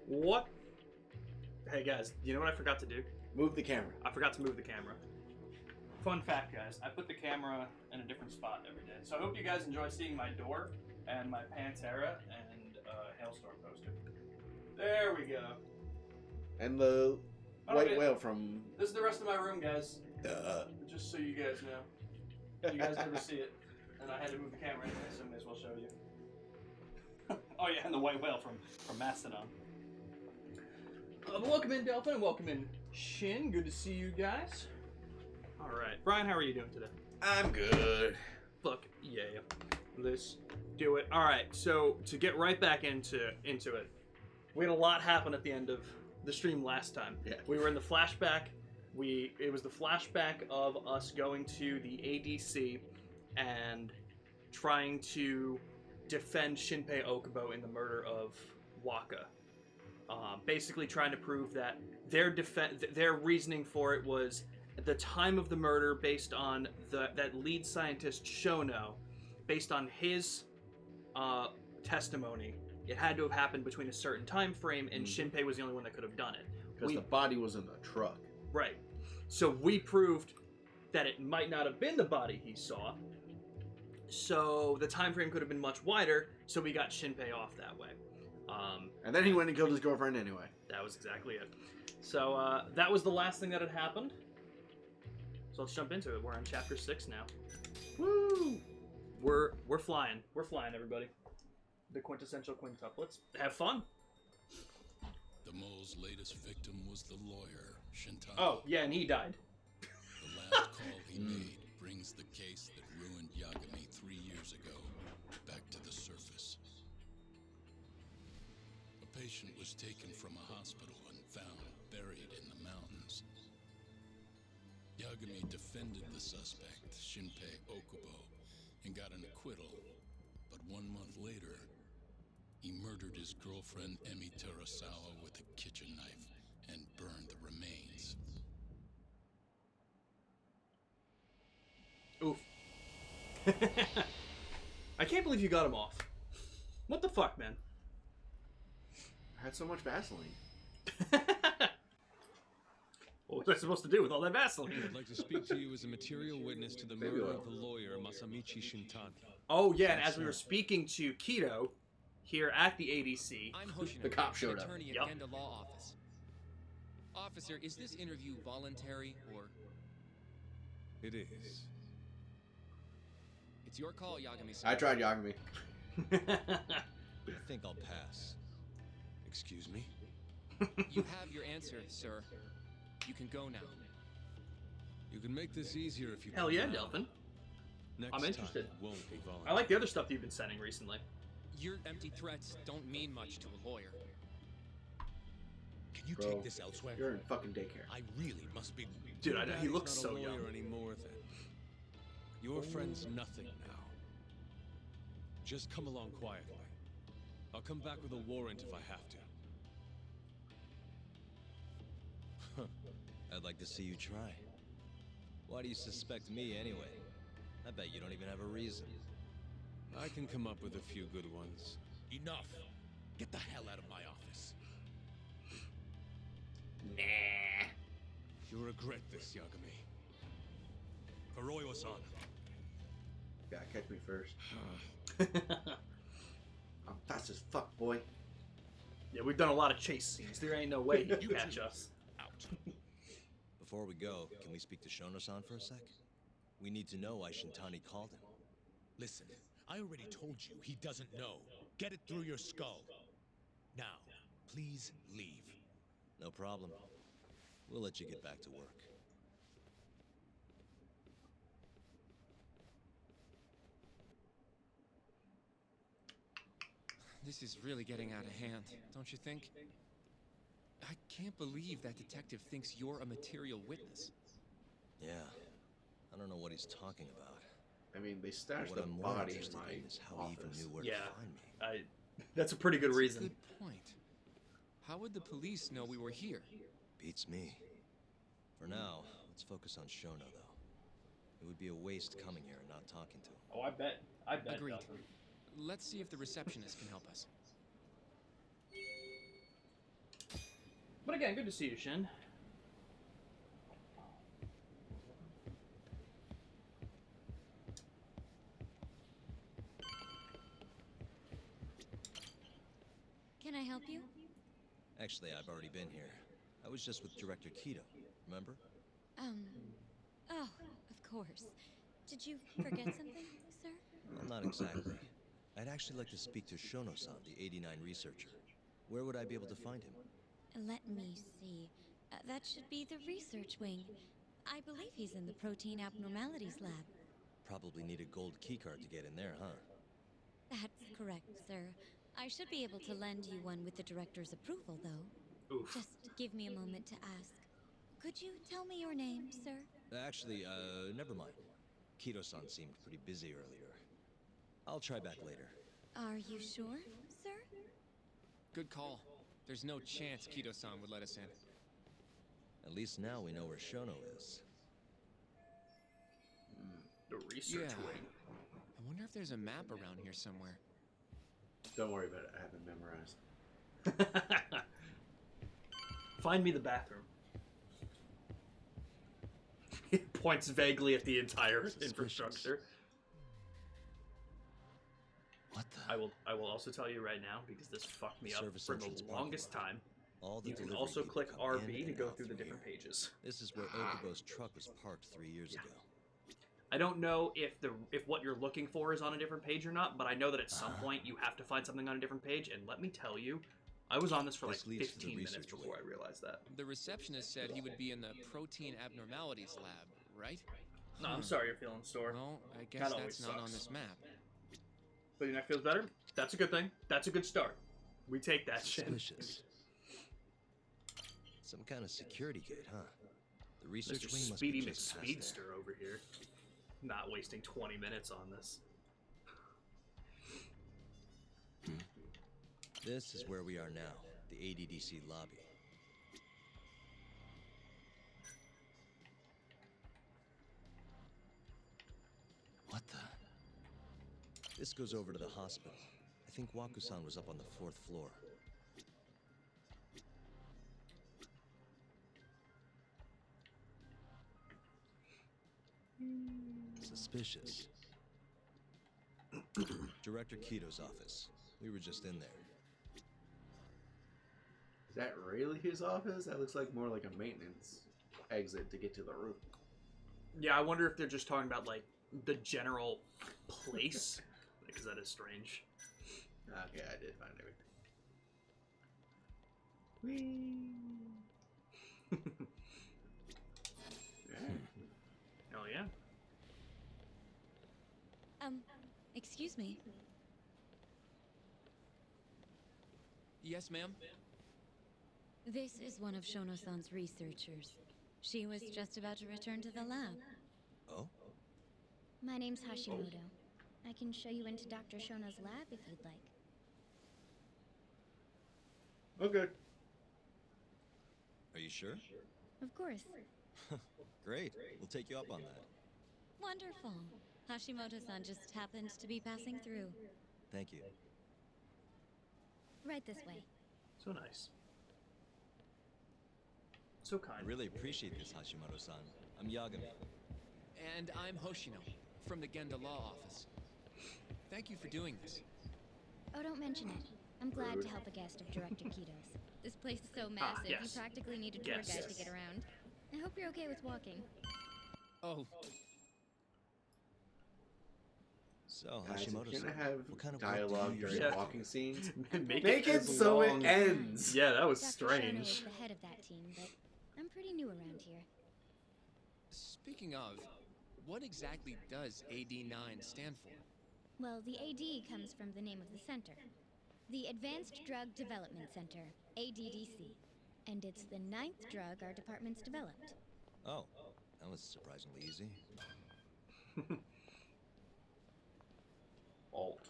What? Hey guys, you know what I forgot to do? Move the camera. I forgot to move the camera. Fun fact, guys, I put the camera in a different spot every day. So I hope you guys enjoy seeing my door and my Pantera and Hailstorm poster. There we go. And the white Okay. whale from... This is the rest of my room, guys. Just so you guys know. You guys never see it. And I had to move the camera anyway, so I may as well show you. Oh yeah, and the white whale from Mastodon. Welcome in, Delphin, and welcome in, Shin. Good to see you guys. All right, Brian, how are you doing today? I'm good. Fuck yeah, let's do it. All right, so to get right back into it, we had a lot happen at the end of the stream last time. Yeah. We were in the flashback. It was the flashback of us going to the ADC and trying to defend Shinpei Okubo in the murder of Waka. Basically trying to prove that their reasoning for it was at the time of the murder, based on that lead scientist Shono, based on his testimony, it had to have happened between a certain time frame, and Shinpei was the only one that could have done it. Because the body was in the truck. Right. So we proved that it might not have been the body he saw. So the time frame could have been much wider, so we got Shinpei off that way. And then he went and killed his girlfriend anyway. That was exactly it. So that was the last thing that had happened. So let's jump into it. We're on chapter 6 now. Woo! We're flying. We're flying, everybody. The quintessential quintuplets. Have fun. The mole's latest victim was the lawyer, Shintani. Oh, yeah, and he died. The last call he made brings the case that ruined Yagami 3 years ago back to the surface. A patient was taken from a hospital and found buried in the mountains. Yagami defended the suspect, Shinpei Okubo, and got an acquittal. But 1 month later, he murdered his girlfriend Emi Terasawa with a kitchen knife and burned the remains. Oof. I can't believe you got him off. What the fuck, man? I had so much Vaseline. What was I supposed to do with all that Vaseline? I'd like to speak to you as a material witness to the Baby murder oil. of the lawyer Masamichi Shintani. Oh, yeah, and as we were speaking to Kido here at the ADC, I'm Hoshino, The cop showed up. attorney at Yup. Genda Law Office. Officer, is this interview voluntary or... It is. It's your call, Yagami-san. I tried Yagami. I think I'll pass. Excuse me? You have your answer, sir. You can go now. You can make this easier if you hell come yeah, now. Delphin. Next I'm interested. time it won't be I voluntary. like the other stuff that you've been sending recently. Your empty threats don't mean much to a lawyer. Can you Bro, take this elsewhere? You're in fucking daycare. I really must be... Dude, I know, he Daddy's looks not so a lawyer young. anymore then. Your friend's nothing now. Just come along quietly. I'll come back with a warrant if I have to. I'd like to see you try. Why do you suspect me anyway? I bet you don't even have a reason. I can come up with a few good ones. Enough. Get the hell out of my office. You'll regret this, Yagami. Kuroyo-san. Gotta catch me first. I'm fast as fuck, boy. Yeah, we've done a lot of chase scenes. There ain't no way he can catch us. Out. Before we go, can we speak to Shono-san for a sec? We need to know why Shintani called him. Listen, I already told you he doesn't know. Get it through your skull. Now, please leave. No problem. We'll let you get back to work. This is really getting out of hand, don't you think? I can't believe that detective thinks you're a material witness. Yeah. I don't know what he's talking about. I mean, they stashed What the I'm more body in interested my in is how he even office. knew where Yeah, to find me. that's a pretty good That's a reason. good point. How would the police know we were here? Beats me. For now, let's focus on Shono, though. It would be a waste coming here and not talking to him. Oh, I bet. I bet. Agreed. Delphin. Let's see if the receptionist can help us. But again, good to see you, Shin. Can I help you? Actually, I've already been here. I was just with Director Keto, remember? Oh, of course. Did you forget something, sir? Well, not exactly. I'd actually like to speak to Shono-san, the 89 researcher. Where would I be able to find him? Let me see. That should be the research wing. I believe he's in the protein abnormalities lab. Probably need a gold keycard to get in there, huh? That's correct, sir. I should be able to lend you one with the director's approval, though. Oof. Just give me a moment to ask. Could you tell me your name, sir? Actually, never mind. Keto-san seemed pretty busy earlier. I'll try back later. Are you sure, sir? Good call. There's no chance Keto-san would let us in. At least now we know where Shono is. The research Yeah. wing. I wonder if there's a map around here somewhere. Don't worry about it. I have it memorized. Find me the bathroom. He points vaguely at the entire Suspicious. infrastructure. What the? I will also tell you right now, because this fucked me up Service for entrance the parking longest lot. time. All the You can delivery also people click come in RB to and go out through the here. different pages. This is where Okubo's truck was parked 3 years ago. I don't know if what you're looking for is on a different page or not, but I know that at some point you have to find something on a different page, and let me tell you, I was on this for like This leads to the 15 minutes research before wing. I realized that. The receptionist said he would be in the protein abnormalities lab, right? No, I'm sorry you're feeling sore. Well, I That guess always that's not on sucks. this map. But your neck feels better? That's a good thing. That's a good start. We take that shit. Suspicious. Some kind of security gate, huh? The research Mr. wing must Speedy be just past there. McSpeedster over here. Not wasting 20 minutes on this. This is where we are now, the ADDC lobby. What the? This goes over to the hospital. I think Waku-san was up on the 4th floor. Suspicious. Director Keto's office. We were just in there. Is that really his office? That looks like more like a maintenance exit to get to the roof. Yeah, I wonder if they're just talking about, like, the general place. Because that is strange. Okay, I did find everything. Whee! Oh, yeah? Excuse me. Yes, ma'am? This is one of Shono-san's researchers. She was just about to return to the lab. Oh? My name's Hashimoto. I can show you into Dr. Shono's lab if you'd like. Okay. Are you sure? Of course. Great. We'll take you up on that. Wonderful. Hashimoto-san just happened to be passing through. Thank you. Right this way. So nice. So I kind. really appreciate this, Hashimoto-san. I'm Yagami. And I'm Hoshino, from the Genda Law Office. Thank you for doing this. Oh, don't mention it. I'm glad to help a guest of Director Keto's. This place is so massive, yes. you practically need a tour Yes. guide to get around. I hope you're okay with walking. Oh, So, Guys, Hashimoto-san, can I have what kind of dialogue work do you during usually Yeah. walking scenes? Make Make it as so it long- ends. Yeah, that was Dr. Shono is strange. the head of that team, but I'm pretty new around here. speaking of, what exactly does AD9 stand for? Well, the AD comes from the name of the center. The Advanced Drug Development Center, ADDC. And it's the 9th drug our department's developed. Oh, that was surprisingly easy. Alt.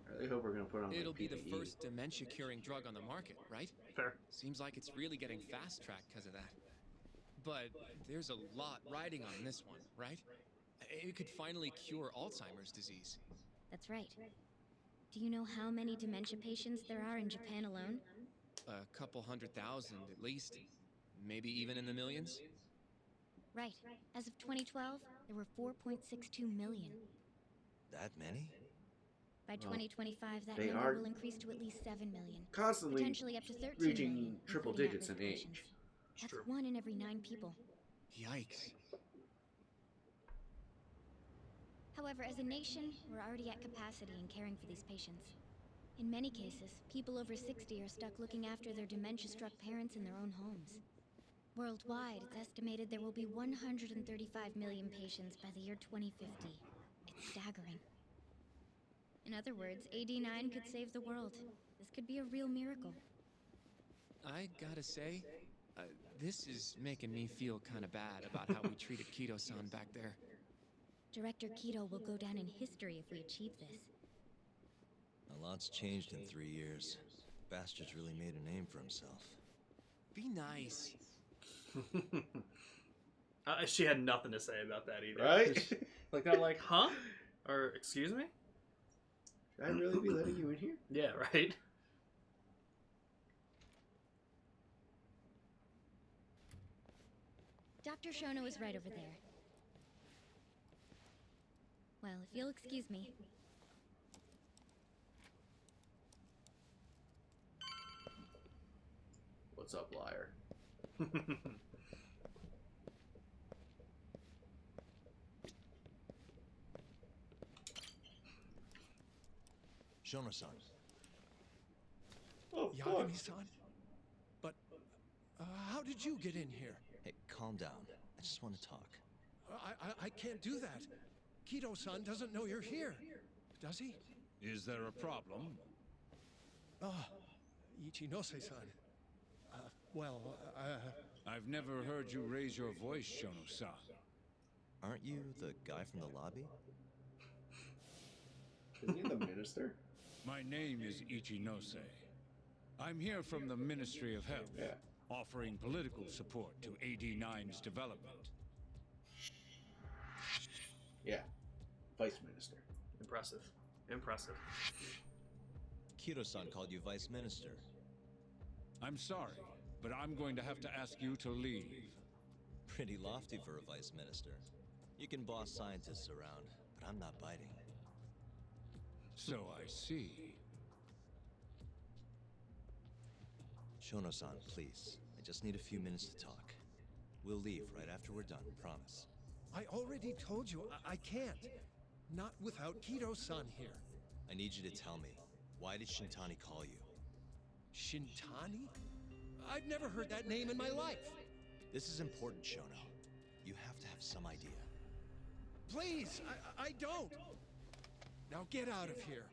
I really hope we're gonna put on. It'll like, be the PPE. first dementia-curing drug on the market, right? Fair. Seems like it's really getting fast-tracked because of that. But there's a lot riding on this one, right? It could finally cure Alzheimer's disease. That's right. Do you know how many dementia patients there are in Japan alone? A couple 100,000 at least. Maybe even in the millions? Right. As of 2012, there were 4.62 million. That many? By 2025, that they number are will increase to at least 7 million. constantly Potentially up to 13 reaching million, triple including digits in at-risk age. patients. That's True. 1 in every 9 people. Yikes. However, as a nation, we're already at capacity in caring for these patients. In many cases, people over 60 are stuck looking after their dementia-struck parents in their own homes. Worldwide, it's estimated there will be 135 million patients by the year 2050. It's staggering. In other words, AD9 could save the world. This could be a real miracle. I gotta say, this is making me feel kind of bad about how we treated Kido-san back there. Director Kido will go down in history if we achieve this. A lot's changed in 3 years. Bastard's really made a name for himself. Be nice. She had nothing to say about that either. Right? Like that, like, huh? Or, excuse me? Should I really be letting you in here? Yeah, right? Dr. Shono is right over there. Well, if you'll excuse me. What's up, liar? Shono-san. Oh, Yagami-san? But, how did you get in here? Hey, calm down. I just want to talk. I can't do that. Kido-san doesn't know you're here. Does he? Is there a problem? Ichinose-san. I've never heard you raise your voice, Shono-san. Aren't you the guy from the lobby? Isn't he the minister? My name is Ichinose. I'm here from the Ministry of Health, Yeah. offering political support to AD9's development. Yeah. Vice minister. Impressive. Impressive. Kido-san called you vice minister. I'm sorry, but I'm going to have to ask you to leave. Pretty lofty for a vice minister. You can boss scientists around, but I'm not biting. So I see. Shono-san, please. I just need a few minutes to talk. We'll leave right after we're done, promise. I already told you I can't. Not without Kido-san here. I need you to tell me, why did Shintani call you? Shintani? I've never heard that name in my life. This is important, Shono. You have to have some idea. Please, I don't. Now get out of here.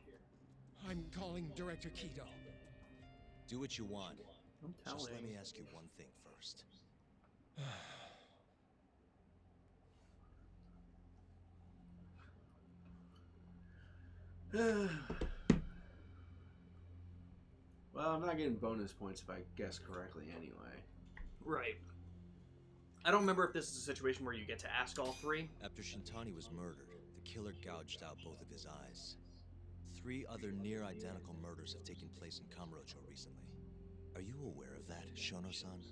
I'm calling Director Kido. Do what you want. I'm Just let telling. me ask you one thing first. Well, I'm not getting bonus points if I guess correctly anyway. Right. I don't remember if this is a situation where you get to ask all three. After Shintani was murdered, the killer gouged out both of his eyes. 3 other near-identical murders have taken place in Kamurocho recently. Are you aware of that, Shono-san?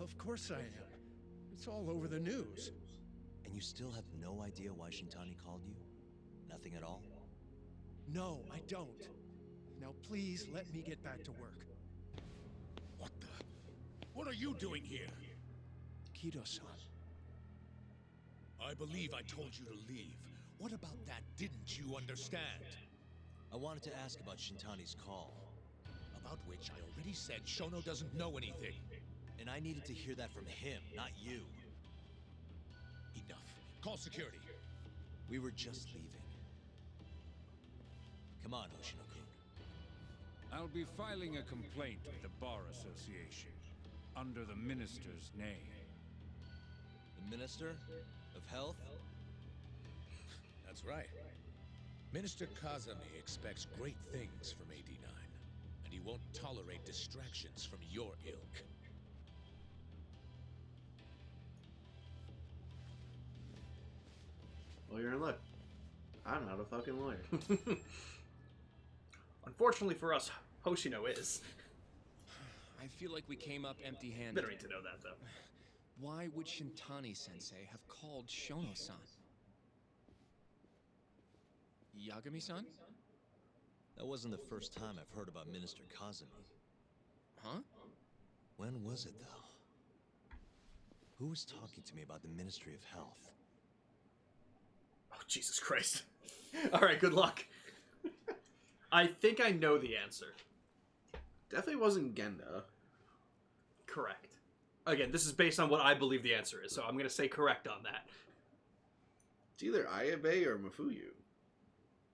Of course I am. It's all over the news. And you still have no idea why Shintani called you? Nothing at all? No, I don't. Now please let me get back to work. What the? What are you doing here? Kido-san. I believe I told you to leave. What about that didn't you understand? I wanted to ask about Shintani's call. About which I already said Shono doesn't know anything. And I needed to hear that from him, not you. Enough. Call security. We were just leaving. Come on, Hoshino-kun. I'll be filing a complaint with the Bar Association under the minister's name. The Minister of Health? That's right. Minister Kazami expects great things from AD9, and he won't tolerate distractions from your ilk. Well, you're in luck. I'm not a fucking lawyer. Unfortunately for us, Hoshino is. I feel like we came up empty-handed. They don't need to know that, though. Why would Shintani-sensei have called Shono-san? Yagami-san? That wasn't the first time I've heard about Minister Kazumi. Huh? When was it, though? Who was talking to me about the Ministry of Health? Oh, Jesus Christ. Alright, good luck. I think I know the answer. Definitely wasn't Genda. Correct. Again, this is based on what I believe the answer is, so I'm going to say correct on that. It's either Ayabe or Mafuyu.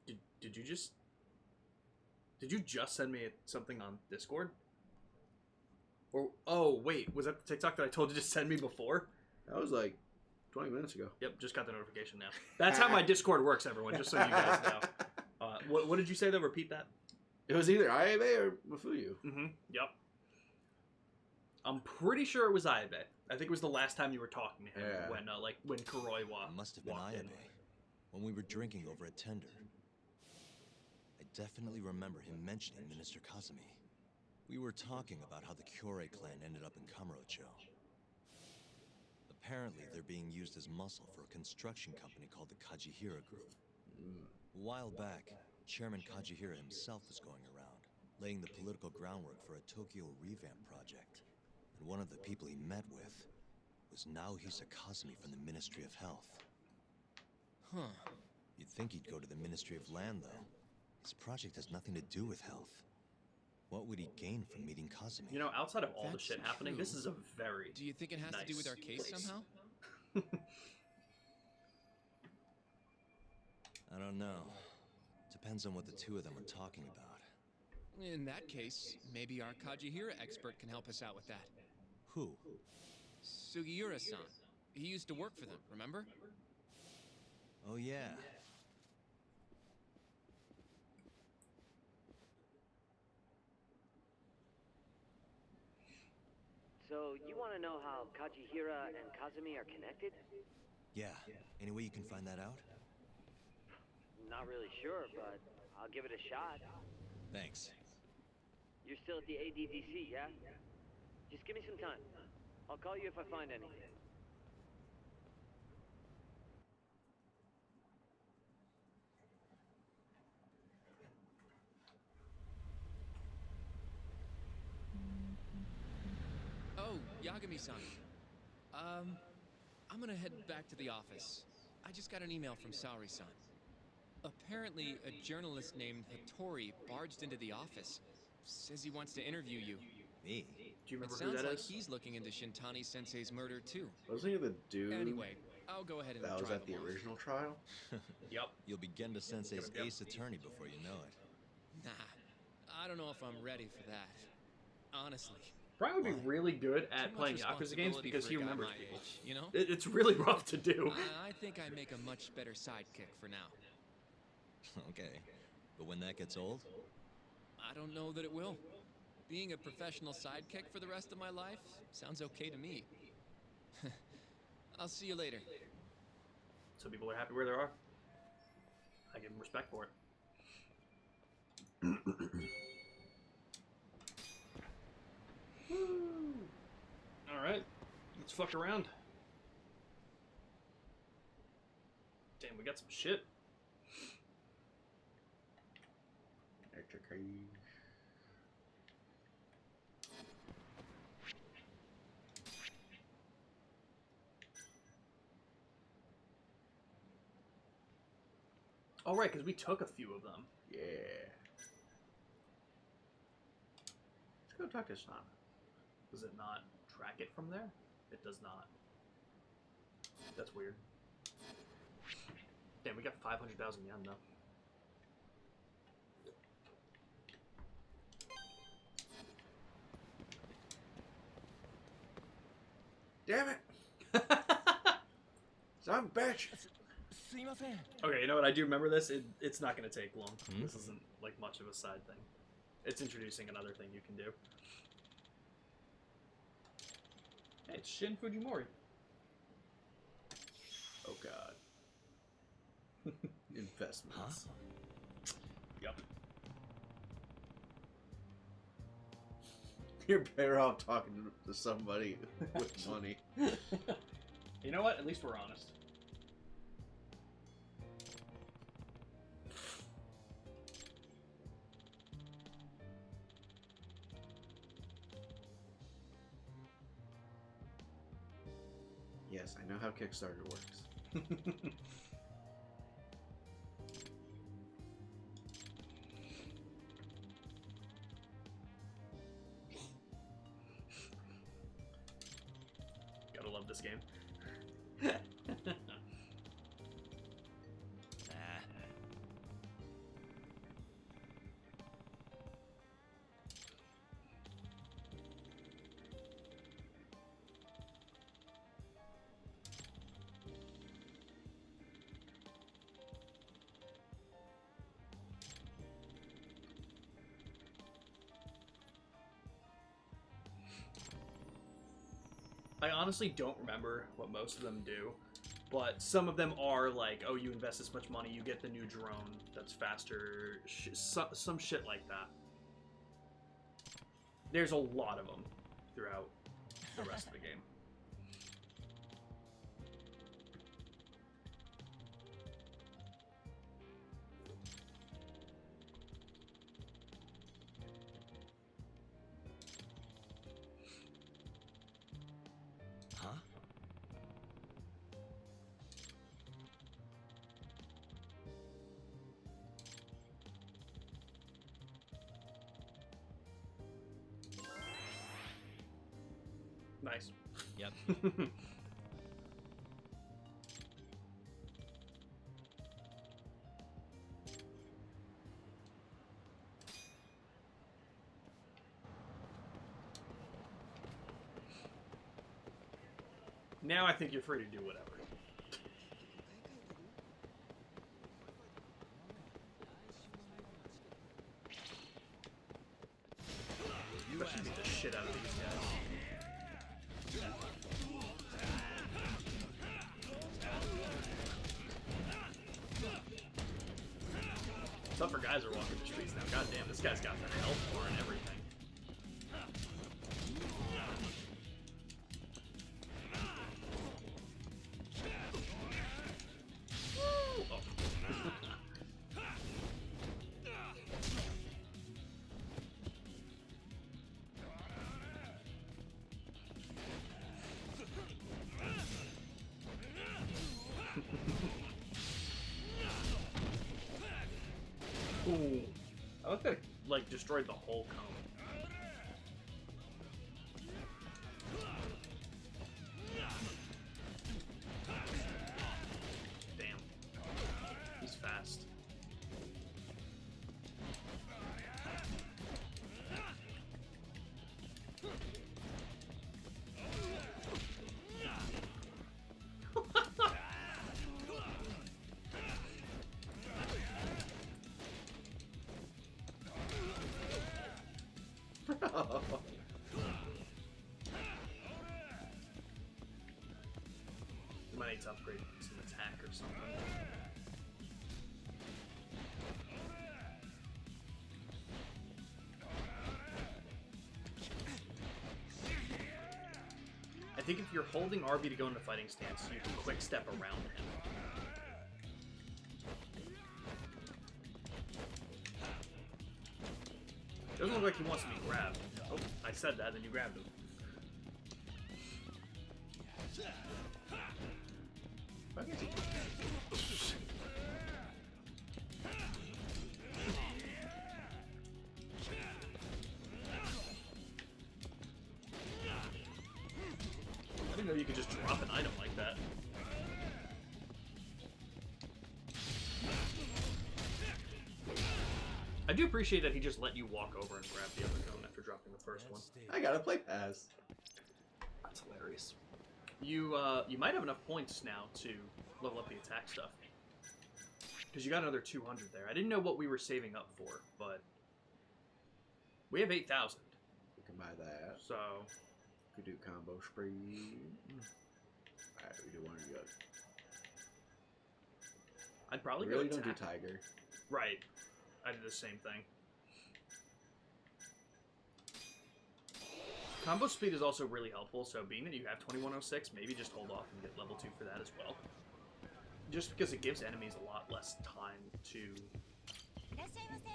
Did you just... Did you just send me something on Discord? Or, oh, wait, was that the TikTok that I told you to send me before? That was like 20 minutes ago. Yep, just got the notification now. That's how my Discord works, everyone, just so you guys know. What did you say, though? Repeat that. It was either Ayabe or Mafuyu. Mm-hmm, yep. I'm pretty sure it was Ayabe. I think it was the last time you were talking to him, when Kuroi It must have been Ayabe, when we were drinking over a tender. I definitely remember him mentioning Minister Kazumi. We were talking about how the Kyorei clan ended up in Kamurocho. Apparently, they're being used as muscle for a construction company called the Kajihira Group. A while back, Chairman Kajihira himself was going around, laying the political groundwork for a Tokyo revamp project. And one of the people he met with was Naohisa Kazumi from the Ministry of Health. Huh. You'd think he'd go to the Ministry of Land, though. His project has nothing to do with health. What would he gain from meeting Kazumi? You know, outside of all the That's shit happening, this true. is a very Do you think it has to do with our case place. somehow? I don't know. Depends on what the two of them are talking about. In that case, maybe our Kajihira expert can help us out with that. Who? Sugiura-san. He used to work for them, remember? Oh, yeah. So, you want to know how Kajihira and Kazumi are connected? Yeah. Any way you can find that out? Not really sure, but I'll give it a shot. Thanks. You're still at the ADDC, yeah? Just give me some time. I'll call you if I find anything. Oh, Yagami-san. I'm gonna head back to the office. I just got an email from Saori-san. Apparently, a journalist named Hattori barged into the office. Says he wants to interview you. Me? Do you remember It who sounds that like is? he's looking into Shintani-sensei's murder, too. Wasn't he the dude Anyway, I'll go ahead and that was drive at the along. original trial? Yep. You'll be Genda Sensei's Yep. ace attorney before you know it. Nah, I don't know if I'm ready for that. Honestly. Brian would be really good Too at much playing Yakuza games responsibility because for he a guy remembers my people. age, you know? It's really rough to do. I think I make a much better sidekick for now. Okay. But when that gets old? I don't know that it will. Being a professional sidekick for the rest of my life sounds okay to me. I'll see you later. So people are happy where they are. I give them respect for it. Alright, let's fuck around. Damn, we got some shit. Extra cage. Oh, right, because we took a few of them. Yeah. Let's go talk to Sana. Does it not track it from there? It does not. That's weird. Damn, we got 500,000 yen, though. Damn it! Son of a bitch! Okay, you know what? I do remember this. It's not going to take long. This isn't like much of a side thing. It's introducing another thing you can do. Hey, it's Shin Fujimori. Oh god. investments. Yep. You're better off talking to somebody with money. You know what? At least we're honest. Yes, I know how Kickstarter works. Gotta love this game. I honestly don't remember what most of them do, but some of them are like, oh, you invest this much money, you get the new drone that's faster, some shit like that. There's a lot of them throughout the rest of the game. Huh? Nice. Yep. Now I think you're free to do whatever. Especially beat the shit out of these guys. Tougher guys are walking the streets now. God damn, this guy's got the health bar and everything. Ooh. I like that, like, destroyed the whole cone. Damn. He's fast. You might need to upgrade some attack or something. I think if you're holding RB to go into fighting stance, you can quick step around him. Doesn't look like he wants to be grabbed. Oh, I said that, then you grabbed him. I didn't know you could just drop an item like that. I do appreciate that he just let you walk over and grab the other cone after dropping the first one. I gotta play pass. That's hilarious. You might have enough points now to level up the attack stuff. Because you got another 200 there. I didn't know what we were saving up for, but we have 8,000. We can buy that. So could do combo spree. Alright, we do one of the other. I'd probably really go don't do attack. Tiger. Right. I did the same thing. Combo speed is also really helpful, so being that you have 2106, maybe just hold off and get level 2 for that as well. Just because it gives enemies a lot less time to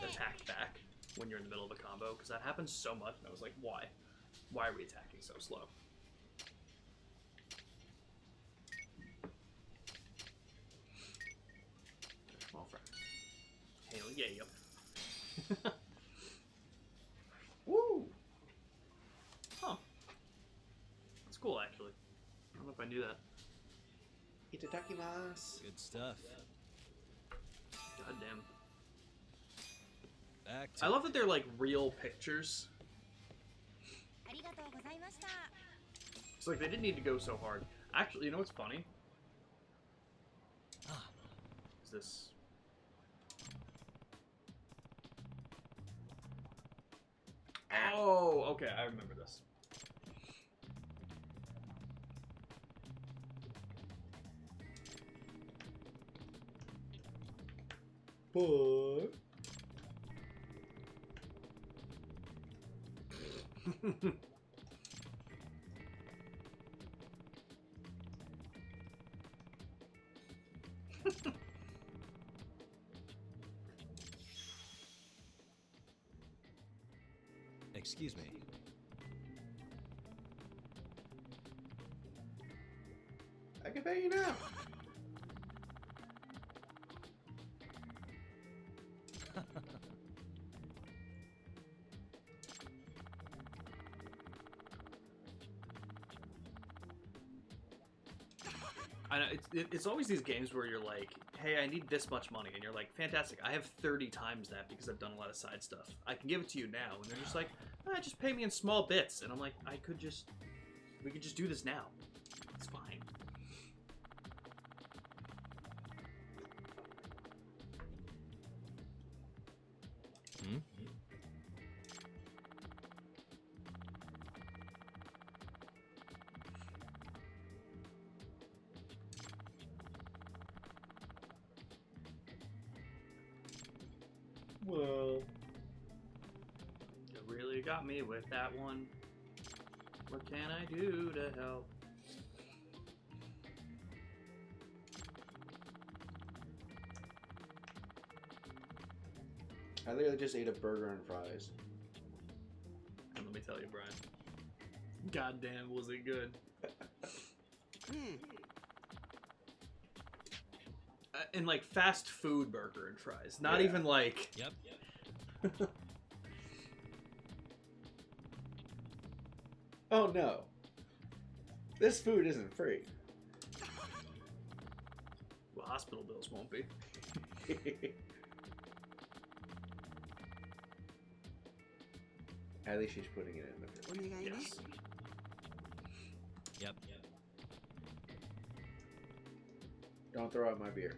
attack back when you're in the middle of a combo, because that happens so much, and I was like, why? Why are we attacking so slow? Small friend. Hell yeah. Woo! Huh. That's cool, actually. I don't know if I knew that. Itadakimasu. Good stuff. Goddamn. Back I love that they're like real pictures. It's like they didn't need to go so hard. Actually, you know what's funny? Is this... Oh, okay, I remember this. But... Excuse me. I can pay you now. I know, it's always these games where you're like, hey, I need this much money, and you're like, fantastic, I have 30 times that because I've done a lot of side stuff. I can give it to you now, and they're just like, just pay me in small bits, and I'm like, we could just do this now. It's fine. Hmm? Well, You really got me with that one. What can I do to help? I literally just ate a burger and fries. And let me tell you, Brian. Goddamn, was it good? And like fast food burger and fries. Not Yeah. even like... Yep. Oh no. This food isn't free. Well, hospital bills won't be. At least she's putting it in the fridge. Yes. Yep. Don't throw out my beer.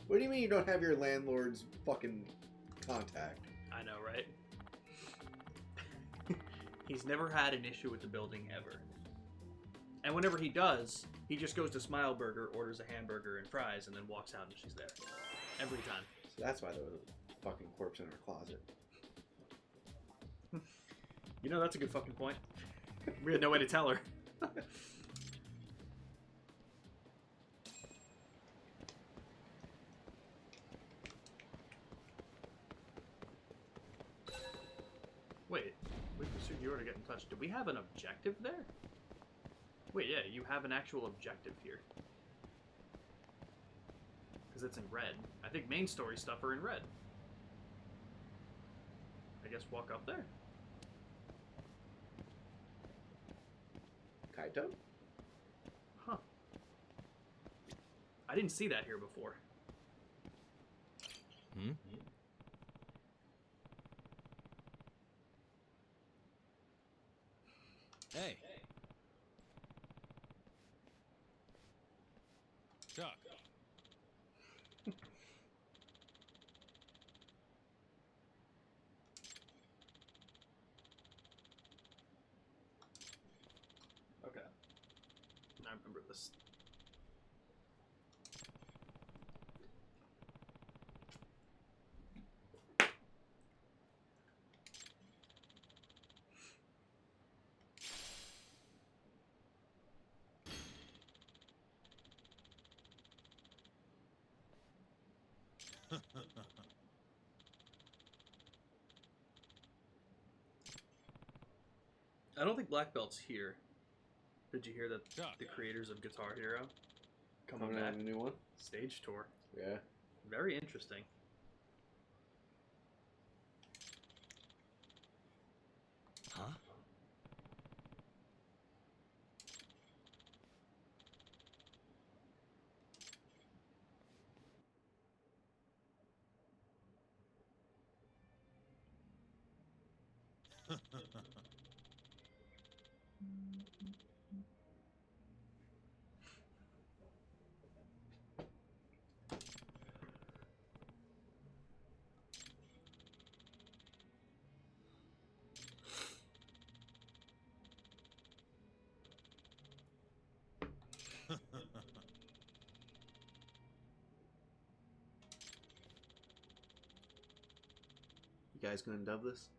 What do you mean you don't have your landlord's fucking contact? I know, right? He's never had an issue with the building ever. And whenever he does, he just goes to Smile Burger, orders a hamburger and fries, and then walks out and she's there. Every time. So that's why there was a fucking corpse in her closet. You know, that's a good fucking point. We had no way to tell her. Wait, you were to get in touch. Do we have an objective there? Wait, yeah, you have an actual objective here. Because it's in red. I think main story stuff are in red. I guess walk up there. Kaito? Huh. I didn't see that here before. Hmm? Hey. Chuck. list. I don't think Black Belt's here. Did you hear that the creators of Guitar Hero coming back? A new one? Stage tour. Yeah. Very interesting. Huh? You guys gonna dub this?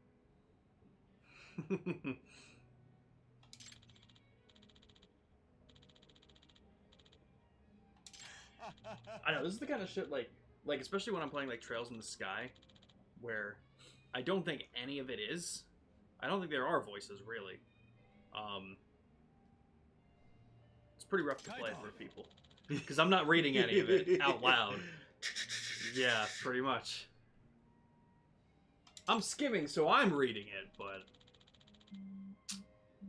I know, this is the kind of shit, like especially when I'm playing, like, Trails in the Sky, where I don't think any of it is. I don't think there are voices, really. It's pretty rough to play for people. Because I'm not reading any of it out loud. Yeah, pretty much. I'm skimming, so I'm reading it, but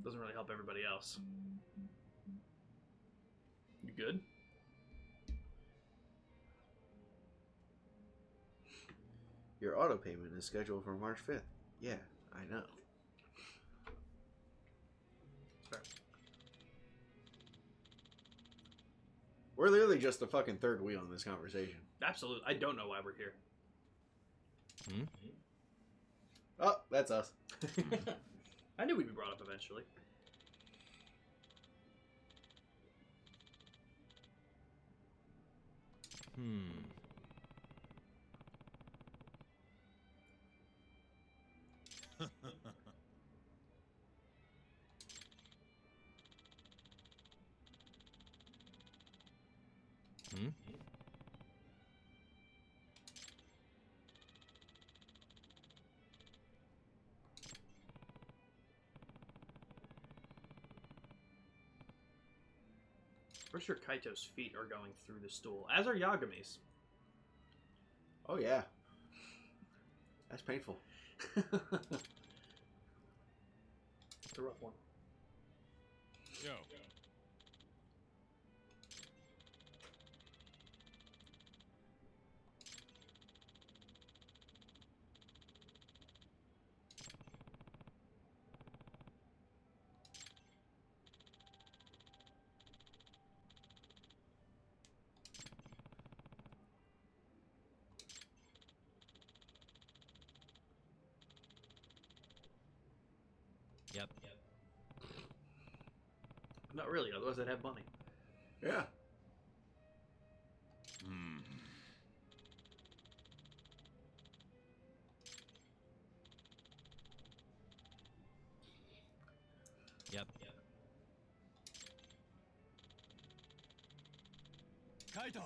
doesn't really help everybody else. You good? Your auto payment is scheduled for March 5th. Yeah, I know. Fair. We're literally just the fucking third wheel in this conversation. Absolutely. I don't know why we're here. Hmm? Oh, that's us. I knew we'd be brought up eventually. Hmm? For sure Kaito's feet are going through the stool, as are Yagami's. Oh, yeah. That's painful. It's a rough one. Yo. Yep. Not really, otherwise I'd have money. Yeah. Hmm. Yep. Kaito!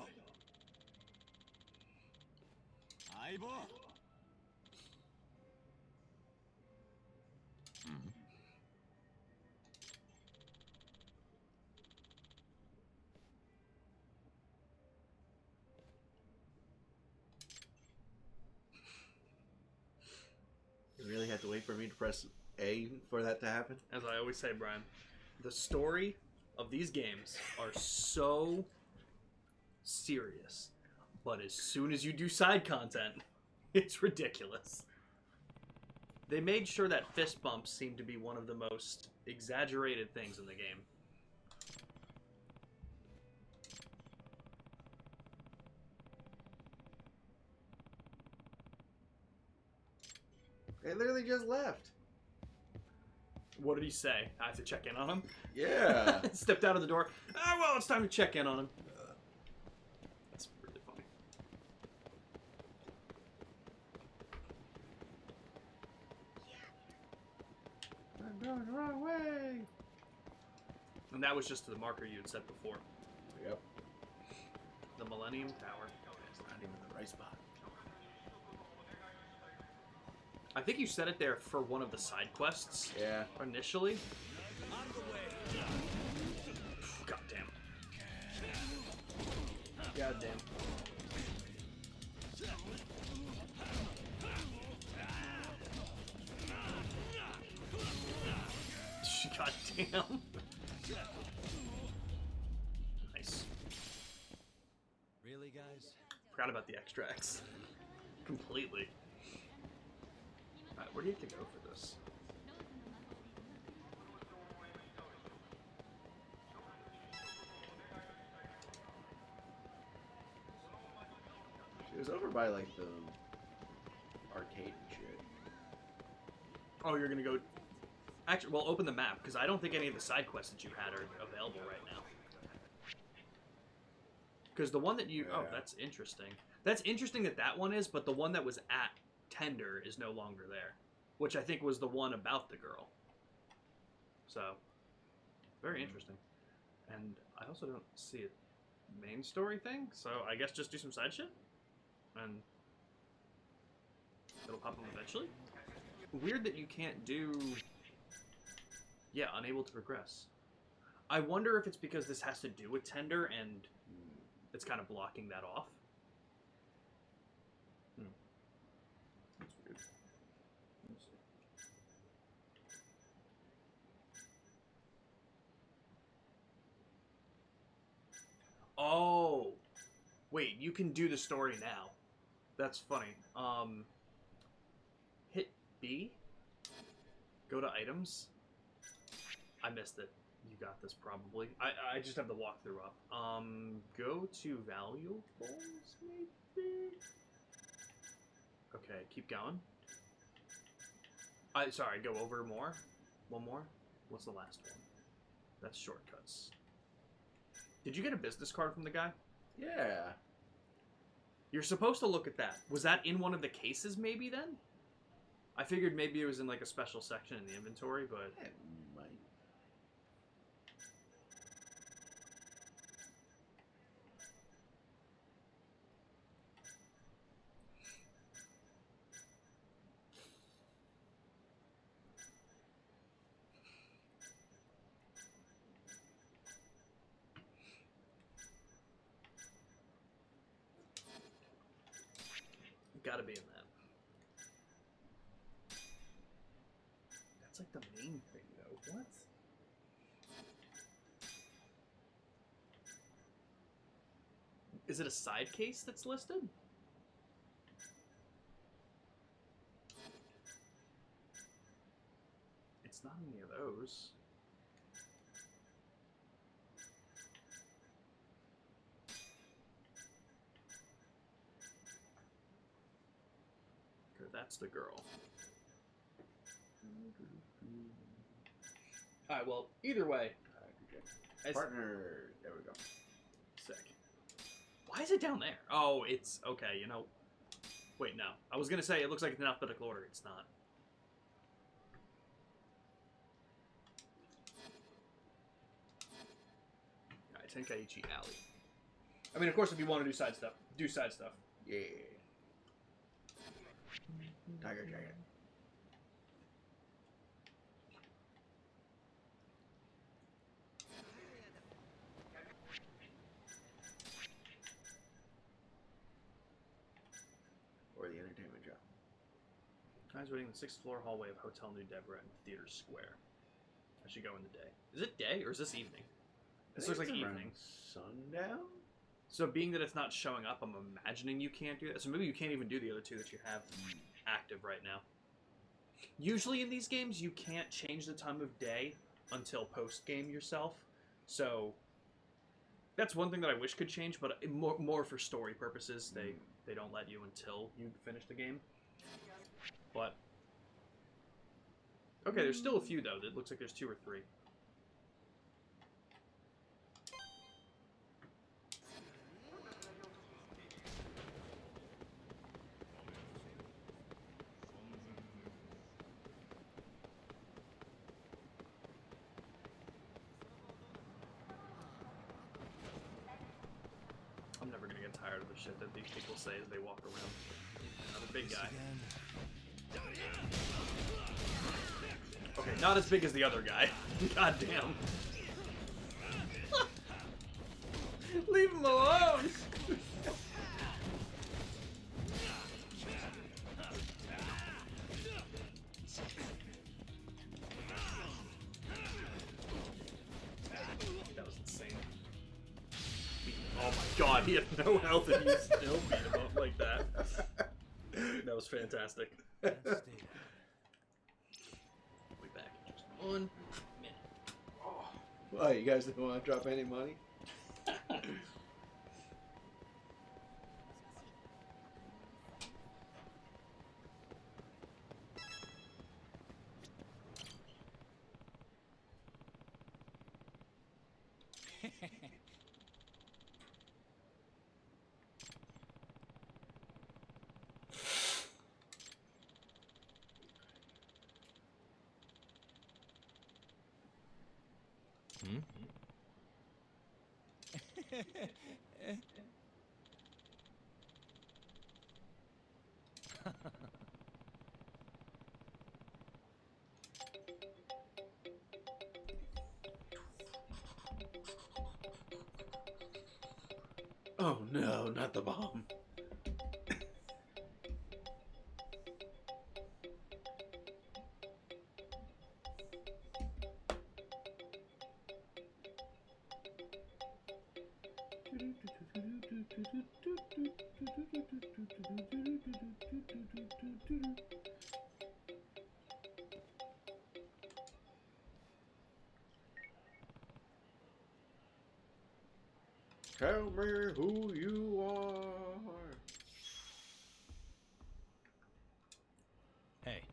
Aibo! You really have to wait for me to press A for that to happen? As I always say, Brian, the story of these games are so serious, but as soon as you do side content, it's ridiculous. They made sure that fist bumps seemed to be one of the most exaggerated things in the game. They literally just left. What did he say? I have to check in on him? Yeah. Stepped out of the door. Oh, well, it's time to check in on him. That's really funny. I'm going the wrong way. And that was just to the marker you had set before. Yep. The Millennium Tower. It's not even the right spot. I think you set it there for one of the side quests. Yeah. Initially. God damn. God damn. God damn. Nice. Really, guys? Forgot about the extracts. Completely. Alright, where do you have to go for this? She was over by like the arcade and shit. Oh, you're gonna go... Actually, well, open the map, because I don't think any of the side quests that you had are available right now. Because the one that you... Oh, that's interesting. That's interesting that that one is, but the one that was at Tender is no longer there. Which I think was the one about the girl. So, very interesting. And I also don't see a main story thing, so I guess just do some side shit? And it'll pop up eventually? Weird that you can't do... Yeah, unable to progress. I wonder if it's because this has to do with Tender and it's kind of blocking that off. That's weird. Let's see. Oh! Wait, you can do the story now. That's funny. Hit B. Go to items. I missed it. You got this probably. I just have the walkthrough up. Go to valuables, maybe? Okay, keep going. Sorry, go over more. One more. What's the last one? That's shortcuts. Did you get a business card from the guy? Yeah. You're supposed to look at that. Was that in one of the cases maybe then? I figured maybe it was in like a special section in the inventory, but... It might. Gotta be in that. That's like the main thing, though. What? Is it a side case that's listed? It's not any of those. That's the girl. Alright, well, either way. Partner. There we go. Sick. Why is it down there? Oh, it's... Okay, you know... Wait, no. I was gonna say, it looks like it's in alphabetical order. It's not. Alright, Tenkaichi Alley. I mean, of course, if you want to do side stuff, do side stuff. Yeah. Tiger Giant. Or the entertainment job. Guys waiting in the 6th floor hallway of Hotel New Deborah in Theater Square. I should go in the day. Is it day or is this evening? This looks like evening. Sundown? So being that it's not showing up, I'm imagining you can't do that. So maybe you can't even do the other two that you have active right now. Usually in these games, you can't change the time of day until post-game yourself. So that's one thing that I wish could change, but more for story purposes. They don't let you until you finish the game. But okay, there's still a few though. It looks like there's 2 or 3. tired of the shit that these people say as they walk around. Another big guy. Okay, not as big as the other guy. God damn. Leave him alone! That was insane. Oh my god, he had no health and he still beat him up like that. That was fantastic. We'll be back in just 1 minute. Oh. Why, you guys didn't want to drop any money? Oh no, not the bomb. Tell me who you are. Hey.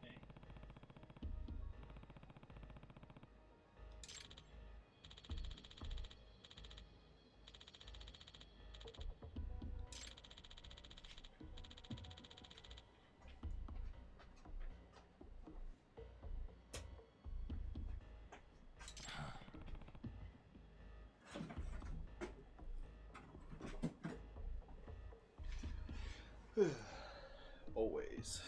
Always.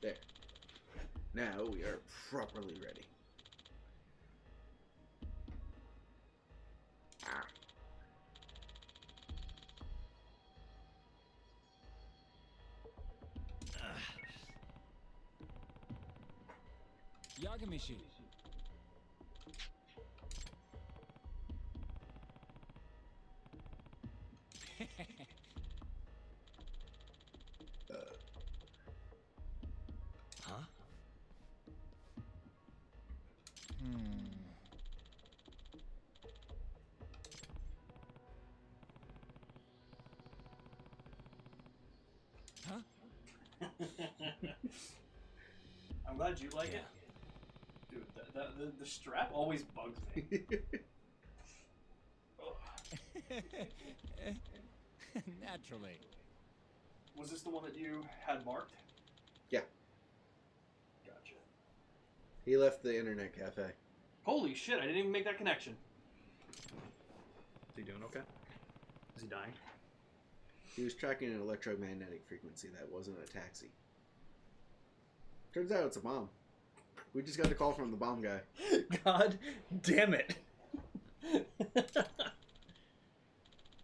There. Now we are properly ready. Ah. Yagamishi. Huh? Huh? I'm glad you like it. Dude, the strap always bugs me. Naturally. Was this the one that you had marked? Yeah. Gotcha. He left the internet cafe. Holy shit, I didn't even make that connection. Is he doing okay? Is he dying? He was tracking an electromagnetic frequency that wasn't a taxi. Turns out it's a bomb. We just got a call from the bomb guy. God damn it.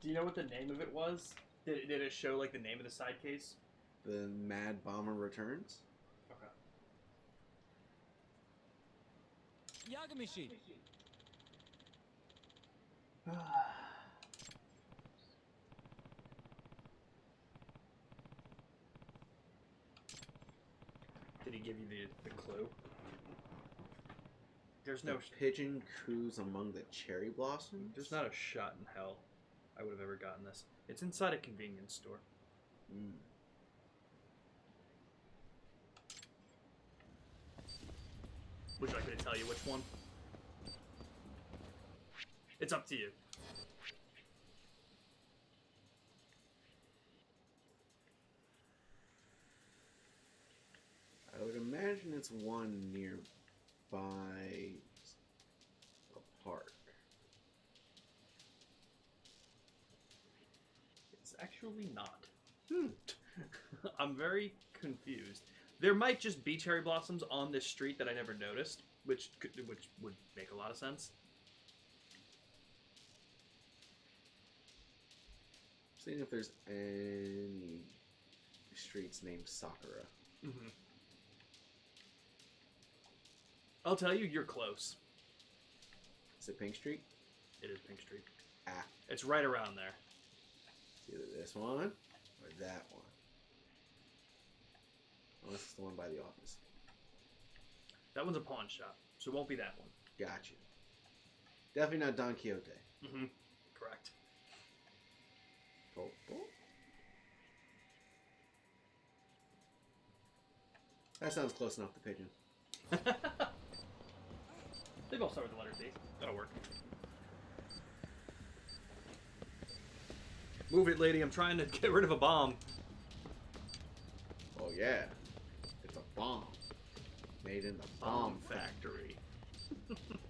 Do you know what the name of it was? Did it show like the name of the side case? The Mad Bomber Returns? Okay. Yagamishi. Did he give you the clue? There's no pigeon coos among the cherry blossoms? There's not a shot in hell I would have ever gotten this. It's inside a convenience store. Mm. Would you like me to tell you which one? It's up to you. it's one nearby a park. It's actually not. I'm very confused. There might just be cherry blossoms on this street that I never noticed, which would make a lot of sense. Seeing if there's any streets named Sakura. Mm-hmm. I'll tell you, you're close. Is it Pink Street? It is Pink Street. Ah. It's right around there. It's either this one or that one. Unless it's the one by the office. That one's a pawn shop, so it won't be that one. Gotcha. Definitely not Don Quixote. Mm-hmm. Correct. That sounds close enough to pigeon. They both start with the letter D. That'll work. Move it, lady. I'm trying to get rid of a bomb. Oh, yeah. It's a bomb. Made in the bomb factory.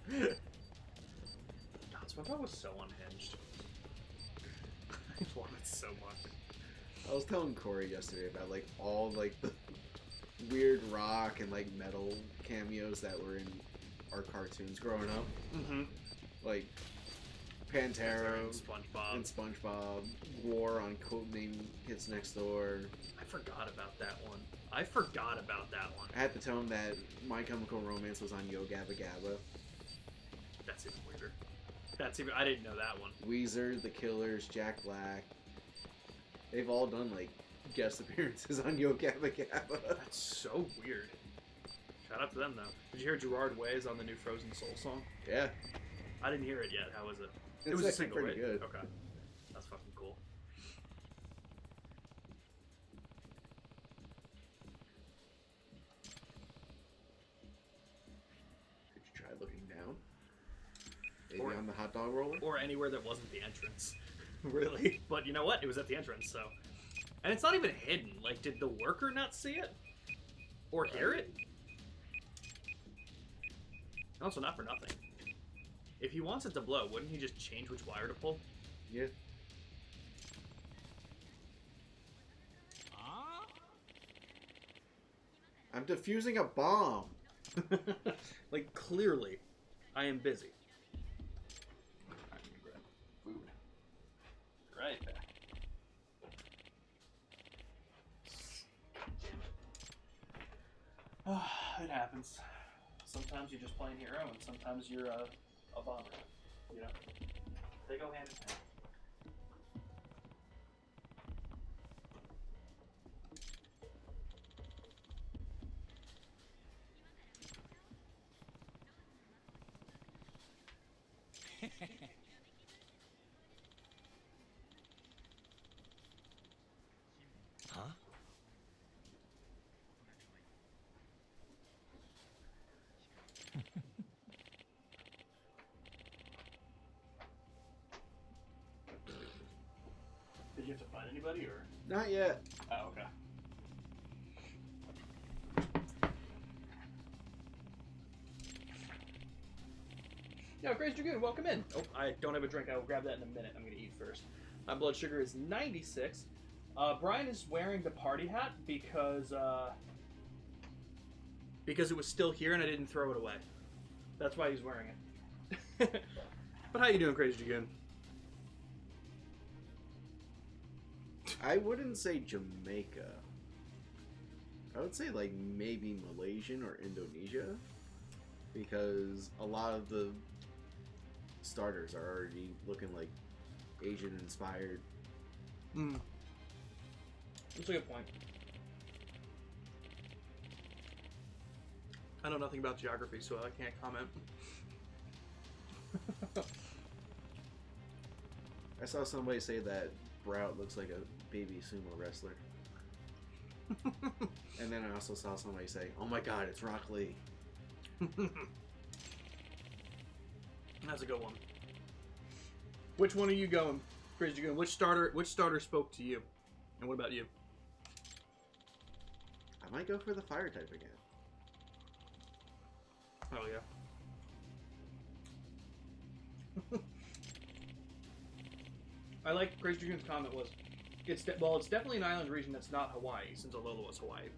God, SpongeBob was so unhinged. I love it so much. I was telling Corey yesterday about, like, all, like, the weird rock and, like, metal cameos that were in our cartoons growing up. Mm-hmm. Like, Pantera and SpongeBob, War on Codename Hits Next Door. I forgot about that one. I had to tell him that My Chemical Romance was on Yo Gabba Gabba. That's even weirder. I didn't know that one. Weezer, The Killers, Jack Black. They've all done, like, guest appearances on Yo Gabba Gabba. That's so weird. Shout out to them, though. Did you hear Gerard Way is on the new Frozen Soul song? Yeah. I didn't hear it yet. How was it? It was was a single, pretty right? good. Okay. That's fucking cool. Could you try looking down? Maybe on the hot dog roller? Or anywhere that wasn't the entrance. Really. But you know what? It was at the entrance, so. And it's not even hidden. Like, did the worker not see it? Or hear it? Also, not for nothing. If he wants it to blow, wouldn't he just change which wire to pull? Yeah. I'm defusing a bomb. Like, clearly, I am busy. I'm gonna grab food. Right back. It happens. Sometimes you're just playing hero, and sometimes you're a bomber. You know? They go hand in hand. Huh? Did you have to find anybody, or? Not yet. Oh, okay. Yo, Grace Dragoon, welcome in. Oh, I don't have a drink. I will grab that in a minute. I'm going to eat first. My blood sugar is 96. Brian is wearing the party hat because it was still here and I didn't throw it away. That's why he's wearing it. But how you doing, Crazy Dragoon? I wouldn't say Jamaica. I would say, like, maybe Malaysian or Indonesia. Because a lot of the starters are already looking like Asian-inspired. Hmm. That's a good point. I know nothing about geography, so I can't comment. I saw somebody say that Brout looks like a baby sumo wrestler. And then I also saw somebody say, "Oh my god, it's Rock Lee." That's a good one. Which one are you going, Crazy Dragoon? Which starter spoke to you? And what about you? I might go for the fire type again. Oh yeah. I like Crazy Dragoon's comment was, it's definitely an island region that's not Hawaii, since Alola was Hawaii.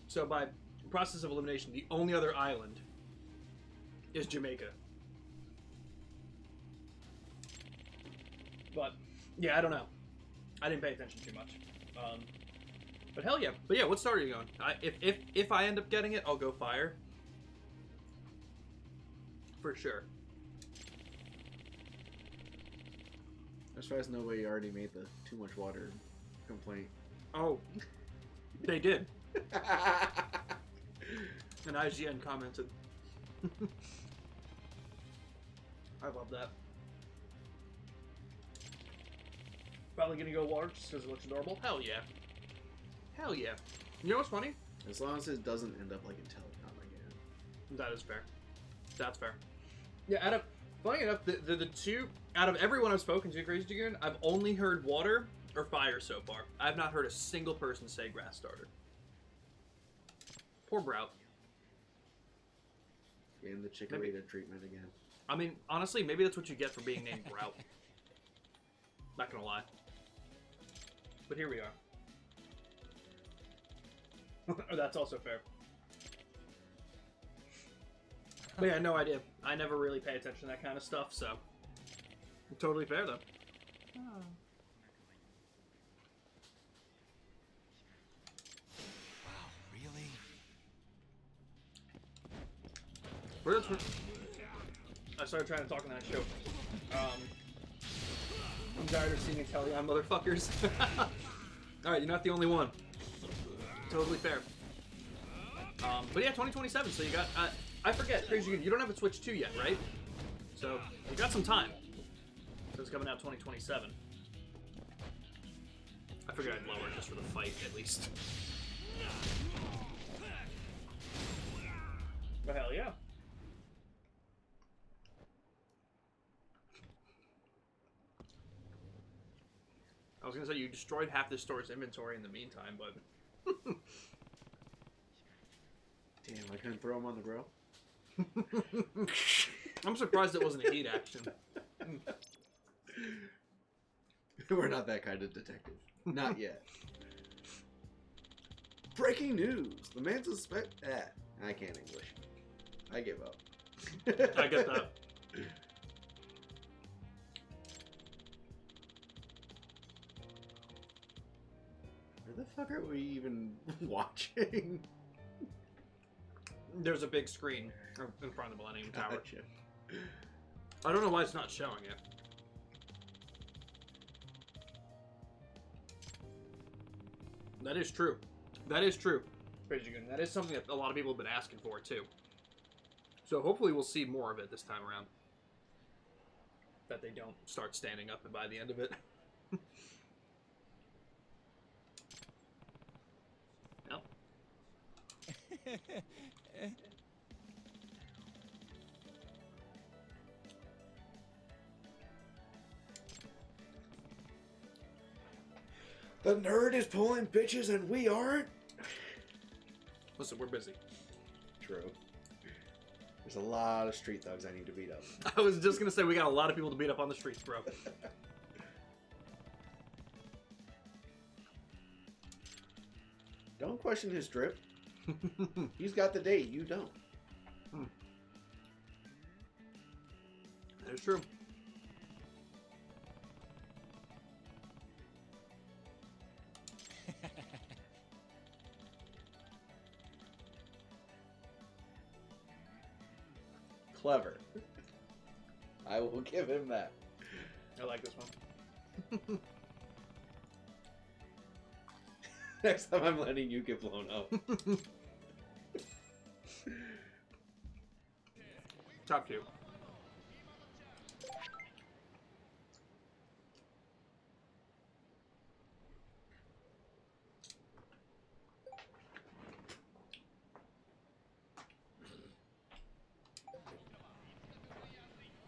So by process of elimination, the only other island is Jamaica. But yeah, I don't know. I didn't pay attention too much. But hell yeah. But yeah, what star are you going? If I end up getting it, I'll go fire. For sure. As far as nobody already made the too much water complaint. Oh, they did. And IGN commented. I love that. Probably gonna go water just because it looks adorable. Hell yeah. Hell yeah. You know what's funny? As long as it doesn't end up like in Telecom again. That is fair. That's fair. Yeah, funny enough, the two, out of everyone I've spoken to, Crazy Dragoon, I've only heard water or fire so far. I've not heard a single person say grass starter. Poor Brout. Getting the Chikorita treatment again. I mean, honestly, maybe that's what you get for being named Brout. Not gonna lie. But here we are. That's also fair. But yeah, no idea. I never really pay attention to that kind of stuff, so... Totally fair, though. Oh. Wow, really? I started trying to talk on that show. I'm tired of seeing and telling on motherfuckers. Alright, you're not the only one. Totally fair. But yeah, 2027, so you got... I forget, Crazy Dragoon, you don't have a Switch 2 yet, right? So, you got some time. So it's coming out 2027. I figured I'd lower it just for the fight, at least. But hell yeah. I was gonna say you destroyed half the store's inventory in the meantime, but... Damn, I couldn't throw him on the grill. I'm surprised it wasn't a heat action. We're not that kind of detective. Not yet. Breaking news! The man suspect... I can't English. I give up. I get that. Where the fuck are we even watching? There's a big screen in front of the Millennium Tower. Gotcha. I don't know why it's not showing it. That is true. That is true. Crazy Dragoon. That is something that a lot of people have been asking for, too. So hopefully we'll see more of it this time around. That they don't start standing up by the end of it. No. The nerd is pulling bitches and we aren't? Listen, we're busy. True. There's a lot of street thugs I need to beat up. I was just going to say we got a lot of people to beat up on the streets, bro. Don't question his drip. He's got the date, you don't. That's true. Clever. I will give him that. I like this one. Next time I'm letting you get blown up. Top 2.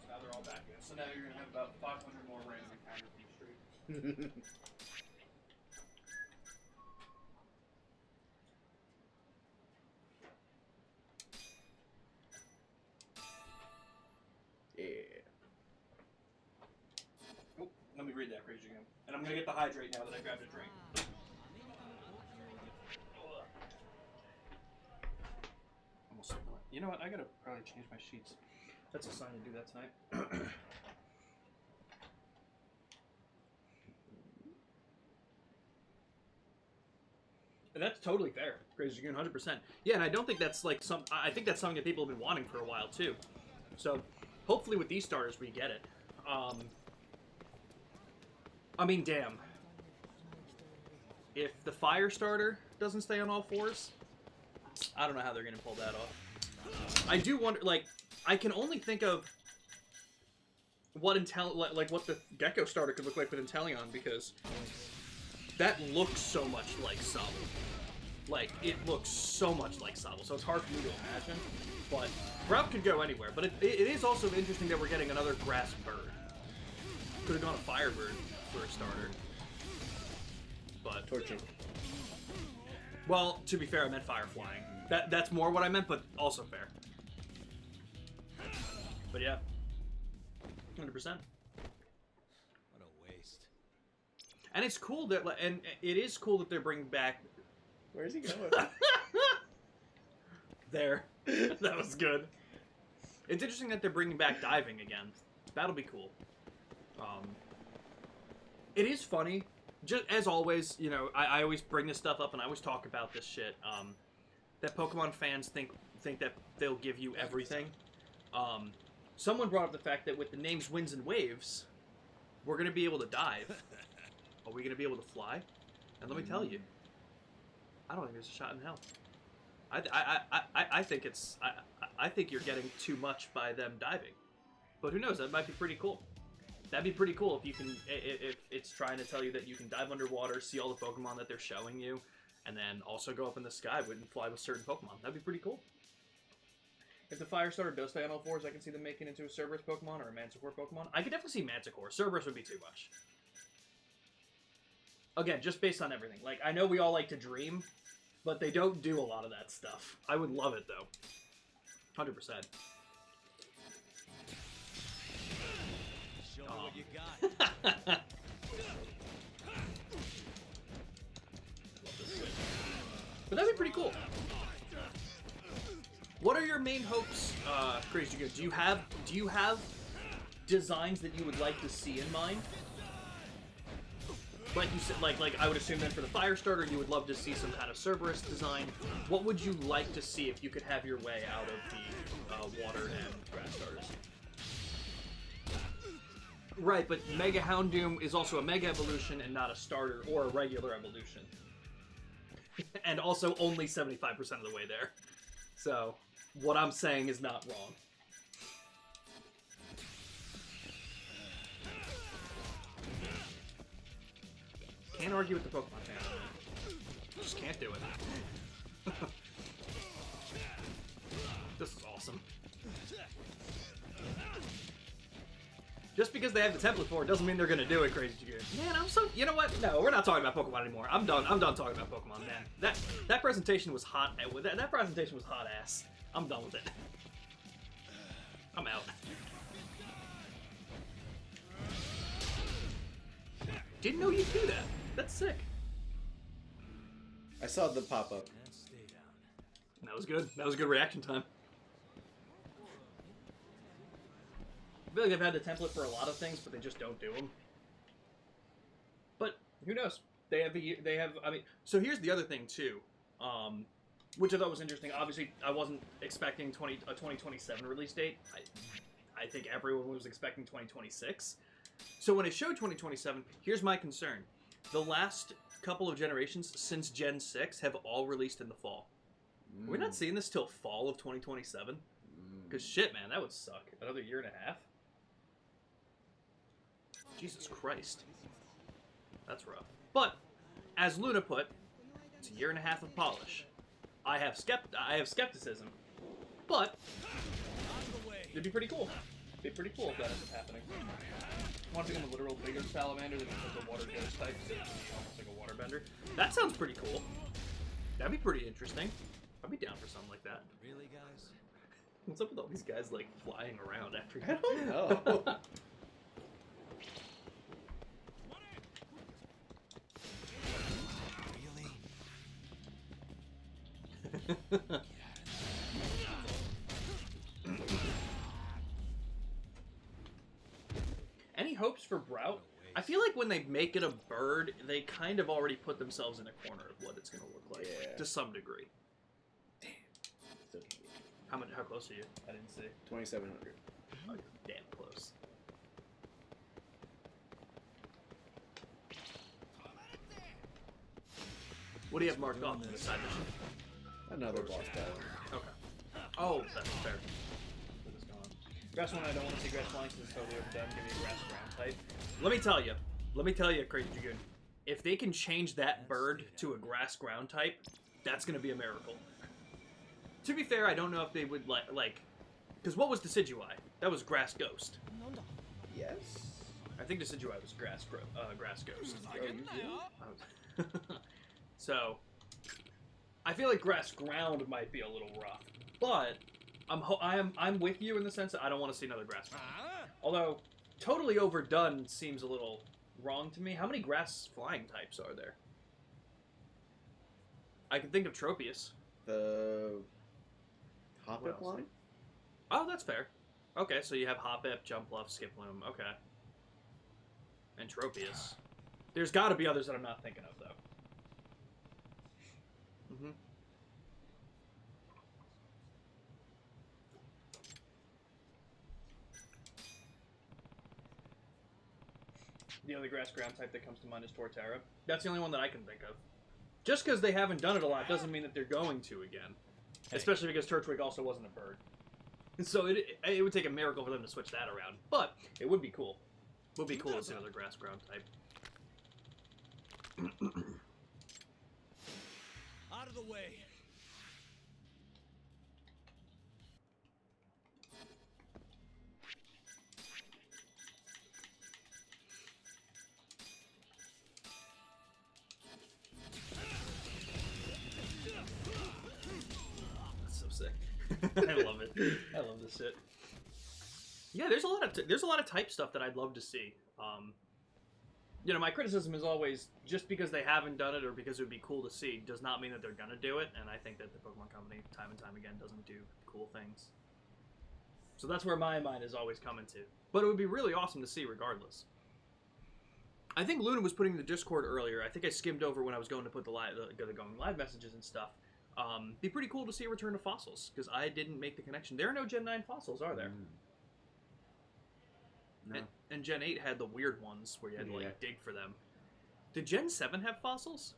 Now they're all back in. So now you're going to have about 500 more random encounters in the street. get the hydrate now that I grabbed a drink. Almost. You know what? I gotta probably change my sheets. That's a sign to do that tonight. And that's totally fair, Crazy Dragoon, 100%. Yeah, and I don't think that's like I think that's something that people have been wanting for a while too. So, hopefully with these starters we get it. I mean, damn. If the fire starter doesn't stay on all fours, I don't know how they're gonna pull that off. I do wonder, like, I can only think of what what the Gecko starter could look like with Inteleon, because that looks so much like Sobble. Like, it looks so much like Sobble, so it's hard for me to imagine. But Grout could go anywhere. But it is also interesting that we're getting another grass bird. Could have gone a Firebird for a starter. But Torchic. Well, to be fair, I meant Fire Flying. That's more what I meant, but also fair. But yeah. 100%. What a waste. And it's cool that, and it is cool that they're bringing back. Where's he going? There. That was good. It's interesting that they're bringing back diving again. That'll be cool. It is funny. Just as always, you know, I always bring this stuff up and I always talk about this shit. That Pokemon fans think that they'll give you everything. Someone brought up the fact that with the names Winds and Waves, we're going to be able to dive. Are we going to be able to fly? And let me tell you, I don't think there's a shot in hell. I think it's I think you're getting too much by them diving, but who knows? That might be pretty cool. That'd be pretty cool if you can, if it's trying to tell you that you can dive underwater, see all the Pokemon that they're showing you, and then also go up in the sky and fly with certain Pokemon. That'd be pretty cool. If the Fire Starter does stay on all fours, I can see them making it into a Cerberus Pokemon or a Manticore Pokemon. I could definitely see Manticore. Cerberus would be too much. Again, just based on everything. Like, I know we all like to dream, but they don't do a lot of that stuff. I would love it, though. 100%. Show me what you got. But that'd be pretty cool. What are your main hopes, Crazy Good? Do you have designs that you would like to see in mind? Like you said, like I would assume then for the Fire Starter, you would love to see some kind of Cerberus design. What would you like to see if you could have your way out of the water and grass starters? Right, but Mega Houndoom is also a Mega Evolution and not a starter or a regular evolution. And also only 75% of the way there. So, what I'm saying is not wrong. Can't argue with the Pokemon fans, man. Just can't do it. This is awesome. Just because they have the template for it doesn't mean they're gonna do it, Crazy Dragoon. Man, I'm so. You know what? No, we're not talking about Pokemon anymore. I'm done. I'm done talking about Pokemon, man. That presentation was hot. That presentation was hot ass. I'm done with it. I'm out. Didn't know you'd do that. That's sick. I saw the pop up. That was good. That was a good reaction time. I feel like they've had the template for a lot of things, but they just don't do them. But who knows? They have. I mean, so here's the other thing too, which I thought was interesting. Obviously, I wasn't expecting a 2027 release date. I think everyone was expecting 2026. So when it showed 2027, here's my concern: the last couple of generations since Gen 6 have all released in the fall. We're not seeing this till fall of 2027. Because shit, man, that would suck. Another year and a half. Jesus Christ. That's rough. But, as Luna put, it's a year and a half of polish. I have skepticism. But, it'd be pretty cool. It'd be pretty cool if that ends up happening. I want to become a literal bigger salamander than just a water ghost type, so it's almost like a waterbender. That sounds pretty cool. That'd be pretty interesting. I'd be down for something like that. Really, guys? What's up with all these guys, like, flying around after you? I don't know. Any hopes for Brout? I feel like when they make it a bird, they kind of already put themselves in a corner of what it's going to look like, to some degree. Damn. How close are you? I didn't see. 2,700. Oh, you're damn close. What do you have marked off in the side mission? Another boss battle. Okay. Oh, that's fair. What is going on? Grass one, I don't want to see grass flying since it's totally overdone. Give me a grass ground type. Let me tell you, Crazy Dragoon. If they can change that bird to a grass ground type, that's going to be a miracle. To be fair, I don't know if they would like, because what was Decidueye? That was Grass Ghost. Yes. I think Decidueye was Grass Ghost. So, I feel like Grass Ground might be a little rough, but I'm with you in the sense that I don't want to see another Grass Ground. Although, totally overdone seems a little wrong to me. How many grass flying types are there? I can think of Tropius. The Hoppip line? Oh, that's fair. Okay, so you have Hoppip, Jumpluff, Skiploom. Okay. And Tropius. There's got to be others that I'm not thinking of, though. Mm-hmm. The only grass ground type that comes to mind is Torterra. That's the only one that I can think of. Just because they haven't done it a lot doesn't mean that they're going to again. Hey. Especially because Turtwig also wasn't a bird. So it would take a miracle for them to switch that around. But it would be cool. It would be cool to see another grass ground type. Out of the way. That's so sick. I love it. I love this shit. Yeah, there's a lot of type stuff that I'd love to see. You know, my criticism is always just because they haven't done it or because it would be cool to see does not mean that they're gonna do it. And I think that the Pokemon Company, time and time again, doesn't do cool things. So that's where my mind is always coming to. But it would be really awesome to see regardless. I think Luna was putting in the Discord earlier. I think I skimmed over when I was going to put the going live messages and stuff. Be pretty cool to see a return to fossils because I didn't make the connection. There are no Gen 9 fossils, are there? No. And Gen 8 had the weird ones where you had to like dig for them. Did Gen 7 have fossils?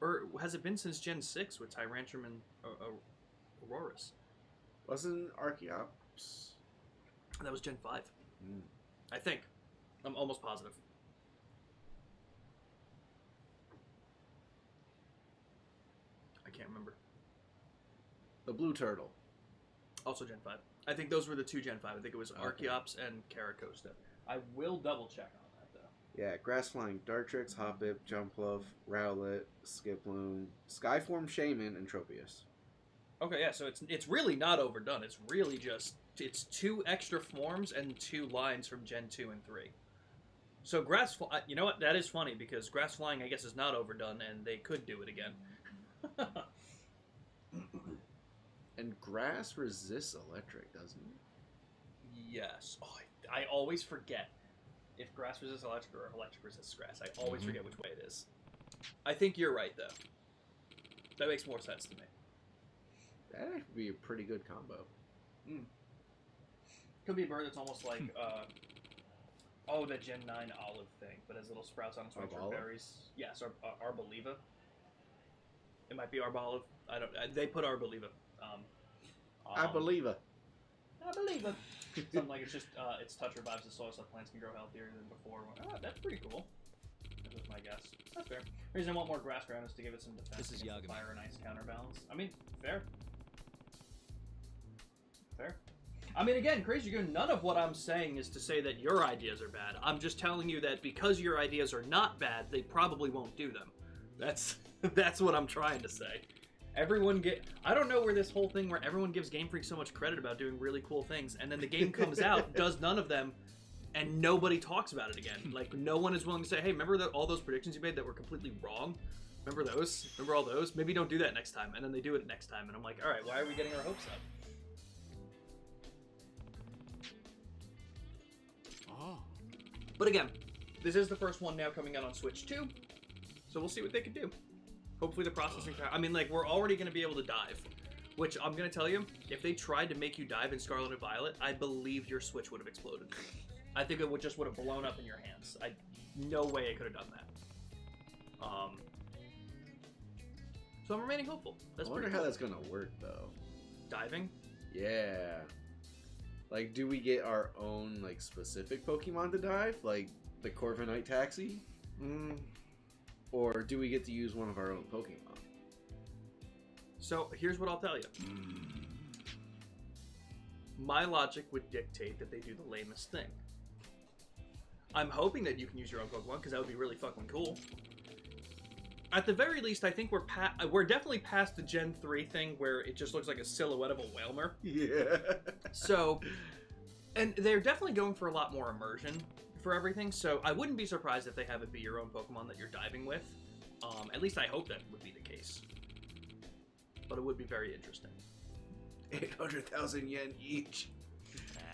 Or has it been since Gen 6 with Tyrantrum and Aurorus? Wasn't Archeops? That was Gen 5. I think. I'm almost positive. I can't remember. The Blue Turtle. Also Gen 5. I think those were the two Gen 5. I think it was Archeops and Caracosta. I will double check on that, though. Yeah, Grass Flying, Dartrix, Hoppip, Jumpluff, Rowlet, Skiploom, Skyform Shaman, and Tropius. Okay, yeah, so it's really not overdone. It's really just... It's 2 extra forms and 2 lines from Gen 2 and 3. So you know what? That is funny, because Grass Flying, I guess, is not overdone, and they could do it again. And grass resists electric, doesn't it? Yes. Oh, I always forget if grass resists electric or electric resists grass. I always forget which way it is. I think you're right, though. That makes more sense to me. That'd actually be a pretty good combo. Could be a bird that's almost like, the Gen 9 olive thing, but has little sprouts on its wings or berries. Yes, Arboliva. It might be Arbolive. They put Arboliva. I believe it. I believe it. Something like it's just its touch revives the soil so plants can grow healthier than before. Oh, that's pretty cool. That was my guess. That's fair. The reason I want more grass ground is to give it some defense. This is Yagami. Fire and ice counterbalance. I mean, fair. Fair. I mean, again, Crazy Dragoon, none of what I'm saying is to say that your ideas are bad. I'm just telling you that because your ideas are not bad, they probably won't do them. That's what I'm trying to say. I don't know where this whole thing where everyone gives Game Freak so much credit about doing really cool things, and then the game comes out, does none of them, and nobody talks about it again. Like, no one is willing to say, hey, remember all those predictions you made that were completely wrong? Remember those? Remember all those? Maybe don't do that next time. And then they do it next time. And I'm like, all right, why are we getting our hopes up? Oh. But again, this is the first one now coming out on Switch 2. So we'll see what they can do. Hopefully the processing power... I mean, like, we're already going to be able to dive. Which, I'm going to tell you, if they tried to make you dive in Scarlet and Violet, I believe your Switch would have exploded. I think it would have blown up in your hands. No way I could have done that. So I'm remaining hopeful. That's I wonder pretty how cool. that's gonna work, though. Diving? Yeah. Like, do we get our own, like, specific Pokemon to dive? Like, the Corviknight Taxi? Or do we get to use one of our own Pokemon? So, here's what I'll tell you. My logic would dictate that they do the lamest thing. I'm hoping that you can use your own Pokemon, because that would be really fucking cool. At the very least, I think we're definitely past the Gen 3 thing where it just looks like a silhouette of a Wailmer. Yeah. So, and they're definitely going for a lot more immersion for everything, so I wouldn't be surprised if they have it be your own Pokemon that you're diving with. At least I hope that would be the case. But it would be very interesting. 800,000 yen each.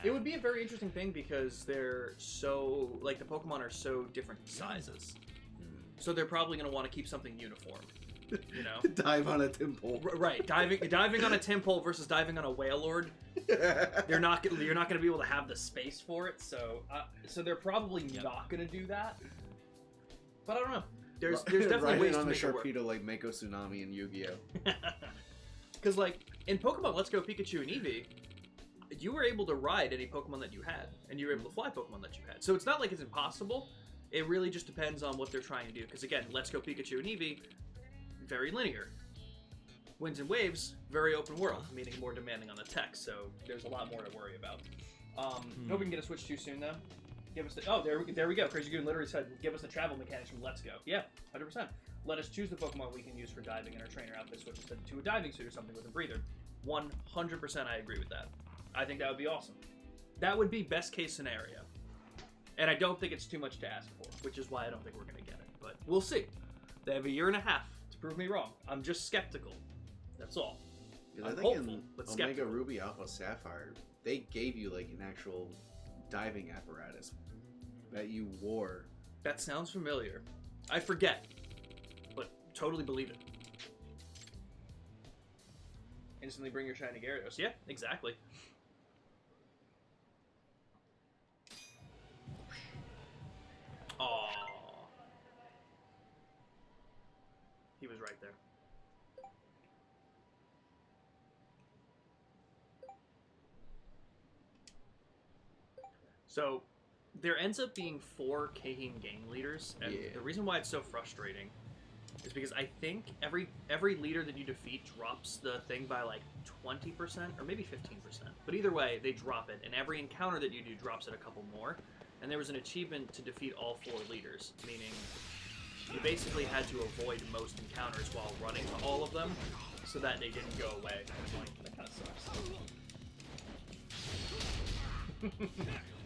It would be a very interesting thing because they're so, like, the Pokemon are so different sizes. So they're probably going to want to keep something uniform, you know? Dive on a Tympole. Right, diving on a Tympole versus diving on a Wailord. You're not going to be able to have the space for it, so they're probably not going to do that. But I don't know. There's definitely ways to make it work. Sharpedo like Mako Tsunami and Yu-Gi-Oh. Because, like, in Pokemon Let's Go Pikachu and Eevee, you were able to ride any Pokemon that you had, and you were able to fly Pokemon that you had. So it's not like it's impossible. It really just depends on what they're trying to do. Because again, Let's Go Pikachu and Eevee, very linear. Winds and Waves, very open world, meaning more demanding on the tech. So there's a lot more to worry about. Hope we can get a Switch 2 soon, though. Give us the... Oh, there we go. Crazy Goon literally said, give us the travel mechanics from Let's Go. Yeah, 100%. Let us choose the Pokemon we can use for diving in our trainer outfit, switch instead to a diving suit or something with a breather. 100% I agree with that. I think that would be awesome. That would be best case scenario. And I don't think it's too much to ask for, which is why I don't think we're going to get it. But we'll see. They have a year and a half to prove me wrong. I'm just skeptical. That's all. I think hopeful, in but Omega skeptical. Ruby Alpha Sapphire, they gave you like an actual diving apparatus that you wore. That sounds familiar. I forget, but totally believe it. Instantly bring your shiny Gyarados. Yeah, exactly. Aww. He was right there. So, there ends up being 4 Kahin gang leaders, and the reason why it's so frustrating is because I think every leader that you defeat drops the thing by like 20% or maybe 15%. But either way, they drop it, and every encounter that you do drops it a couple more. And there was an achievement to defeat all 4 leaders, meaning you basically had to avoid most encounters while running to all of them so that they didn't go away. That kind of sucks.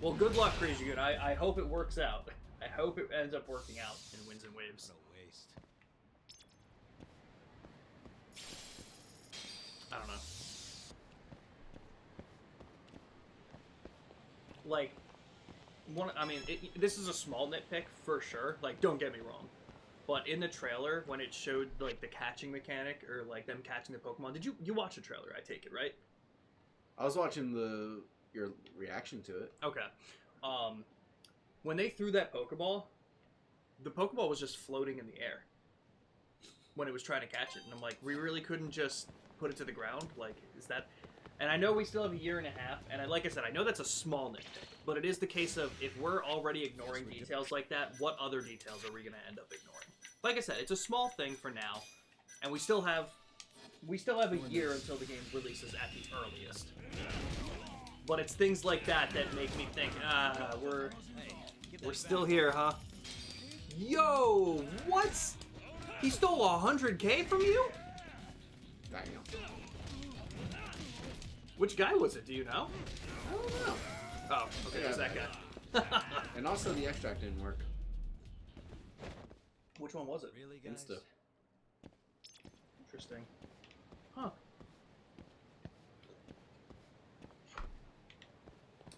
Well, good luck, Crazy Good. I hope it works out. I hope it ends up working out in Winds and Waves. What a waste. I don't know. Like, this is a small nitpick for sure. Like, don't get me wrong. But in the trailer, when it showed, like, the catching mechanic, or, like, them catching the Pokemon, did you watch the trailer, I take it, right? I was watching your reaction to it. Okay. When they threw that Pokeball, the Pokeball was just floating in the air when it was trying to catch it. And I'm like, we really couldn't just put it to the ground? Like, is that... And I know we still have a year and a half, and like I said, I know that's a small nitpick, but it is the case of, if we're already ignoring details like that, what other details are we going to end up ignoring? Like I said, it's a small thing for now, and we still have a year until the game releases at the earliest. But it's things like that that make me think, we're still here, huh? Yo, what? He stole 100K from you? Damn. Which guy was it? Do you know? I don't know. Oh, okay, Yeah, there's that guy. And also the extract didn't work. Which one was it? Really, guys? Insta. Interesting. Huh.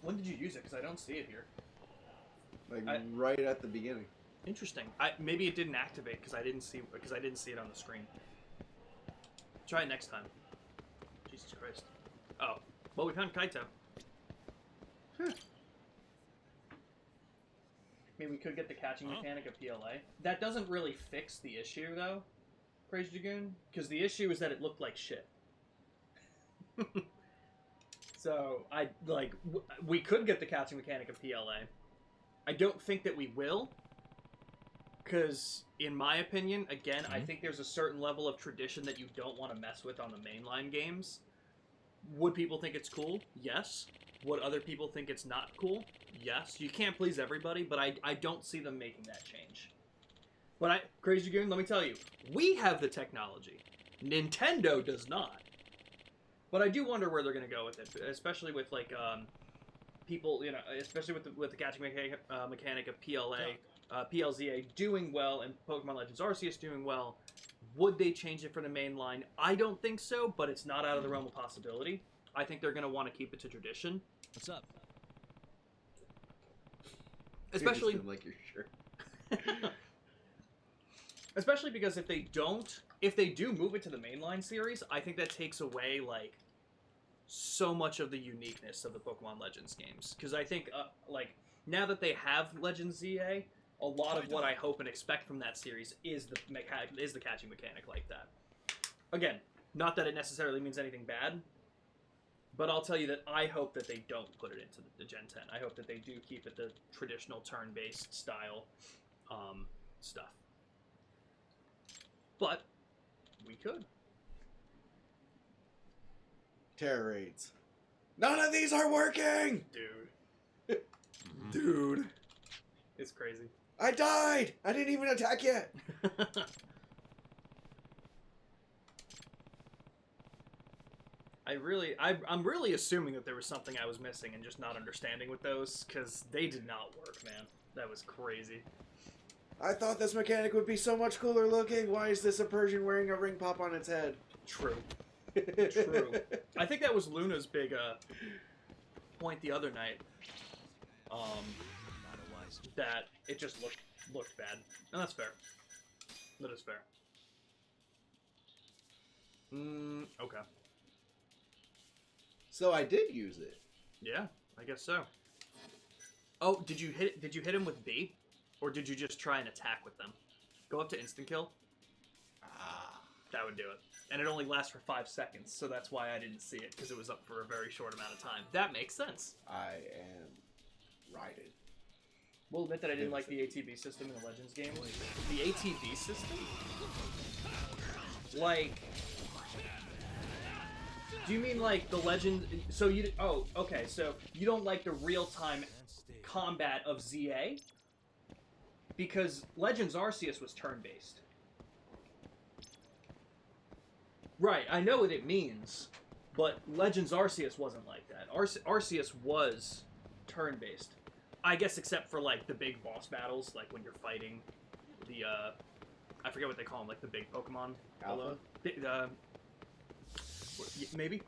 When did you use it? Because I don't see it here. Right at the beginning. Interesting. Maybe it didn't activate because I didn't see it on the screen. Try it next time. Jesus Christ. Oh. Well, we found Kaito. I mean, we could get the catching mechanic of PLA. That doesn't really fix the issue, though, Crazy Dragoon, because the issue is that it looked like shit. So, we could get the catching mechanic of PLA. I don't think that we will, because, in my opinion, again, I think there's a certain level of tradition that you don't want to mess with on the mainline games. Would people think it's cool? Yes. Would other people think it's not cool? Yes. You can't please everybody, but I don't see them making that change. But Crazy Goon, let me tell you, we have the technology. Nintendo does not. But I do wonder where they're going to go with it, especially with people, especially with the catching mechanic of PLA, PLZA doing well, and Pokemon Legends Arceus doing well. Would they change it for the main line? I don't think so, but it's not out of the realm of possibility. I think they're going to want to keep it to tradition. What's up? Especially you like your shirt. Especially because if they do move it to the mainline series, I think that takes away so much of the uniqueness of the Pokemon Legends games. Because I think now that they have Legends ZA, a lot of what I hope and expect from that series is the catching mechanic like that. Again, not that it necessarily means anything bad, but I'll tell you that I hope that they don't put it into the Gen 10. I hope that they do keep it the traditional turn-based style stuff. But we could. Terror raids. None of these are working! Dude. Dude. It's crazy. I died! I didn't even attack yet! I'm really assuming that there was something I was missing and just not understanding with those, because they did not work, man. That was crazy. I thought this mechanic would be so much cooler looking. Why is this a Persian wearing a ring pop on its head? True. True. I think that was Luna's big point the other night. That it just looked bad. And that's fair. That is fair. Okay. So I did use it. Yeah, I guess so. Oh, did you hit him with B? Or did you just try and attack with them? Go up to instant kill. That would do it. And it only lasts for 5 seconds, so that's why I didn't see it, because it was up for a very short amount of time. That makes sense. I am righted. We'll admit that I didn't like the ATB system in the Legends game. The ATB system? Do you mean the Legend... So you... Oh, okay, so you don't like the real-time combat of ZA? Because Legends Arceus was turn-based. Right, I know what it means, but Legends Arceus wasn't like that. Arceus was turn-based. I guess except for, the big boss battles, when you're fighting the, I forget what they call them, the big Pokemon. Alpha? Maybe?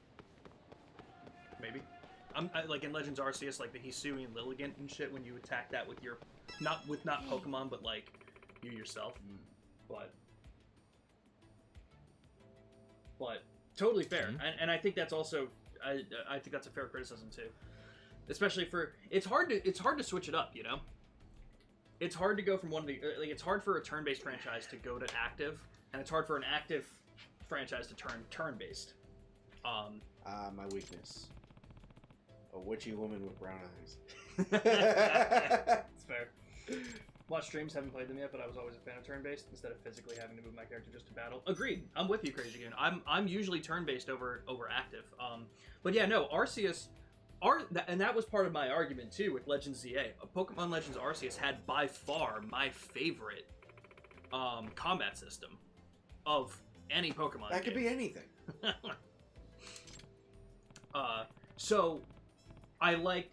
Maybe. In Legends Arceus, the Hisui and Lilligant and shit, when you attack that with your... Not Pokemon, but, you yourself. But totally fair. And I think that's also... I think that's a fair criticism, too. Especially for... It's hard to switch it up, you know? It's hard to go from one of the... it's hard for a turn-based franchise to go to active, and it's hard for an active franchise to turn turn-based. My weakness. A witchy woman with brown eyes. It's fair. Watch streams, haven't played them yet, but I was always a fan of turn-based instead of physically having to move my character just to battle. Agreed. I'm with you, Crazy Goon. I'm usually turn-based over active. But yeah, no, Arceus... and that was part of my argument, too, with Legends ZA. Pokemon Legends Arceus had, by far, my favorite combat system of any Pokemon That could game. be anything. So... I like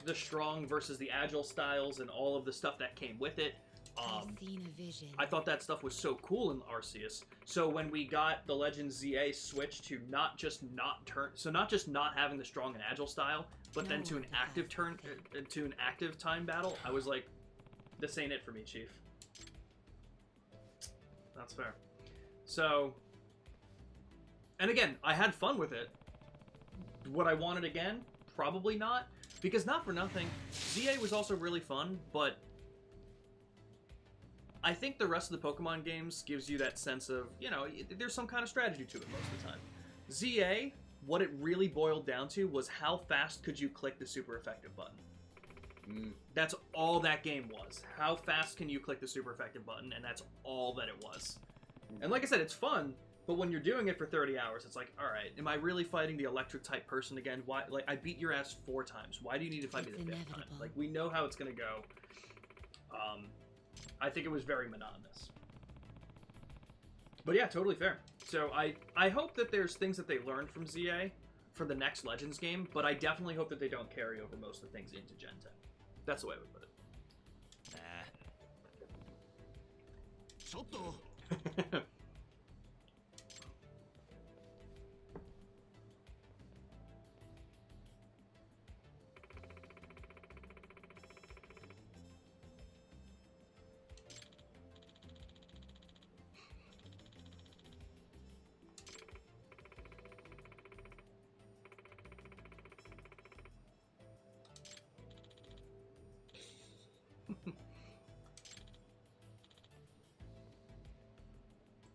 the strong versus the agile styles and all of the stuff that came with it. I've seen a vision. I thought that stuff was so cool in Arceus. So when we got the Legends ZA switched to not just not having the strong and agile style, but then to an active time battle, I was like, this ain't it for me, Chief. That's fair. So, and again, I had fun with it. Would I want it again? Probably not. Because not for nothing, ZA was also really fun, but I think the rest of the Pokemon games gives you that sense of, you know, there's some kind of strategy to it most of the time. ZA, what it really boiled down to was how fast could you click the super effective button. That's all that game was. How fast can you click the super effective button, and that's all that it was. And like I said, it's fun, but when you're doing it for 30 hours, it's like, alright, am I really fighting the electric type person again? Why? Like, I beat your ass 4 times. Why do you need to fight me the 5th time? Like, we know how it's gonna go. I think it was very monotonous. But yeah, totally fair. So I hope that there's things that they learned from ZA for the next Legends game, but I definitely hope that they don't carry over most of the things into Gen 10. That's the way I would put it.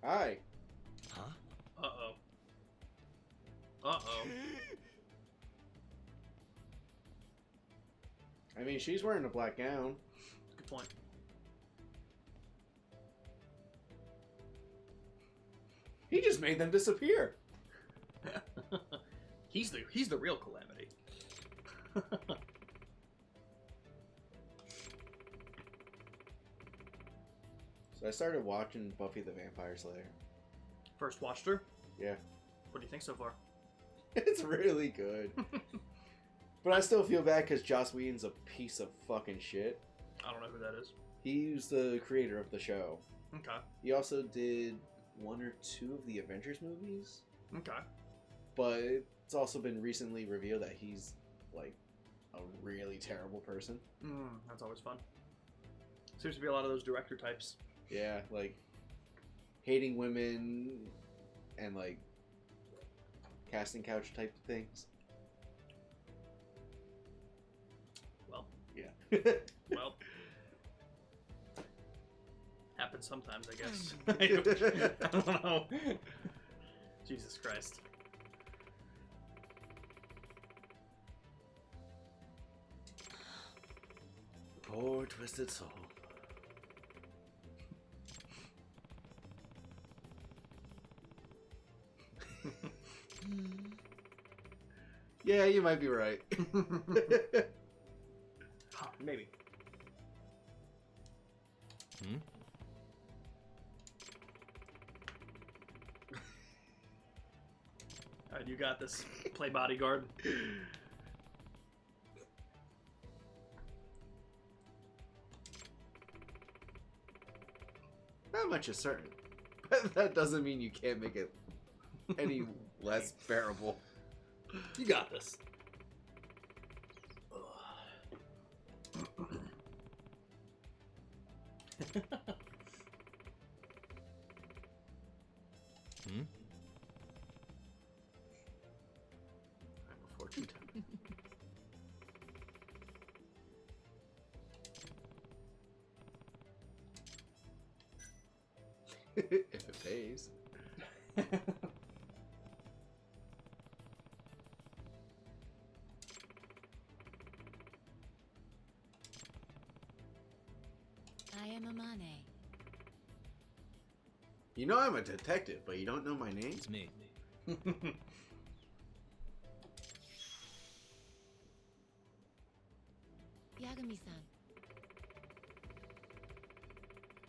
Hi. Huh? Uh-oh. Uh-oh. I mean, she's wearing a black gown. Good point. He just made them disappear. He's the real calamity. So I started watching Buffy the Vampire Slayer. First watched her? Yeah. What do you think so far? It's really good. But I still feel bad because Joss Whedon's a piece of fucking shit. I don't know who that is. He's the creator of the show. Okay. He also did 1 or 2 of the Avengers movies. Okay. But it's also been recently revealed that he's, like, a really terrible person. That's always fun. Seems to be a lot of those director types. Yeah, like, hating women and, like, casting couch type of things. Well. Yeah. Well. Happens sometimes, I guess. I don't know. Jesus Christ. Poor twisted soul. Yeah, you might be right. Maybe. Alright, you got this. Play bodyguard. Not much is certain. But that doesn't mean you can't make it any less bearable. You got this. Fortune time. If it pays. I am Amane. You know I'm a detective, but you don't know my name? It's me. Yagami-san.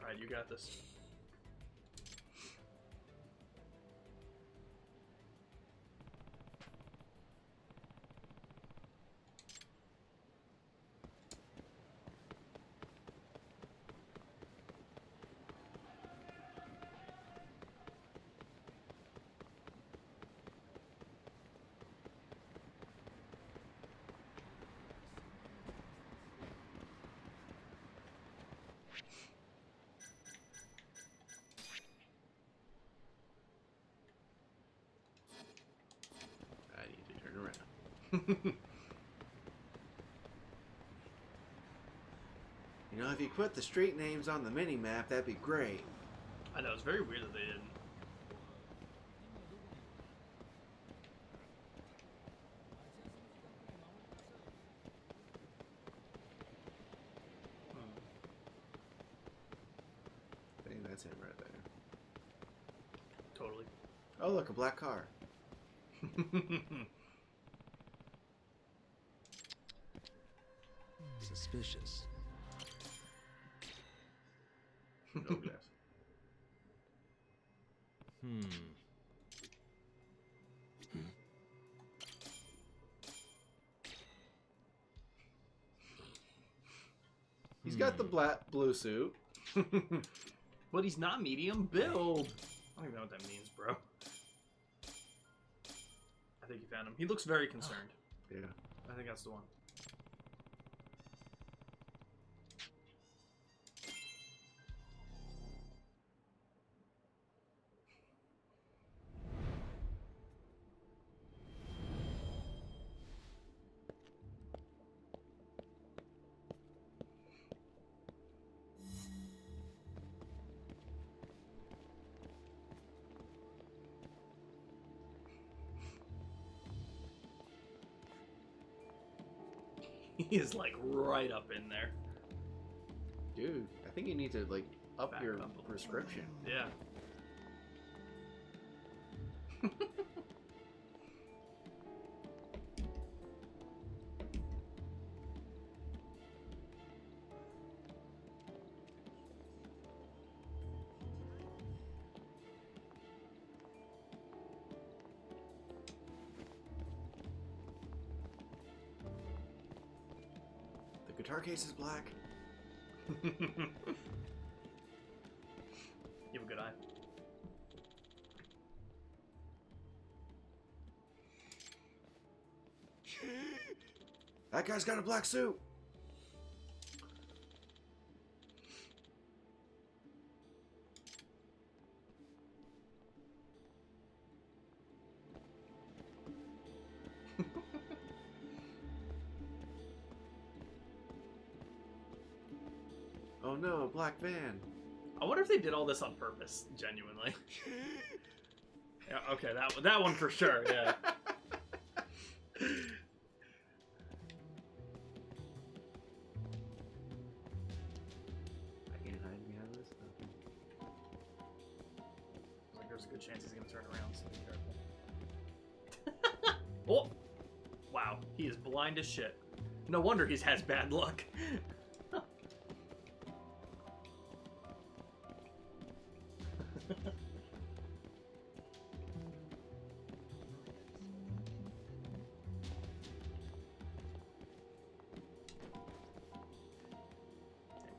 Alright, you got this. You know, if you put the street names on the mini map, that'd be great. I know, it's very weird that they didn't. I think that's him right there. Totally. Oh, look, a black car. Suspicious. Oh, yes. He's got the blue suit. But he's not medium build. I don't even know what that means, bro. I think you found him. He looks very concerned. Yeah. I think that's the one. He is like right up in there. Dude, I think you need to like up Back your up a prescription. Yeah. The guitar case is black. You have a good eye. That guy's got a black suit. Oh no, a black van. I wonder if they did all this on purpose, genuinely. Yeah, okay, that one for sure, yeah. I can't hide behind this stuff. Like, there's a good chance he's gonna turn around, so be careful. Oh! Wow, he is blind as shit. No wonder he has bad luck.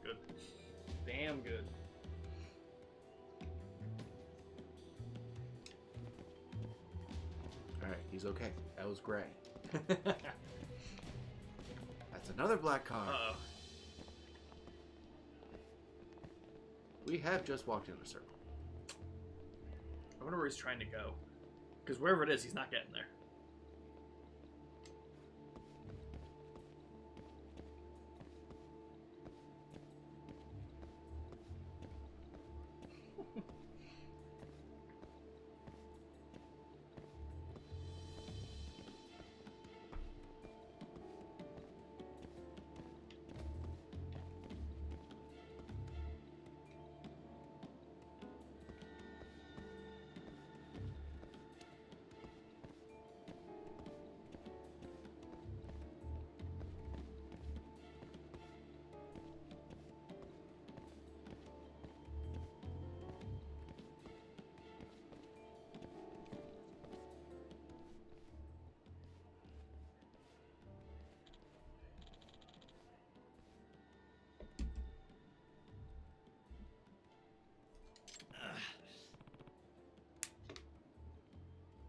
Good. Damn good. Alright, he's okay. That was gray. That's another black car. Uh-oh. We have just walked in a circle. I wonder where he's trying to go. Because wherever it is, he's not getting there.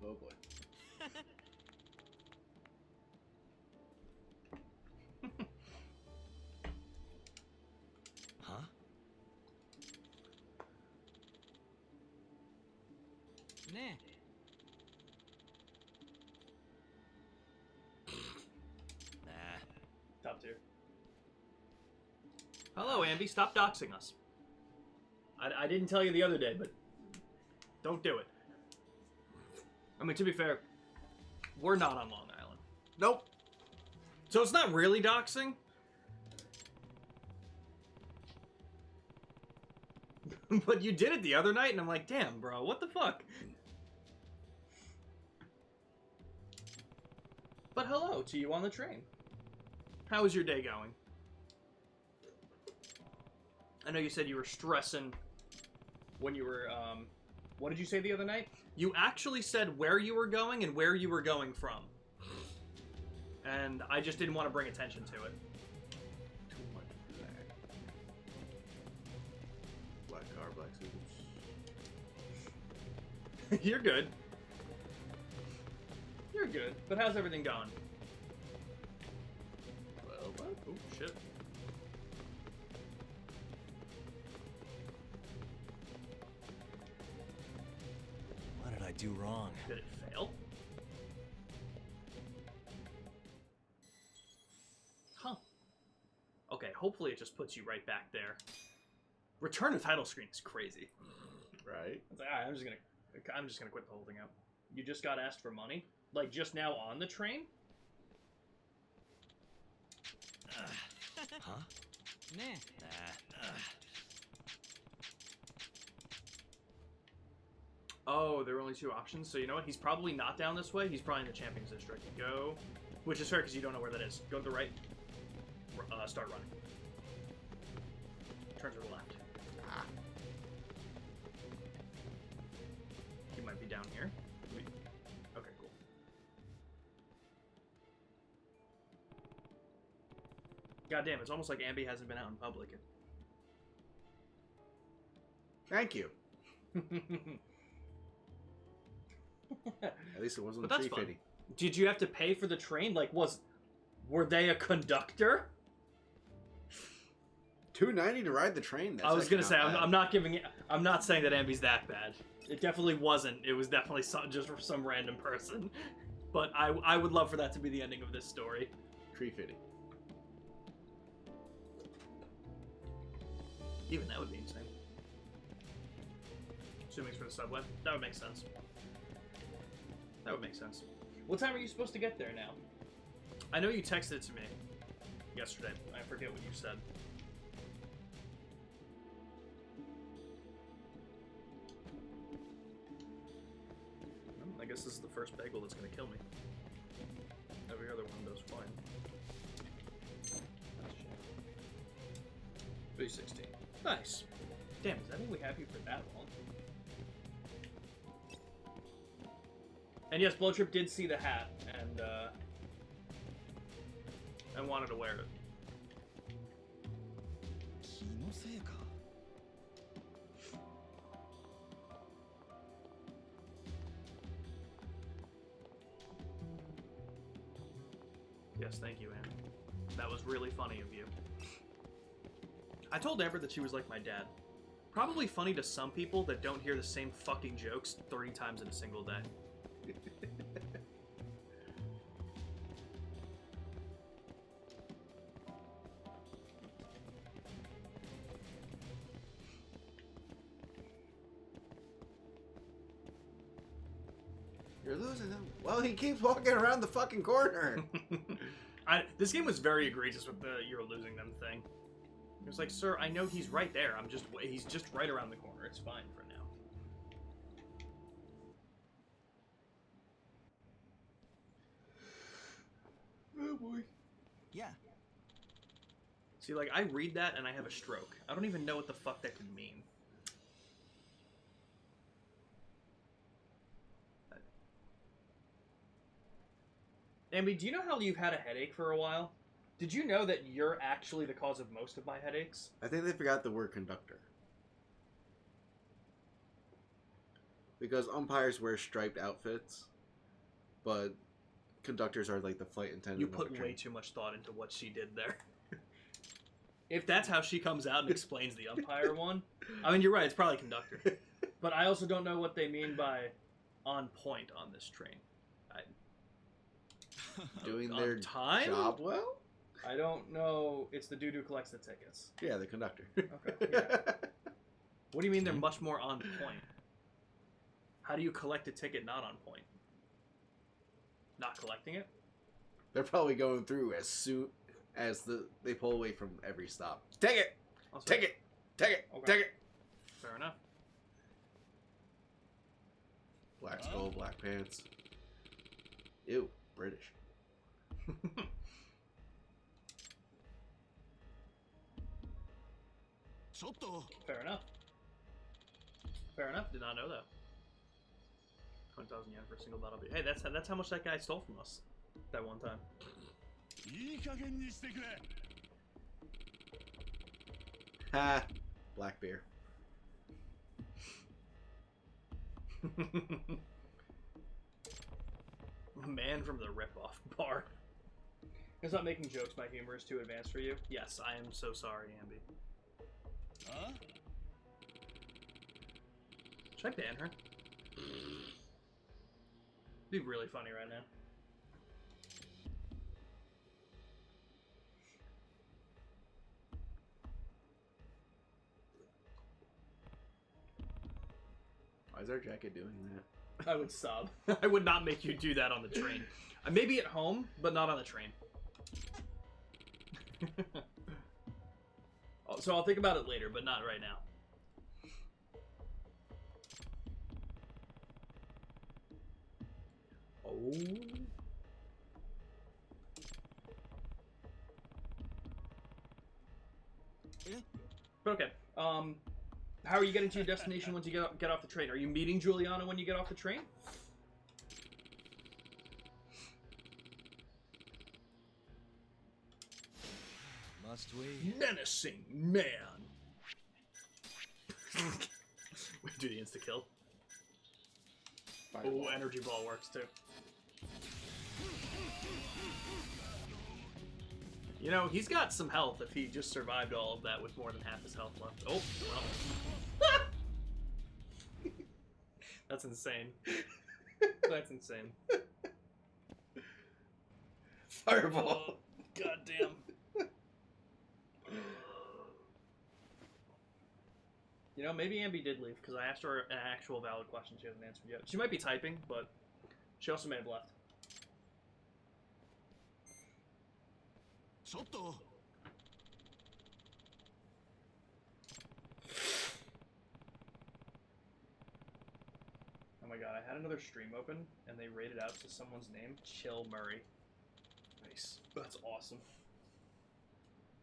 Oh boy. Huh? Nah. Ambi, stop doxing us. I didn't tell you the other day, but don't do it. I mean, to be fair, we're not on Long Island. Nope. So it's not really doxing. But you did it the other night, and I'm like, damn, bro, what the fuck? But hello to you on the train. How is your day going? I know you said you were stressing when you were, what did you say the other night? You actually said where you were going and where you were going from. And I just didn't want to bring attention to it. Too much black car, black suits. You're good. You're good. But how's everything going? Well, oh shit. What did I do wrong? Did it fail? Huh. Okay, hopefully it just puts you right back there. Return to title screen is crazy. Right? It's like, all right, I'm just gonna quit the whole thing out. You just got asked for money? Like, just now on the train? Huh? Nah. Oh, there are only two options. So you know what? He's probably not down this way. He's probably in the Champions District. Go, which is fair because you don't know where that is. Go to the right. Start running. Turn to the left. Ah. He might be down here. Okay, cool. God damn, it's almost like Ambi hasn't been out in public. Thank you. At least it wasn't But that's 350. fun. Did you have to pay for the train? Like, were they a conductor? $2.90 to ride the train. That's I was gonna actually say not I'm bad. not giving it. I'm not saying that Ambi's that bad. It definitely wasn't. It was definitely just for some random person. But I would love for that to be the ending of this story. $350. Even that would be insane. Assuming it's for the subway. That would make sense. That would make sense. What time are you supposed to get there now? I know you texted it to me yesterday. I forget what you said. Well, I guess this is the first bagel that's going to kill me. Every other one does fine. 316. Nice. Damn, does that mean we have you for that long? And yes, Blowtrip did see the hat and wanted to wear it. Yes, thank you, Anne. That was really funny of you. I told Amber that she was like my dad. Probably funny to some people that don't hear the same fucking jokes 30 times in a single day. You're losing him. Well, he keeps walking around the fucking corner. This game was very egregious with the "you're losing them" thing. It was like, sir, I know he's right there. He's just right around the corner. It's fine for now. Oh boy. Yeah. See, like, I read that and I have a stroke. I don't even know what the fuck that could mean. Ambi, do you know how you've had a headache for a while? Did you know that you're actually the cause of most of my headaches? I think they forgot the word conductor. Because umpires wear striped outfits, but conductors are like the flight attendant. You of put a way train. too much thought into what she did there. If that's how she comes out and explains the umpire one, I mean, you're right, it's probably conductor. But I also don't know what they mean by on point on this train. Doing on their time? job well? I don't know. It's the dude who collects the tickets. Yeah, the conductor. Okay. Yeah. What do you mean they're much more on point? How do you collect a ticket not on point? Not collecting it? They're probably going through as soon as they pull away from every stop. Take it! Also, Take it! Take it! Okay. Take it! Fair enough. Black skull, black pants. Ew, British. Fair enough. Fair enough. Did not know that. 20,000 yen for a single battle. Hey, that's how much that guy stole from us that one time. Ha! Black beer. Man from the ripoff bar. Is not making jokes. My humor is too advanced for you. Yes, I am so sorry, Ambi. Huh? Should I ban her? Be really funny right now. Why is our jacket doing that? I would sub. I would not make you do that on the train. Maybe at home, but not on the train. So I'll think about it later, but not right now. Oh. Yeah. But okay. How are you getting to your destination once you get off the train? Are you meeting Juliana when you get off the train? Must we? Menacing man. We do the insta kill. Oh, energy ball works too. You know, he's got some health if he just survived all of that with more than half his health left. Oh, well. That's insane. That's insane. Fireball. Oh, God damn. You know, maybe Ambi did leave because I asked her an actual valid question she hasn't answered yet. She might be typing, but she also may have left. Soto. Oh my god, I had another stream open and they rated out to someone's name, Chill Murray. Nice. That's awesome.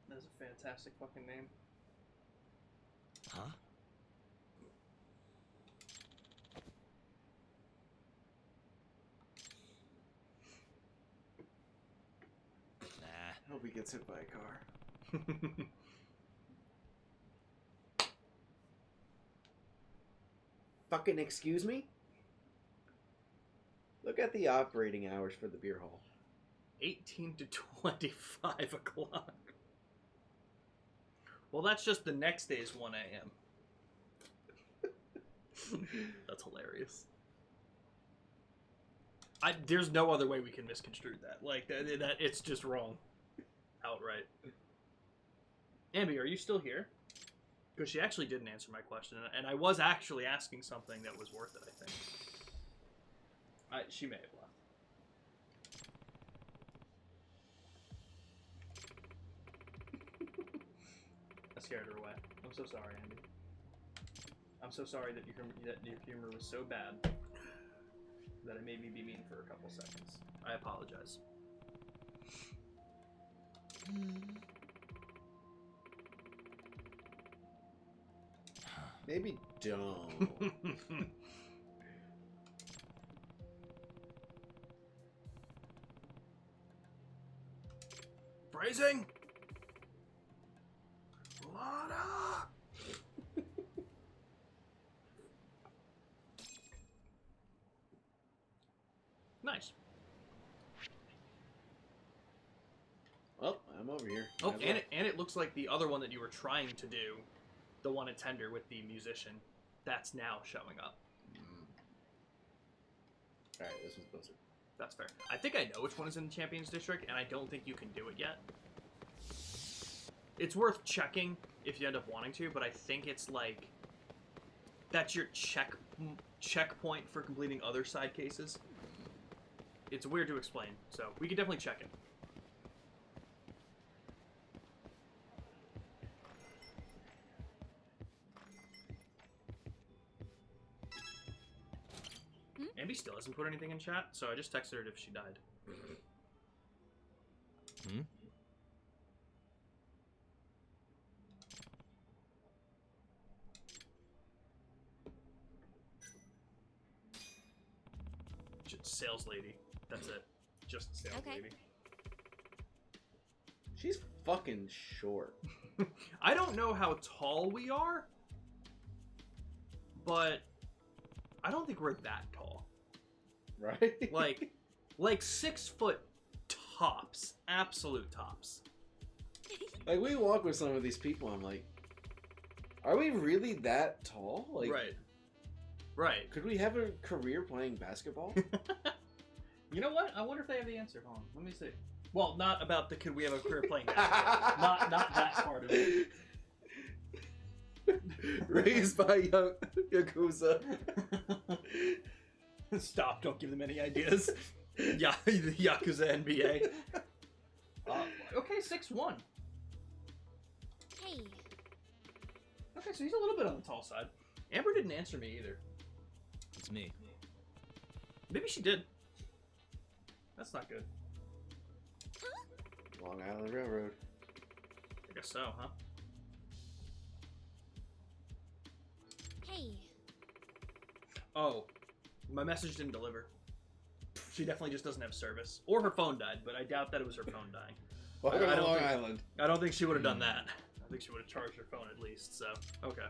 That is a fantastic fucking name. Huh? I hope he gets hit by a car. Fucking excuse me? Look at the operating hours for the beer hall. 18 to 25 o'clock. Well, that's just the next day's 1 a.m. That's hilarious. There's no other way we can misconstrue that. Like, that it's just wrong. Outright. Ambi, are you still here? Because she actually didn't answer my question, and I was actually asking something that was worth it, I think. She may have left. I scared her away. I'm so sorry, Ambi. I'm so sorry that your humor was so bad that it made me be mean for a couple seconds. I apologize. Maybe don't. Phrasing? Lana! Nice. Well, I'm over here. Oh, and it looks like the other one that you were trying to do, the one at Tender with the musician, that's now showing up. Alright, this was closer. That's fair. I think I know which one is in the Champions District, and I don't think you can do it yet. It's worth checking if you end up wanting to, but I think it's like that's your checkpoint for completing other side cases. It's weird to explain, so we could definitely check it. Ambi still hasn't put anything in chat, so I just texted her if she died. Hmm? Just sales lady. That's it. Just sales lady. She's fucking short. I don't know how tall we are, but I don't think we're that tall. Right? like 6 foot tops. Absolute tops. Like, we walk with some of these people, I'm like, are we really that tall? Like, Right. Could we have a career playing basketball? You know what? I wonder if they have the answer. Hold on. Let me see. Well, not about the could we have a career playing basketball. not that part of it. Raised by Yakuza. Stop, don't give them any ideas. Yeah, the Yakuza NBA. Okay, 6'1". Hey. Okay, so he's a little bit on the tall side. Amber didn't answer me either. It's me. Maybe she did. That's not good. Long Island Railroad. I guess so, huh? Hey. Oh, my message didn't deliver. She definitely just doesn't have service. Or her phone died, but I doubt that it was her phone dying. Welcome to Long Island. I don't think she would have done that. I think she would have charged her phone at least, so, okay.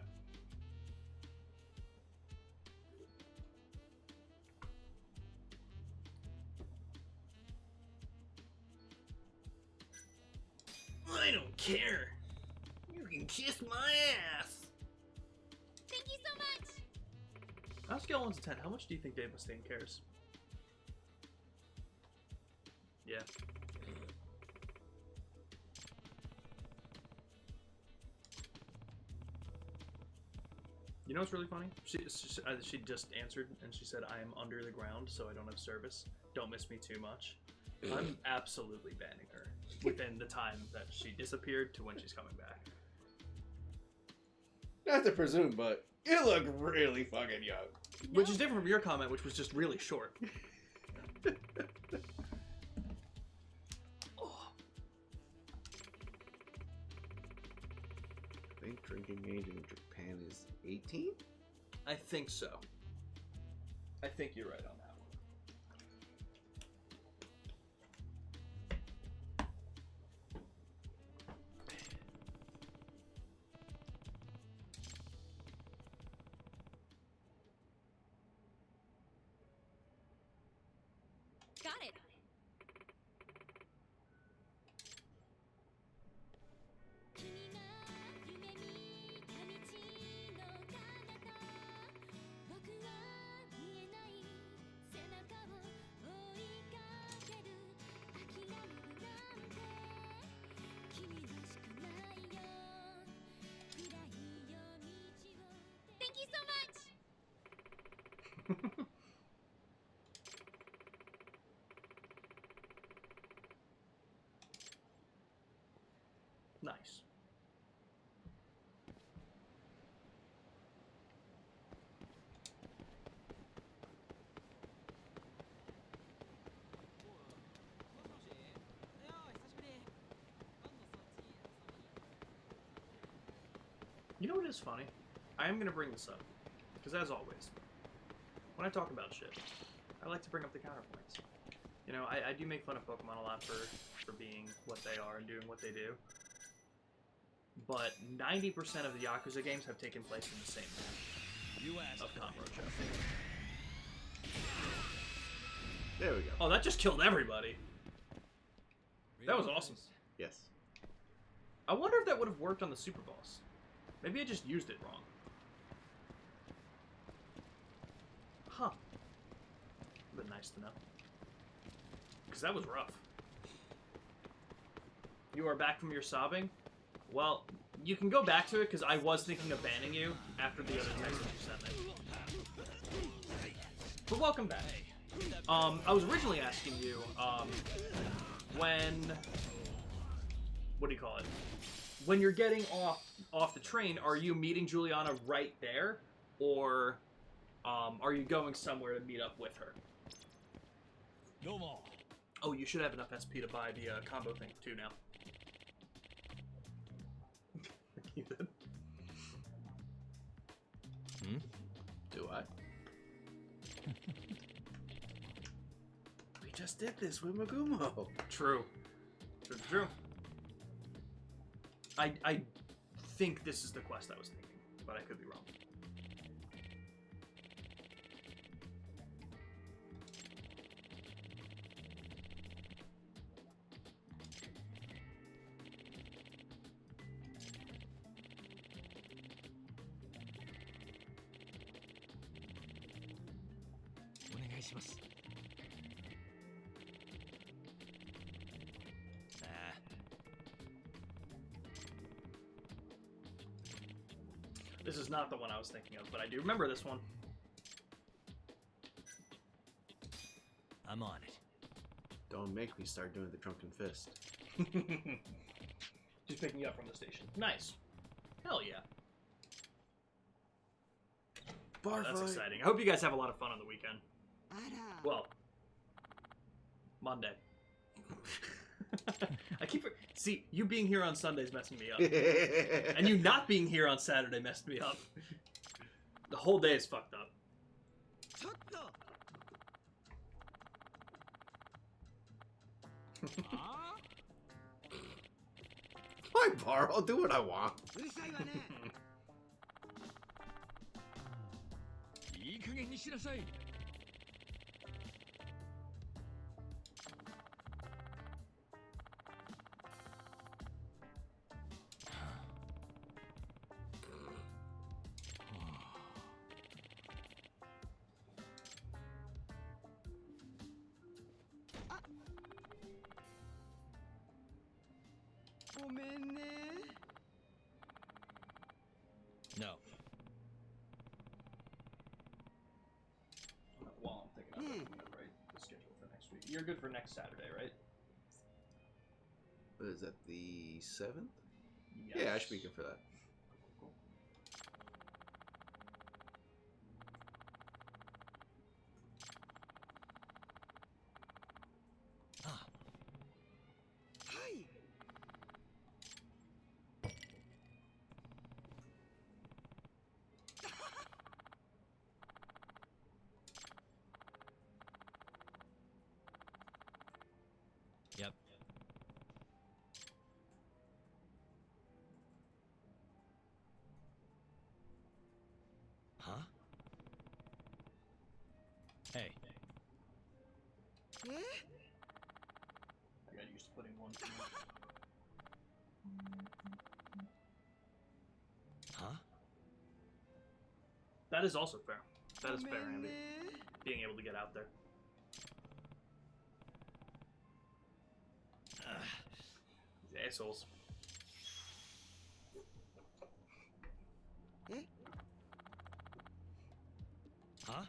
I don't care. You can kiss my ass. Thank you so much. On a scale of 1 to 10, how much do you think Dave Mustaine cares? Yeah. You know what's really funny? She just answered and she said, I am under the ground, so I don't have service. Don't miss me too much. I'm absolutely banning her within the time that she disappeared to when she's coming back. Not to presume, but you look really fucking young. Which is different from your comment, which was just really short. I think drinking age in Japan is 18? I think so. I think you're right on that one. Got it. Thank you so much. Nice. You know what is funny? I am going to bring this up. Because as always, when I talk about shit, I like to bring up the counterpoints. You know, I do make fun of Pokemon a lot for being what they are and doing what they do. But 90% of the Yakuza games have taken place in the same map of Kamurocho. There we go. Oh, that just killed everybody. That was awesome. Yes. I wonder if that would have worked on the Super Boss. Maybe I just used it wrong. Huh. But nice to know. Because that was rough. You are back from your sobbing? Well, you can go back to it, because I was thinking of banning you after the other text that you sent me. But welcome back. I was originally asking you, when... What do you call it? When you're getting off the train, are you meeting Juliana right there? Or are you going somewhere to meet up with her? No more. Oh, you should have enough SP to buy the combo thing, too, now. Do I? We just did this with Magumo. True. True. I think this is the quest I was thinking, but I could be wrong. This is not the one I was thinking of, but I do remember this one. I'm on it. Don't make me start doing the drunken fist. Just picking you up from the station. Nice. Hell yeah. Bar That's fight. exciting. I hope you guys have a lot of fun on the weekend. Well, Monday. I keep... See, you being here on Sunday's messing me up. And you not being here on Saturday messed me up. The whole day is fucked up. Fine, Bar. I'll do what I want. No. Well, I'm thinking I'm looking at the schedule for next week. You're good for next Saturday, right? What is that, the 7th? Yes. Yeah, I should be good for that. Cool. Yep. Huh? Hey. I got used to putting one. Huh? That is also fair. That is fair, Andy. Being able to get out there. These assholes. Huh?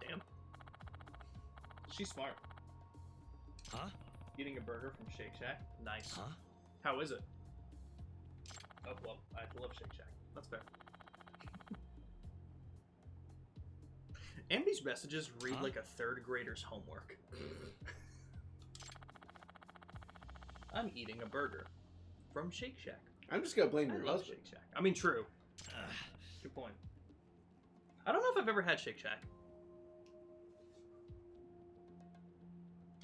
Damn. She's smart. Huh? Eating a burger from Shake Shack. Nice. Huh? How is it? Oh, well, I love Shake Shack. That's fair. Ambi's messages read like a third grader's homework. I'm eating a burger from Shake Shack. I'm just gonna blame I your love husband. Shake Shack. I mean, true. Good point. I don't know if I've ever had Shake Shack.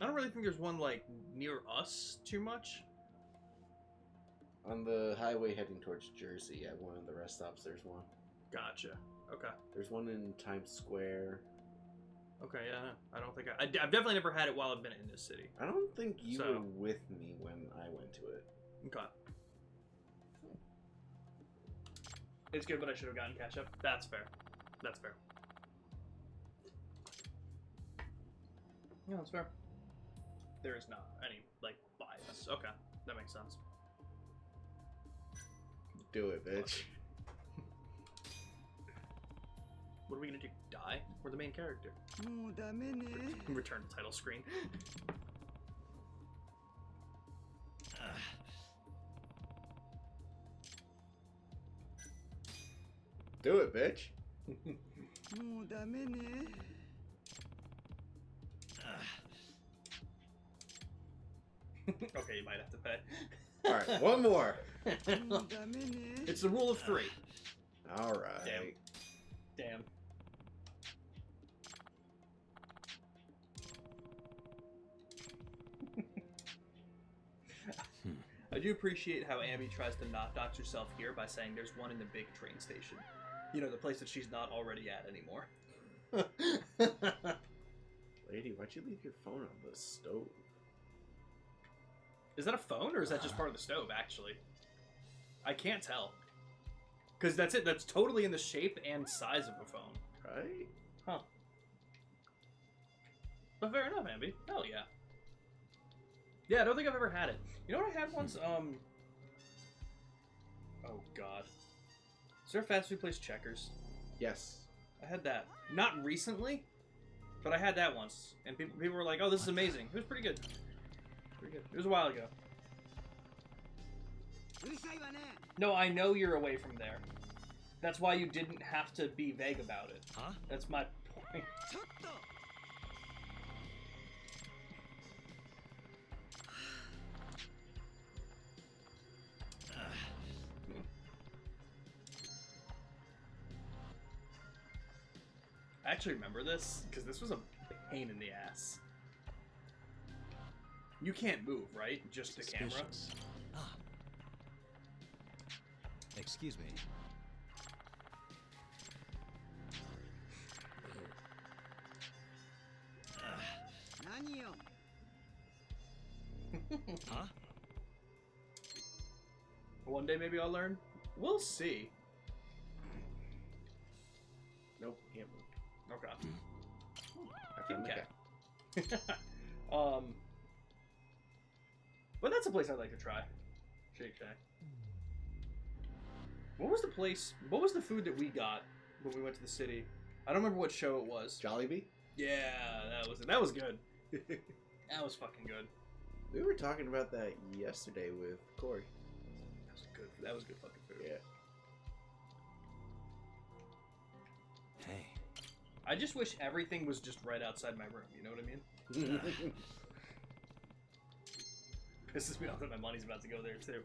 I don't really think there's one, like, near us too much. On the highway heading towards Jersey, at one of the rest stops, there's one. Gotcha. Okay. There's one in Times Square. Okay, yeah. I don't think I've definitely never had it while I've been in this city. I don't think you So- were with me when I went to it. Okay. It's good, but I should have gotten ketchup. That's fair. That's fair. Yeah, that's fair. There is not any, like, bias. Okay, that makes sense. Do it, bitch. What are we gonna do? Die? We're the main character. Return to title screen. Do it, bitch. Okay, you might have to pay. Alright, one more. It's the rule of 3. Alright. Damn. I do appreciate how Abby tries to not dox herself here by saying there's one in the big train station. You know, the place that she's not already at anymore. Lady, why'd you leave your phone on the stove? Is that a phone, or is that just part of the stove, actually? I can't tell. Because that's it. That's totally in the shape and size of a phone. Right? Huh. But fair enough, Ambi. Hell yeah. Yeah, I don't think I've ever had it. You know what I had once? Oh, God. Is there a fast food place, Checkers? Yes. I had that. Not recently, but I had that once. And people were like, oh, this is amazing. It was pretty good. Pretty good. It was a while ago. No, I know you're away from there. That's why you didn't have to be vague about it. Huh? That's my point. I actually remember this, because this was a pain in the ass. You can't move, right? Just the camera? Suspicious. Ah. Excuse me. Huh? One day maybe I'll learn. We'll see. Nope, can't move. Okay. I found the cat. But that's a place I'd like to try. Shake Shack. What was the place? What was the food that we got when we went to the city? I don't remember what show it was. Jollibee? Yeah, that was it. That was good. That was fucking good. We were talking about that yesterday with Corey. That was good. That was good fucking food. Yeah. Hey. I just wish everything was just right outside my room. You know what I mean? Pisses me off that my money's about to go there too.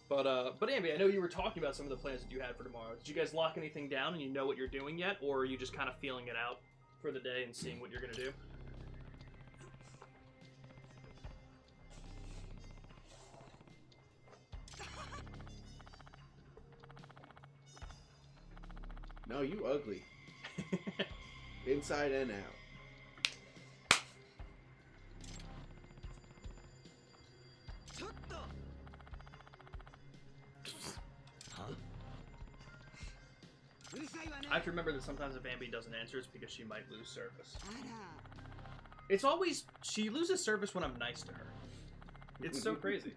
But Ambi, I know you were talking about some of the plans that you had for tomorrow. Did you guys lock anything down and you know what you're doing yet, or are you just kind of feeling it out for the day and seeing what you're gonna do? No, you ugly. Inside and out. Huh? I have to remember that sometimes if Ambi doesn't answer, it's because she might lose service. It's always... She loses service when I'm nice to her. It's so crazy.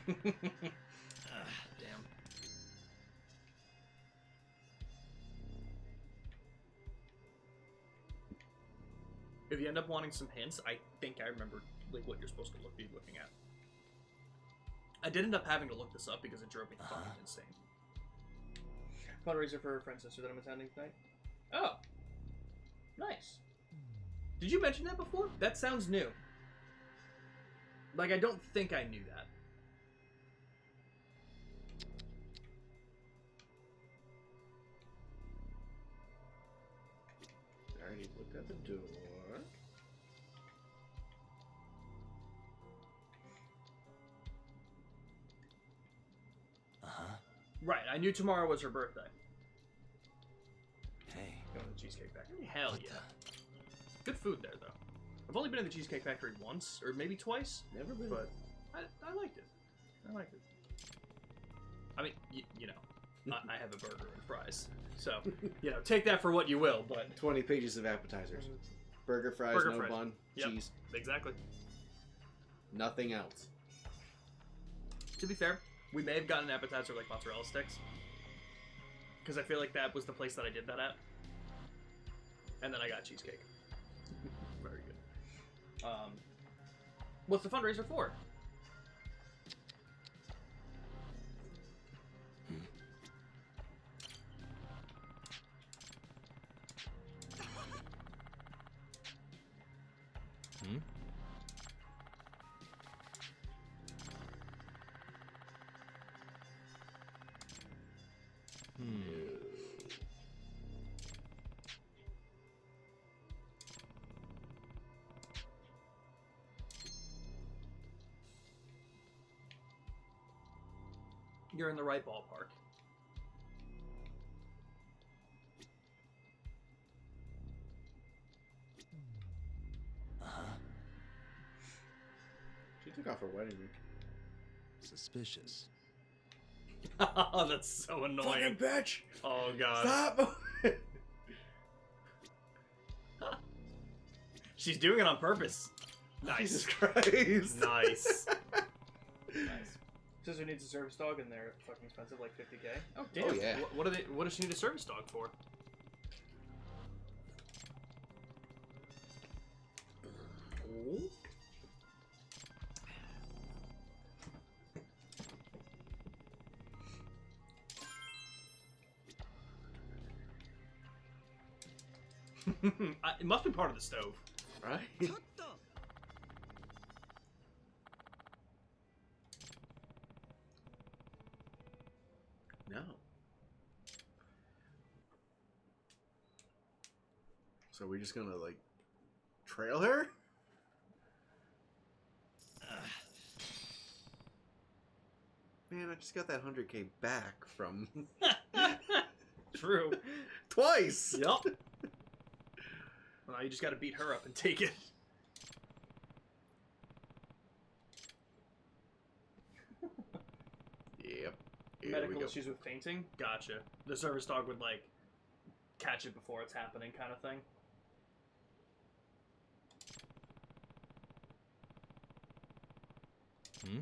Damn. If you end up wanting some hints, I think I remember like what you're supposed to be looking at. I did end up having to look this up because it drove me fucking insane. Fundraiser for her friend sister that I'm attending tonight. Oh. Nice. Did you mention that before? That sounds new. Like, I don't think I knew that. I already looked at the door. Right, I knew tomorrow was her birthday. Hey. Going to the Cheesecake Factory. Hell yeah. Good food there, though. I've only been to the Cheesecake Factory once, or maybe twice. Never been. But I liked it. I liked it. I mean, you know, I have a burger and fries. So, you know, take that for what you will, but... 20 pages of appetizers. Burger, fries, no bun, yep, cheese. Exactly. Nothing else. To be fair, we may have gotten an appetizer like mozzarella sticks. Because I feel like that was the place that I did that at. And then I got cheesecake. Very good. What's the fundraiser for? You're in the right ballpark. She took off her wedding ring. Suspicious. Oh, that's so annoying. Fucking bitch! Oh, God. Stop! She's doing it on purpose. Nice. Jesus Christ. Nice. Nice. Sister needs a service dog, and they're fucking expensive, like $50K. Oh, damn. Oh, yeah. What does she need a service dog for? Oh. It must be part of the stove. Right? No. So we're just gonna, like, trail her? Man, I just got that 100K back from... True. Twice! Yep. Well, now you just gotta beat her up and take it. Yep. Here Medical we go. issues with fainting? Gotcha. The service dog would, like, catch it before it's happening kind of thing. Hmm?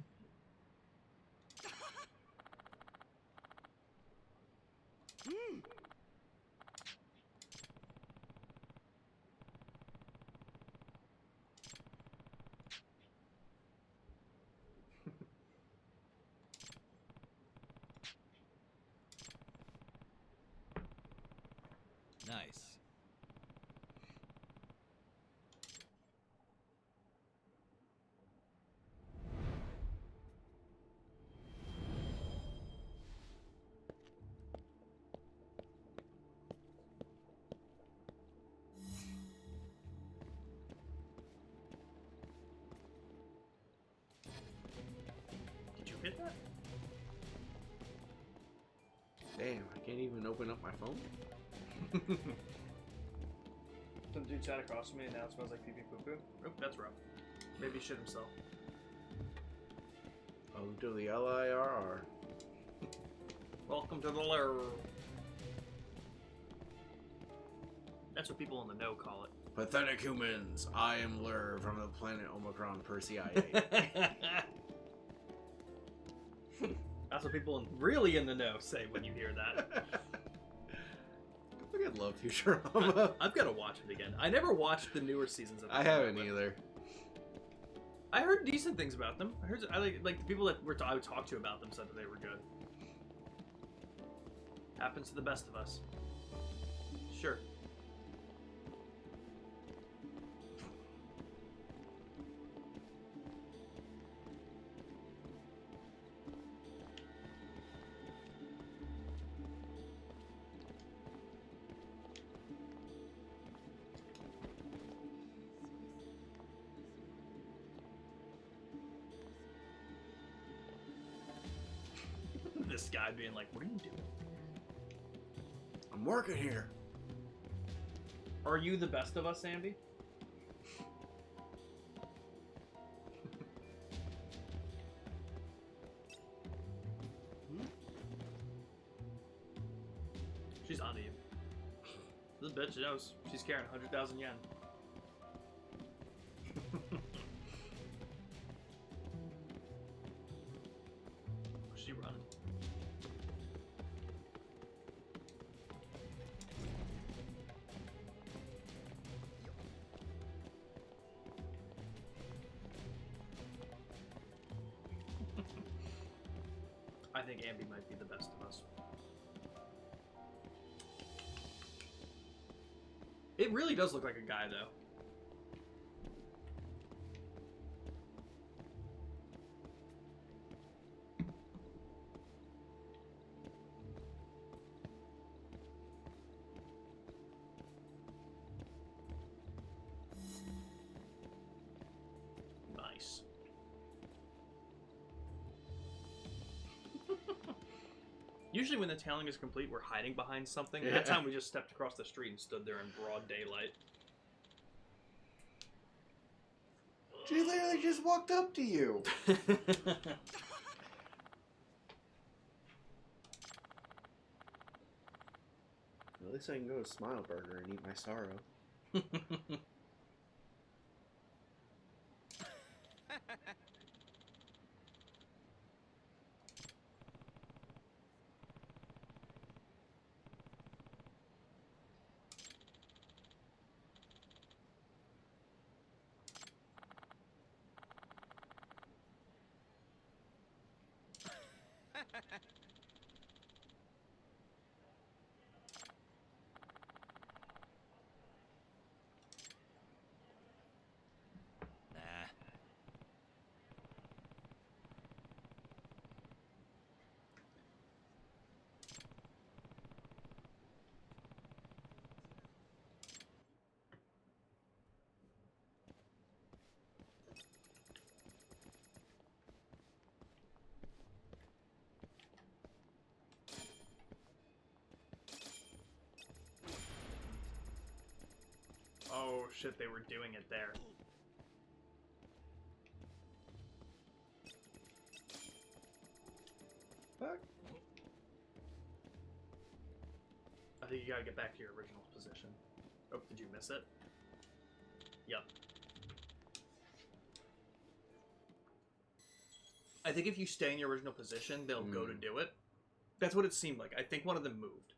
Nice. Did you hit that? Damn, I can't even open up my phone? Some dude sat across from me and now it smells like pee-pee poo-poo. Oh, that's rough. Maybe he shit himself. Oh, to the LIRR. Welcome to the lair. That's what people in the know call it. Pathetic humans, I am Lur from the planet Omicron Persei. That's what people really in the know say when you hear that. I fucking love Futurama. I've got to watch it again. I never watched the newer seasons of it. I haven't either. I heard decent things about them. I like the people that I would talk to about them said that they were good. Happens to the best of us. Sure. guy being like, what are you doing? I'm working here. Are you the best of us, Ambi? She's onto you. This bitch knows she's carrying 100,000 yen. Where's she running? I think Ambi might be the best of us. It really does look like a guy, though. Nice. Usually when the tailing is complete, we're hiding behind something. Yeah. That time we just stepped across the street and stood there in broad daylight. She literally just walked up to you. At least I can go to Smile Burger and eat my sorrow. Oh shit, they were doing it there. Fuck. I think you gotta get back to your original position. Oh, did you miss it? Yep. I think if you stay in your original position, they'll go to do it. That's what it seemed like. I think one of them moved.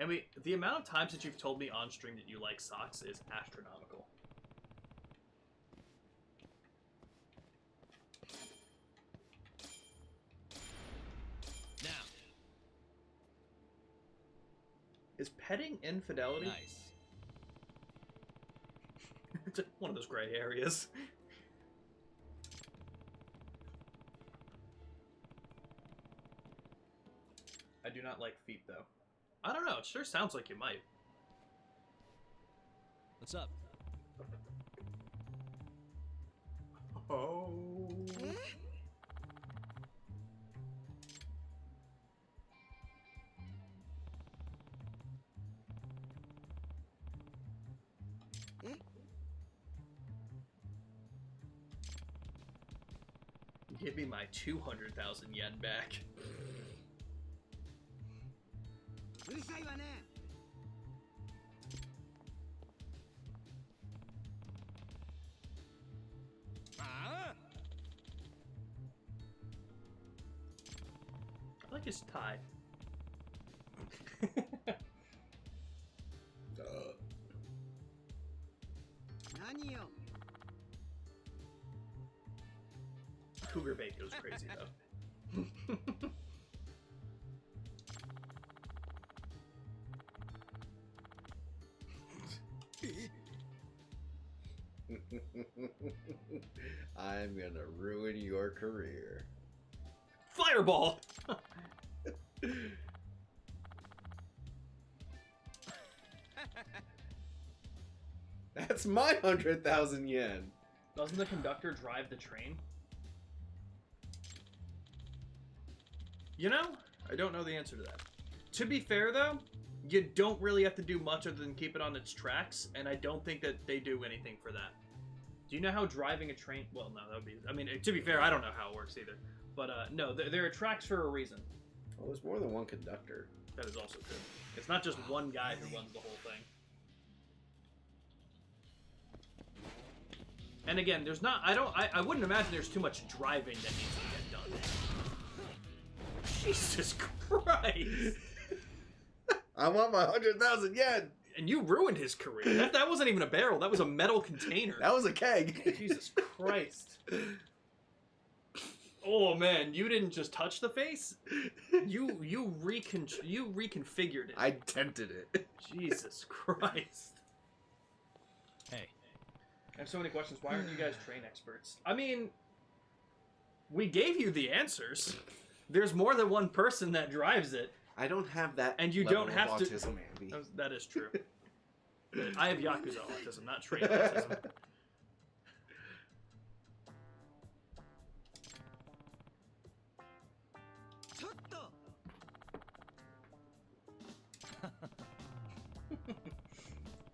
And the amount of times that you've told me on stream that you like socks is astronomical. Now. Is petting infidelity? Nice. It's one of those gray areas. I do not like feet, though. I don't know. It sure sounds like you might. What's up? Oh. Give me my 200,000 yen back. I like his tie. Cougar bait goes crazy though. I'm gonna ruin your career. Fireball! That's my 100,000 yen. Doesn't the conductor drive the train? You know, I don't know the answer to that. To be fair, though, you don't really have to do much other than keep it on its tracks, and I don't think that they do anything for that. Do you know how driving a train... Well, no, that would be... I mean, to be fair, I don't know how it works either. But, no, there are tracks for a reason. Well, there's more than one conductor. That is also true. It's not just one guy who runs the whole thing. And again, there's not... I wouldn't imagine there's too much driving that needs to get done. Jesus Christ! I want my 100,000 yen! And you ruined his career. That wasn't even a barrel. That was a metal container. That was a keg. Jesus Christ. Oh man, you didn't just touch the face. You reconfigured it. I dented it. Jesus Christ. Hey. I have so many questions. Why aren't you guys train experts? I mean, we gave you the answers. There's more than one person that drives it. I don't have that. And you level don't have of to. autism, Andy. That is true. I have Yakuza autism, not train autism.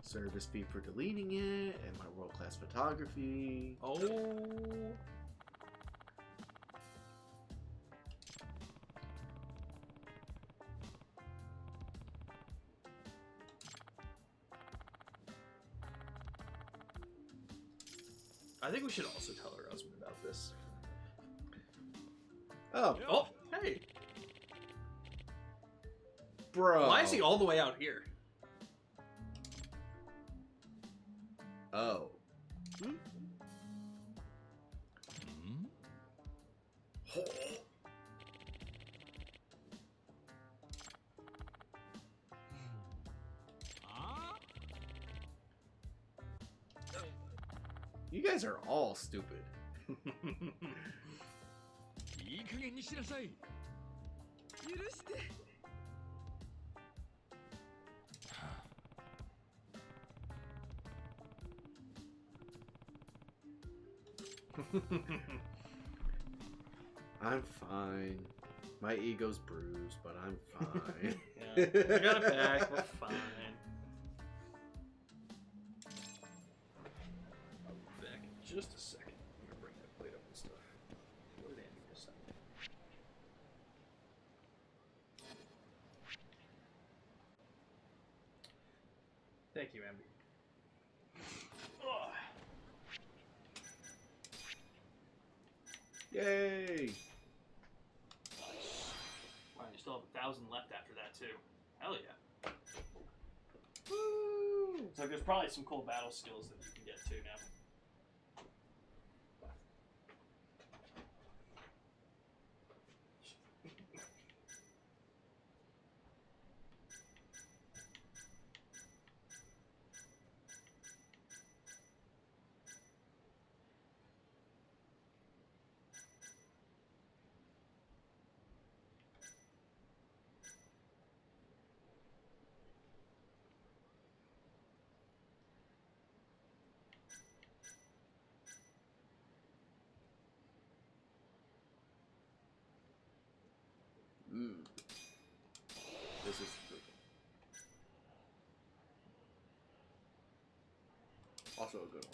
Service fee for deleting it, and my world-class photography. Oh. I think we should also tell her husband about this. Oh. Oh, hey. Bro. Why is he all the way out here? Oh. You guys are all stupid. いい加減にしなさい。許して。I'm fine. My ego's bruised, but I'm fine. Yeah, I got it back. We're fine. I'll be back in just a second. I'm gonna bring that plate up and stuff. What did Andy just send me? Thank you, Amby. Yay! Wow, you still have 1,000 left after that too. Hell yeah! Woo! It's like there's probably some cool battle skills that you can get too now. This is good. Also a good one.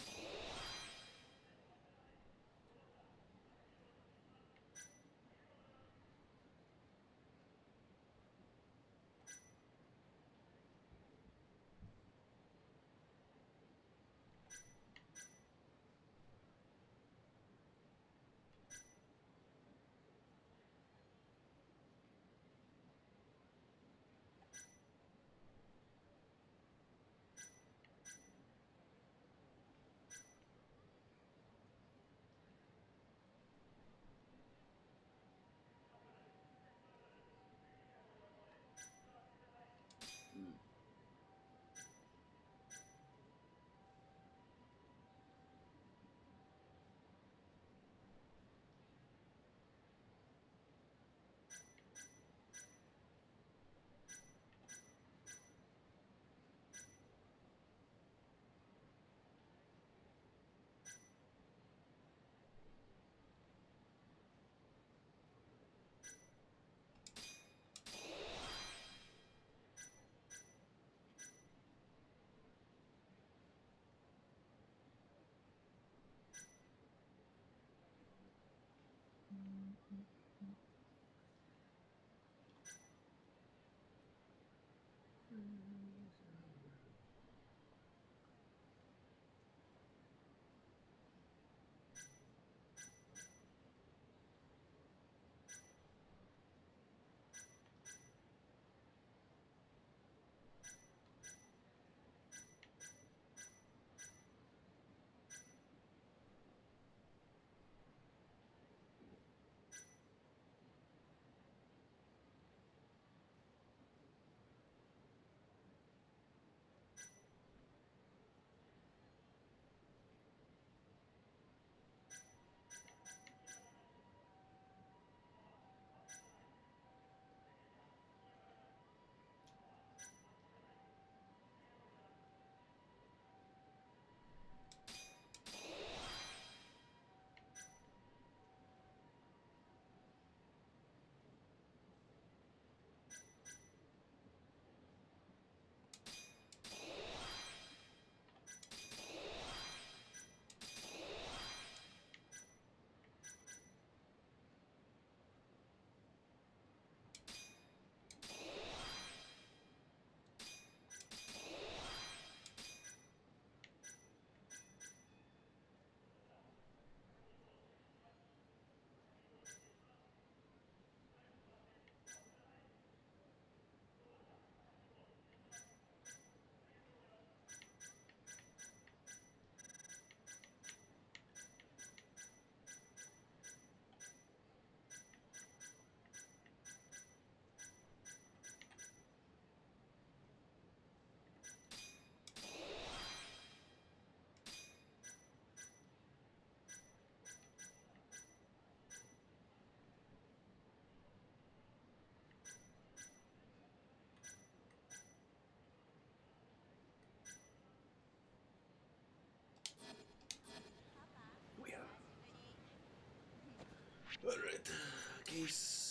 Alright, case.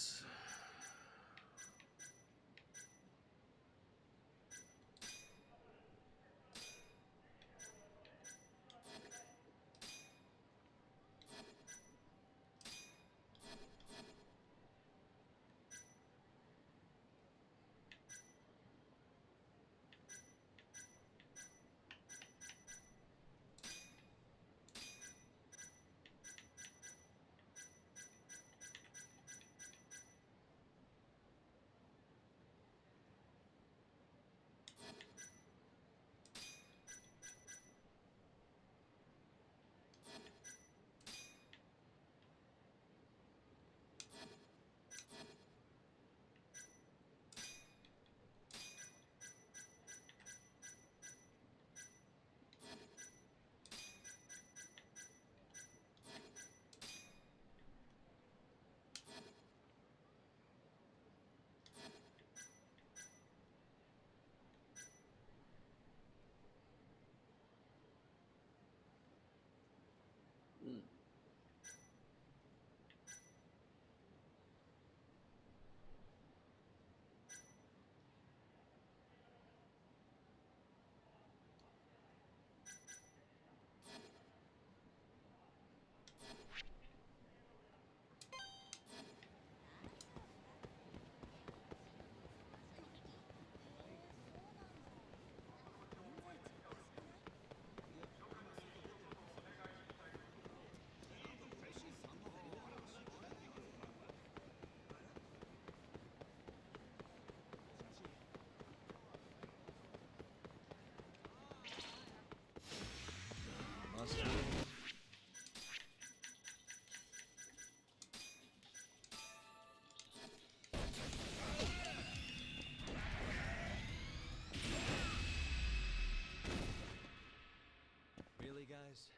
Really, guys?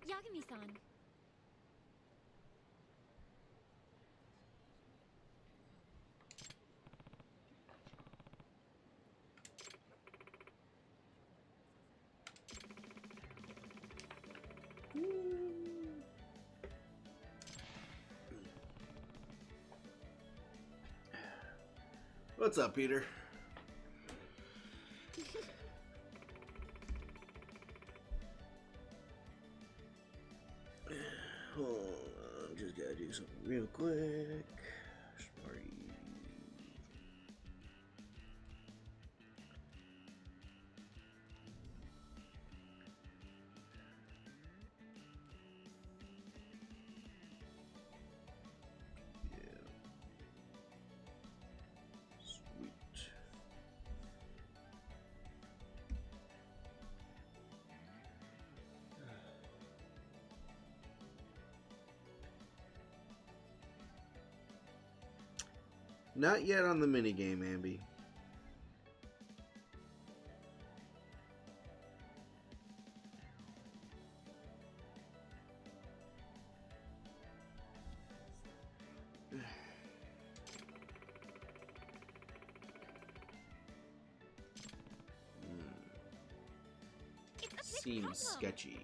Yagami-san. What's up, Peter? Hold on, just gotta do something real quick. Sorry. Not yet on the minigame, Ambi. Seems sketchy.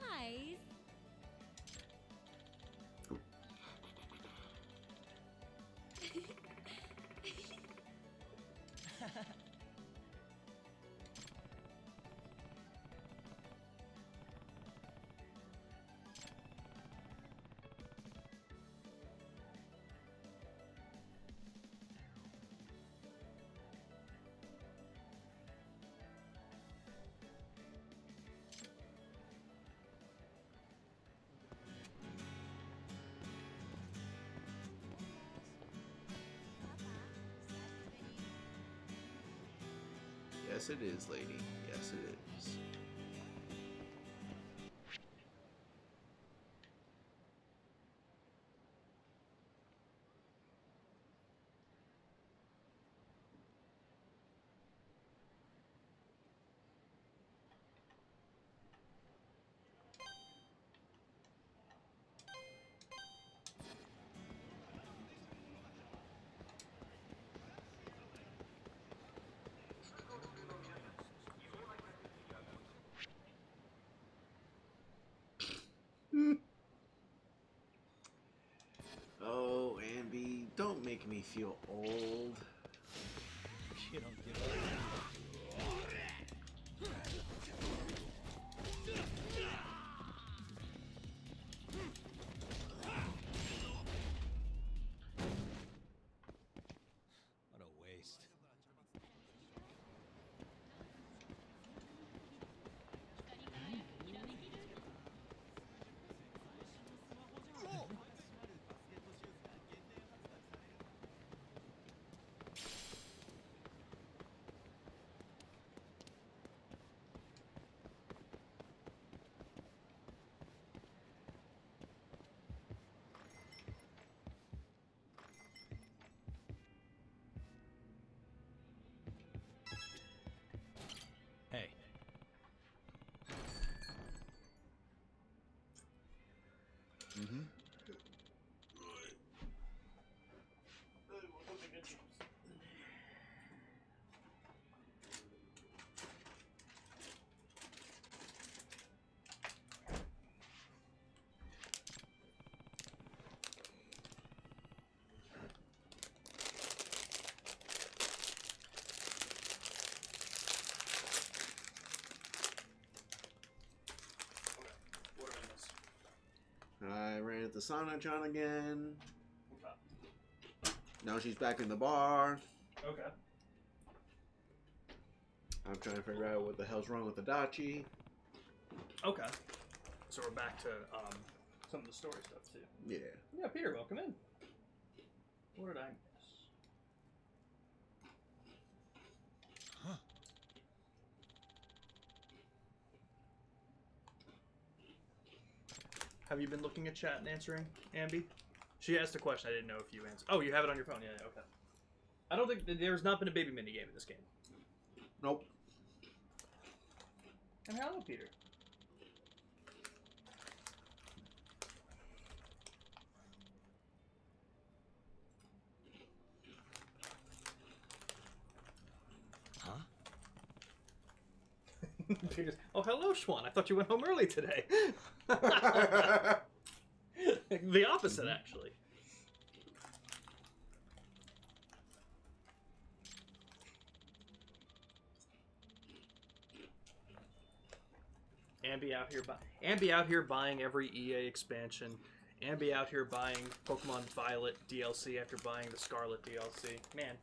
Guys. Yes, it is, lady. Yes, it is. Oh, Ambi, don't make me feel old. You don't give a What a waste. Hey. Mm-hmm. I ran into Sana-chan again. Okay. Now she's back in the bar. Okay. I'm trying to figure out what the hell's wrong with the Dachi. Okay. So we're back to some of the story stuff too. Yeah. Yeah, Peter, welcome in. What did I miss? Huh. Have you been looking at chat and answering, Ambi? She asked a question. I didn't know if you answered. Oh, you have it on your phone. Yeah, yeah, okay. I don't think there's not been a baby minigame in this game. Nope. And hello, Peter. Huh? Peter's, oh, hello, Schwan. I thought you went home early today. The opposite, actually. Ambi out here buying every EA expansion. Ambi out here buying Pokemon Violet DLC after buying the Scarlet DLC. Man.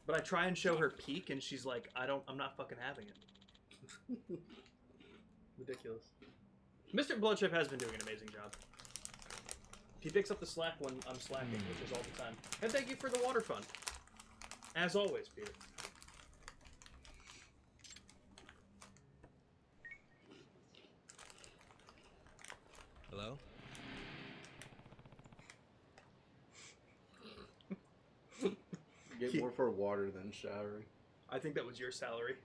But I try and show her Peak, and she's like, I'm not fucking having it. Ridiculous. Mr. Bloodship has been doing an amazing job. He picks up the slack when I'm slacking, which is all the time. And thank you for the water fund. As always, Peter. Hello? Get more for water than showering. I think that was your salary.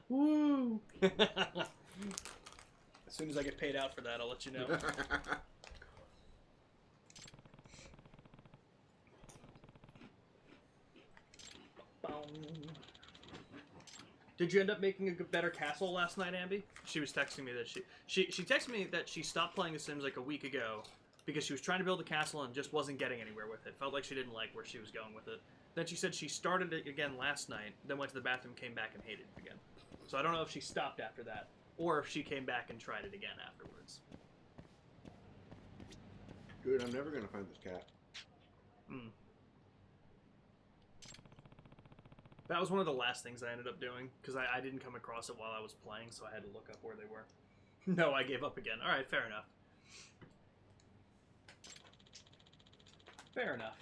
Woo! As soon as I get paid out for that, I'll let you know. Did you end up making a better castle last night, Ambi? She was texting me that she texted me that she stopped playing The Sims like a week ago because she was trying to build a castle and just wasn't getting anywhere with it. Felt like she didn't like where she was going with it. Then she said she started it again last night, then went to the bathroom, came back, and hated it again. So I don't know if she stopped after that, or if she came back and tried it again afterwards. Dude, I'm never gonna find this cat. That was one of the last things I ended up doing, because I didn't come across it while I was playing, so I had to look up where they were. No, I gave up again. Alright, fair enough. Fair enough.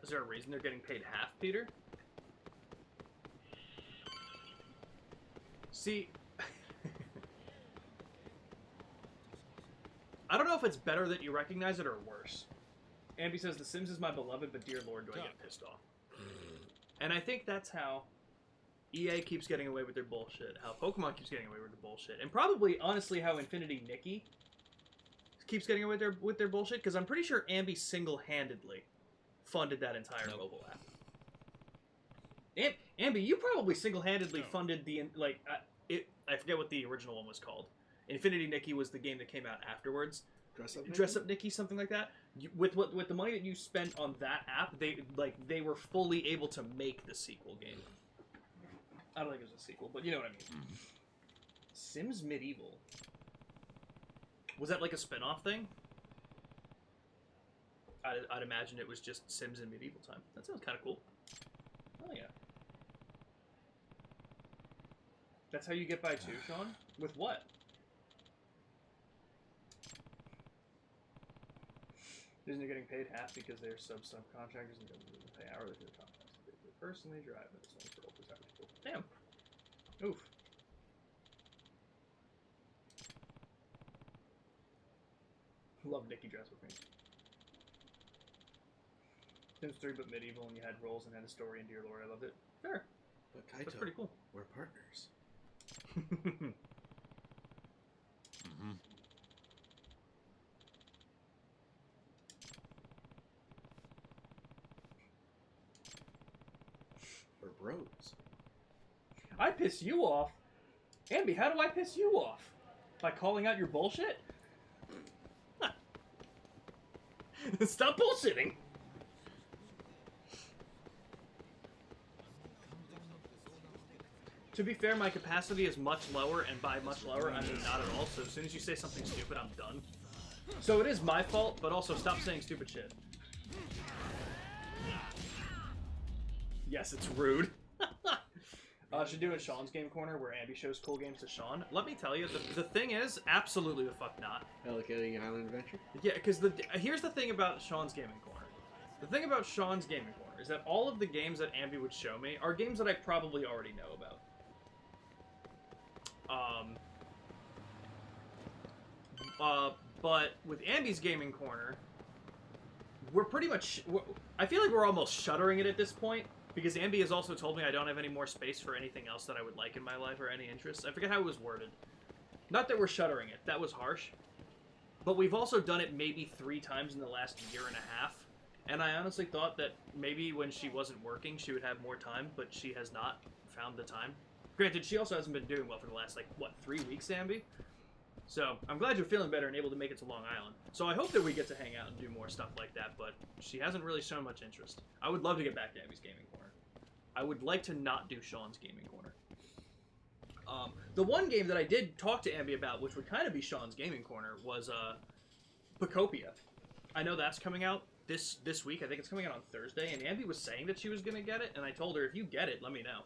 Is there a reason they're getting paid half, Peter? See, I don't know if it's better that you recognize it or worse. Ambi says, The Sims is my beloved, but dear lord, do I get pissed off. And I think that's how EA keeps getting away with their bullshit, how Pokemon keeps getting away with their bullshit, and probably, honestly, how Infinity Nikki keeps getting away with their bullshit, because I'm pretty sure Ambi single-handedly funded that entire mobile app. Ambi, you probably single-handedly funded the, like, I forget what the original one was called. Infinity Nikki was the game that came out afterwards. Dress Up Nikki, something like that. With the money that you spent on that app, they were fully able to make the sequel game. I don't think it was a sequel, but you know what I mean. Sims Medieval. Was that like a spin-off thing? I'd imagine it was just Sims in medieval time. That sounds kind of cool. Oh yeah. That's how you get by too, Sean? With what? Isn't it getting paid half because they're subcontractors and don't pay hourly for the contracts? They personally drive it. So for people. Damn. Oof. Love Nikki dress with me. Sims 3 but medieval, and you had roles and had a story, and dear lord, I loved it. Fair. But Kaito, that's pretty cool. We're partners. We're bros. I piss you off? Ambi, how do I piss you off? By calling out your bullshit? Stop bullshitting! To be fair, my capacity is much lower, and by much lower, I mean not at all, so as soon as you say something stupid, I'm done. So it is my fault, but also stop saying stupid shit. Yes, it's rude. Should do a Sean's Game Corner where Ambi shows cool games to Sean. Let me tell you, the thing is, absolutely the fuck not. Hello Kitty Island Adventure? Yeah, because here's the thing about Sean's Gaming Corner. The thing about Sean's Gaming Corner is that all of the games that Ambi would show me are games that I probably already know about. But with Ambi's Gaming Corner, we're pretty much... I feel like we're almost shuttering it at this point, because Ambi has also told me I don't have any more space for anything else that I would like in my life or any interests. I forget how it was worded. Not that we're shuttering it. That was harsh. But we've also done it maybe 3 times in the last year and a half. And I honestly thought that maybe when she wasn't working, she would have more time, but she has not found the time. Granted, she also hasn't been doing well for the last, 3 weeks, Ambi? So, I'm glad you're feeling better and able to make it to Long Island. So I hope that we get to hang out and do more stuff like that, but she hasn't really shown much interest. I would love to get back to Ambi's Gaming Corner. I would like to not do Sean's Gaming Corner. The one game that I did talk to Ambi about, which would kind of be Sean's Gaming Corner, was Pacopia. I know that's coming out this week. I think it's coming out on Thursday, and Ambi was saying that she was going to get it, and I told her, if you get it, let me know.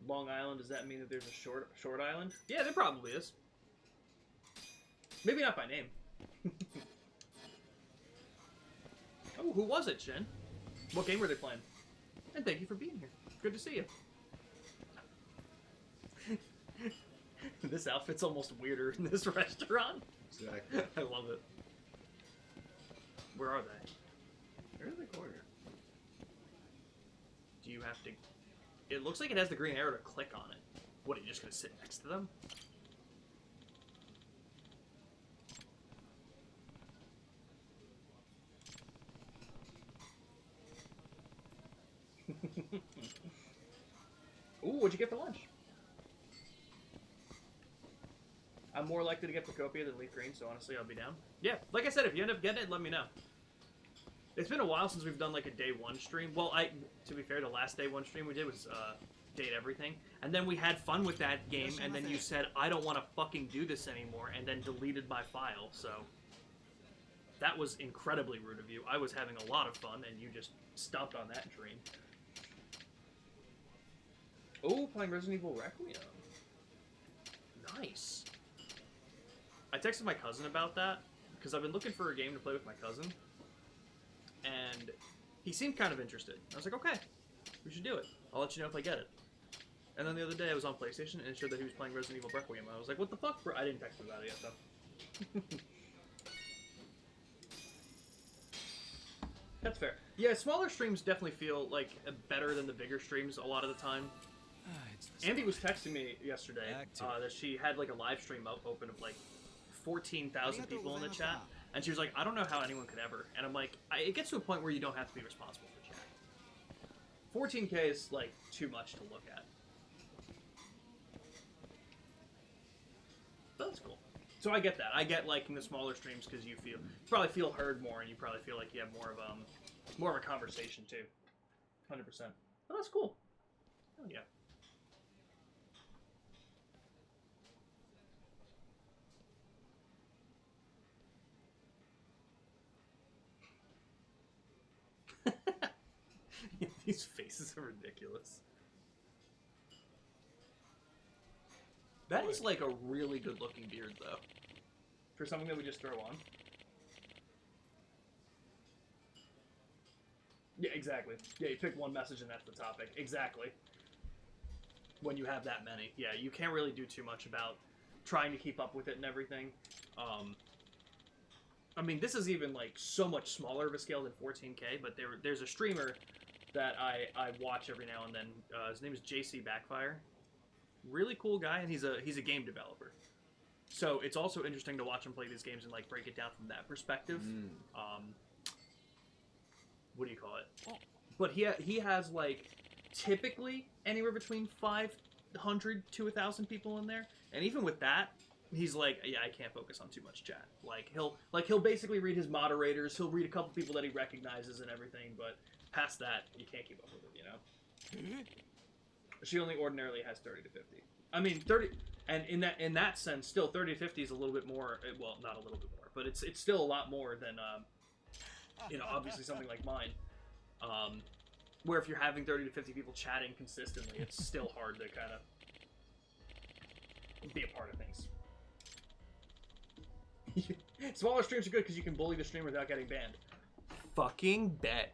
Long Island, does that mean that there's a short island? Yeah, there probably is. Maybe not by name. Oh, who was it, Shin? What game were they playing? And thank you for being here. Good to see you. This outfit's almost weirder in this restaurant. Exactly. I love it. Where are they? They're in the corner. Do you have to... It looks like it has the green arrow to click on it. What, are you just going to sit next to them? Ooh, what'd you get for lunch? I'm more likely to get Pacopia than Leaf Green, so honestly, I'll be down. Yeah, like I said, if you end up getting it, let me know. It's been a while since we've done like a day 1 stream. Well, to be fair, the last day 1 stream we did was Date Everything. And then we had fun with that game, and then you said, I don't want to fucking do this anymore, and then deleted my file, so... That was incredibly rude of you. I was having a lot of fun, and you just stopped on that dream. Oh, playing Resident Evil Requiem. Nice. I texted my cousin about that, because I've been looking for a game to play with my cousin. And he seemed kind of interested. I was like, okay, we should do it. I'll let you know if I get it. And then the other day I was on PlayStation, and it showed that he was playing Resident Evil Requiem. I was like, what the fuck, bro? I didn't text him about it yet, though. That's fair. Yeah, smaller streams definitely feel like better than the bigger streams a lot of the time. Andy was texting me yesterday that she had like a live stream open of like 14,000 people in the chat, and she was like, I don't know how anyone could ever. And I'm like, it gets to a point where you don't have to be responsible for chat. 14K is like too much to look at. But that's cool. So I get that. I get liking the smaller streams because you probably feel heard more, and you probably feel like you have more of a conversation too. 100%. Oh, that's cool. Hell yeah. These faces are ridiculous. That is like a really good looking beard though. For something that we just throw on. Yeah, exactly. Yeah, you pick one message and that's the topic. Exactly. When you have that many. Yeah, you can't really do too much about trying to keep up with it and everything. I mean, this is even like so much smaller of a scale than 14K, but there's a streamer that I watch every now and then. His name is JC Backfire. Really cool guy, and he's a game developer. So it's also interesting to watch him play these games and like break it down from that perspective. What do you call it? But he has like typically anywhere between 500 to 1,000 people in there, and even with that, he's like, yeah, I can't focus on too much chat. He'll basically read his moderators. He'll read a couple people that he recognizes and everything, but past that, you can't keep up with it, you know. She only ordinarily has 30 to 50. I mean, 30, and in that sense, still 30 to 50 is a little bit more. Well, not a little bit more, but it's still a lot more than obviously something like mine. Where if you're having 30 to 50 people chatting consistently, it's still hard to kind of be a part of things. Smaller streams are good because you can bully the streamer without getting banned. Fucking bet.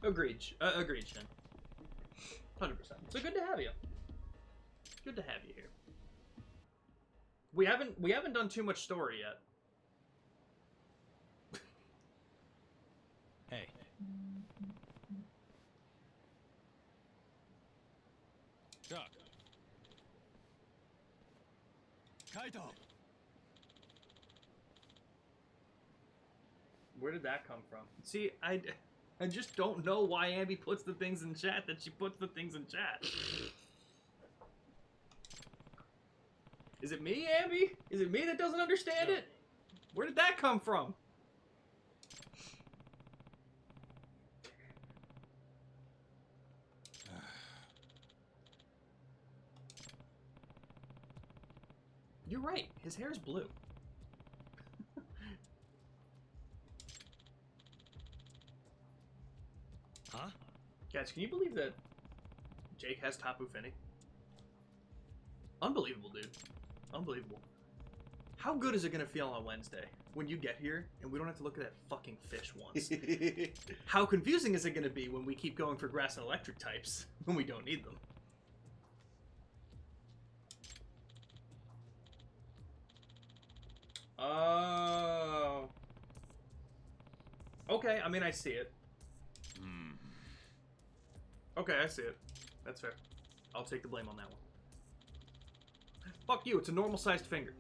Agreed. Agreed, Shin. 100%. So good to have you. Good to have you here. We haven't done too much story yet. Hey. Duck. Kaito! Where did that come from? See, I just don't know why Abby puts the things in chat that she puts the things in chat. Is it me, Abby? Is it me that doesn't understand it? Where did that come from? You're right. His hair's blue. Huh? Guys, can you believe that Jake has Tapu Fini? Unbelievable, dude. Unbelievable. How good is it gonna feel on Wednesday when you get here and we don't have to look at that fucking fish once? How confusing is it gonna be when we keep going for grass and electric types when we don't need them? Oh. Okay, I mean, I see it. Okay, I see it. That's fair. I'll take the blame on that one. Fuck you, it's a normal-sized finger.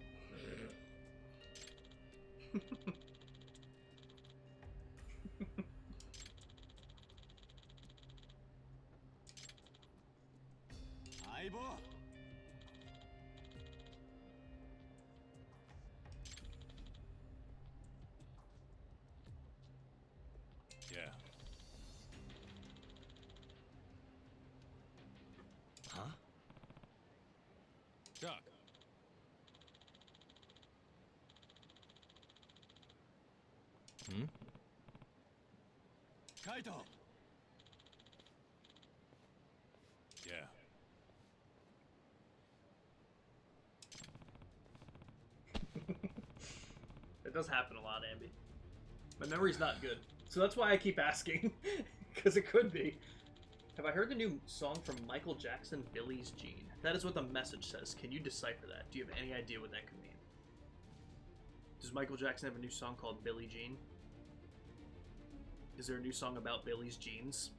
Aibo! Yeah. Huh? Duck. Hmm? Kaito! Yeah. It does happen a lot, Ambi. My memory's not good. So that's why I keep asking. Because it could be. Have I heard the new song from Michael Jackson, Billie Jean? That is what the message says. Can you decipher that? Do you have any idea what that could mean? Does Michael Jackson have a new song called Billie Jean? Is there a new song about Billie's jeans?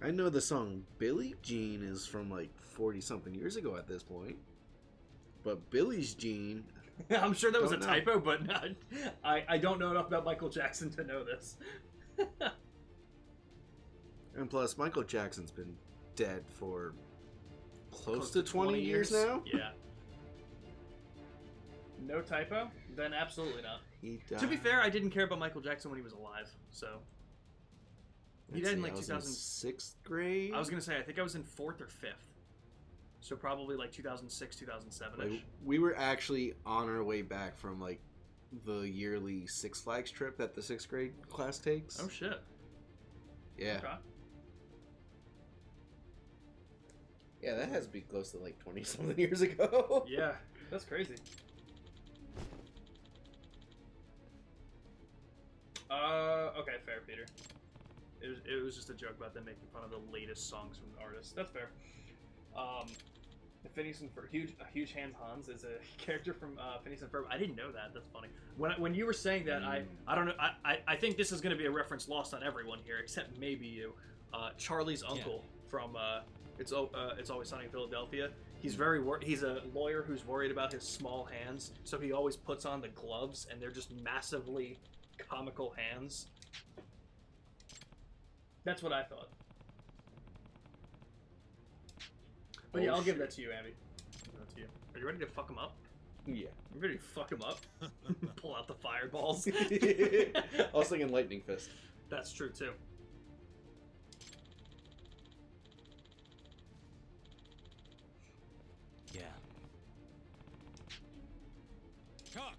I know the song Billie Jean is from like 40-something years ago at this point. But Billie's Jean... I'm sure that was a Don't know. typo, but I don't know enough about Michael Jackson to know this. And plus, Michael Jackson's been dead for close to 20 years now? Yeah. No typo? Then absolutely not. He died. To be fair, I didn't care about Michael Jackson when he was alive, so... He died in like I was 2000... in 6th grade? I was gonna say, I think I was in 4th or 5th. So probably like 2006, 2007-ish. Like, we were actually on our way back from like the yearly Six Flags trip that the 6th grade class takes. Oh shit. Yeah. Okay. Yeah, that has to be close to like 20-something years ago. Yeah, that's crazy. Okay, fair, Peter. It was just a joke about them making fun of the latest songs from the artists. That's fair. Phineas and Ferb, huge hand Hans is a character from Phineas and Ferb. I didn't know that. That's funny. When you were saying that, I don't know. I think this is going to be a reference lost on everyone here, except maybe you. Charlie's uncle from It's Always Sunny in Philadelphia. He's he's a lawyer who's worried about his small hands, so he always puts on the gloves, and they're just massively comical hands. That's what I thought. But yeah, I'll give that to you, Abby. I'll give that to you. Are you ready to fuck him up? Yeah. You ready to fuck him up? Pull out the fireballs. I was thinking Lightning Fist. That's true too. Yeah. Cock.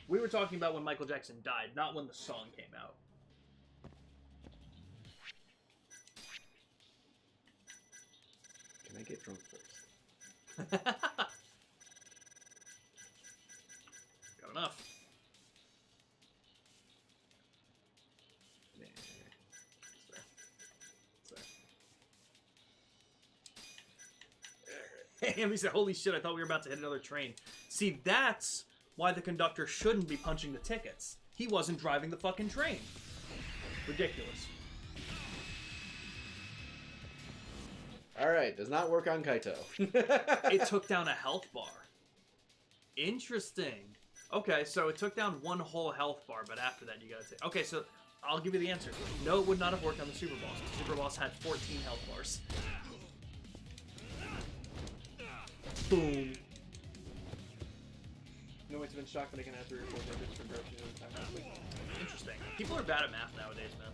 We were talking about when Michael Jackson died, not when the song came out. Can I get drunk first? Got enough. And we said, holy shit, I thought we were about to hit another train. See, that's why the conductor shouldn't be punching the tickets. He wasn't driving the fucking train. Ridiculous. Alright, does not work on Kaito. It took down a health bar. Interesting. Okay, so it took down one whole health bar, but after that you gotta take... Okay, so I'll give you the answer. No, it would not have worked on the Super Boss. The Super Boss had 14 health bars. Boom. No one's been shocked that I can add 3 or 4 digits for growth at a time. Interesting. People are bad at math nowadays, man.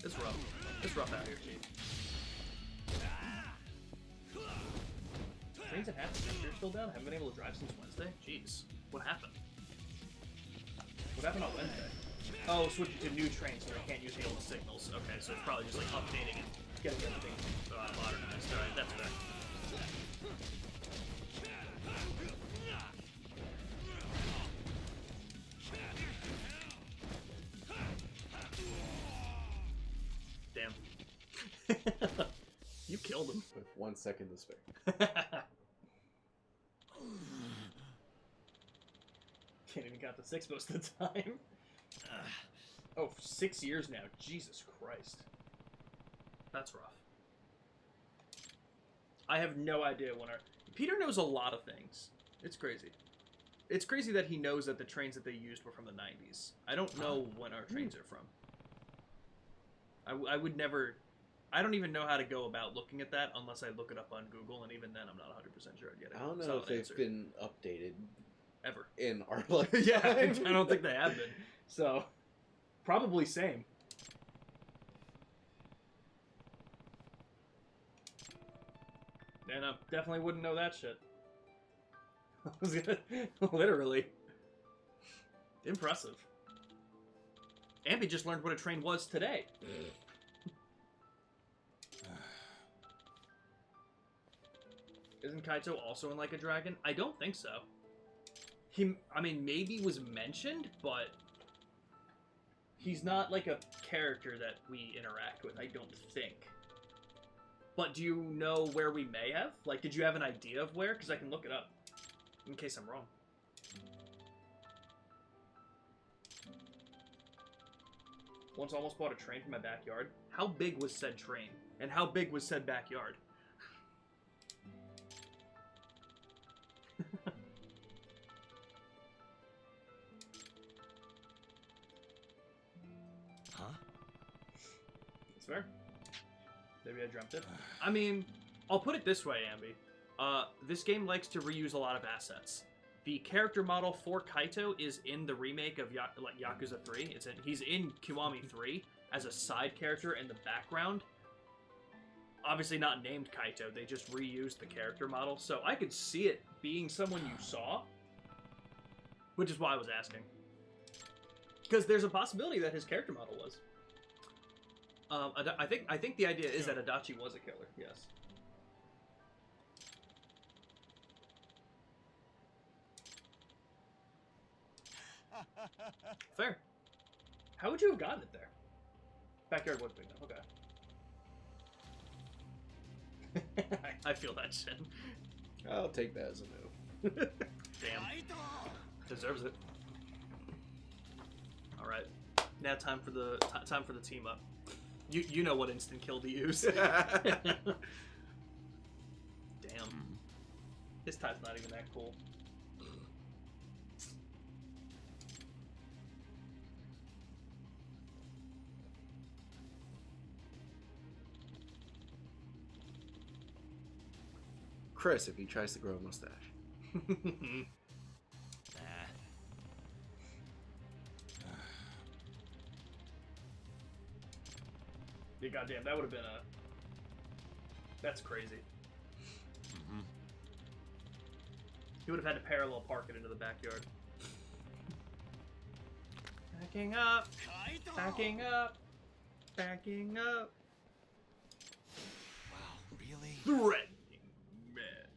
It's rough. It's rough out here, Chief. Trains and half you're still down? Haven't been able to drive since Wednesday? Jeez. What happened? What happened on Wednesday? Oh, switching to new trains so I can't use the old signals. Okay, so it's probably just like updating and getting everything modernized. Alright, that's fair. Damn. You killed him. With 1 second to spare. Can't even count to 6 most of the time. Oh, 6 years now. Jesus Christ. That's rough. I have no idea when our... Peter knows a lot of things. It's crazy. It's crazy that he knows that the trains that they used were from the 90s. I don't know when our trains are from. I would never... I don't even know how to go about looking at that unless I look it up on Google, and even then I'm not 100% sure I'd get it. I don't know if they've been updated ever in our life. Yeah, I don't think they have been. So, probably same. And I definitely wouldn't know that shit. I was gonna... Literally. Impressive. Ambi just learned what a train was today. Isn't Kaito also in Like a Dragon? I don't think so. I mean, maybe was mentioned, but he's not like a character that we interact with, I don't think. But do you know where we may have? Like, did you have an idea of where? Because I can look it up, in case I'm wrong. Once almost bought a train from my backyard. How big was said train? And how big was said backyard? Huh? That's fair. Maybe I dreamt it. I mean, I'll put it this way, Ambi. This game likes to reuse a lot of assets. The character model for Kaito is in the remake of Yakuza 3. He's in Kiwami 3 as a side character in the background. Obviously not named Kaito, they just reused the character model. So I could see it being someone you saw, which is why I was asking. Because there's a possibility that his character model was. I think the idea is that Adachi was a killer, yes. Fair. How would you have gotten it there? Backyard was big enough, okay. I feel that shit. I'll take that as a no. Damn. Deserves it. Alright. Now time for the team up. You know what instant kill to use. Damn. His type's not even that cool. Chris, if he tries to grow a mustache. Yeah, goddamn, that would have been a... That's crazy. Mm-hmm. He would have had to parallel park it into the backyard. Backing up! Backing up! Backing up! Wow, really? Threatening man.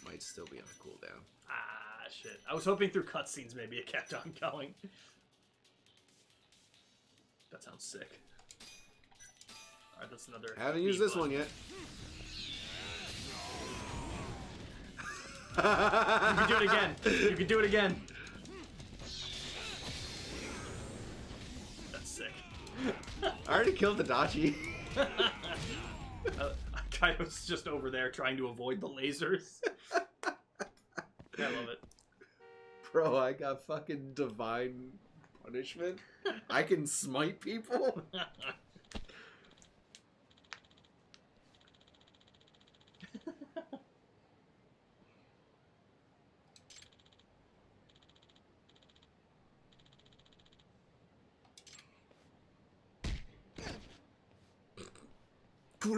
Might still be on cooldown. Ah, shit. I was hoping through cutscenes maybe it kept on going. That sounds sick. Alright, that's another. Haven't used B this one button. yet. You can do it again. You can do it again. That's sick. I already killed the Dachi. Kaido's just over there trying to avoid the lasers. I love it. Bro, I got fucking divine punishment. I can smite people. He's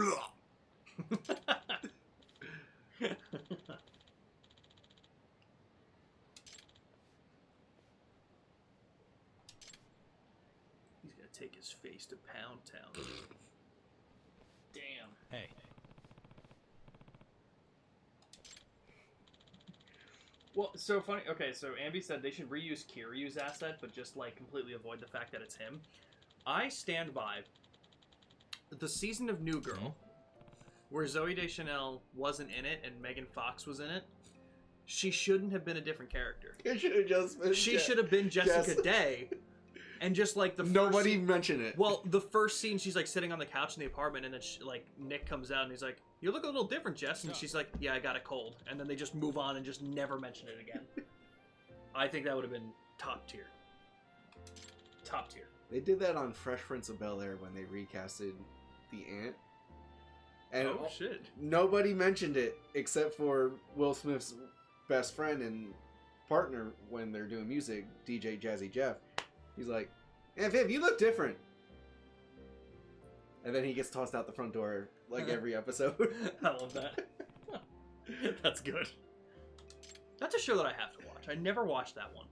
gonna take his face to Pound Town. Damn. Hey. Well, so funny. Okay, so Ambi said they should reuse Kiryu's asset, but just like completely avoid the fact that it's him. I stand by the season of New Girl, where Zooey Deschanel wasn't in it and Megan Fox was in it. She shouldn't have been a different character. It should have just been. She should have been Jessica Day, and just like the nobody mentioned it. Well, the first scene, she's like sitting on the couch in the apartment, and then like Nick comes out and he's like, "You look a little different, Jess," and she's like, "Yeah, I got a cold," and then they just move on and just never mention it again. I think that would have been top tier. Top tier. They did that on Fresh Prince of Bel-Air when they recasted the Ant. And oh shit! Nobody mentioned it except for Will Smith's best friend and partner when they're doing music, DJ Jazzy Jeff. He's like, "Hey, Viv, you look different." And then he gets tossed out the front door like every episode. I love that. That's good. That's a show that I have to watch. I never watched that one.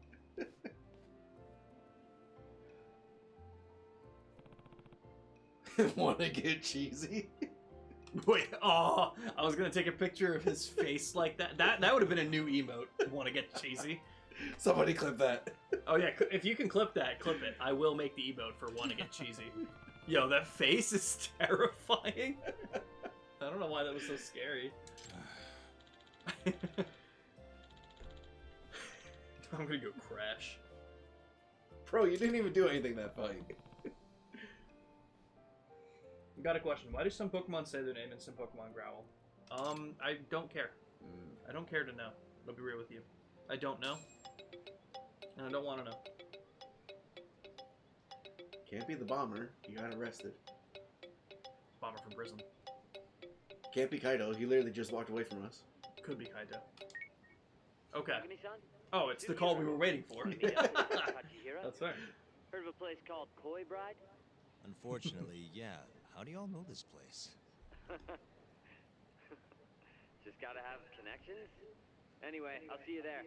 Want to get cheesy? Wait, oh, I was gonna take a picture of his face like that. That would have been a new emote. Want to get cheesy? Somebody clip that. Oh yeah, if you can clip that, clip it. I will make the emote for want to get cheesy. Yo, that face is terrifying. I don't know why that was so scary. I'm gonna go crash. Bro, you didn't even do anything that fight. Got a question. Why do some Pokemon say their name and some Pokemon growl? I don't care. I don't care to know. I'll be real with you. I don't know. And I don't want to know. Can't be the bomber. He got arrested. Bomber from prison. Can't be Kaido. He literally just walked away from us. Could be Kaido. Okay. Takumi-san? Oh, it's the call we were waiting for. That's fair. Heard of a place called Koi Bride? Unfortunately, yeah. How do y'all know this place? Just gotta have connections. Anyway, I'll see you there.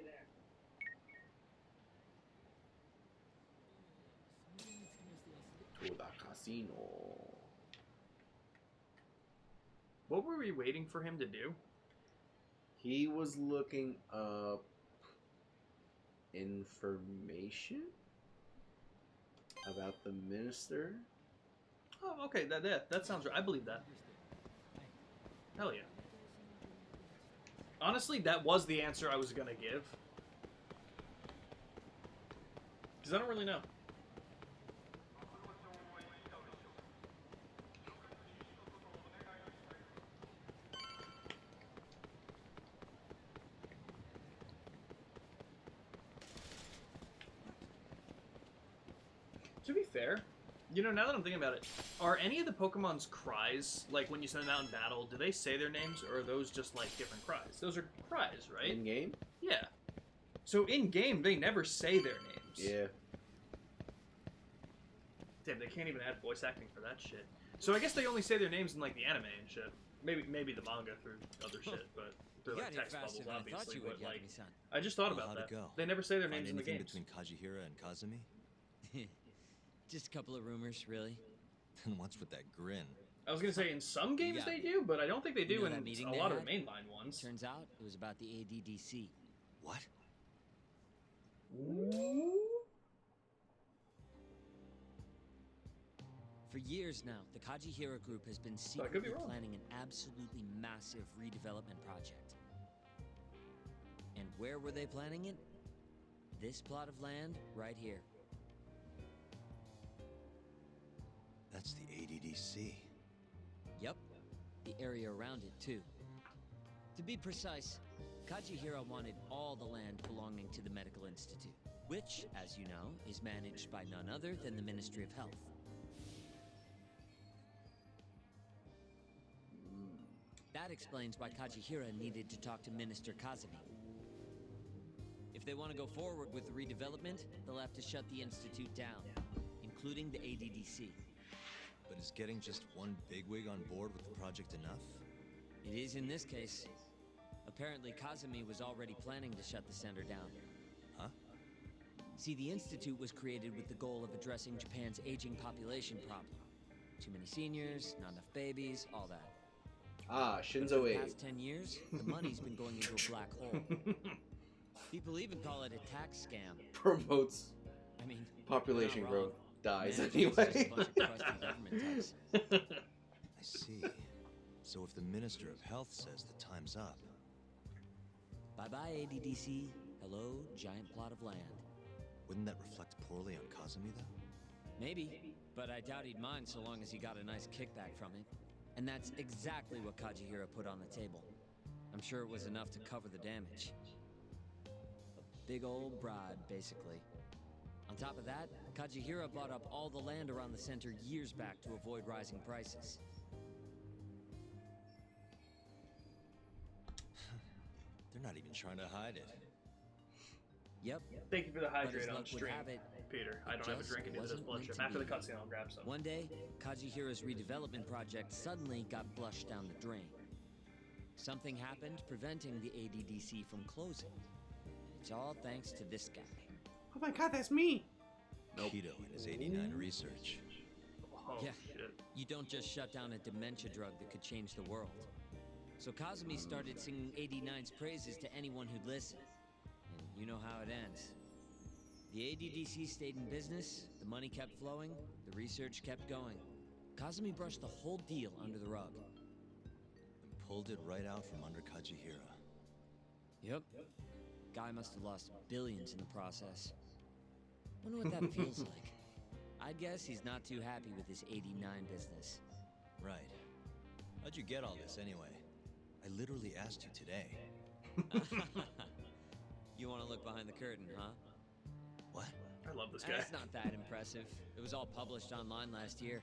To the casino. What were we waiting for him to do? He was looking up information about the minister. Oh, okay. That sounds right. I believe that. Hell yeah. Honestly, that was the answer I was gonna give. Because I don't really know. To be fair, you know, now that I'm thinking about it, are any of the Pokemon's cries, like when you send them out in battle, do they say their names, or are those just like different cries? Those are cries, right? In game? Yeah. So in game, they never say their names. Yeah. Damn, they can't even add voice acting for that shit. So I guess they only say their names in like the anime and shit. Maybe the manga through other shit, but through like text bubbles, obviously. But like, I just thought about How'd that. it go? They never say their Find names in the anything games. between Kajihira and Kazumi? Just a couple of rumors, really. And what's with that grin? I was gonna say in some games Yeah. they do, but I don't think they do You know in that meeting a they lot of had? the mainline ones. Turns out it was about the ADDC. What? For years now, the Kajihira Group has been I could secretly be wrong. planning an absolutely massive redevelopment project. And where were they planning it? This plot of land right here. That's the ADDC. Yep, the area around it too. To be precise, Kajihira wanted all the land belonging to the Medical Institute, which, as you know, is managed by none other than the Ministry of Health. That explains why Kajihira needed to talk to Minister Kazumi. If they want to go forward with the redevelopment, they'll have to shut the Institute down, including the ADDC. But is getting just one bigwig on board with the project enough? It is in this case. Apparently, Kazumi was already planning to shut the center down. Huh? See, the Institute was created with the goal of addressing Japan's aging population problem. Too many seniors, not enough babies, all that. Ah, For Shinzo the Abe. past 10 years, the money's been going into a black hole. People even call it a tax scam. Promotes I mean, population you're not wrong. growth. Dies Management's just a anyway. bunch of crusty government types. I see. So if the Minister of Health says the time's up... Bye-bye, ADDC. Hello, giant plot of land. Wouldn't that reflect poorly on Kazumi, though? Maybe, but I doubt he'd mind so long as he got a nice kickback from it. And that's exactly what Kajihira put on the table. I'm sure it was enough to cover the damage. A big old bribe, basically. On top of that, Kajihira bought up all the land around the center years back to avoid rising prices. They're not even trying to hide it. Yep. Thank you for the But as hydrate on luck would stream, have it, Peter. I don't have a just drink into this wasn't blood meant trip. to After the be. cutscene, I'll grab some. One day, Kajihira's redevelopment project suddenly got flushed down the drain. Something happened preventing the ADDC from closing. It's all thanks to this guy. Oh my god, that's me! Nope. Keto and his 89 research. Oh, Yeah. shit. You don't just shut down a dementia drug that could change the world. So Kazumi started singing 89's praises to anyone who'd listen. And you know how it ends. The ADDC stayed in business, the money kept flowing, the research kept going. Kazumi brushed the whole deal under the rug. And pulled it right out from under Kajihira. Yep. Guy must have lost billions in the process. Wonder what that feels like. I'd guess he's not too happy with his 89 business. Right. How'd you get all this anyway? I literally asked you today. You want to look behind the curtain, huh? What? I love this guy. That's not that impressive. It was all published online last year.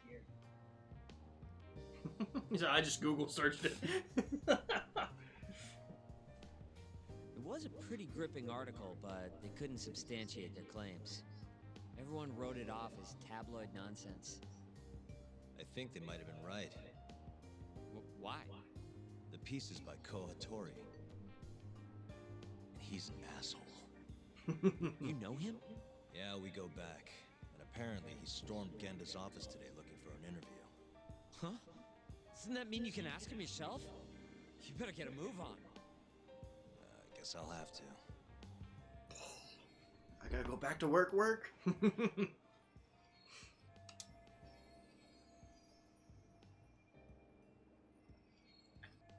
He said, I just Google searched it. It was a pretty gripping article, but they couldn't substantiate their claims. Everyone wrote it off as tabloid nonsense. I think they might have been right. Why? The piece is by Ko Hattori. And he's an asshole. You know him? Yeah, we go back. And apparently he stormed Genda's office today looking for an interview. Huh? Doesn't that mean you can ask him yourself? You better get a move on. I guess I'll have to. I gotta go back to work.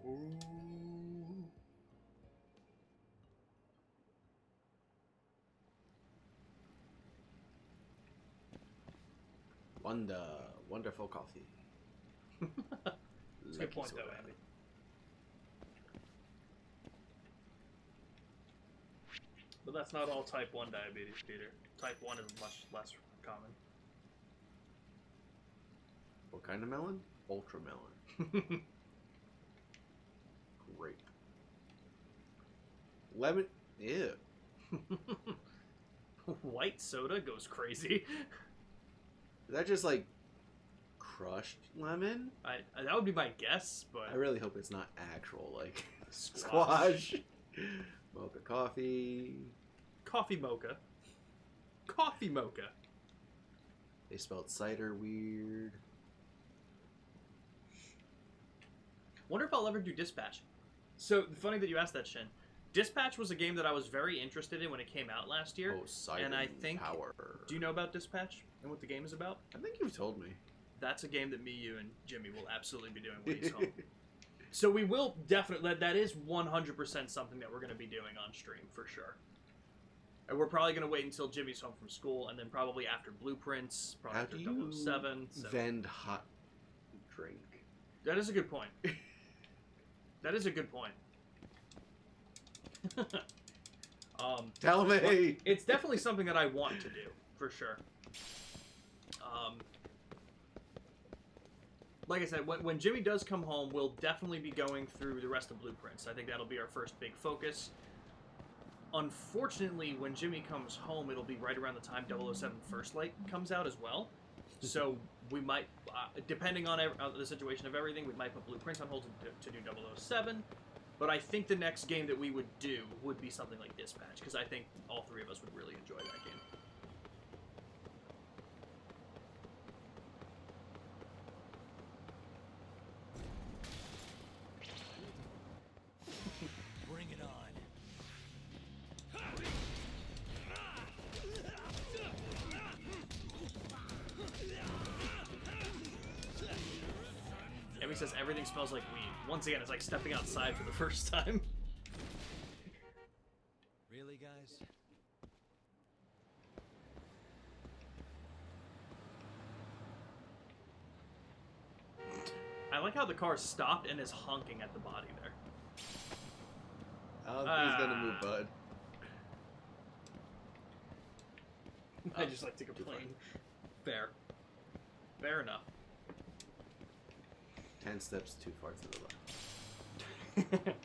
Ooh. Wonderful coffee. That's a good point, though, Andy. But that's not all type 1 diabetes, Peter. Type 1 is much less common. What kind of melon? Ultra melon. Great. Lemon. Ew. White soda goes crazy. Is that just like crushed lemon? That would be my guess, but I really hope it's not actual like Squash. squash. Mocha coffee. Coffee mocha. Coffee mocha. They spelled cider weird. Wonder if I'll ever do Dispatch. So funny that you asked that, Shin. Dispatch was a game that I was very interested in when it came out last year. Oh, cider and I think power. Do you know about Dispatch and what the game is about? I think you've told me. that's a game that me, you, and Jimmy will absolutely be doing when he's home. So we will definitely, that is 100% something that we're going to be doing on stream, for sure. And we're probably going to wait until Jimmy's home from school, and then probably after Blueprints, probably How after do you 007. So. vend hot drink? That is a good point. That is a good point. Tell me! It's definitely something that I want to do, for sure. Like I said, when Jimmy does come home, we'll definitely be going through the rest of Blueprints. I think that'll be our first big focus. Unfortunately, when Jimmy comes home, it'll be right around the time 007 First Light comes out as well. So we might, depending on the situation of everything, we might put Blueprints on hold to do 007. But I think the next game that we would do would be something like Dispatch, because I think all three of us would really enjoy that game. Bring it on. Emmy says everything smells like weed. Once again, it's like stepping outside for the first time. Really, guys? I like how the car stopped and is honking at the body there. I don't think he's gonna move, bud. I just like to complain. Fair. Fair enough. 10 steps too far to the left.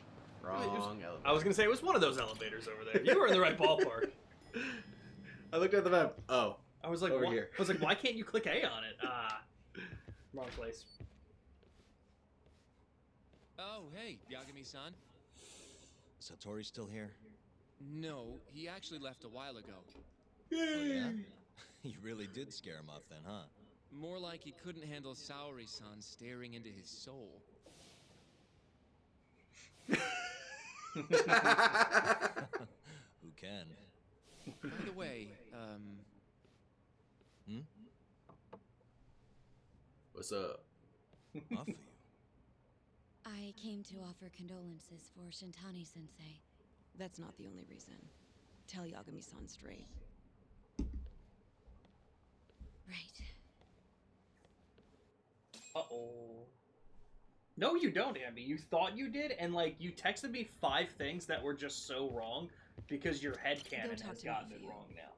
Wrong elevator. I was gonna say it was one of those elevators over there. You were in the right ballpark. I looked at the map. Oh. I was like, over here. I was like, why can't you click A on it? Wrong place. Oh, hey, Yagami-san. Satori still here? No, he actually left a while ago. Oh, yeah? You really did scare him off then, huh? More like he couldn't handle Saori-san staring into his soul. Who can? By the way, What's up? Off for you. I came to offer condolences for Shintani-sensei. That's not the only reason. Tell Yagami-san straight. Right. Uh-oh. No, you don't, Ambi. You thought you did, and, like, you texted me 5 things that were just so wrong because your headcanon has gotten it wrong now.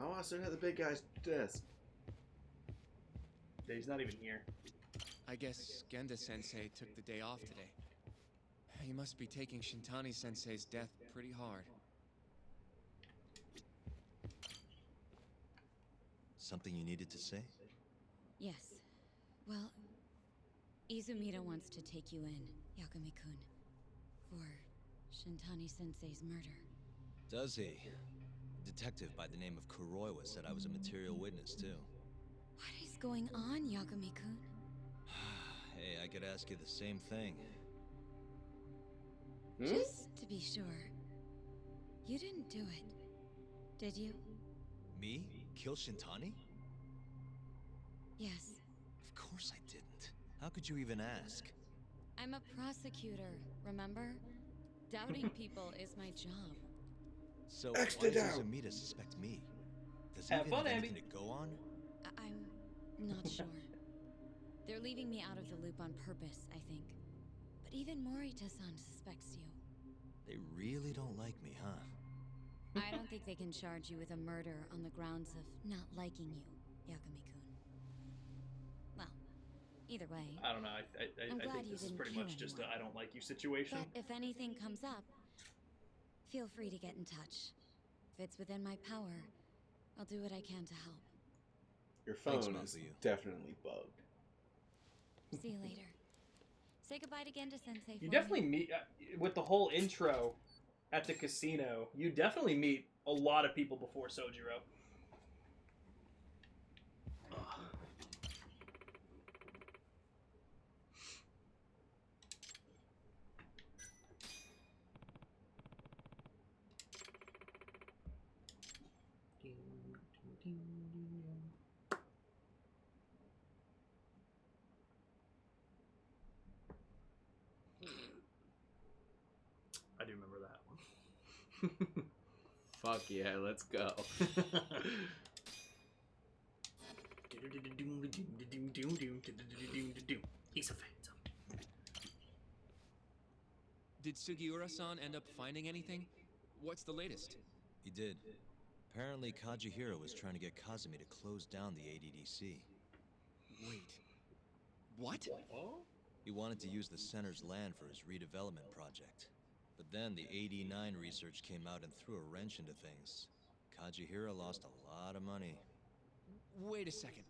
I want to sit at the big guy's desk. He's not even here. I guess Genda-sensei took the day off today. He must be taking Shintani-sensei's death pretty hard. Something you needed to say? Yes. Well, Izumida wants to take you in, Yagami-kun, for Shintani-sensei's murder. Does he? A detective by the name of Kuroiwa said I was a material witness, too. What is going on, Yagami-kun? Hey, I could ask you the same thing. Just to be sure, you didn't do it, did you? Me? Kill Shintani? Yes. Of course I didn't. How could you even ask? I'm a prosecutor, remember? Doubting people is my job. So why does Izumida suspect me? Does he Have even fun, have Abby. anything to go on? I'm not sure. They're leaving me out of the loop on purpose, I think. But even Morita-san suspects you. They really don't like me, huh? I don't think they can charge you with a murder on the grounds of not liking you, Yagami-kun. Well, either way. I don't know. I glad think you this is didn't pretty kill much just a anyone. I don't like you situation. But if anything comes up, feel free to get in touch. If it's within my power, I'll do what I can to help. Your Thanks, phone is Mafuyu. definitely bugged. See you later. Say goodbye to Genda-sensei. You for definitely me. meet, with the whole intro at the casino, you definitely meet a lot of people before Sojiro. I do remember that one. Fuck yeah, let's go. He's a phantom. Did Sugiura-san end up finding anything? What's the latest? He did. Apparently, Kajihira was trying to get Kazumi to close down the ADDC. Wait. What? He wanted to use the center's land for his redevelopment project. But then the AD9 research came out and threw a wrench into things. Kajihira lost a lot of money. Wait a second.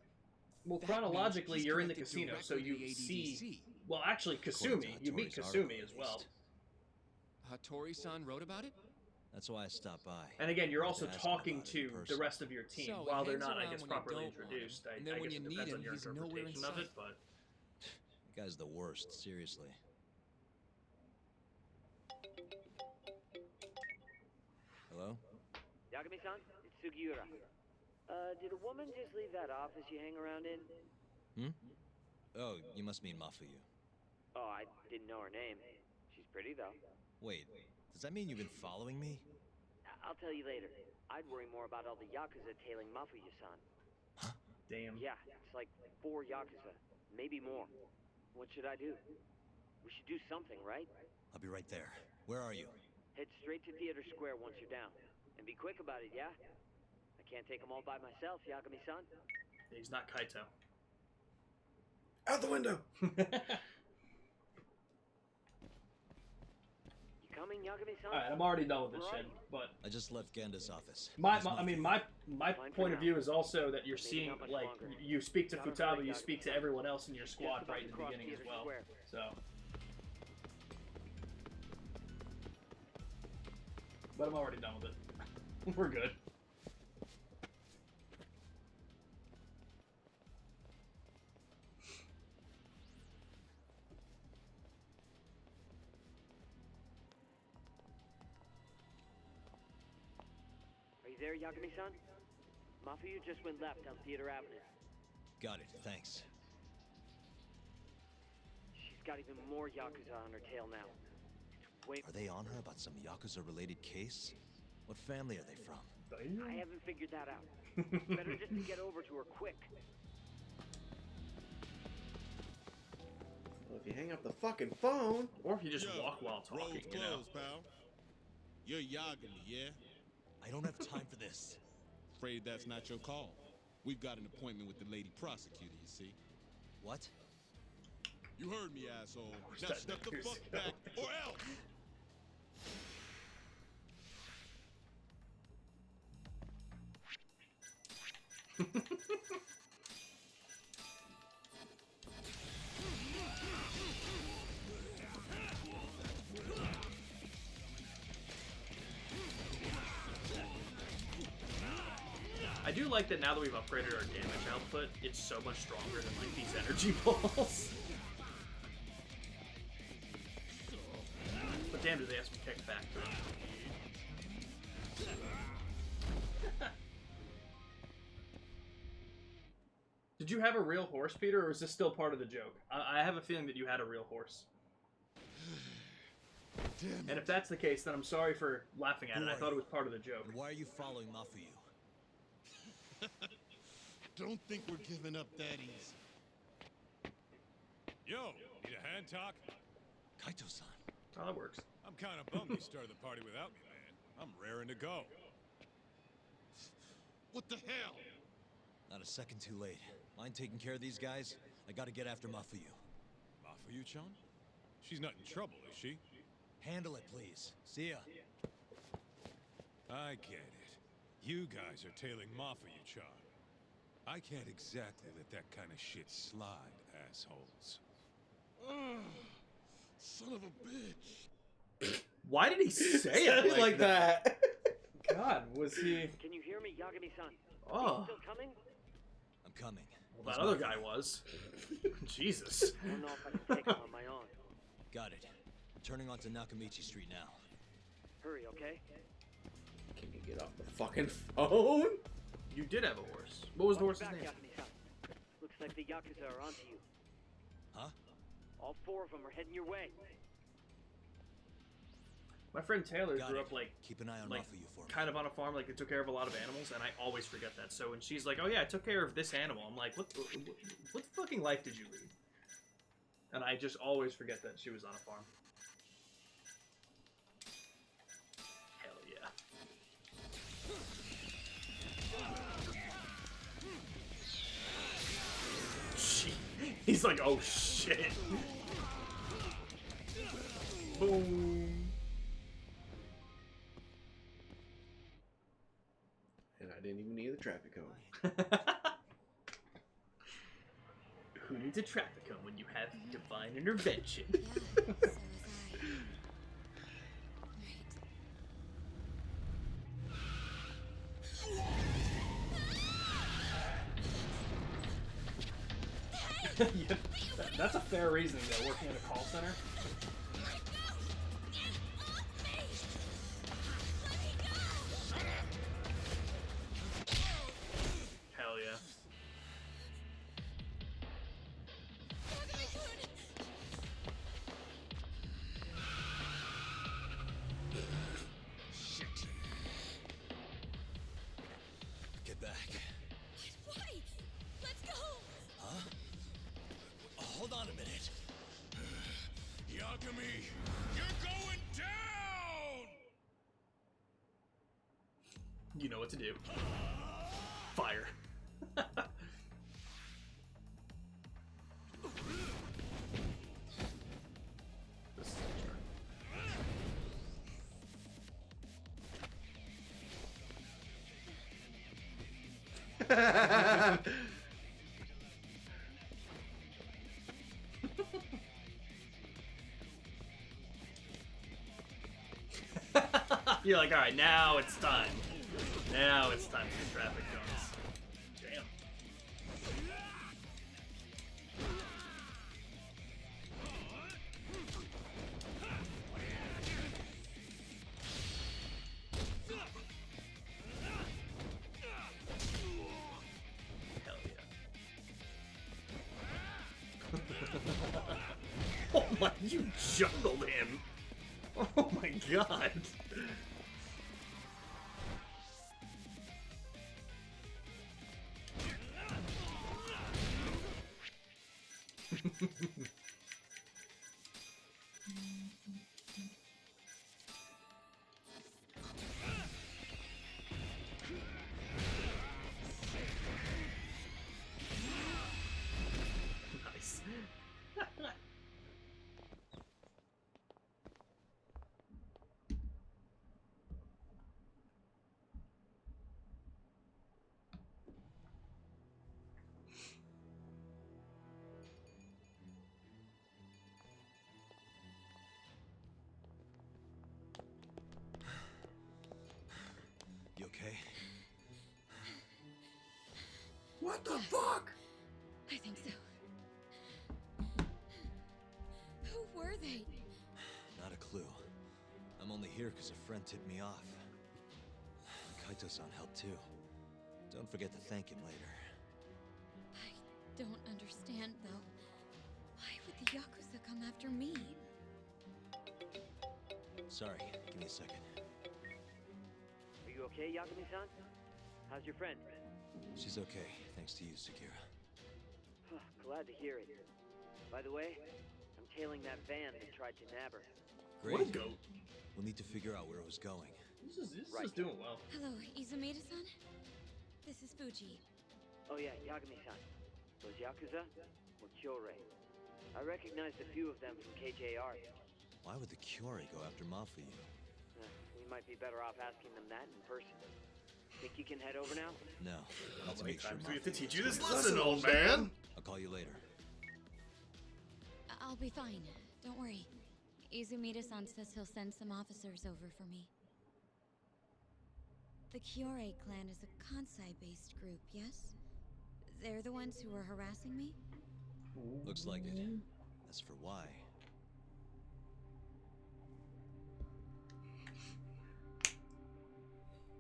Well, That chronologically, means he's you're in the connected casino, so directly you to the see. ADDC. Well, actually, Kasumi. You meet Hattori's Kasumi article, as well. Hattori-san wrote about it? That's why I stopped by. And again, you're Wanted also to ask him talking about it in to the person. rest of your team So he while they're hangs not, I around guess, when you properly don't want him, introduced. and then I when guess you it need depends him, on your he's nowhere in interpretation of it, sight. but The guy's the worst, seriously. Hello? Yagami-san, it's Sugiura. Did a woman just leave that office you hang around in? Oh, you must mean Mafuyu. Oh, I didn't know her name. She's pretty, though. Wait, does that mean you've been following me? I'll tell you later. I'd worry more about all the Yakuza tailing Mafuyu-san. damn. Yeah, it's like 4 Yakuza. Maybe more. What should I do? We should do something, right? I'll be right there. Where are you? Head straight to Theater Square once you're down. And be quick about it, yeah? I can't take them all by myself, Yagami-san. He's not Kaito. Out the window! You coming, Yagami-san? Alright, I'm already done with this shit, but I just left Genda's office. my He's my point of view is also that you're seeing, not much like, longer. you speak to Not a Futaba, break, you Yagami-san. speak to everyone else in your squad Just about right in to the cross beginning as Theater well. Square. So. But I'm already done with it. We're good. Are you there, Yagami-san? Mafuyu just went left on Theater Avenue. Got it, thanks. She's got even more Yakuza on her tail now. Wait, Are they on her about some Yakuza-related case? What family are they from? I haven't figured that out. Better just to get over to her quick. Well, if you hang up the fucking phone... Or if you just Yo, walk while talking, road's you know. closed, pal. You're Yagami, yeah? I don't have time for this. Afraid that's not your call. We've got an appointment with the lady prosecutor, you see. What? You heard me, asshole. course Now that step the matters. fuck back, or else! I do like that now that we've upgraded our damage output, it's so much stronger than like these energy balls. But damn, do they have some kickback to it. Did you have a real horse, Peter, or is this still part of the joke? I have a feeling that you had a real horse. Damn And if that's the case, then I'm sorry for laughing at Who it. I are thought you? it was part of the joke. And why are you following Mafuyu? Don't think we're giving up that easy. Yo, need a hand talk? Kaito-san. Oh, that works. I'm kind of bummed you started the party without me, man. I'm raring to go. What the hell? Not a second too late. Mind taking care of these guys? I gotta get after Mafuyu. Mafuyu-chan? She's not in trouble, is she? Handle it, please. See ya. I get it. You guys are tailing Mafuyu-chan. I can't exactly let that kind of shit slide, assholes. Son of a bitch. Why did he say Said it like that? that. God, was he... Can you hear me, Yagami-san? Oh. Are you still coming? I'm coming. Well, Where's that other Mafuyu? guy was. Jesus. I don't know if I can take him on my own. Got it. I'm turning onto Nakamichi Street now. Hurry, okay? Can you get off the fucking phone? You did have a horse. What was the Watch horse's back, name? Yagami-san. Looks like the Yakuza are onto you. Huh? All 4 of them are heading your way. My friend Taylor Got grew it. up like Keep an eye on like Mafuyu for me. kind of on a farm, like they took care of a lot of animals, and I always forget that. So when she's like, "Oh yeah, I took care of this animal," I'm like, "What fucking life did you lead?" And I just always forget that she was on a farm. Hell yeah. He's like, "Oh shit." Boom. And I didn't even need the traffic cone. Who needs a traffic cone when you have divine intervention? Yeah, that's a fair reasoning though, working at a call center. Hell yeah. Get back. Why? Let's go! Huh? Hold on a minute. Yagami, you're going down! You know what to do. Fire. This is You're like, alright, now it's time. Now it's time for the traffic cones. Damn. Hell yeah. Oh my, you juggled him. Oh my god. Nice. You okay? What the fuck? I think so. Who were they? Not a clue. I'm only here because a friend tipped me off. Kaito-san helped too. Don't forget to thank him later. I don't understand, though. Why would the Yakuza come after me? Sorry, give me a second. Are you okay, Yagami-san? How's your friend? She's okay, thanks to you, Sakura. Glad to hear it. By the way, I'm tailing that van that tried to nab her. Great. What a goat. We'll need to figure out where it was going. This is doing well. Hello, Izumida-san? This is Fuji. Oh yeah, Yagami-san. Those Yakuza were Kyorei. I recognized a few of them from KJR. Why would the Kyorei go after Mafuyu? We might be better off asking them that in person. Think you can head over now? No, let's make sure We have to Mafuyu teach is you this good. lesson, old man. I'll call you later. I'll be fine. Don't worry. Izumida-san says he'll send some officers over for me. The Kyorei clan is a Kansai-based group, yes? They're the ones who were harassing me? Looks like it. As for why...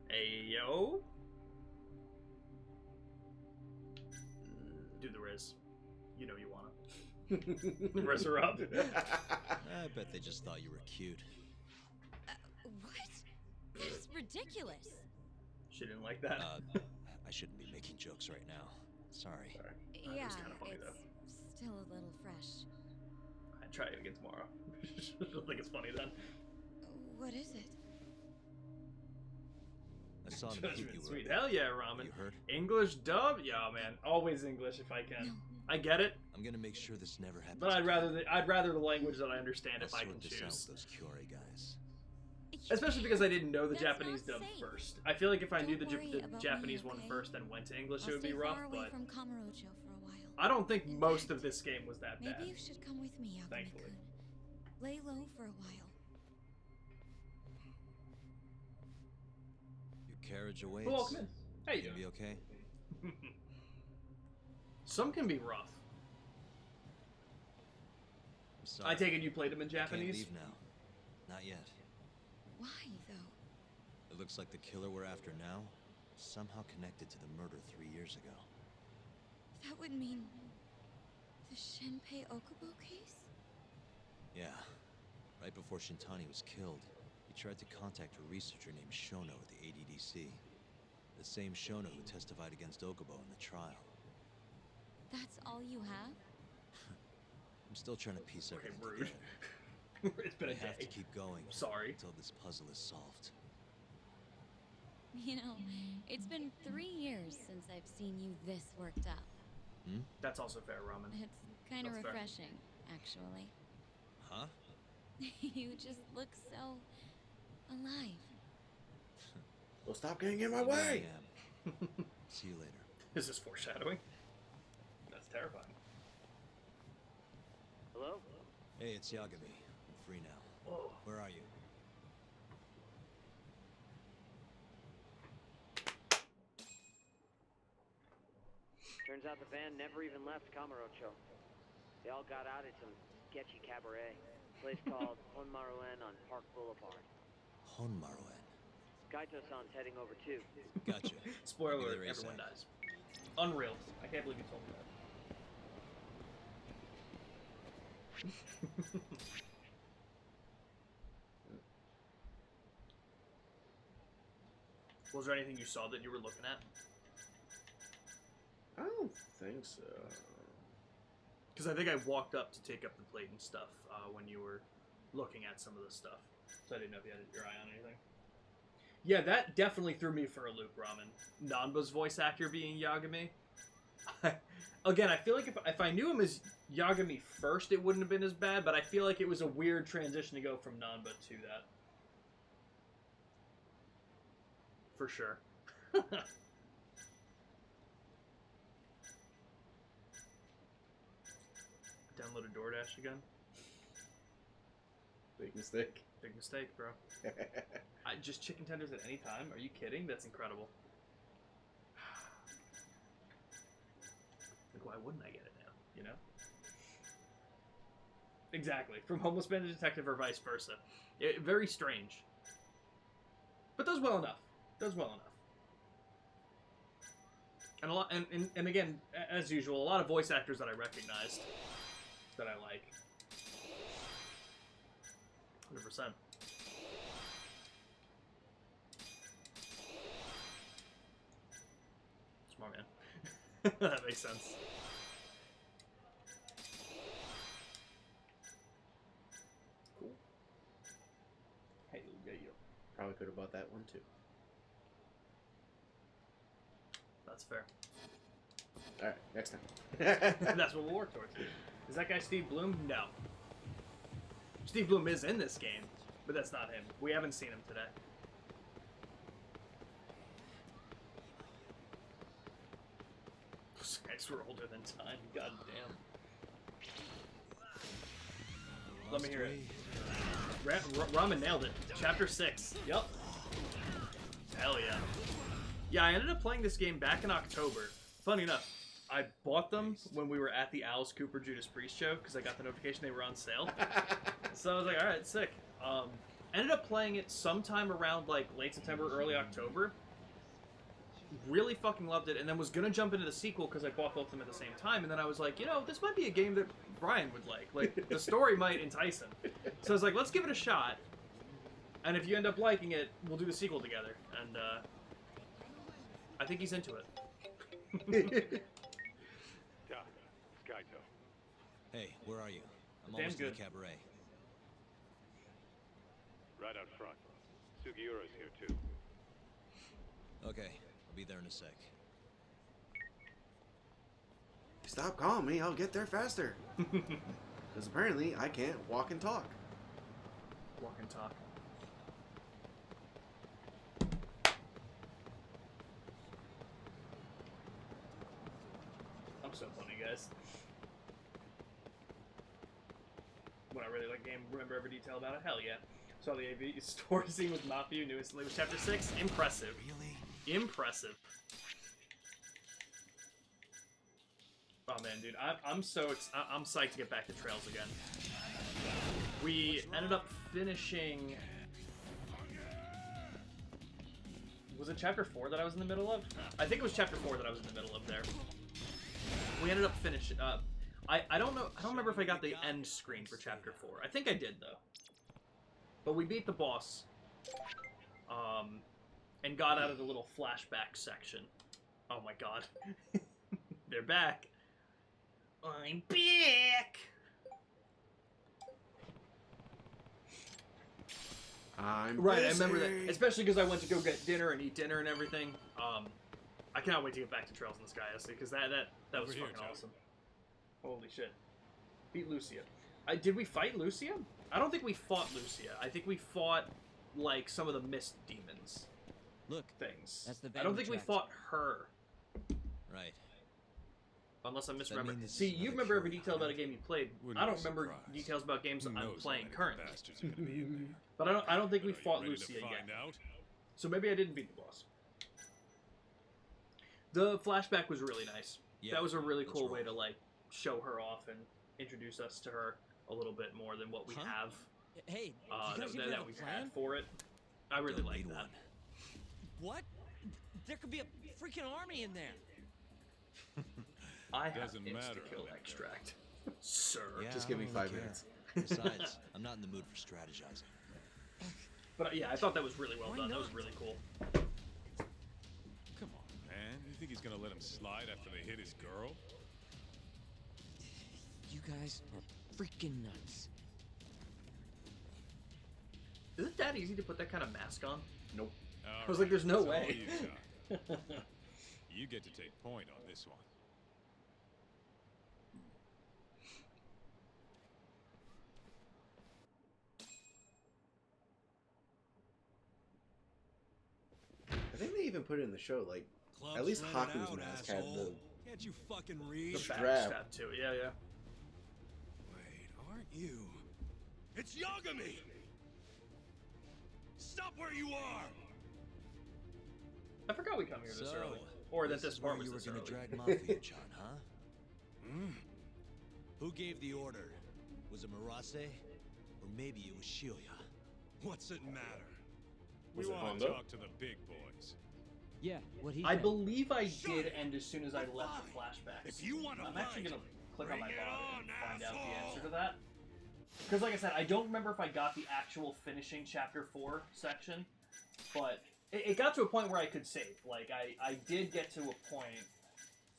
Hey, yo. Do the Riz. You know you wanna. Riz her up. I bet they just thought you were cute. ridiculous. She didn't like that. I shouldn't be making jokes right now. Sorry. That Yeah, was kind of funny though. it's still a little fresh. I'd try it again tomorrow. She'll think it's funny then. What is it? I saw him hit you Sweet. earlier. Hell yeah, Ramen. You heard? English dub? Yeah, man. Always English if I can. I get it, I'm gonna make sure this never happens. but I'd again. rather the language that I understand I'll if I sort can this out choose. with those Kiore guys. Especially because I didn't know the That's Japanese not dub safe. first. I feel like if I knew the, Don't worry about Japanese me, one okay? first and went to English, I'll it would be stay rough, far away but from Kamurocho for a while. I don't think most of this game was that Maybe bad. you should come with me, Yagami-kun. Thankfully. Lay low for a while. Your carriage awaits. Well, welcome in. How you Gonna doing? be okay? Some can be rough. I'm sorry. I take it you played them in I can't Japanese? leave now. Not yet. Why, though? It looks like the killer we're after now is somehow connected to the murder 3 years ago. That would mean the Shinpei Okubo case? Yeah. Right before Shintani was killed, he tried to contact a researcher named Shono at the ADDC. The same Shono who testified against Okubo in the trial. That's all you have? I'm still trying to piece everything rude. together. It's been a I have day. to keep going. Sorry. Until this puzzle is solved. You know, it's been 3 years since I've seen you this worked up. Hmm? That's also fair, Ramen. It's kind of That's fair. refreshing, actually. Huh? You just look so alive. Well, stop getting in my You know I way! am. See you later. Is this foreshadowing? That's terrifying. Hello? Hey, it's Yagami. I'm free now. Whoa. Where are you? Turns out the band never even left Kamurocho. They all got out at some sketchy cabaret. Place called Honmaruen on Park Boulevard. Honmaruen. Kaito-san's heading over too. Gotcha. Spoiler I'll be alert, there everyone ASAP. dies. Unreal. I can't believe you told me that. Was there anything you saw that you were looking at? I don't think so. Because I think I walked up to take up the plate and stuff when you were looking at some of the stuff. So I didn't know if you had your eye on anything. Yeah, that definitely threw me for a loop, Ramen. Nanba's voice actor being Yagami. Again, I feel like if I knew him as Yagami first, it wouldn't have been as bad, but I feel like it was a weird transition to go from Nanba to that. For sure. Downloaded DoorDash again. Big mistake. Big mistake, bro. Just chicken tenders at any time? Are you kidding? That's incredible. Like, why wouldn't I get it now? You know? Exactly. From Homeless Bandit Detective or vice versa. Very strange. But does well enough. Does well enough. And a lot, and again, as usual, a lot of voice actors that I recognized that I like. 100%. Smart man. That makes sense. Cool. Hey, yeah. Probably could have bought that one too. That's fair. Alright, next time. That's what we'll work towards. Is that guy Steve Bloom? No. Steve Bloom is in this game, but that's not him. We haven't seen him today. Those guys were older than time. God damn. Let me hear it. Ramen nailed it. Chapter 6. Yup. Hell yeah. Yeah, I ended up playing this game back in October. Funny enough, I bought them when we were at the Alice Cooper Judas Priest show because I got the notification they were on sale. So I was like, alright, sick. Ended up playing it sometime around like late September, early October. Really fucking loved it, and then was gonna jump into the sequel because I bought both of them at the same time, and then I was like, you know, this might be a game that Brian would like. Like, the story might entice him. So I was like, let's give it a shot. And if you end up liking it, we'll do the sequel together. And I think he's into it. Doc, Skyto. Hey, where are you? I'm Damn almost to good. the cabaret. Right out front. Sugiura's here too. Okay, I'll be there in a sec. Stop calling me, I'll get there faster. Because apparently I can't walk and talk. Walk and talk. I'm so funny, guys. When I really like the game, remember every detail about it? Hell yeah. Saw the AV store scene with Mafia new instantly with Chapter 6. Impressive. Really? Impressive. Oh man, dude, I'm psyched to get back to Trails again. We ended up finishing. Was it Chapter 4 that I was in the middle of? I think it was Chapter 4 that I was in the middle of there. We ended up finishing. I don't know. I don't remember if I got the end screen for Chapter 4. I think I did though. But we beat the boss. And got out of the little flashback section. Oh my god. They're back. I'm back! I'm Right, busy. I remember that. Especially because I went to go get dinner and eat dinner and everything. I cannot wait to get back to Trails in the Sky, because that was Over here, fucking Joe. awesome. Holy shit. Beat Lucia. Did we fight Lucia? I don't think we fought Lucia. I think we fought, like, some of the mist demons. Look, things. that's the I don't think we tracked. fought her. Right. Unless I'm Does that misremembering. mean this See, is you another remember every cure detail about a on game you played. Wouldn't I don't be remember surprised. details about games Who I'm knows playing how many currently. bastards are gonna be in there. But I don't think we But are you fought ready to Lucia yet. find out? So maybe I didn't beat the boss. The flashback was really nice. Yeah, That was a really let's cool roll. way to like show her off and introduce us to her a little bit more than what we Huh? have Hey, you guys that, even that have a we've plan? had for it. I really Don't like need that. one. What? There could be a freaking army in there. I have Doesn't matter, insta-kill Alec. extract. Sir. Yeah, Just I give me don't really 5 care. minutes. Besides, I'm not in the mood for strategizing. But yeah, I thought that was really well Why done. That was not? really cool. Come on, man. You think he's gonna let him slide after they hit his girl? You guys are freaking nuts. Is it that easy to put that kind of mask on? Nope. All I was like, there's no it's all way. You, John. You get to take point on this one. I think they even put it in the show, like, Club's at least rented Haku's out, mask had asshole. the... Can't you fucking The read? back strap. strap to it. Yeah, yeah. Wait, aren't you? It's Yagami! Stop where you are! I forgot we come here this So, early. Or that this is where part was you were this gonna early. drag Mafia-chan, huh? Who gave the order? Was it Marase? Or maybe it was Shinya? What's it matter? We Was it want to Honda? talk to the big boys. Yeah, what he I said. believe I Shut did it! end as soon as I But left fine. the flashbacks. If you want to I'm actually gonna click on my bring it body on, and find out the asshole. answer to that. Because like I said, I don't remember if I got the actual finishing chapter 4 section, but it got to a point where I could save. Like I did get to a point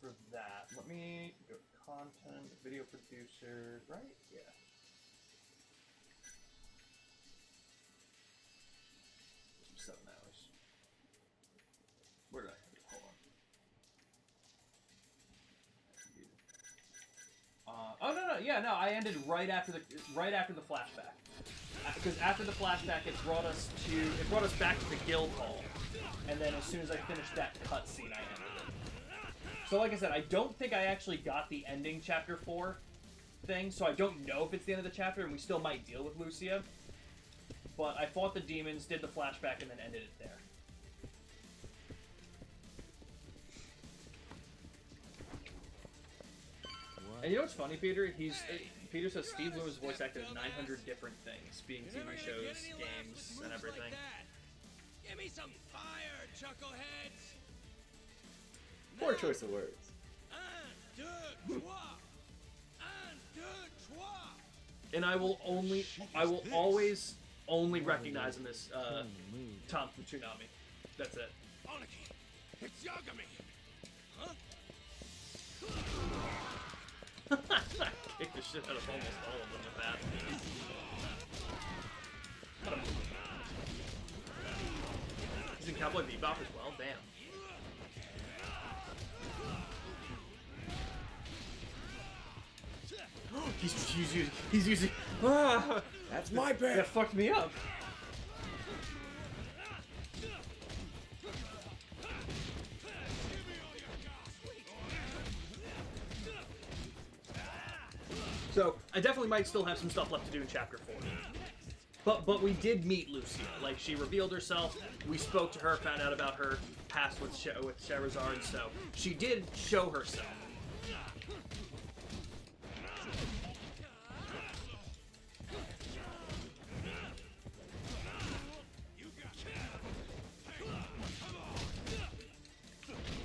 for that. Let me go to content, video producers, right? Yeah. Some 7 hours. Where did I have it? Hold on. Oh no, yeah, no. I ended right after the flashback, because after the flashback, it brought us back to the guild hall, and then as soon as I finished that cutscene, I ended it. So like I said, I don't think I actually got the ending chapter 4 thing, so I don't know if it's the end of the chapter, and we still might deal with Lucia. But I fought the demons, did the flashback, and then ended it there. And you know what's funny, Peter? Peter says Steve Loomis voice acted in 900 different things, being TV shows, games, and everything. Give me some fire, chuckleheads! Poor choice of words. Un, deux, trois! Un, deux, trois! And I will always only recognize him as Tom from Toonami. That's it. Aniki, it's Yagami. I kicked the shit out of almost all of them with that. He's in Cowboy Bebop as well? Damn. He's using. Ah, That's my bad. that fucked me up. So I definitely might still have some stuff left to do in Chapter 4. But we did meet Lucia. Like, she revealed herself. We spoke to her, found out about her past with Charizard. So she did show herself.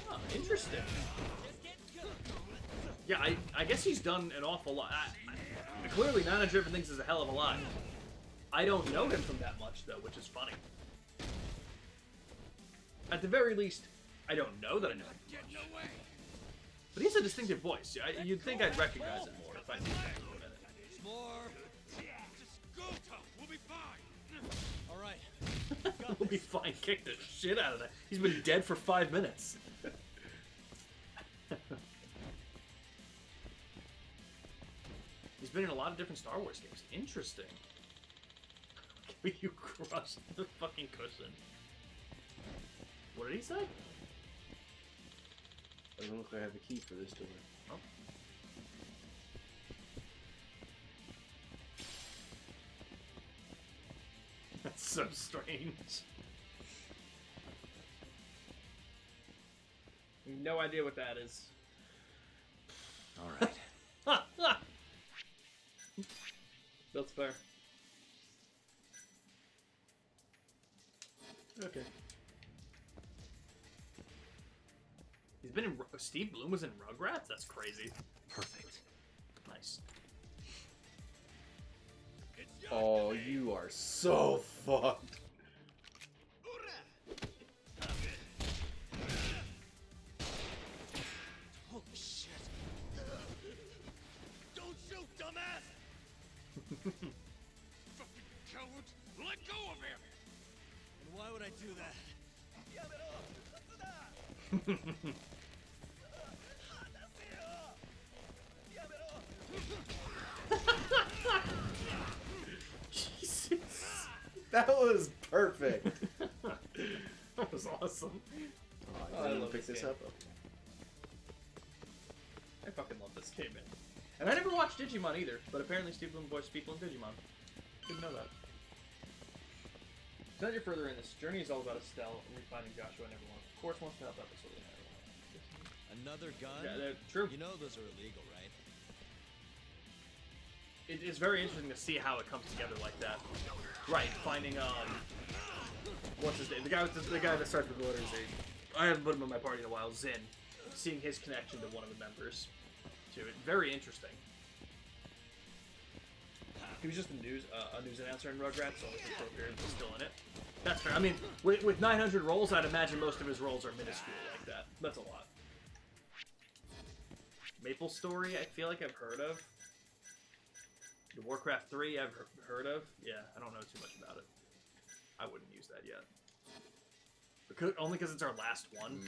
Oh, interesting. Yeah, I guess he's done an awful lot. Clearly, 900 different things is a hell of a lot. I don't know him from that much, though, which is funny. At the very least, I don't know that I know him much. But he has a distinctive voice. You'd think I'd recognize it more if I knew that for a minute. More. Just go, Tom. We'll be fine. All right. We'll be fine. Kick the shit out of that. He's been dead for 5 minutes. He's been in a lot of different Star Wars games. Interesting. You crushed the fucking cushion. What did he say? I don't know if I have a key for this door. Oh. That's so strange. No idea what that is. Alright. That's fair. Okay. He's been in. Steve Bloom was in Rugrats? That's crazy. Perfect. Nice. Oh, you are so fucked. Holy shit. Don't shoot, dumbass! Fucking coward! Let go of him! And why would I do that? Jesus. That was perfect. That was awesome. Oh, I love pick this game. up. I fucking love this game, man. And I never watched Digimon either, but apparently Steve Bloom voiced people in Digimon. Didn't know that. So as you're further in, this journey is all about Estelle and refinding Joshua and everyone. Of course, wants to help out the Solar Network. Another gun? Yeah, true. You know those are illegal, right? It's very interesting to see how it comes together like that. Right, finding what's his name? The guy that starts with the letter Z. I haven't put him in my party in a while. Zin. Seeing his connection to one of the members to it. Very interesting. He was just a news announcer in Rugrats, so it's appropriate he's still in it. That's fair. I mean, with 900 roles, I'd imagine most of his roles are minuscule like that. That's a lot. Maple Story, I feel like I've heard of. The Warcraft 3, I've heard of. Yeah, I don't know too much about it. I wouldn't use that yet. Only because it's our last one.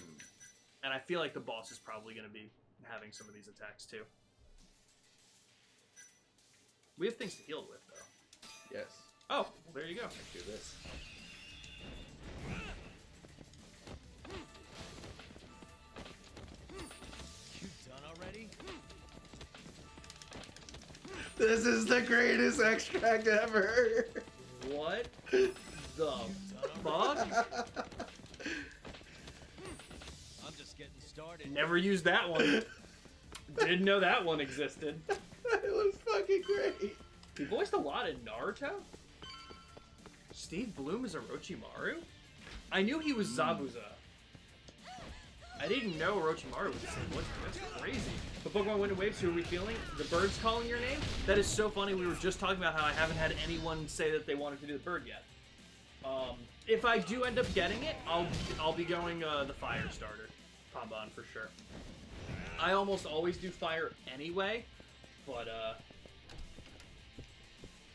And I feel like the boss is probably going to be having some of these attacks too. We have things to heal with, though. Yes. Oh, well, there you go. Let's do this. You done already? This is the greatest extract ever. What the fuck? I'm just getting started. Never used that one. Didn't know that one existed. It was fucking great. He voiced a lot in Naruto? Steve Bloom is Orochimaru? I knew he was Zabuza. I didn't know Orochimaru was the same voice. That's crazy. But Pokemon Wind and Waves, who are we feeling? The bird's calling your name? That is so funny. We were just talking about how I haven't had anyone say that they wanted to do the bird yet. If I do end up getting it, I'll be going the fire starter. Pabon for sure. I almost always do fire anyway, but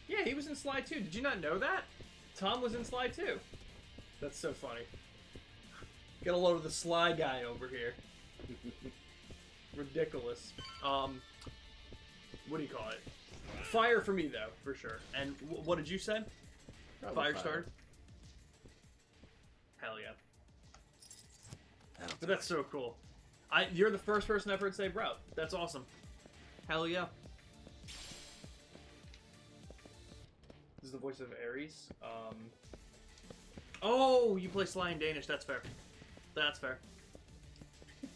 yeah, he was in Sly 2. Did you not know that? Tom was in Sly 2. That's so funny. Get a load of the Sly guy over here. Ridiculous. What do you call it? Fire for me though, for sure. And what did you say? Fire starter? Hell yeah. But that's so cool. You're the first person I've heard say bro. That's awesome. Hell yeah. This is the voice of Ares. Oh, you play Sly in Danish. That's fair. That's fair.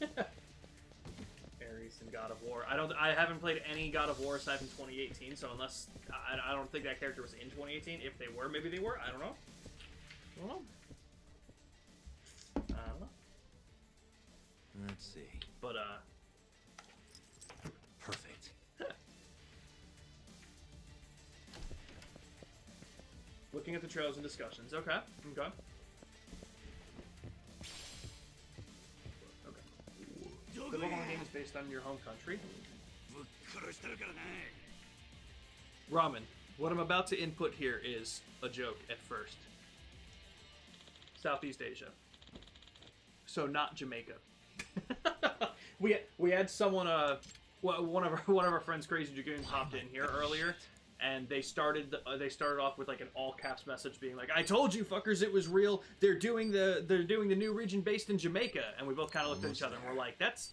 Ares and God of War. I haven't played any God of War aside from 2018. So unless I don't think that character was in 2018. If they were, maybe they were. I don't know. I don't know. I don't know. Let's see. But perfect. Looking at the trails and discussions. Okay. Okay. The Pokemon game is based on your home country. Ramen, what I'm about to input here is a joke at first. Southeast Asia. So not Jamaica. we had someone one of our friends, Crazy Dragoon, popped in here earlier, and they started off with like an all caps message being like, "I told you fuckers it was real. They're doing the new region based in Jamaica." And we both kind of looked at each other and we're like, "That's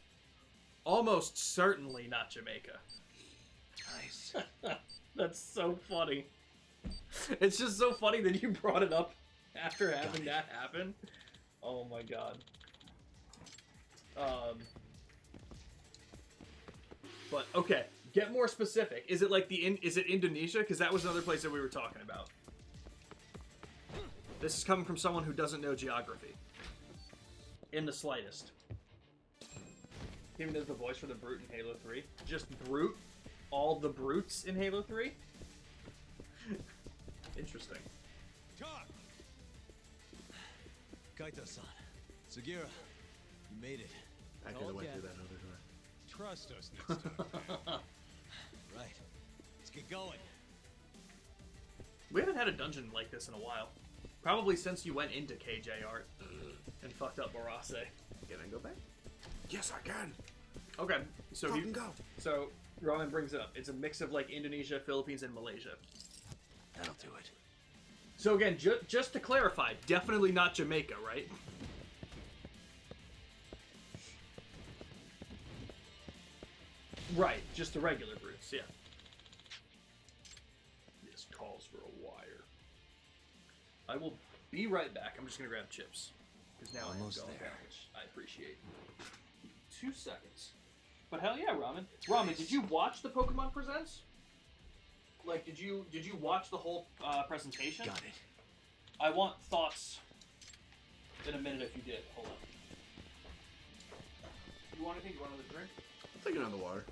almost certainly not Jamaica." Nice. That's so funny. It's just so funny that you brought it up after having that happen. Oh my god. But okay, get more specific. Is it like is it Indonesia? Because that was another place that we were talking about. This is coming from someone who doesn't know geography in the slightest. He even does the voice for the Brute in Halo 3. Just Brute? All the Brutes in Halo 3? Interesting. Kaito-san, Sugira, you made it. I could have went through that other door. Trust us next time. Right. Let's get going. We haven't had a dungeon like this in a while. Probably since you went into KJ Art and fucked up Barase. Can I go back? Yes, I can. Okay, so go. So Ramen brings it up. It's a mix of like Indonesia, Philippines, and Malaysia. That'll do it. So again, just to clarify, definitely not Jamaica, right? Right, just the regular Brutes, yeah. This calls for a wire. I will be right back. I'm just gonna grab chips. Because now Almost I am going there. down, which I appreciate. 2 seconds. But hell yeah, Ramen. Ramen, did you watch the Pokemon Presents? Like, did you watch the whole presentation? Got it. I want thoughts in a minute if you did. Hold on. You want anything? You want another drink? I'm thinking on the water.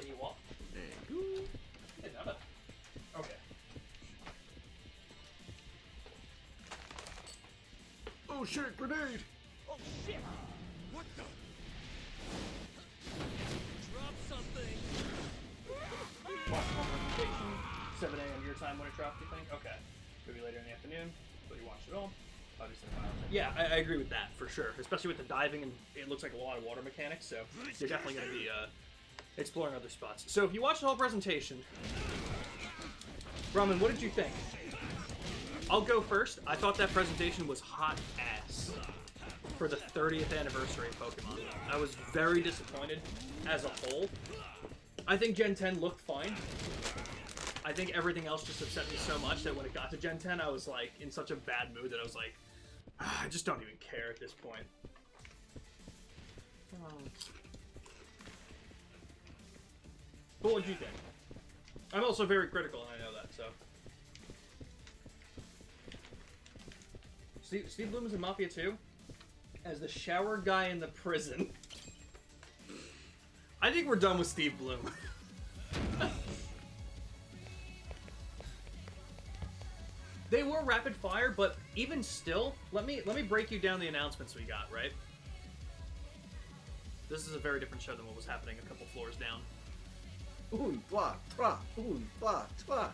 You want? There you go. Yeah, not bad. Okay. Oh shit, grenade! Oh shit! What the? Drop something! time when it dropped, you think? Okay. Maybe later in the afternoon, but you watched it all. Obviously, yeah, I agree with that, for sure. Especially with the diving, and it looks like a lot of water mechanics, so you're definitely going to be exploring other spots. So if you watched the whole presentation, Ramen, what did you think? I'll go first. I thought that presentation was hot ass for the 30th anniversary of Pokemon. I was very disappointed as a whole. I think Gen 10 looked fine. I think everything else just upset me so much that when it got to Gen 10, I was like in such a bad mood that I was like, I just don't even care at this point. But what'd you think? I'm also very critical, and I know that, so. Steve Bloom is in Mafia 2 as the shower guy in the prison. I think we're done with Steve Bloom. They were rapid fire, but even still, let me break you down the announcements we got, right? This is a very different show than what was happening a couple floors down. Un, trois, trois, un, trois, trois.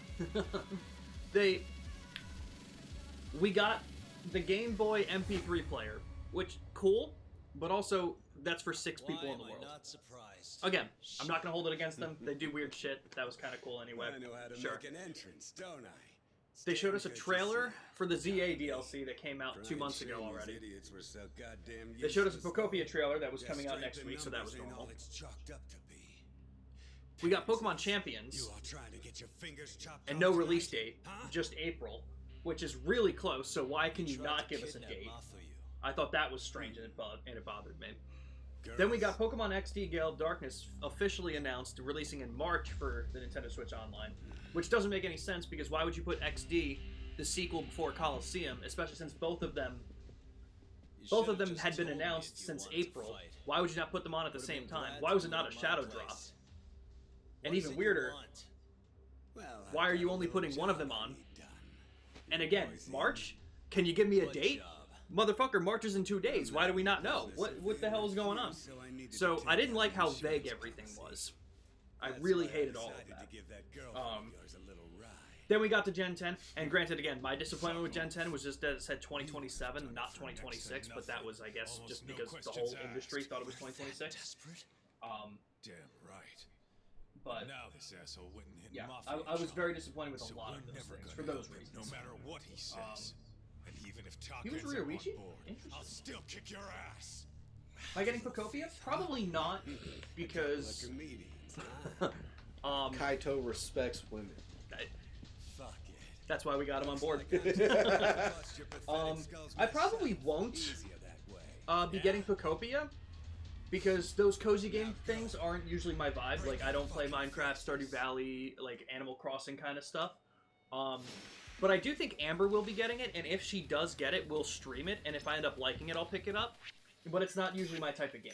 We got the Game Boy MP3 player, which cool, but also that's for 6 people in the world. Not surprised. Again, I'm not gonna hold it against them. They do weird shit. That was kind of cool anyway. I know how to Sure. make an entrance, don't I? They showed us a trailer for the ZA DLC that came out 2 months ago already. Idiots were so goddamn They showed us a useless, Pocopia trailer that was Their coming out strength next in week, so that numbers was ain't all normal. it's chalked up to be. We got Pokemon Champions, You are trying to get your fingers chopped and off no tonight? release date, just April, which is really close, so why can you not give us a date? I thought that was strange, and it bothered me. Then we got Pokemon XD Gale of Darkness officially announced, releasing in March for the Nintendo Switch Online, which doesn't make any sense because why would you put XD, the sequel, before Coliseum, especially since both of them had been announced since April. Why would you not put them on at the same time? Why was it not a shadow drop? And even weirder, why are you only putting one of them on? And again, March? Can you give me a date? Motherfucker, March is in 2 days. Why do we not know? What the hell is going on? So I didn't like how vague everything was. I really hated all of that. Then we got to Gen 10, and granted, again, my disappointment with Gen 10 was just that it said 2027, not 2026, but that was, I guess, just because the whole industry thought it was 2026. Damn right. But now this asshole went and hit yeah, Mafia I was John. very disappointed with So a lot we're of those never things, gonna for those help him, reasons. No matter what he says. And even if He was Takens are on Ryoichi? board, I'll still kick your ass. Am I getting Pocopia? Probably not, because... Kaito respects women. That's why we got him on board. I probably won't be getting Pocopia, because those cozy game things aren't usually my vibe. Like, I don't play Minecraft, Stardew Valley, like Animal Crossing kind of stuff. But I do think Amber will be getting it, and if she does get it, we'll stream it, and if I end up liking it, I'll pick it up. But it's not usually my type of game.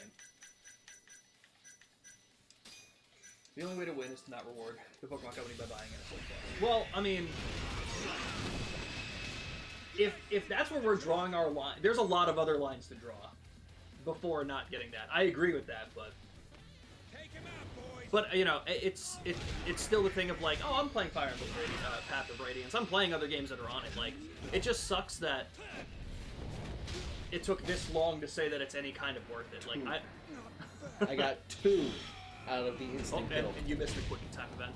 The only way to win is to not reward the Pokemon Company by buying it. Well, I mean, if that's where we're drawing our line, there's a lot of other lines to draw before not getting that. I agree with that, but you know, it's still the thing of like, oh, I'm playing Fire Emblem Path of Radiance. I'm playing other games that are on it. Like, it just sucks that it took this long to say that it's any kind of worth it. Like, I got 2 out of the instant kill. And you missed the quick attack event.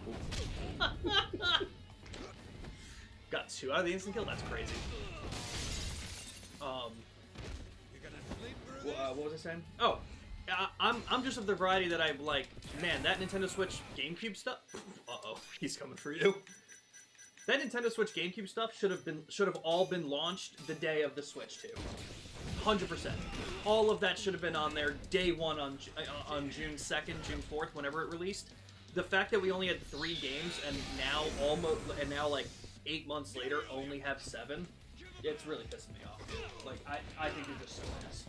Got 2 out of the instant kill? That's crazy. What was I saying? Oh, I'm just of the variety that I'm like, man, that Nintendo Switch GameCube stuff. Uh-oh, he's coming for you. That Nintendo Switch GameCube stuff should have all been launched the day of the Switch 2. 100%. All of that should have been on there day one on June 2nd, June 4th, whenever it released. The fact that we only had 3 games and now like 8 months later only have 7, it's really pissing me off. Like, I think you're just so ass.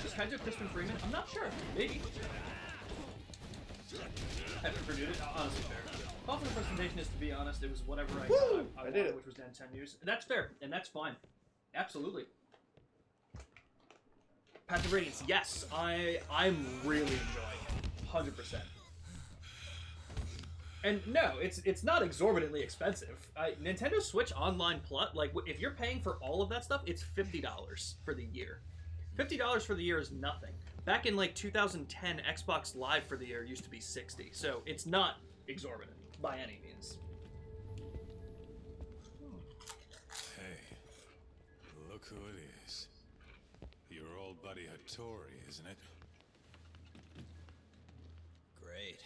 Is Kaizo Crispin Freeman? I'm not sure. Maybe. I never did it. Honestly, fair. All for the presentation is, to be honest, it was whatever I wanted, did it. which was Gen 10 news. That's fair, and that's fine. Absolutely. Path of Radiance, yes, I'm really enjoying it. 100%. And no, it's not exorbitantly expensive. Nintendo Switch Online Plus, like if you're paying for all of that stuff, it's $50 for the year. $50 for the year is nothing. Back in like 2010, Xbox Live for the year used to be $60, so it's not exorbitant by any means. Hey, look who it is. Your old buddy Hattori, isn't it? Great.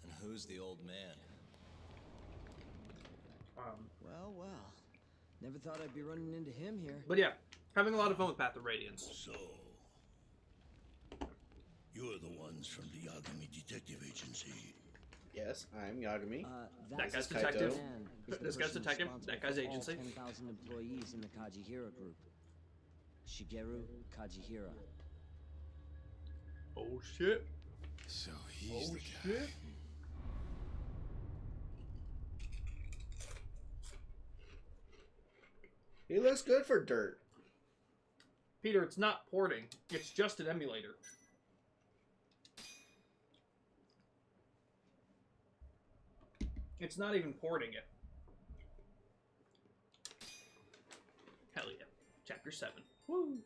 And who's the old man? Well. Never thought I'd be running into him here. But yeah, having a lot of fun with Path of Radiance. So, you're the ones from the Yagami Detective Agency. Yes, I'm Yagami. That guy's Kaito. detective. Man is the This guy's person detective. responsible That guy's for all agency. 10,000 employees in the Kajihira group. Shigeru Kajihira. Oh shit. So he's the guy. Shit. He looks good for dirt. Peter, it's not porting. It's just an emulator. It's not even porting it. Hell yeah. Chapter 7. Woo!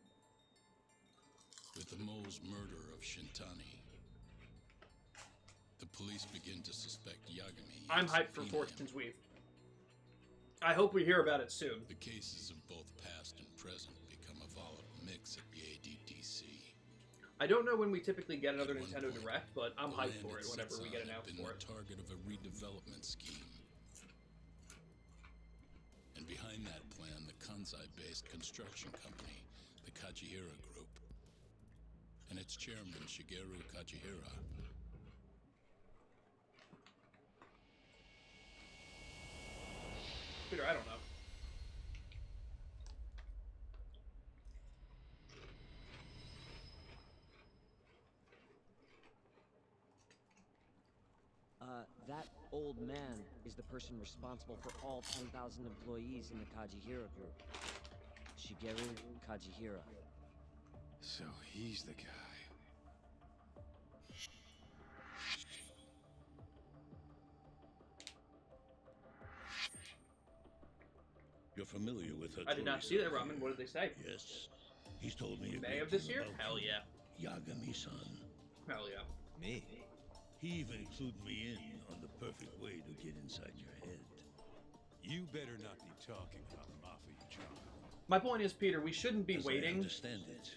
With the mole's murder of Shintani, the police begin to suspect Yagami. I'm hyped for Fortune's Weave. I hope we hear about it soon. The cases of both past and present become a volatile mix at the ADDC. I don't know when we typically get another Nintendo Direct, but I'm hyped for it whenever we get announced for it. The target of a redevelopment scheme. And behind that plan, the Kansai-based construction company, the Kajihira Group, and its chairman, Shigeru Kajihira. Peter, I don't know. That old man is the person responsible for all 10,000 employees in the Kajihira group. Shigeru Kajihira. So he's the guy. You're familiar with her. I did not see that, Ramen. What did they say? Yes. He's told me a May great of this deal year? about Hell you. yeah. Yagami-san. Hell yeah. Me? He even included me in on the perfect way to get inside your head. You better not be talking about Mafia-chan. My point is, Peter, we shouldn't be As I waiting understand it,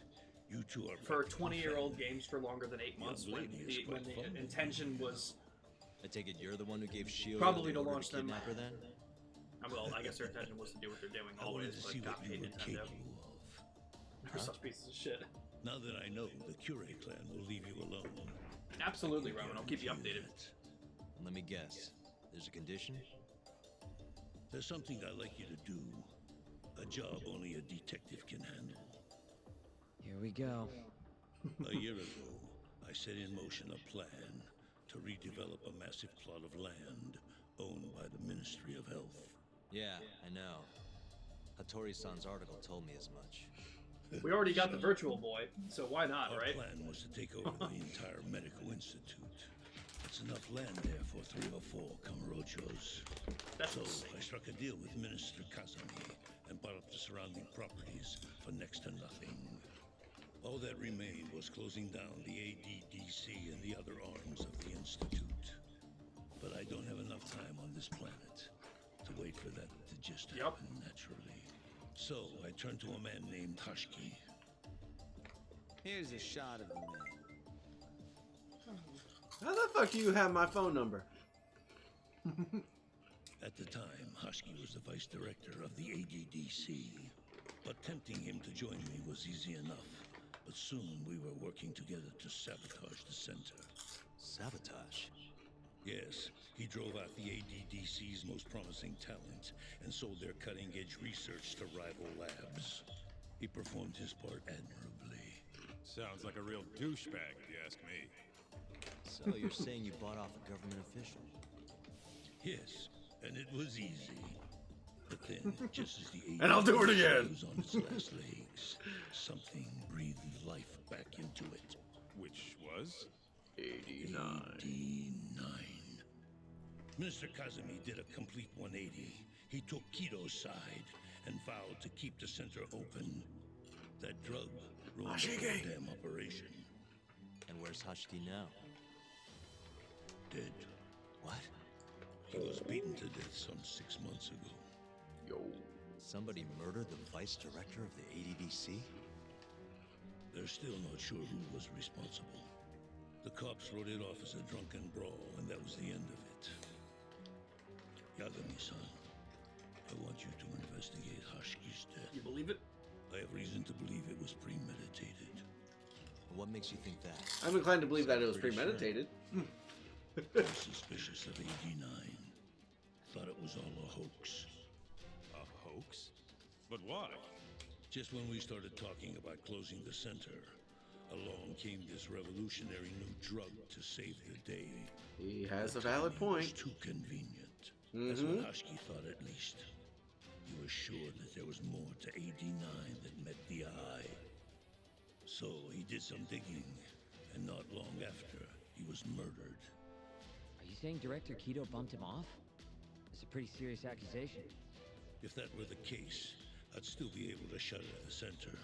you two are for practically 20-year-old family. games for longer than 8 months Young when lady is the, quite when fond the of intention was I take it you're the one who gave Shio probably the to order launch them. kidnap her then? Well, I guess their intention was to do what they're doing I wanted always, to see but what God you hate were Nintendo. capable of. They're such pieces of shit. Now that I know, the Cure clan will leave you alone. Absolutely, Roman. I'll keep you updated. Let me guess. There's a condition? There's something I'd like you to do. A job only a detective can handle. Here we go. A year ago, I set in motion a plan to redevelop a massive plot of land owned by the Ministry of Health. Yeah, I know. Hattori-san's article told me as much. We already got the Virtual Boy, so why not, Our right? plan was to take over the entire medical institute. It's enough land there for 3 or 4 Kamurochos. That's so insane. I struck a deal with Minister Kazami and bought up the surrounding properties for next to nothing. All that remained was closing down the ADDC and the other arms of the institute. But I don't have enough time on this planet to wait for that to just happen naturally. So I turned to a man named Hashki. Here's a shot of the man. How the fuck do you have my phone number? At the time, Hashki was the vice director of the ADDC. But tempting him to join me was easy enough. But soon we were working together to sabotage the center. Sabotage? Yes, he drove out the ADDC's most promising talent and sold their cutting-edge research to rival labs. He performed his part admirably. Sounds like a real douchebag, if you ask me. So you're saying you bought off a government official? Yes, and it was easy. But then, just as the ADDC And I'll do it again. was on its last legs, something breathed life back into it. Which was? 89. 89. Minister Kazumi did a complete 180. He took Kido's side and vowed to keep the center open. That drug ruined the whole damn operation. And where's Hashiki now? Dead. What? He was beaten to death some 6 months ago. Yo. Somebody murdered the vice director of the ADDC? They're still not sure who was responsible. The cops wrote it off as a drunken brawl, and that was the end of it. Yagami-san, I want you to investigate Hashiki's death. You believe it? I have reason to believe it was premeditated. What makes you think that? I'm inclined to believe that it was premeditated. I'm suspicious of AD9. Thought it was all a hoax. A hoax? But why? Just when we started talking about closing the center, along came this revolutionary new drug to save the day. He has a valid point. It was too convenient. That's what Hashiki thought, at least. He was sure that there was more to AD9 that met the eye. So he did some digging, and not long after, he was murdered. Are you saying Director Kido bumped him off? It's a pretty serious accusation. If that were the case, I'd still be able to shutter the center.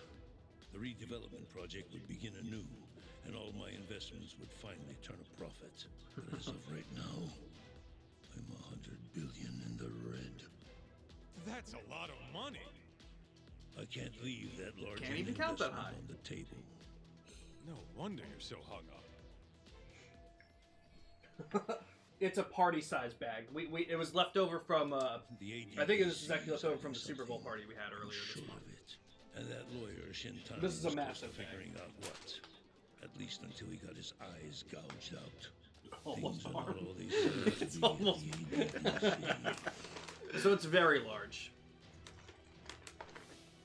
The redevelopment project would begin anew, and all my investments would finally turn a profit. But as of right now, I'm 100 billion in the red. That's a lot of money. I can't leave that large Can't even count that high. on the table. No wonder you're so hung up. It's a party-sized bag. It was left over from. I think it was actually left over from the Super Bowl party we had earlier this month. And that lawyer Shintani This is a was massive still figuring out what. At least until he got his eyes gouged out. Almost Things are arm. not all they seem to It's be at almost. the ADDC. So it's very large.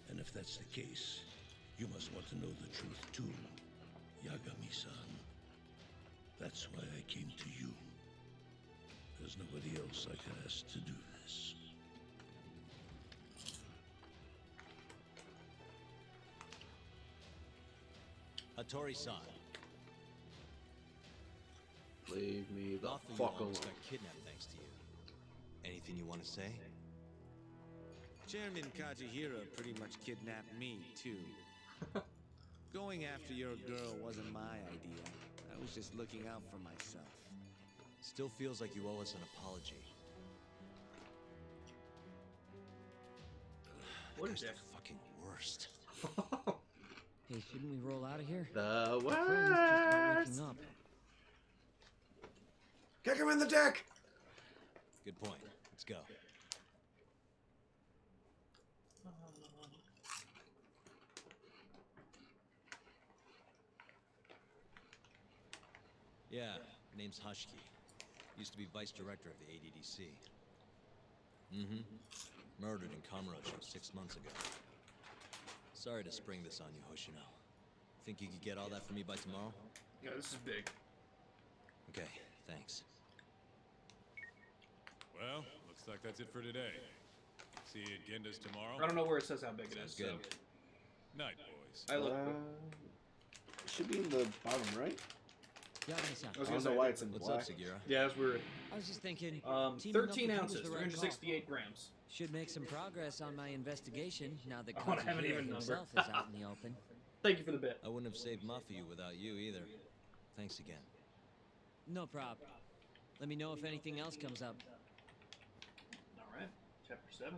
And if that's the case, you must want to know the truth too, Yagami-san. That's why I came to you. There's nobody else I could ask to do this. Hattori-san. Leave me the Both of you fuck alone. almost got kidnapped thanks to you. Anything you want to say? Chairman Kajihira pretty much kidnapped me, too. Going after your girl wasn't my idea. I was just looking out for myself. Still feels like you owe us an apology. What That is guy's it? the fucking worst. Hey, shouldn't we roll out of here? The My friend is just about worst. waking up. Kick him in the dick! Good point. Let's go. Yeah, name's Hashiki. Used to be vice director of the ADDC. Mm-hmm. Murdered in Kamurocho 6 months ago. Sorry to spring this on you, Hoshino. Think you could get all that for me by tomorrow? Yeah, this is big. Okay, thanks. Well, looks like that's it for today. See you at Genda's tomorrow. I don't know where it says how big it is. Sounds good. So. Night, boys. I look. Should be in the bottom right. Yeah, nice I was I gonna don't know say, why it's in What's black. up, Segura? Yeah, that's weird. I was just thinking. teaming up 13 with you ounces, was the right call. 368 grams. Should make some progress on my investigation now that Oh, I have an Kajihira even number. himself is out in the open. Thank you for the bit. I wouldn't have saved Mafuyu without you either. Thanks again. No prob. Let me know if anything else comes up. All right, chapter 7.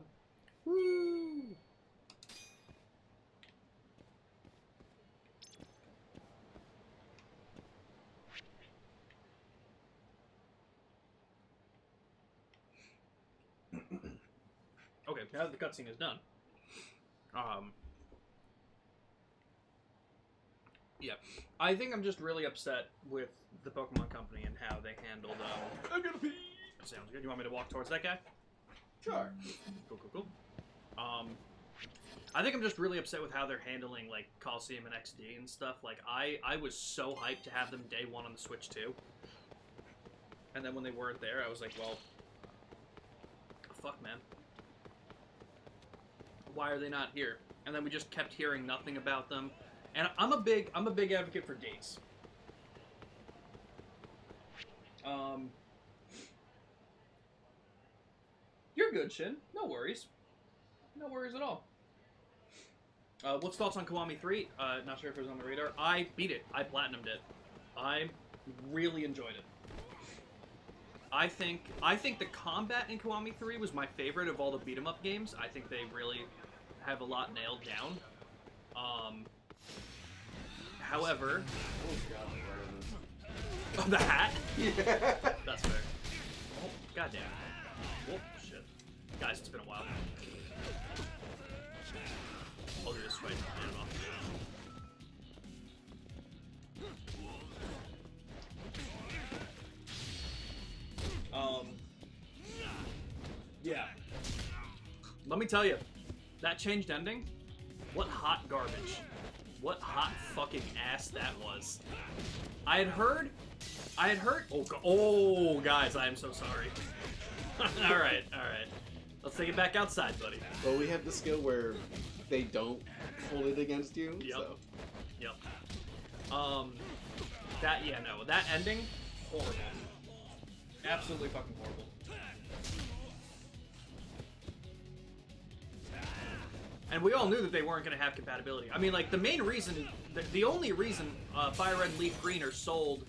Woo! Okay, now that the cutscene is done. Yeah, I think I'm just really upset with the Pokemon Company and how they handled. I gotta pee. Sounds good. You want me to walk towards that guy? Sure. Cool. I think I'm just really upset with how they're handling like Coliseum and XD and stuff. Like I was so hyped to have them day one on the Switch too, and then when they weren't there, I was like, well, fuck, man. Why are they not here? And then we just kept hearing nothing about them. And I'm a big advocate for dates. good, Shin. No worries. No worries at all. What's thoughts on Kiwami 3? Not sure if it was on the radar. I beat it. I platinumed it. I really enjoyed it. I think the combat in Kiwami 3 was my favorite of all the beat 'em up games. I think they really have a lot nailed down. However, oh, the hat. Yeah, that's fair. Oh, goddamn. Oh shit, guys, it's been a while. I'll do this right now. Yeah. Let me tell you, that changed ending. What hot garbage. What hot fucking ass that was. I had heard. Oh, guys, I am so sorry. all right. Let's take it back outside, buddy. Well, we have the skill where they don't hold it against you. Yep. So. Yep. That ending, horrible. Absolutely fucking horrible. And we all knew that they weren't going to have compatibility. I mean, like, the main reason, the only reason Fire Red and Leaf Green are sold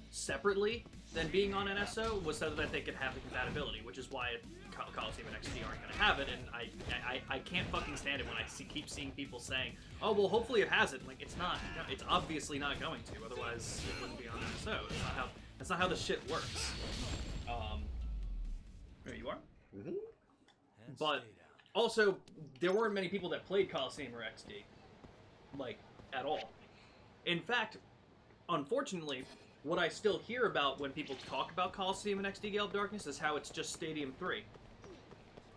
separately than being on NSO was so that they could have the compatibility, which is why Coliseum and XD aren't going to have it, and I can't fucking stand it when I keep seeing people saying, oh, well, hopefully it has it. Like, it's not. It's obviously not going to, otherwise it wouldn't be on NSO. That's not how the shit works. There you are. Mm-hmm. But also, there weren't many people that played Coliseum or XD, like, at all. In fact, unfortunately, what I still hear about when people talk about Coliseum and XD Gale of Darkness is how it's just Stadium 3.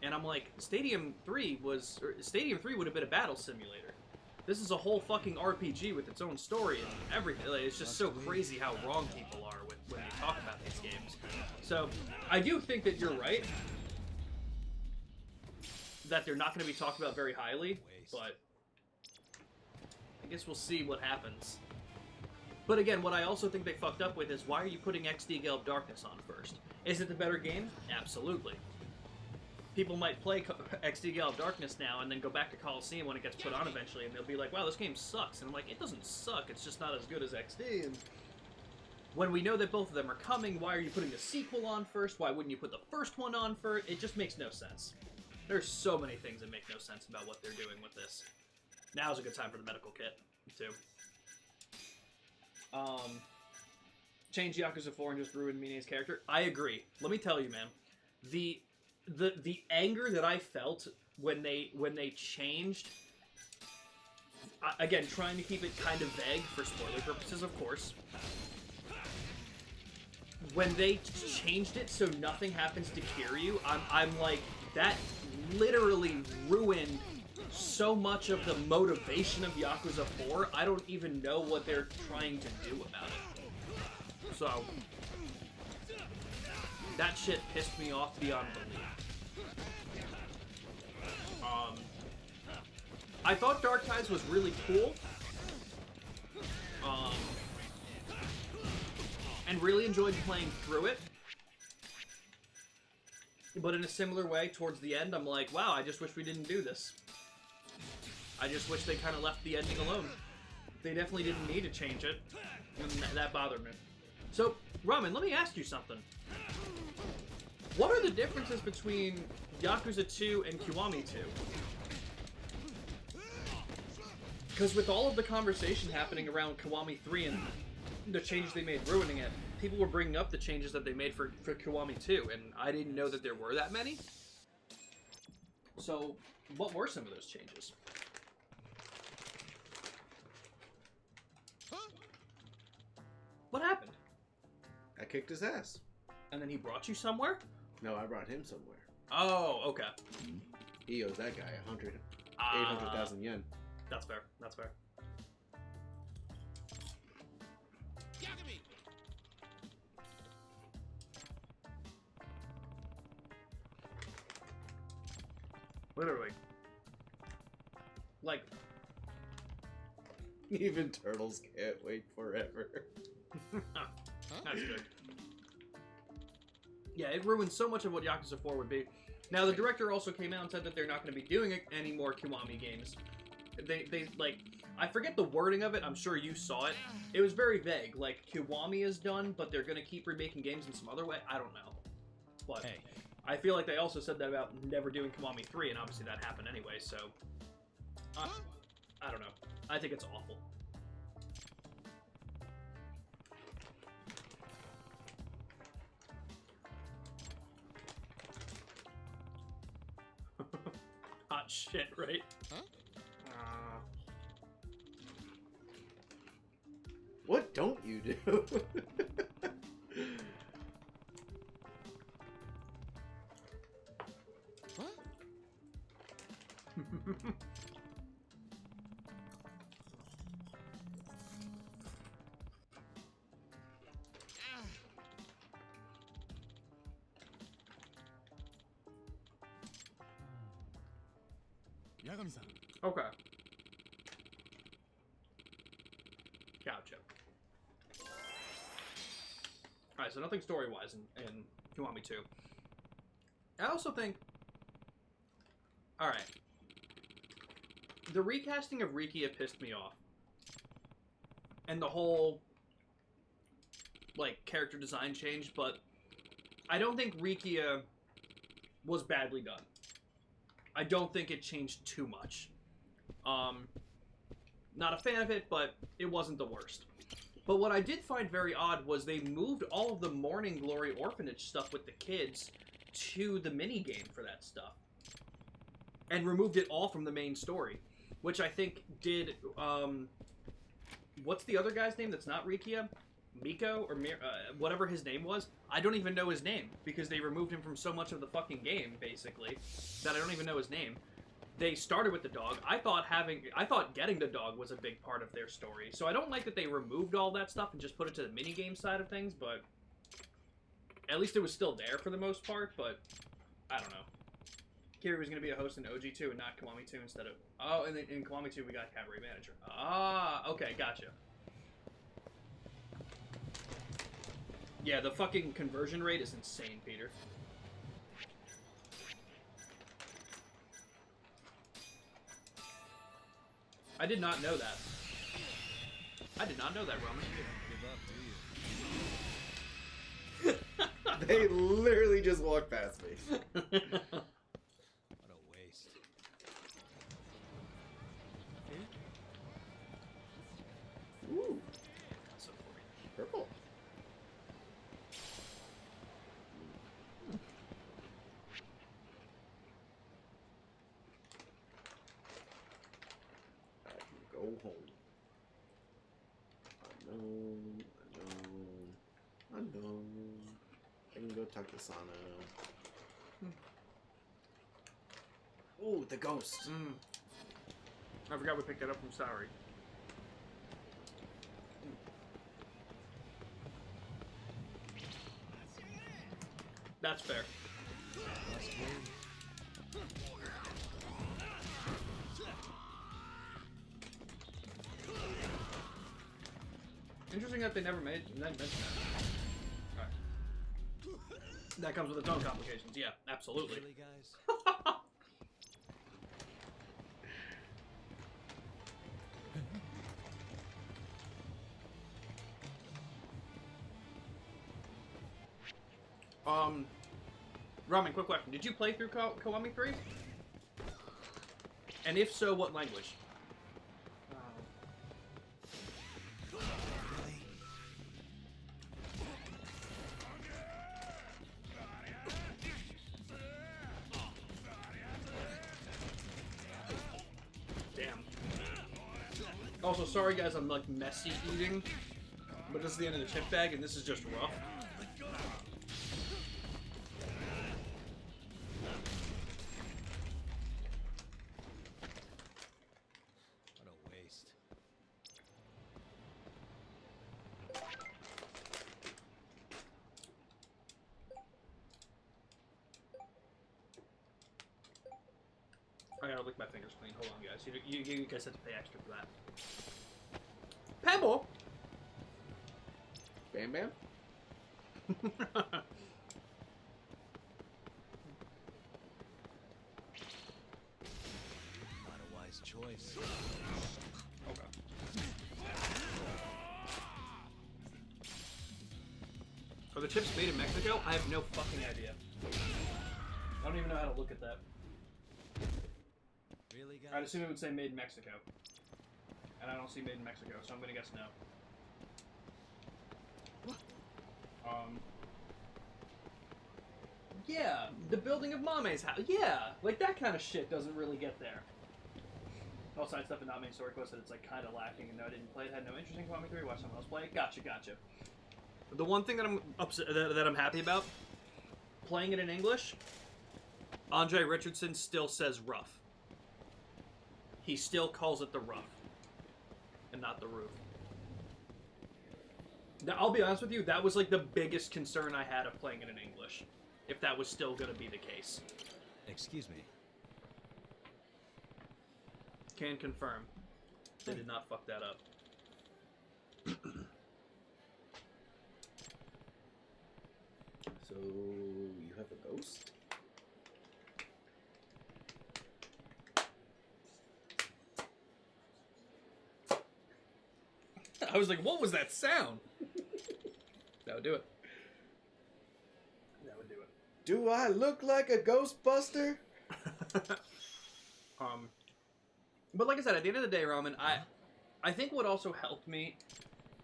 And I'm like, Stadium 3 would have been a battle simulator. This is a whole fucking RPG with its own story and everything. Like, it's just so crazy how wrong people are when they talk about these games. So, I do think that you're right. That they're not going to be talked about very highly, but I guess we'll see what happens. But again, what I also think they fucked up with is, why are you putting XD Gale of Darkness on first? Is it the better game? Absolutely. People might play XD Gale of Darkness now and then go back to Coliseum when it gets put on eventually, and they'll be like, wow, this game sucks. And I'm like, it doesn't suck, it's just not as good as XD. And when we know that both of them are coming, why are you putting the sequel on first? Why wouldn't you put the first one on first? It just makes no sense. There's so many things that make no sense about what they're doing with this. Now's a good time for the medical kit, too. Change Yakuza 4 and just ruin Mine's character. I agree. Let me tell you, man. The anger that I felt when they changed... again, trying to keep it kind of vague for spoiler purposes, of course. When they changed it so nothing happens to Kiryu, I'm like, that literally ruined so much of the motivation of Yakuza 4. I don't even know what they're trying to do about it. So, that shit pissed me off beyond belief. I thought Dark Tides was really cool. And really enjoyed playing through it. But in a similar way, towards the end, I'm like, wow, I just wish we didn't do this. I just wish they kind of left the ending alone. They definitely didn't need to change it, and that bothered me. So, Ramen, let me ask you something. What are the differences between Yakuza 2 and Kiwami 2? Because with all of the conversation happening around Kiwami 3 and the changes they made ruining it, people were bringing up the changes that they made for Kiwami 2, and I didn't know that there were that many. So, what were some of those changes? What happened? I kicked his ass. And then he brought you somewhere? No, I brought him somewhere. Oh, okay. He owes that guy 800,000 yen. That's fair. That's fair. Literally. Like... Even turtles can't wait forever. That's good. Yeah, it ruined so much of what Yakuza 4 would be. Now, the director also came out and said that they're not going to be doing any more Kiwami games. They like, I forget the wording of it. I'm sure you saw it. It was very vague. Like, Kiwami is done, but they're going to keep remaking games in some other way. I don't know. But I feel like they also said that about never doing Kiwami 3, and obviously that happened anyway, so... I don't know. I think it's awful. Hot shit, right? Huh? What don't you do? What? Yagami-san. Okay. Gotcha. Alright, so nothing story-wise in Kiwami 2. I also think... Alright. The recasting of Rikia pissed me off. And the whole, like, character design change, but I don't think Rikia was badly done. I don't think it changed too much. Not a fan of it, but it wasn't the worst. But what I did find very odd was they moved all of the Morning Glory orphanage stuff with the kids to the minigame for that stuff. And removed it all from the main story. Which I think did, what's the other guy's name that's not Rikia? Miko? Or whatever his name was? I don't even know his name, because they removed him from so much of the fucking game, basically, that I don't even know his name. They started with the dog. I thought getting the dog was a big part of their story. So I don't like that they removed all that stuff and just put it to the minigame side of things, but at least it was still there for the most part, but I don't know. Kiri was going to be a host in OG2 and not Kiwami 2 instead of... Oh, and then in Kiwami 2 we got Cabaret Manager. Ah, okay, gotcha. Yeah, the fucking conversion rate is insane, Peter. I did not know that. I did not know that, Roman. They literally just walked past me. Ooh. Purple. I can go home. Unknown. I can go talk to Sana. Ooh, the ghost. I forgot we picked that up from Saori. That's fair. Interesting that they never mentioned that. Alright. That comes with its own complications. Yeah, absolutely. Really, guys? Ramen, quick question. Did you play through Kiwami 3? And if so, what language? Damn. Also, sorry guys, I'm like messy eating, but this is the end of the chip bag, and this is just rough. I gotta lick my fingers clean. Hold on, guys. You guys have to pay extra for that. Pebble! Bam Bam? Nice choice. Okay. Are the chips made in Mexico? I have no fucking idea. I don't even know how to look at that. Really, guys? I'd assume it would say made in Mexico. And I don't see made in Mexico, so I'm gonna guess no. Yeah, the building of Mame's house. Yeah, like that kind of shit doesn't really get there. All side stuff and not main story quest that it's like kind of lacking. And no, I didn't play it. Had no interest in Kiwami 3. Watch someone else play it. Gotcha. The one thing that I'm that I'm happy about playing it in English, Andre Richardson still says rough. He still calls it the rough, and not the roof. Now, I'll be honest with you, that was like the biggest concern I had of playing it in English, if that was still going to be the case. Excuse me. Can confirm. They did not fuck that up. So, you have a ghost? I was like, what was that sound? That would do it. That would do it. Do I look like a Ghostbuster? But like I said, at the end of the day, Ramen, I think what also helped me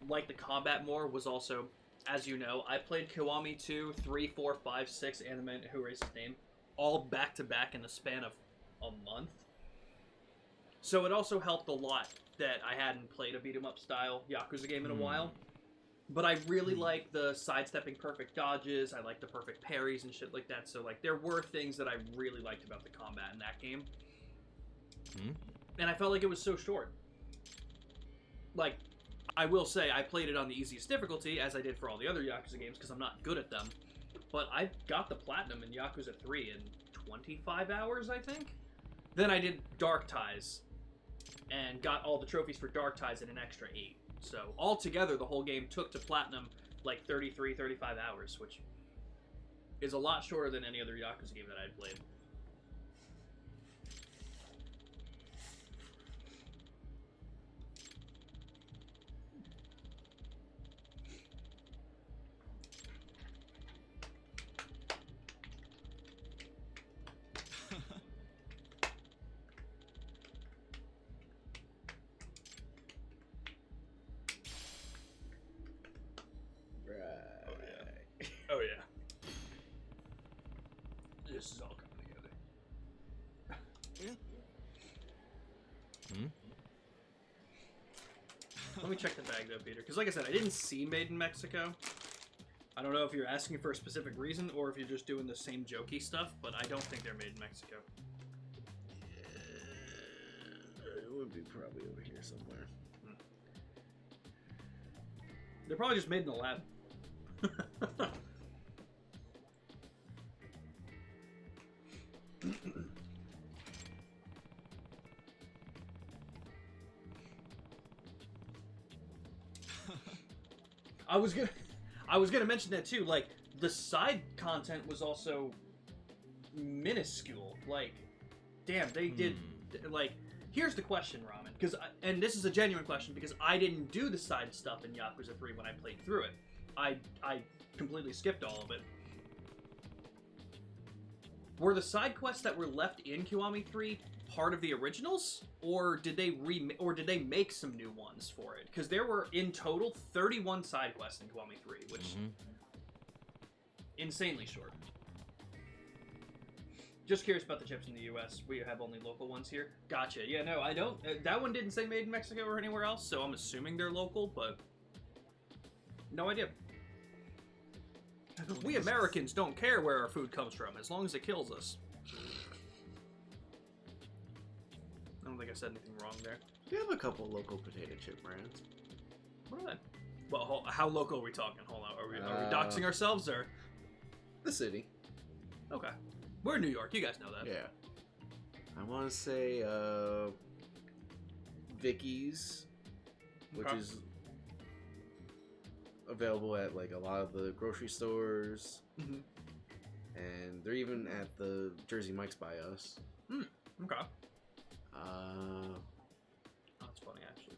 like the combat more was also, as you know, I played Kiwami 2, 3, 4, 5, 6, and who erased his name, all back to back in the span of a month. So it also helped a lot that I hadn't played a beat 'em up style Yakuza game in a while. But I really like the sidestepping perfect dodges. I like the perfect parries and shit like that. So like there were things that I really liked about the combat in that game. And I felt like it was so short. Like, I will say I played it on the easiest difficulty, as I did for all the other Yakuza games, because I'm not good at them. But I got the platinum in Yakuza 3 in 25 hours, I think. Then I did Dark Ties, and got all the trophies for Dark Ties in an extra 8. So, altogether, the whole game took to platinum like 33, 35 hours, which is a lot shorter than any other Yakuza game that I'd played. Oh yeah. This is all coming together. Let me check the bag though, Peter. Because like I said, I didn't see Made in Mexico. I don't know if you're asking for a specific reason or if you're just doing the same jokey stuff, but I don't think they're made in Mexico. It would be probably over here somewhere. They're probably just made in the lab. I was gonna mention that too. Like the side content was also minuscule. Like, damn, they did. Like, here's the question, Ramen. Because and this is a genuine question because I didn't do the side stuff in Yakuza 3 when I played through it. I completely skipped all of it. Were the side quests that were left in Kiwami 3 part of the originals, or did they make some new ones for it? Because there were in total 31 side quests in Kiwami 3, which insanely short. Just curious about the chips in the U.S. We have only local ones here. Gotcha. Yeah, no, I don't. That one didn't say made in Mexico or anywhere else, so I'm assuming they're local, but no idea. We Americans don't care where our food comes from, as long as it kills us. I don't think I said anything wrong there. We have a couple local potato chip brands. What are they? Well, how local are we talking? Hold on. Are we doxing ourselves, or? The city. Okay. We're in New York. You guys know that. Yeah. I want to say Vicky's, which is available at like a lot of the grocery stores, and they're even at the Jersey Mike's by us. Okay. That's funny, actually.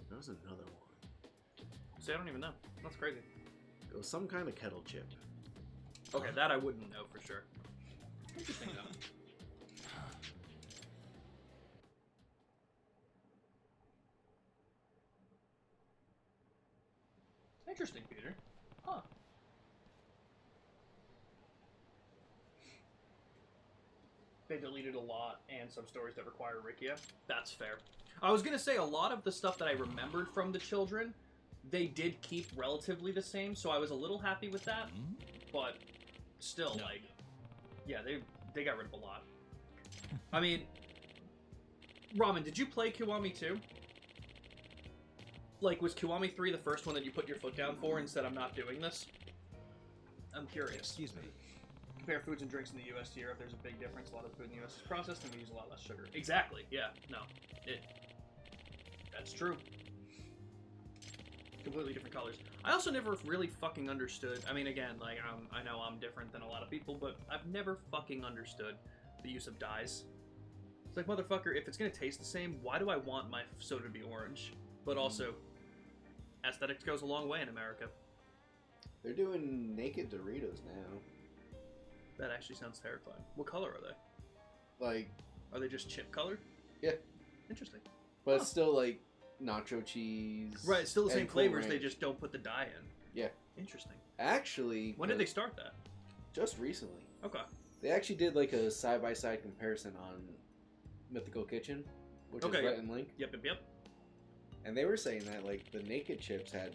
There was another one. See, I don't even know. That's crazy. It was some kind of kettle chip. Okay, that I wouldn't know for sure. Interesting, though. Interesting, Peter. Huh. They deleted a lot, and some stories that require Rikia. That's fair. I was gonna say, a lot of the stuff that I remembered from the children, they did keep relatively the same, so I was a little happy with that. But still, like, yeah, they got rid of a lot. I mean, Ramen, did you play Kiwami 2? Like, was Kiwami 3 the first one that you put your foot down for and said, I'm not doing this? I'm curious. Excuse me. Compare foods and drinks in the U.S. to Europe, there's a big difference. A lot of the food in the U.S. is processed, and we use a lot less sugar. Exactly, yeah, no. That's true. Completely different colors. I also never really fucking understood, I mean, again, like, I know I'm different than a lot of people, but I've never fucking understood the use of dyes. It's like, motherfucker, if it's gonna taste the same, why do I want my soda to be orange? But also, aesthetics goes a long way in America. They're doing naked Doritos now. That actually sounds terrifying. What color are they? Like... Are they just chip colored? Yeah. Interesting. But it's still, like, nacho cheese. Right, it's still the same Cool flavors, they Ranch. just don't put the dye in. Yeah. Interesting. Actually... When did they start that? Just recently. Okay. They actually did, like, a side-by-side comparison on Mythical Kitchen, which is Rhett and Link. Yep. And they were saying that, like, the naked chips had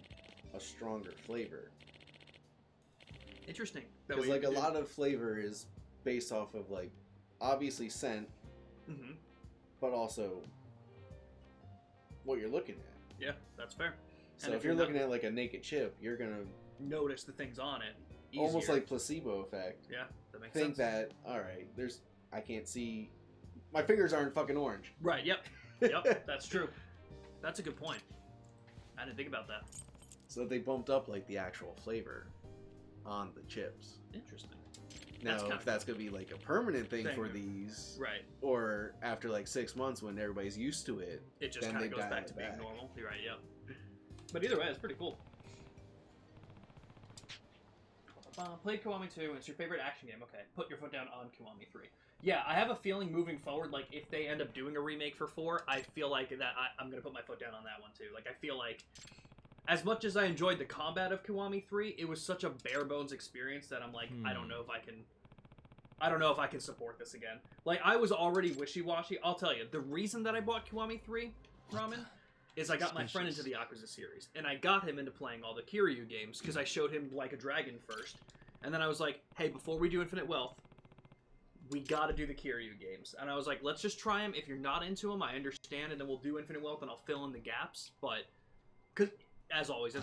a stronger flavor. Interesting. Because, like, a lot of flavor is based off of, like, obviously scent, but also what you're looking at. Yeah, that's fair. So if you're looking at, like, a naked chip, you're going to... notice the things on it easier. Almost like placebo effect. Yeah, that makes sense. Think that, alright, I can't see... My fingers aren't fucking orange. Right, yep. Yep, that's true. That's a good point. I didn't think about that. So they bumped up, like, the actual flavor on the chips. Interesting. Now, if that's going to be, like, a permanent thing for these... Right. Or after, like, 6 months when everybody's used to it... It just kind of goes back to being normal. You're right, yep. But either way, it's pretty cool. Played Kiwami 2, and it's your favorite action game. Okay, put your foot down on Kiwami 3. Yeah, I have a feeling moving forward, like, if they end up doing a remake for 4, I feel like that I'm going to put my foot down on that one, too. Like, I feel like, as much as I enjoyed the combat of Kiwami 3, it was such a bare-bones experience that I'm like, I don't know if I can support this again. Like, I was already wishy-washy. I'll tell you, the reason that I bought Kiwami 3, Ramen, is I got my friend into the Yakuza series, and I got him into playing all the Kiryu games, because I showed him Like a Dragon first, and then I was like, hey, before we do Infinite Wealth, we gotta do the Kiryu games. And I was like, let's just try them. If you're not into them, I understand, and then we'll do Infinite Wealth, and I'll fill in the gaps, but, because, as always,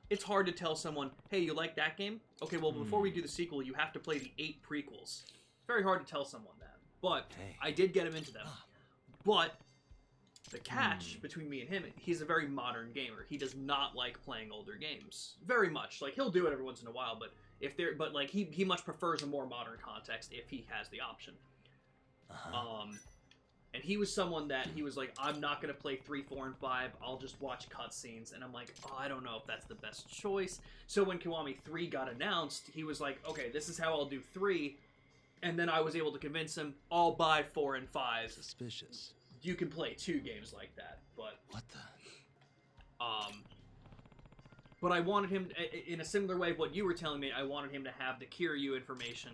it's hard to tell someone, hey, you like that game? Okay, well, before we do the sequel, you have to play the 8 prequels. It's very hard to tell someone that, but I did get him into them. But the catch between me and him, he's a very modern gamer. He does not like playing older games very much. Like, he'll do it every once in a while, but like he much prefers a more modern context if he has the option. And he was someone that he was like, I'm not gonna play 3, 4, and 5. I'll just watch cutscenes. And I'm like, oh, I don't know if that's the best choice. So when Kiwami 3 got announced, he was like, okay, this is how I'll do 3. And then I was able to convince him, I'll buy 4 and 5. Suspicious. You can play 2 games like that, but what the? But I wanted him, in a similar way of what you were telling me, I wanted him to have the Kiryu information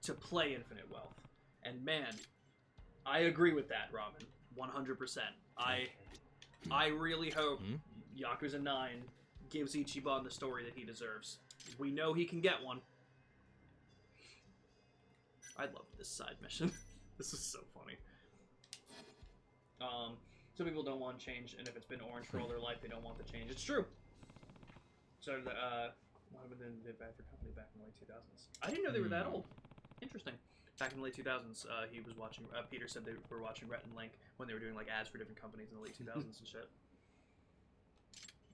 to play Infinite Wealth. And man, I agree with that, Robin, 100%. I really hope Yakuza 9 gives Ichiban the story that he deserves. We know he can get one. I love this side mission. This is so funny. Some people don't want change, and if it's been orange for all their life, they don't want the change. It's true. So, why would they did bad for company back in the late 2000s? I didn't know they were that old. Interesting. Back in the late 2000s, he was watching. Peter said they were watching Rhett and Link when they were doing like ads for different companies in the late 2000s and shit.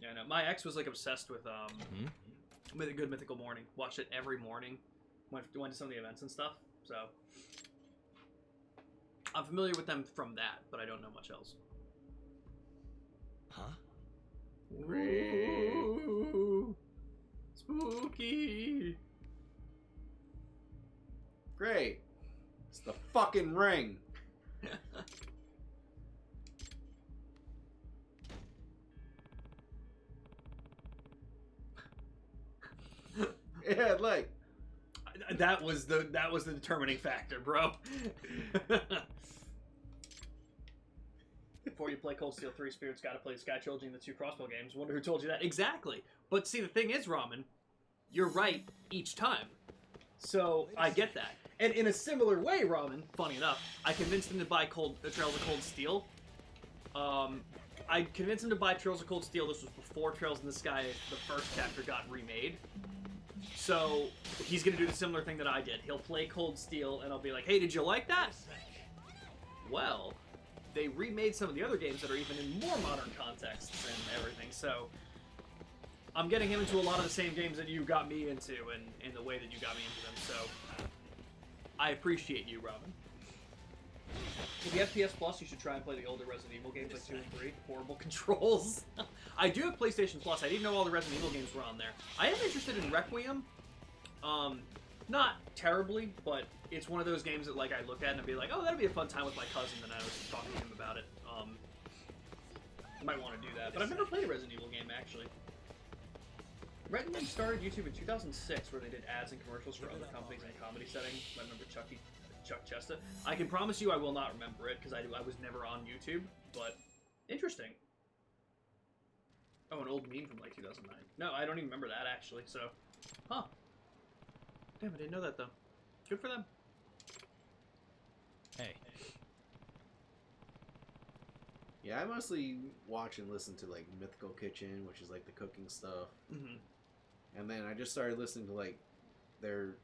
Yeah, I know. My ex was like obsessed with Good Mythical Morning. Watched it every morning. Went to some of the events and stuff. So I'm familiar with them from that, but I don't know much else. Huh? Ooh, spooky. Great. It's the fucking ring. Yeah, like that was the determining factor, bro. Before you play Cold Steel 3 Spirits, gotta play the Sky Trilogy and the 2 Crossbow games. Wonder who told you that. Exactly. But see, the thing is, Ramen, you're right each time. So I get that. And in a similar way, Ramen, funny enough, I convinced him to buy Trails of Cold Steel. I convinced him to buy Trails of Cold Steel. This was before Trails in the Sky, the first chapter, got remade. So he's going to do the similar thing that I did. He'll play Cold Steel, and I'll be like, hey, did you like that? Well, they remade some of the other games that are even in more modern contexts and everything, so I'm getting him into a lot of the same games that you got me into, and in the way that you got me into them, so I appreciate you, Robin. With the FPS Plus, you should try and play the older Resident Evil games like 2 and 3. Horrible controls. I do have PlayStation Plus. I didn't know all the Resident Evil games were on there. I am interested in Requiem. Not terribly, but it's one of those games that like I look at and I'd be like, oh, that'd be a fun time with my cousin, and I was talking to him about it. I might want to do that, but I've never played a Resident Evil game, actually. Requiem started YouTube in 2006, where they did ads and commercials for other companies in a comedy setting. I remember Chuck Chesta. I can promise you I will not remember it, because I was never on YouTube, but interesting. Oh, an old meme from like 2009. No, I don't even remember that, actually, so... Huh. Damn, I didn't know that, though. Good for them. Hey. Yeah, I mostly watch and listen to, like, Mythical Kitchen, which is, like, the cooking stuff. Mm-hmm. And then I just started listening to, like, their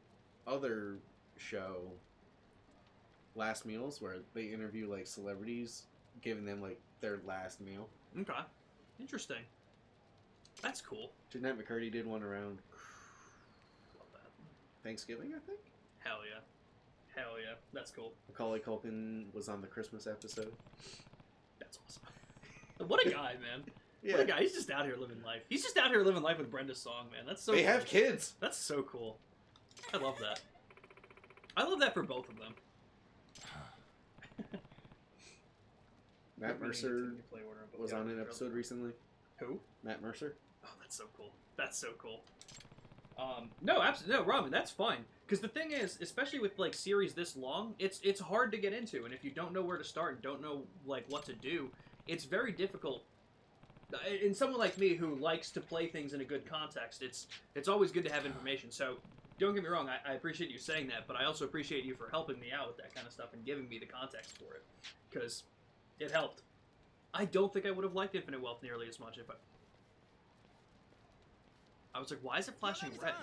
other show, Last Meals, where they interview, like, celebrities, giving them, like, their last meal. Okay. Interesting. That's cool. Jeanette McCurdy did one around Thanksgiving, I think? Hell yeah. Hell yeah. That's cool. Macaulay Culkin was on the Christmas episode. That's awesome. What a guy, man. Yeah. What a guy. He's just out here living life. He's just out here living life with Brenda's song, man. That's so They cool. have kids. That's so cool. I love that. I love that for both of them. Matt Mercer was on an episode recently. Who? Matt Mercer. Oh, that's so cool. That's so cool. No, absolutely, no, Robin, that's fine. Because the thing is, especially with like series this long, it's hard to get into, and if you don't know where to start and don't know like what to do, it's very difficult. And someone like me who likes to play things in a good context, it's always good to have information. So don't get me wrong, I appreciate you saying that, but I also appreciate you for helping me out with that kind of stuff and giving me the context for it, because it helped. I don't think I would have liked Infinite Wealth nearly as much if I was like, why is it flashing red?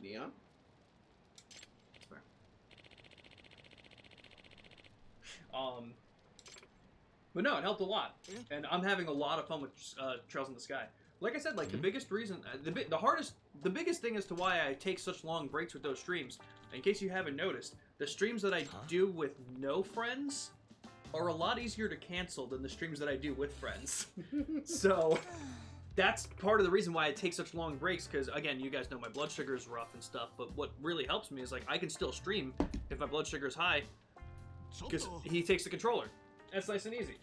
Neon? Fair. But no, it helped a lot. And I'm having a lot of fun with Trails in the Sky. Like I said, like the biggest reason, the biggest thing as to why I take such long breaks with those streams, in case you haven't noticed, the streams that I do with no friends are a lot easier to cancel than the streams that I do with friends. So... that's part of the reason why I take such long breaks, because, again, you guys know my blood sugar is rough and stuff, but what really helps me is, like, I can still stream if my blood sugar is high, because he takes the controller. That's nice and easy.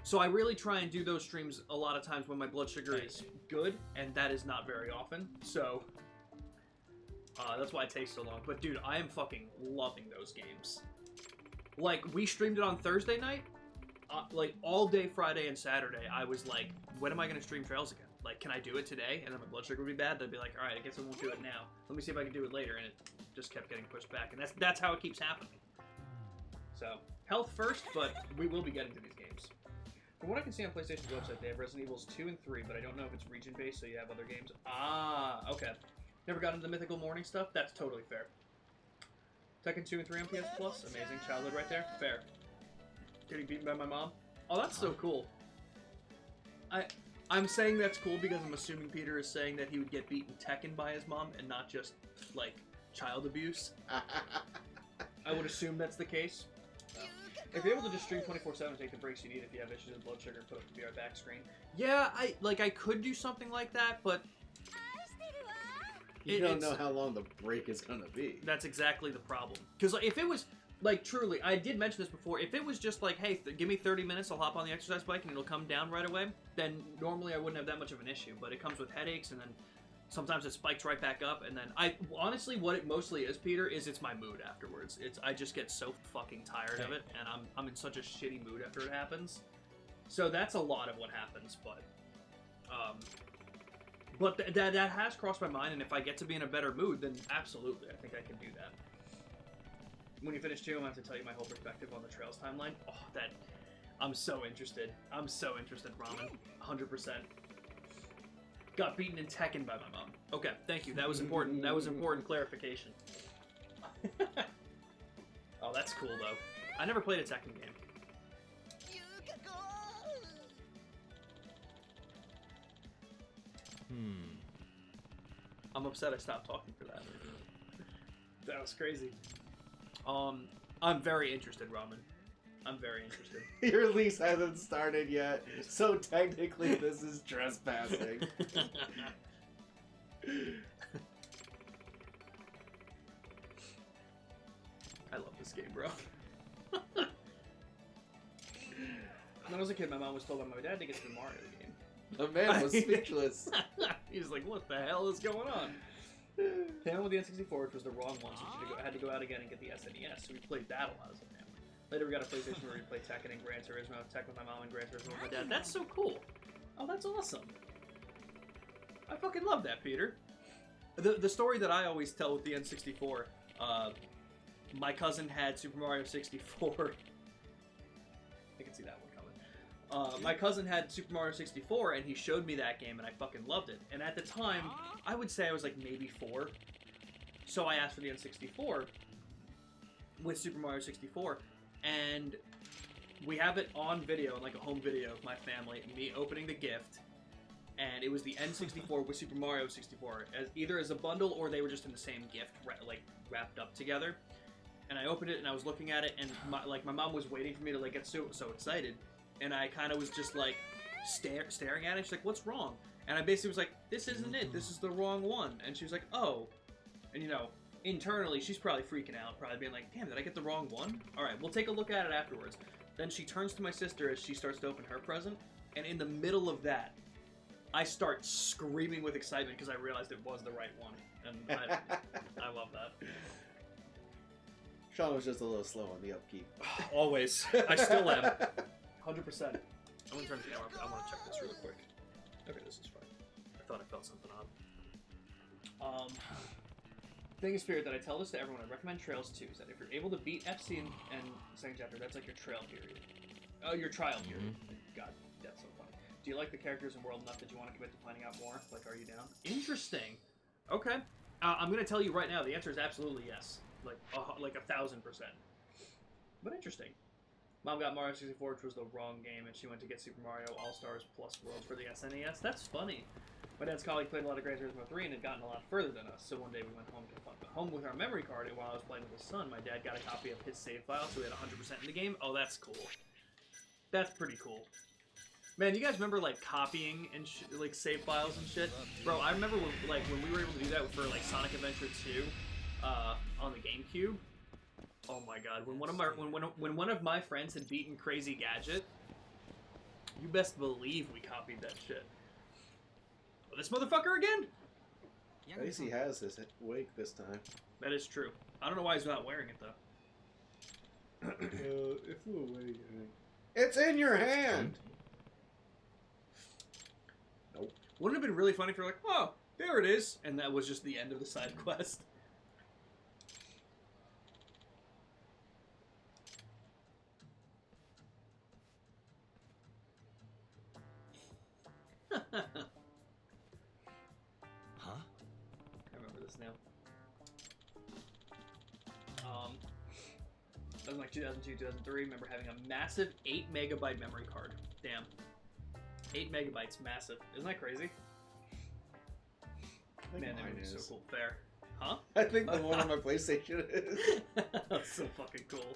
So I really try and do those streams a lot of times when my blood sugar is good, and that is not very often, so that's why it takes so long. But, dude, I am fucking loving those games. Like, we streamed it on Thursday night. Like, all day Friday and Saturday, I was like, when am I going to stream Trails again? Like, can I do it today? And then my blood sugar would be bad. Then I'd be like, all right, I guess I won't do it now. Let me see if I can do it later. And it just kept getting pushed back. And that's how it keeps happening. So, health first, but we will be getting to these games. From what I can see on PlayStation's website, they have Resident Evils 2 and 3, but I don't know if it's region-based, so you have other games. Ah, okay. Never got into the Mythical Morning stuff? That's totally fair. Tekken 2 and 3 on PS Plus? Amazing. Childhood right there? Fair. Getting beaten by my mom? Oh, that's so cool. I'm saying that's cool because I'm assuming Peter is saying that he would get beaten Tekken by his mom and not just, like, child abuse. I would assume that's the case. If you're able to just stream 24/7 and take the breaks you need if you have issues with blood sugar and put up the VR back screen. Yeah, I could do something like that, but You don't know how long the break is gonna be. That's exactly the problem. Because if it was, like, truly, I did mention this before, if it was just like, hey, give me 30 minutes, I'll hop on the exercise bike and it'll come down right away, then normally I wouldn't have that much of an issue. But it comes with headaches, and then sometimes it spikes right back up, and then honestly, what it mostly is, Peter, is it's my mood afterwards. I just get so fucking tired of it, and I'm in such a shitty mood after it happens. So that's a lot of what happens, but that has crossed my mind, and if I get to be in a better mood, then absolutely, I think I can do that. When you finish too, I'm going to have to tell you my whole perspective on the Trails timeline. Oh, I'm so interested. I'm so interested, Ramen. 100%. Got beaten in Tekken by my mom. Okay, thank you. That was important. That was important clarification. Oh, that's cool, though. I never played a Tekken game. I'm upset I stopped talking for that. That was crazy. I'm very interested, Ramen. I'm very interested. Your lease hasn't started yet, so technically this is trespassing. I love this game, bro. When I was a kid, my mom was told by my dad to get to the Mario game. The man was speechless. He was like, what the hell is going on? Came out with the N64, which was the wrong one, so we had to go out again and get the SNES, so we played that a lot as a family. Later we got a PlayStation where we played Tekken and Gran Turismo, Tekken with my mom and Gran Turismo with my dad. That's so cool. Oh, that's awesome. I fucking love that, Peter. The story that I always tell with the N64, my cousin had Super Mario 64. I can see that one coming. My cousin had Super Mario 64, and he showed me that game, and I fucking loved it. And at the time, I would say I was like maybe 4. So I asked for the N64 with Super Mario 64, and we have it on video, like a home video of my family, me opening the gift, and it was the N64 with Super Mario 64, either as a bundle or they were just in the same gift, like wrapped up together. And I opened it and I was looking at it, and my mom was waiting for me to like get so excited, and I kind of was just like staring at it. She's like, "What's wrong?" And I basically was like, "This isn't it. This is the wrong one." And she was like, "Oh," and you know, internally she's probably freaking out, probably being like, "Damn, did I get the wrong one?" All right, we'll take a look at it afterwards. Then she turns to my sister as she starts to open her present, and in the middle of that, I start screaming with excitement because I realized it was the right one, and I love that. Sean was just a little slow on the upkeep. Always. I still am. 100%. I'm going to turn the camera up. I want to check this real quick. Okay, this is fine. I thought I felt something odd. Thing of spirit that I tell this to everyone, I recommend Trails 2, is that if you're able to beat FC and second chapter, that's like your trail period. Oh, your trial period. God, that's so funny. Do you like the characters and world enough that you want to commit to finding out more? Like, are you down? Interesting. Okay. I'm going to tell you right now, the answer is absolutely yes. Like 1,000%. But interesting. Mom got Mario 64, which was the wrong game, and she went to get Super Mario All-Stars Plus Worlds for the SNES. That's funny. My dad's colleague played a lot of Gran Turismo 3 and had gotten a lot further than us, so one day we went home with our memory card, and while I was playing with his son, my dad got a copy of his save file, so we had 100% in the game. Oh, that's cool. That's pretty cool. Man, you guys remember, like, copying and like save files and shit? Bro, I remember when we were able to do that for like Sonic Adventure 2 on the GameCube. Oh my god, when one of my friends had beaten Crazy Gadget, you best believe we copied that shit. Oh, this motherfucker again? At least he has his wig this time. That is true. I don't know why he's not wearing it though. It's a wig. It's in your hand. Nope. Wouldn't it have been really funny if you're like, oh, there it is, and that was just the end of the side quest? Huh? I remember this now. That was like 2002, 2003. Remember having a massive 8 megabyte memory card. Damn. 8 megabytes, massive. Isn't that crazy? Man, that would be so cool. Fair. Huh? I think the one on my PlayStation is. That's so fucking cool.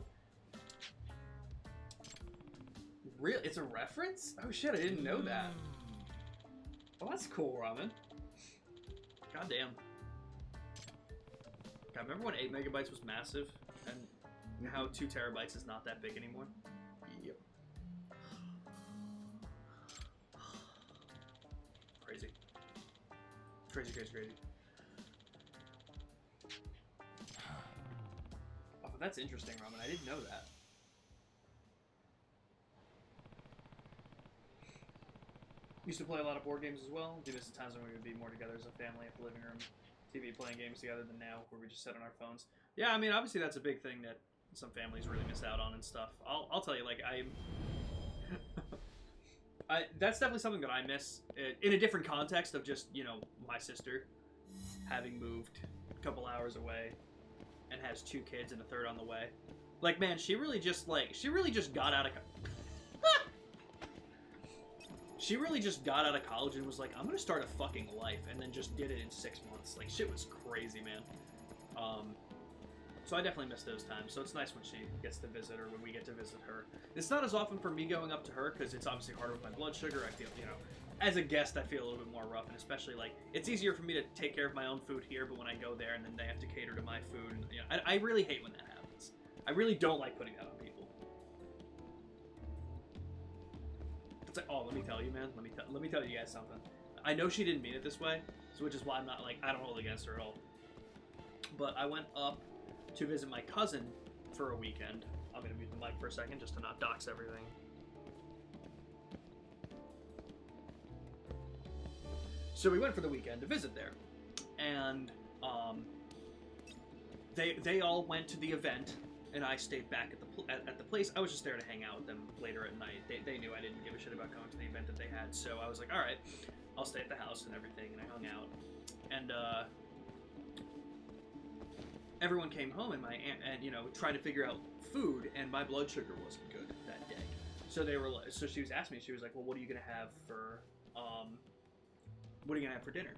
Real? It's a reference? Oh shit, I didn't know that. Oh, that's cool, Ramen. Goddamn. God, remember when 8 megabytes was massive? And how 2 terabytes is not that big anymore? Yep. Crazy. Crazy, crazy, crazy. Oh, that's interesting, Ramen. I didn't know that. Used to play a lot of board games as well. Do miss the times when we would be more together as a family at the living room, TV, playing games together than now, where we just sit on our phones. Yeah, I mean, obviously that's a big thing that some families really miss out on and stuff. I'll tell you, like, that's definitely something that I miss in a different context of just, you know, my sister having moved a couple hours away and has 2 kids and a third on the way. Like, man, she really just got out of she really just got out of college and was like, I'm gonna start a fucking life, and then just did it in 6 months. Like, shit was crazy, man. So I definitely miss those times. So it's nice when she gets to visit or when we get to visit her. It's not as often for me going up to her because it's obviously harder with my blood sugar. I feel, you know, as a guest, I feel a little bit more rough, and especially, like, it's easier for me to take care of my own food here, but when I go there and then they have to cater to my food, and, you know, I really hate when that happens. I really don't like putting that on people. It's like, oh, let me tell you, man. Let me tell you guys something. I know she didn't mean it this way, so which is why I'm not, like, I don't hold it against her at all. But I went up to visit my cousin for a weekend. I'm gonna mute the mic for a second just to not dox everything. So we went for the weekend to visit there, and they all went to the event, and I stayed back at the place. I was just there to hang out with them later at night. They knew I didn't give a shit about going to the event that they had, so I was like, all right, I'll stay at the house and everything, and I hung out. And everyone came home, and you know, trying to figure out food, and my blood sugar wasn't good that day. So so she was asking me, she was like, well, what are you gonna have for dinner?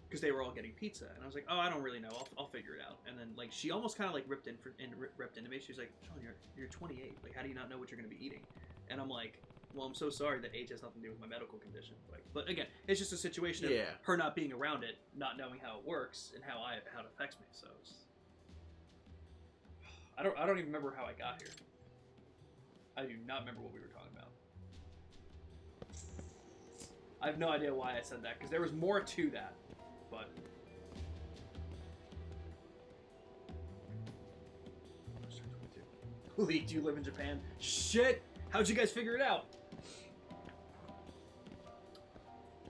Because they were all getting pizza, and I was like, oh, I don't really know. I'll figure it out. And then, like, she almost kind of like ripped into me. She was like, Sean, you're 28. Like, how do you not know what you're gonna be eating? And I'm like, well, I'm so sorry that age has nothing to do with my medical condition. Like, but again, it's just a situation of her not being around it, not knowing how it works and how it affects me. So I don't even remember how I got here. I do not remember what we were talking about. I have no idea why I said that, because there was more to that, but... Lee, do you live in Japan? Shit! How'd you guys figure it out?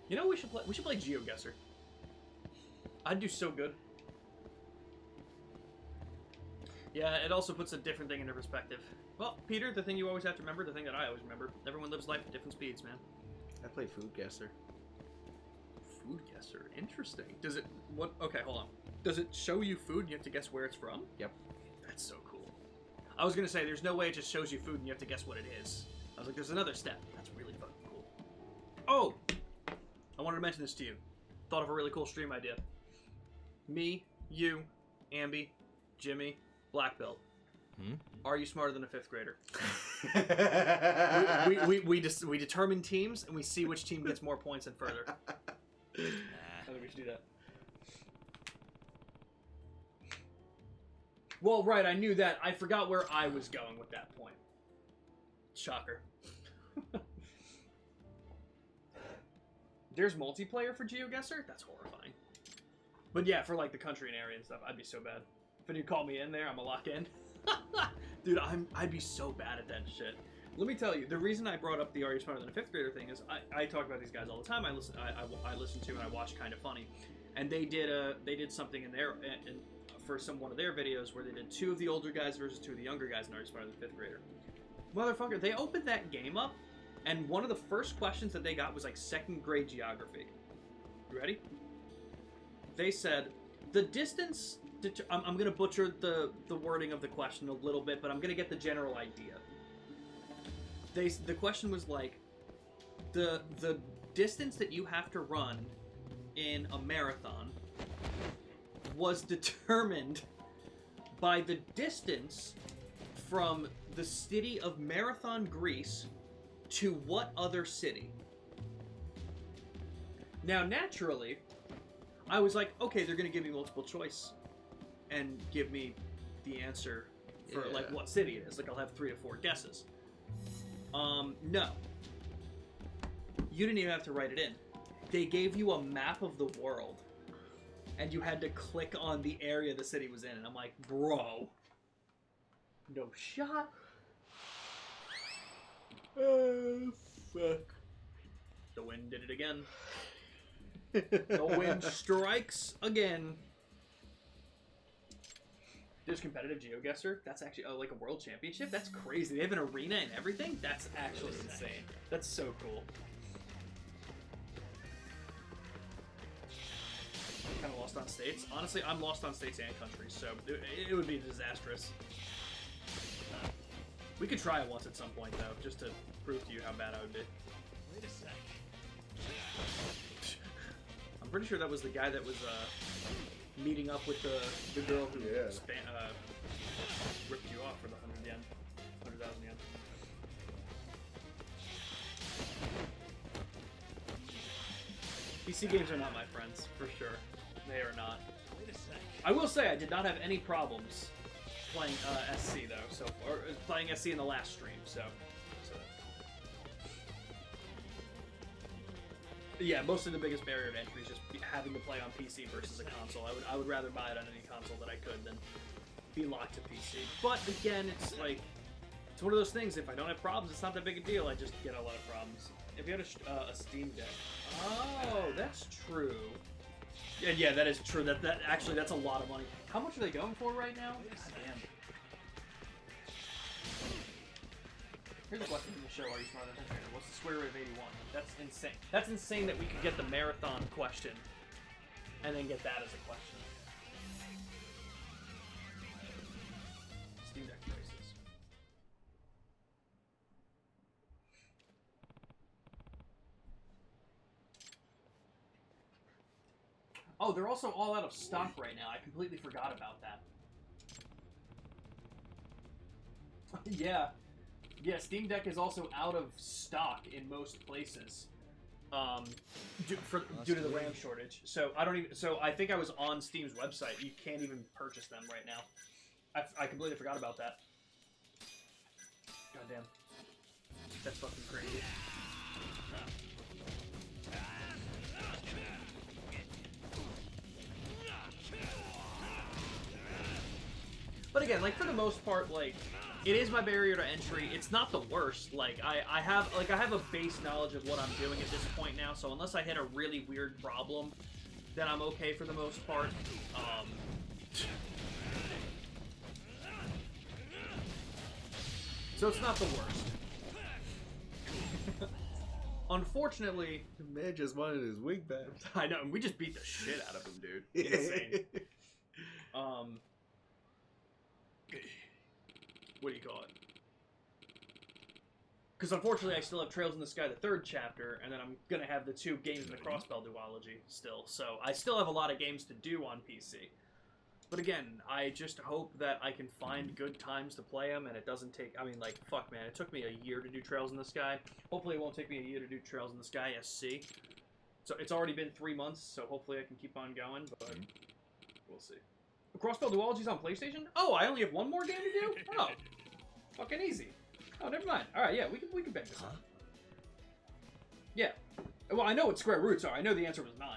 You know, we should play GeoGuessr. I'd do so good. Yeah, it also puts a different thing into perspective. Well, Peter, the thing you always have to remember, the thing that I always remember, everyone lives life at different speeds, man. I play Food Guesser. Food Guesser, interesting. Does it, okay, hold on. Does it show you food and you have to guess where it's from? Yep. That's so cool. I was gonna say, there's no way it just shows you food and you have to guess what it is. I was like, there's another step. That's really fucking cool. Oh! I wanted to mention this to you. Thought of a really cool stream idea. Me, you, Ambi, Jimmy, Black Belt. Are you smarter than a 5th grader? we determine teams and we see which team gets more points and further. I think we should do that. Well, right, I knew that. I forgot where I was going with that point. Shocker. There's multiplayer for GeoGuessr? That's horrifying. But yeah, for like the country and area and stuff, I'd be so bad. If you call me in there, I'm gonna lock in. Dude, I'd be so bad at that shit. Let me tell you, the reason I brought up the Are You Smarter Than a 5th Grader thing is I talk about these guys all the time. I listen to and I watch Kinda Funny, and they did something in there for one of their videos where they did 2 of the older guys versus 2 of the younger guys in Are You Smarter Than a 5th Grader. Motherfucker, they opened that game up, and one of the first questions that they got was like 2nd grade geography. You ready? They said the distance. I'm going to butcher the wording of the question a little bit, but I'm going to get the general idea. The question was like, the distance that you have to run in a marathon was determined by the distance from the city of Marathon, Greece, to what other city? Now, naturally, I was like, okay, they're going to give me multiple choice and give me the answer for, like, what city it is. Like, I'll have 3 to 4 guesses. No. You didn't even have to write it in. They gave you a map of the world, and you had to click on the area the city was in, and I'm like, bro, no shot. Oh, fuck. The wind did it again. The wind strikes again. There's competitive GeoGuessr. That's actually like a world championship. That's crazy. They have an arena and everything. That's actually insane. That's so cool. Kind of lost on states. Honestly, I'm lost on states and countries, so it would be disastrous. We could try it once at some point, though, just to prove to you how bad I would be. Wait a sec. I'm pretty sure that was the guy that was meeting up with the girl who ripped you off for the 100 yen. 100,000 yen. PC games are not my friends, for sure. They are not. Wait a sec. I will say I did not have any problems playing SC though, so or playing SC in the last stream. So yeah, mostly the biggest barrier to entry is just having to play on PC versus a console. I would rather buy it on any console that I could than be locked to PC. But again, it's like it's one of those things. If I don't have problems, it's not that big a deal. I just get a lot of problems. If you had a Steam Deck, oh, that's true. Yeah, that is true. That actually, that's a lot of money. How much are they going for right now? Damn. Here's a question from the show. Are you smarter than Henry? What's the square root of 81? That's insane. That's insane that we could get the marathon question and then get that as a question. Steam Deck prices. Oh, they're also all out of stock right now. I completely forgot about that. Yeah. Yeah, Steam Deck is also out of stock in most places. Due to the RAM shortage. So I think I was on Steam's website. You can't even purchase them right now. I completely forgot about that. Goddamn. That's fucking crazy. But again, like, for the most part, like, it is my barrier to entry. It's not the worst. Like, I have a base knowledge of what I'm doing at this point now, so unless I hit a really weird problem, then I'm okay for the most part. So it's not the worst. Unfortunately, the man just wanted his wig back. I know, and we just beat the shit out of him, dude. Insane. What do you call it? Because unfortunately I still have Trails in the Sky, the 3rd chapter, and then I'm going to have the 2 games in the Crossbell duology still. So I still have a lot of games to do on PC. But again, I just hope that I can find good times to play them, and it doesn't take... I mean, like, fuck, man. It took me a year to do Trails in the Sky. Hopefully it won't take me a year to do Trails in the Sky SC. So it's already been 3 months, so hopefully I can keep on going, but we'll see. Crossbell Duology's on PlayStation? Oh, I only have one more game to do? Oh. Fucking easy. Oh, never mind. Alright, yeah, we can bang this up. Yeah. Well, I know what square roots are. I know the answer was 9.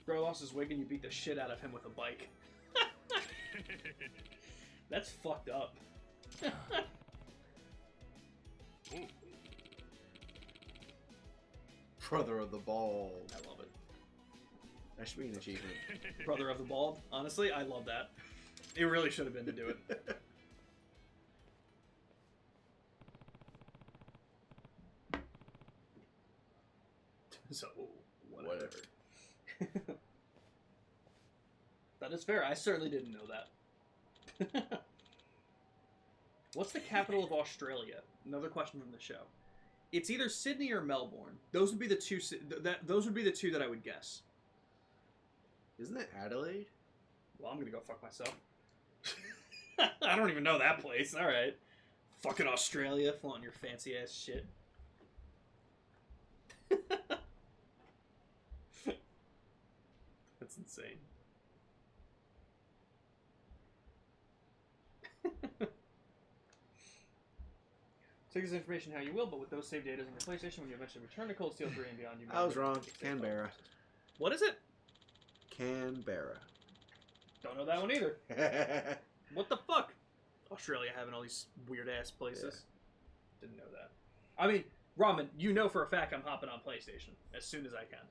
Bro lost his wig and you beat the shit out of him with a bike. That's fucked up. Brother of the Bald. I love it. That should be an achievement. Brother of the Bald. Honestly, I love that. It really should have been to do it. So, whatever. That is fair. I certainly didn't know that. What's the capital of Australia? Another question from the show. It's either Sydney or Melbourne. Those would be the two. Those would be the two that I would guess. Isn't it Adelaide? Well, I'm gonna go fuck myself. I don't even know that place. All right, fucking Australia, flaunting your fancy ass shit. That's insane. Take this information how you will, but with those saved data in your PlayStation, when you eventually return to Cold Steel 3 and beyond, you I was wrong. Canberra. What is it? Canberra. Don't know that one either. What the fuck? Australia having all these weird ass places. Yeah. Didn't know that. I mean, Ramen, you know for a fact I'm hopping on PlayStation as soon as I can.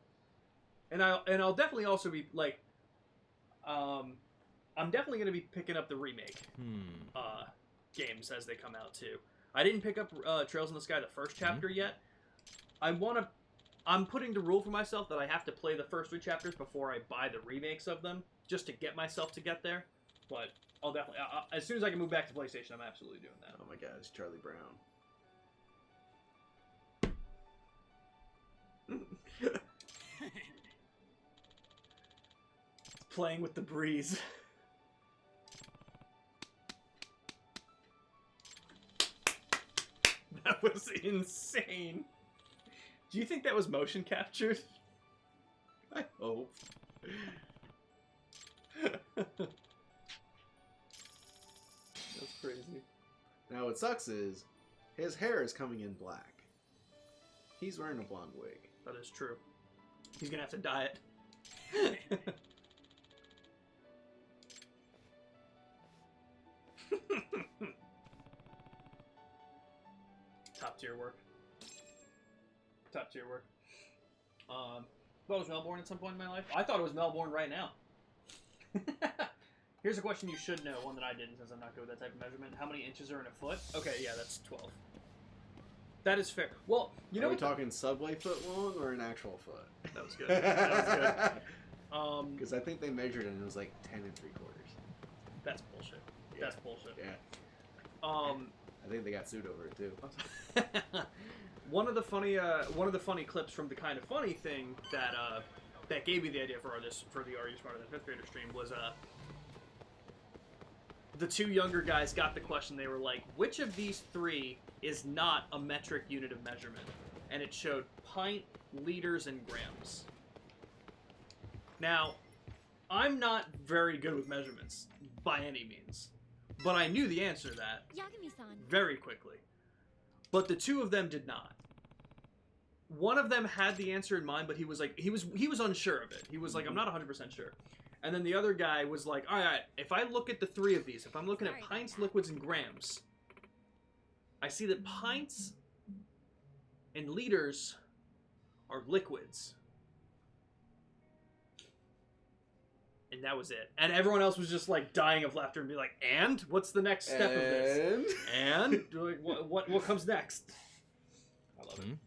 And I'll definitely also be like, I'm definitely gonna be picking up the remake games as they come out too. I didn't pick up Trails in the Sky, the first chapter yet. I'm putting the rule for myself that I have to play the first 3 chapters before I buy the remakes of them, just to get myself to get there. But I'll definitely, as soon as I can move back to PlayStation, I'm absolutely doing that. Oh my god, it's Charlie Brown. Playing with the breeze. That was insane. Do you think that was motion captured? I hope. That's crazy. Now what sucks is, his hair is coming in black. He's wearing a blonde wig. That is true. He's gonna have to dye it. Top tier work. Top tier work. Thought it was Melbourne at some point in my life. I thought it was Melbourne right now. Here's a question you should know, one that I didn't since I'm not good with that type of measurement. How many inches are in a foot? Okay, yeah, that's 12. That is fair. Well, you know Are we talking subway foot long or an actual foot? That was good. That was good. Because I think they measured it and it was like 10 3/4. That's bullshit. Yeah. That's bullshit. Yeah. I think they got sued over it too. One of the funny clips from the Kind of Funny thing that that gave me the idea for the Are You Smarter Than Fifth Grader stream was the 2 younger guys got the question. They were like, which of these 3 is not a metric unit of measurement? And it showed pint, liters, and grams. Now, I'm not very good with measurements by any means, but I knew the answer to that very quickly. But the 2 of them did not. One of them had the answer in mind, but he was unsure of it. He was like, I'm not 100% sure. And then the other guy was like, all right, if I look at the 3 of these, if I'm looking at pints, liquids, and grams, I see that pints and liters are liquids. And that was it. And everyone else was just like dying of laughter and be like, and? What's the next step of this? And? Like, what comes next? I love it.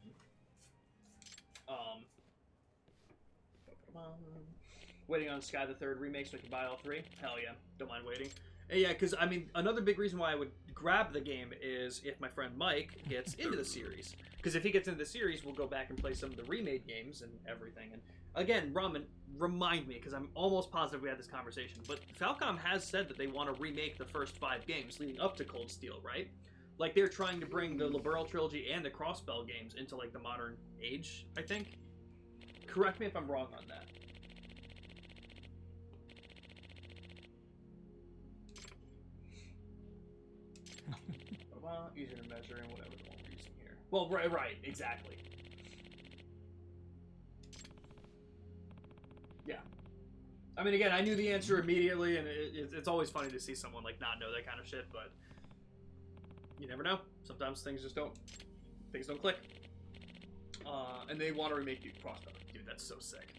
Waiting on Sky the Third remake so I can buy all 3? Hell yeah. Don't mind waiting. And yeah, because, I mean, another big reason why I would grab the game is if my friend Mike gets into the series. Because if he gets into the series, we'll go back and play some of the remade games and everything. And again, Ramen, remind me, because I'm almost positive we had this conversation, but Falcom has said that they want to remake the first 5 games leading up to Cold Steel, right? Like, they're trying to bring the Liberl trilogy and the Crossbell games into, like, the modern age, I think. Correct me if I'm wrong on that. Easier to measure and whatever the one we're using here. Well, right, exactly. Yeah. I mean, again, I knew the answer immediately, and it's always funny to see someone, like, not know that kind of shit, but you never know. Sometimes things don't click. And they want to remake Dude Crossbow. Dude, that's so sick.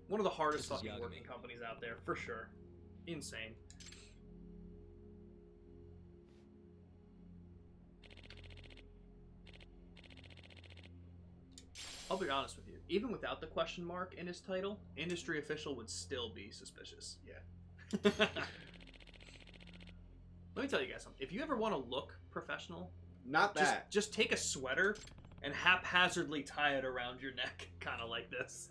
One of the hardest fucking working companies out there, for sure. Insane. I'll be honest with you. Even without the question mark in his title, industry official would still be suspicious. Yeah. Let me tell you guys something. If you ever want to look professional, not that. Just take a sweater and haphazardly tie it around your neck, kind of like this.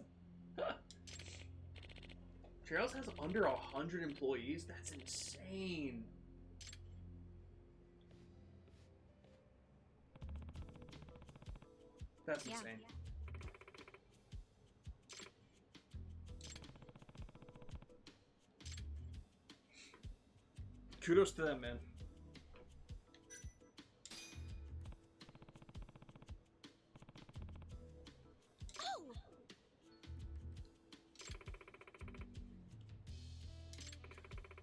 Trails has under 100 employees? That's insane. That's insane. Kudos to them, man.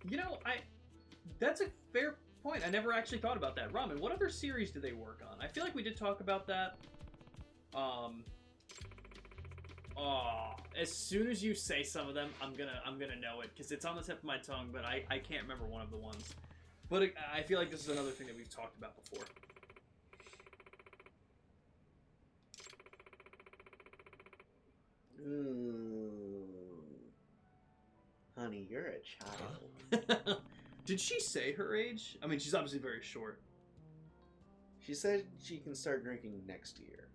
You know, that's a fair point. I never actually thought about that. Ramen, what other series do they work on? I feel like we did talk about that. As soon as you say some of them, I'm gonna know it because it's on the tip of my tongue, but I can't remember one of the ones. But I feel like this is another thing that we've talked about before. Ooh. Honey, you're a child. Did she say her age? I mean, she's obviously very short. She said she can start drinking next year.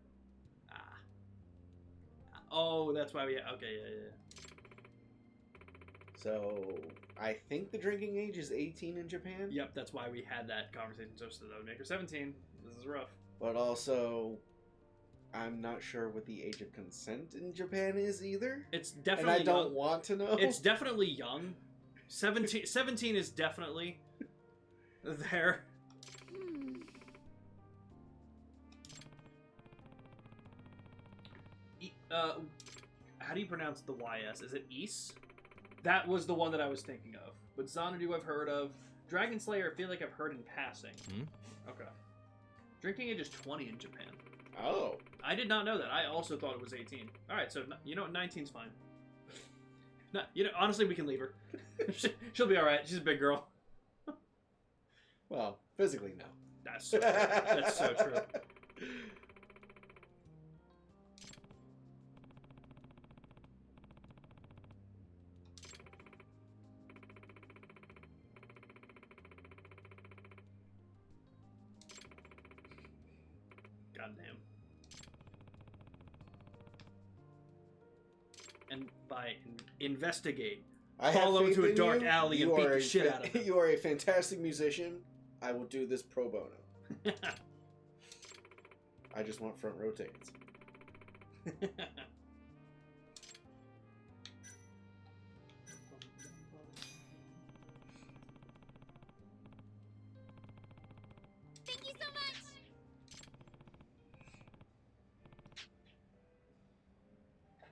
Oh, that's why we... Okay, yeah. So, I think the drinking age is 18 in Japan? Yep, that's why we had that conversation. So that would make her 17. This is rough. But also, I'm not sure what the age of consent in Japan is either. It's definitely and I don't want to know. It's definitely young. 17 is definitely there. How do you pronounce the YS? Is it Ys? That was the one that I was thinking of. But Xanadu I've heard of. Dragon Slayer I feel like I've heard in passing. Okay. Drinking age is 20 in Japan. Oh. I did not know that. I also thought it was 18. Alright, so you know what? 19's fine. No, you know, honestly, we can leave her. She'll be alright. She's a big girl. Well, physically, no. That's so true. That's so true. Goddamn. And by investigate, follow into a dark alley and beat the shit out of him. You are a fantastic musician. I will do this pro bono. I just want front row tickets. Thank you so much!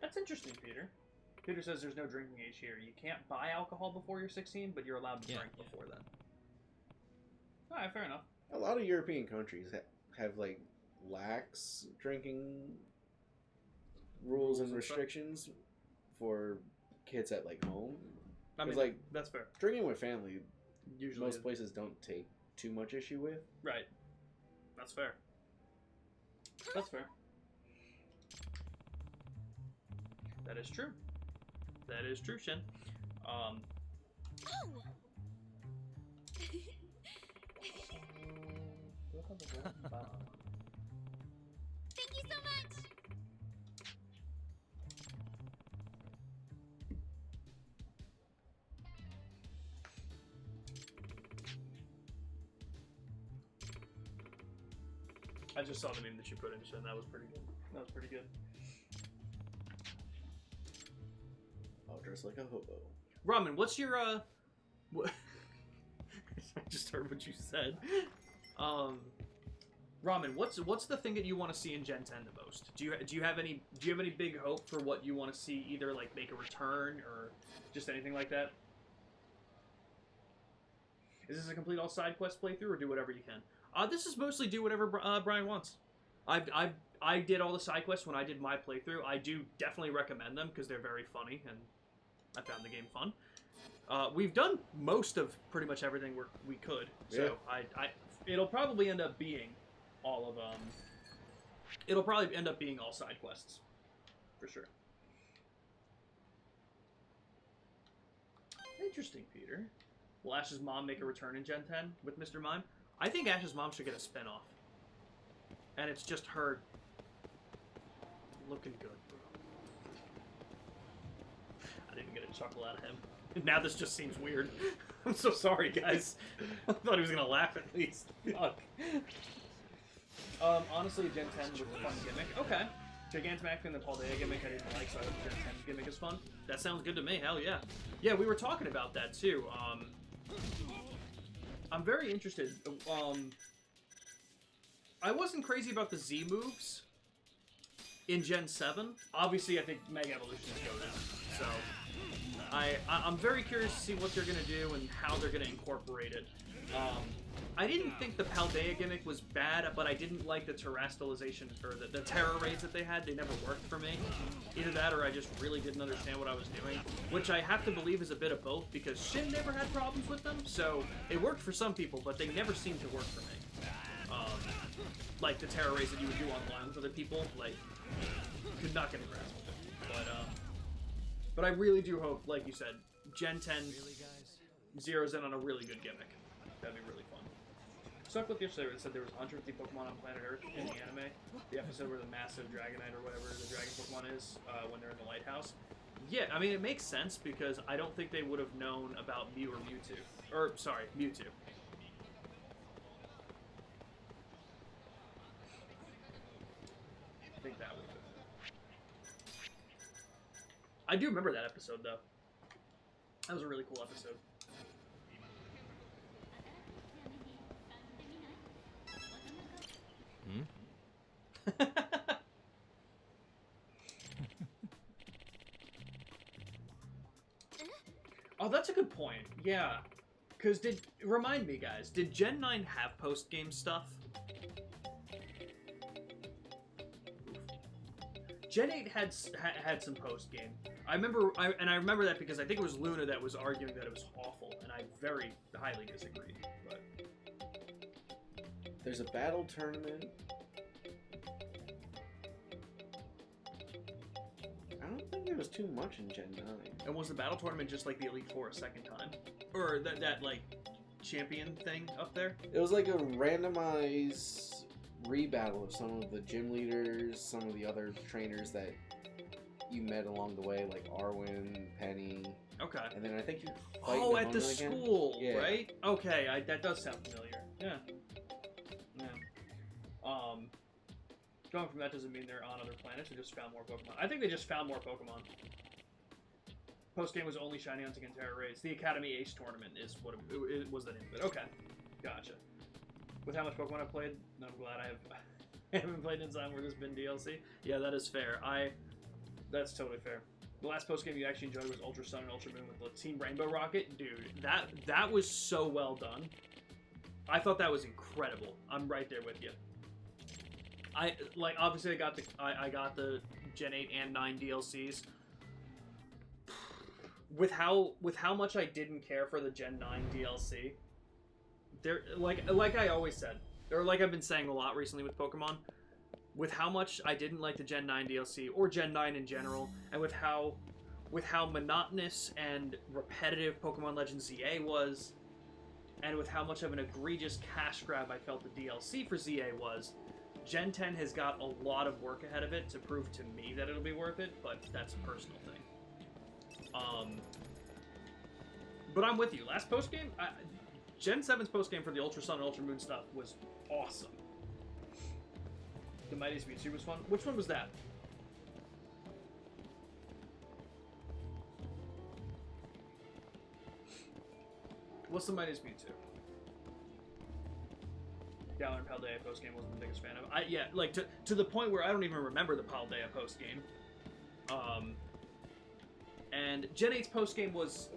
That's interesting, Peter. Peter says there's no drinking age here. You can't buy alcohol before you're 16, but you're allowed to drink before then. Alright, fair enough. A lot of European countries have like lax drinking rules and restrictions for kids at like home. I mean, like that's fair. Drinking with family, Usually most places don't take too much issue with. Right. That's fair. That's fair. That is true. That is true, Shin. Oh! Thank you so much! I just saw the meme that you put in, Shin. That was pretty good. That was pretty good. I'll dress like a hobo. Ramen, what's your what? I just heard what you said. Ramen, what's the thing that you want to see in Gen 10 the most? Do you have any big hope for what you want to see, either like make a return or just anything like that? Is this a complete all side quest playthrough or do whatever you can? This is mostly do whatever Brian wants. I did all the side quests when I did my playthrough. I do definitely recommend them because they're very funny and I found the game fun. We've done most of pretty much everything we could, so yeah. It'll probably end up being all of it'll probably end up being all side quests, for sure. Interesting, Peter. Will Ash's mom make a return in Gen 10 with Mr. Mime? I think Ash's mom should get a spinoff, and it's just her looking good, bro. I didn't get a a chuckle out of him. Now this just seems weird. I'm so sorry, guys. I thought he was gonna laugh at least. Fuck. Honestly, Gen 10 was a fun gimmick. Okay. Gigantamax and the Paldea gimmick I didn't like, so I hope Gen 10's gimmick is fun. That sounds good to me. Hell yeah. Yeah, we were talking about that too. I'm very interested. I wasn't crazy about the Z moves in Gen 7. Obviously, I think Mega Evolution is go down. So, I'm very curious to see what they're going to do and how they're going to incorporate it. I didn't think the Paldea gimmick was bad, but I didn't like the terastallization, or the terror raids that they had. They never worked for me. Either that, or I just really didn't understand what I was doing, which I have to believe is a bit of both, because Shin never had problems with them, so it worked for some people, but they never seemed to work for me. Like the terror raids that you would do online with other people, like, could not get a grasp of it. But I really do hope, like you said, Gen 10 zeroes in on a really good gimmick. That'd be really fun. Stuck with yesterday, it said there was 150 Pokemon on planet Earth in the anime. The episode where the massive Dragonite or whatever the dragon Pokemon is, when they're in the lighthouse. Yeah, I mean, it makes sense because I don't think they would have known about Mew or Mewtwo. Or, sorry, Mewtwo. I think that was it. I do remember that episode, though. That was a really cool episode. Oh, that's a good point. Yeah. Because remind me, guys, did Gen 9 have post-game stuff? Gen 8 had some post-game. I remember that because I think it was Luna that was arguing that it was awful, and I very highly disagreed. But there's a battle tournament. I don't think there was too much in Gen 9. And was the battle tournament just like the Elite Four a second time? Or that like champion thing up there? It was like a randomized rebattle of some of the gym leaders, some of the other trainers that you met along the way, like Arwen, Penny. Okay. And then I think you fight at the again. School, yeah. Right? Okay, that does sound familiar. Yeah. Going from that doesn't mean they're on other planets or just found more Pokemon. I think they just found more Pokemon. Post-game was only Shiny Hunting and Terra Raids. The Academy Ace Tournament is what it was the name of it. Okay. Gotcha. With how much Pokemon I've played, I'm glad I haven't played inside where there's been DLC. Yeah, that is fair. That's totally fair. The last post-game you actually enjoyed was Ultra Sun and Ultra Moon with the Team Rainbow Rocket. Dude, that was so well done. I thought that was incredible. I'm right there with you. Obviously I got the Gen 8 and 9 DLCs. With how much I didn't care for the Gen 9 DLC, there like I always said, or like I've been saying a lot recently with Pokemon, with how much I didn't like the Gen 9 DLC or Gen 9 in general, and with how monotonous and repetitive Pokemon Legends ZA was, and with how much of an egregious cash grab I felt the DLC for ZA was, Gen 10 has got a lot of work ahead of it to prove to me that it'll be worth it, but that's a personal thing. But I'm with you. Last postgame, Gen 7's postgame for the Ultra Sun and Ultra Moon stuff was awesome. The Mighty's Mewtwo was fun. Which one was that? What's the Mighty's Mewtwo? Galar and Paldea postgame wasn't the biggest fan of. Yeah, like to the point where I don't even remember the Paldea postgame. And Gen 8's postgame was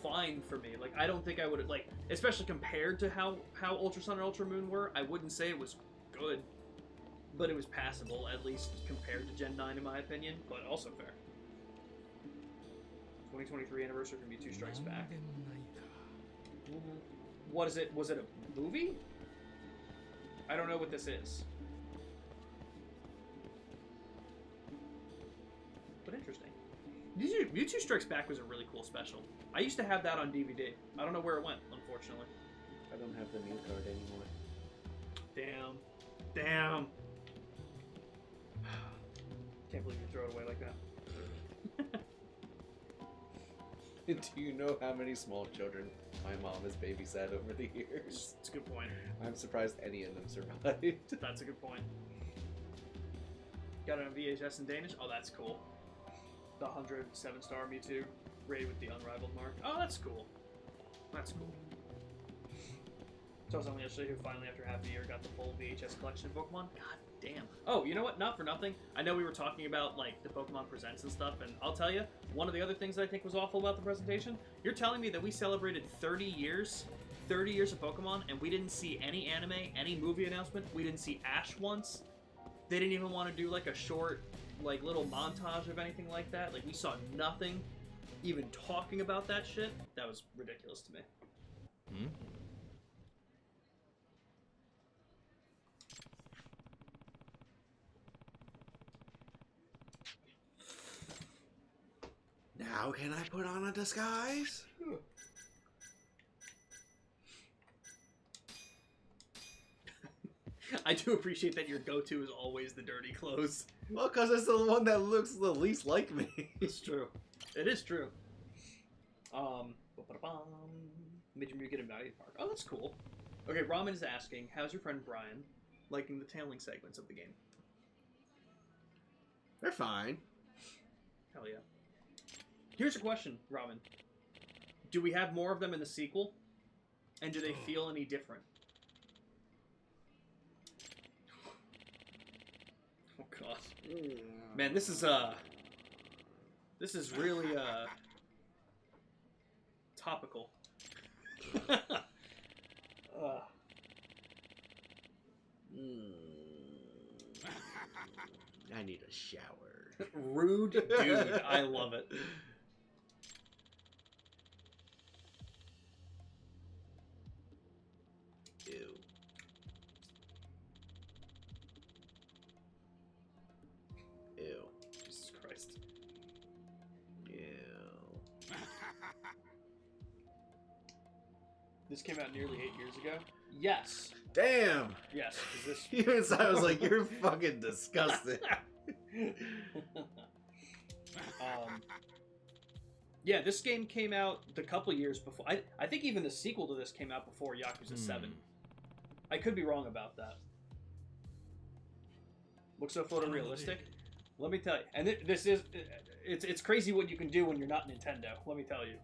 fine for me. Like, I don't think I would, like, especially compared to how Ultra Sun and Ultra Moon were, I wouldn't say it was good, but it was passable, at least compared to Gen 9 in my opinion, but also fair. 2023 anniversary for Mewtwo Strikes Back. What is it? Was it a movie? I don't know what this is. But interesting. Mewtwo Strikes Back was a really cool special. I used to have that on DVD. I don't know where it went, unfortunately. I don't have the Mew card anymore. Damn. Can't believe you throw it away like that. Do you know how many small children my mom has babysat over the years? That's a good point. I'm surprised any of them survived. That's a good point. Got it on VHS in Danish? Oh, that's cool. The 107-star Mewtwo, rated with the Unrivaled mark. Oh, that's cool. That's cool. So I was only yesterday who finally, after half a year, got the full VHS collection of Pokemon. God damn. Oh, you know what? Not for nothing. I know we were talking about, like, the Pokemon Presents and stuff, and I'll tell you, one of the other things that I think was awful about the presentation, you're telling me that we celebrated 30 years of Pokemon, and we didn't see any anime, any movie announcement. We didn't see Ash once. They didn't even want to do, like, a short, like, little montage of anything like that. Like, we saw nothing even talking about that shit. That was ridiculous to me. Hmm? Now can I put on a disguise? I do appreciate that your go-to is always the dirty clothes. Well, because it's the one that looks the least like me. It's true. It is true. Major Mew get a Valley Park. Oh, that's cool. Okay, Ramen is asking, how's your friend Brian liking the tailing segments of the game? They're fine. Hell yeah. Here's a question, Ramen. Do we have more of them in the sequel? And do they feel any different? Oh god. Man, this is really topical. I need a shower. Rude dude. I love it. Ew. Ew. Jesus Christ. Ew. This came out nearly 8 years ago. Yes. Damn. Yes. Is this? Even so, I was like, you're fucking disgusting. Yeah, this game came out a couple years before. I think even the sequel to this came out before Yakuza 7. I could be wrong about that. Looks so photorealistic. Let me tell you. And this is... It's crazy what you can do when you're not Nintendo. Let me tell you.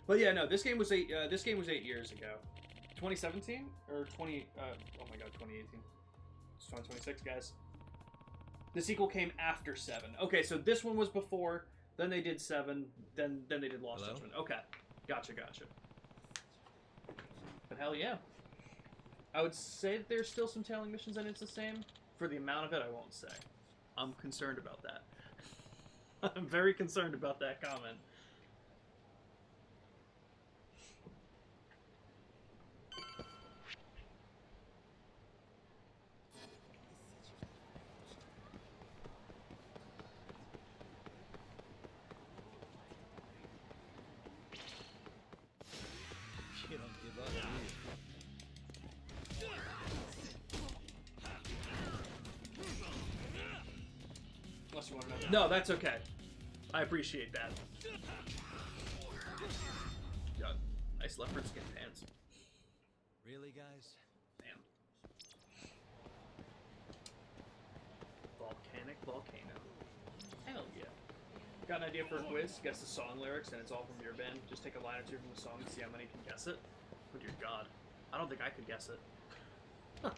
But yeah, no. This game was 8 years ago. 2017 or 20? Oh my god, 2018. It's 2026, guys. The sequel came after 7. Okay, so this one was before. Then they did 7. Then they did Lost Judgment. Okay, gotcha. But hell yeah, I would say that there's still some tailing missions and it's the same. For the amount of it, I won't say. I'm concerned about that. I'm very concerned about that comment. You don't give up, do Unless you want to know. No, that's okay. I appreciate that. Yeah, nice leopard skin pants. Really, guys? Damn. Volcanic volcano. Hell yeah. Got an idea for a quiz? Guess the song lyrics, and it's all from your band. Just take a line or two from the song and see how many can guess it. Oh dear God, I don't think I could guess it. Huh.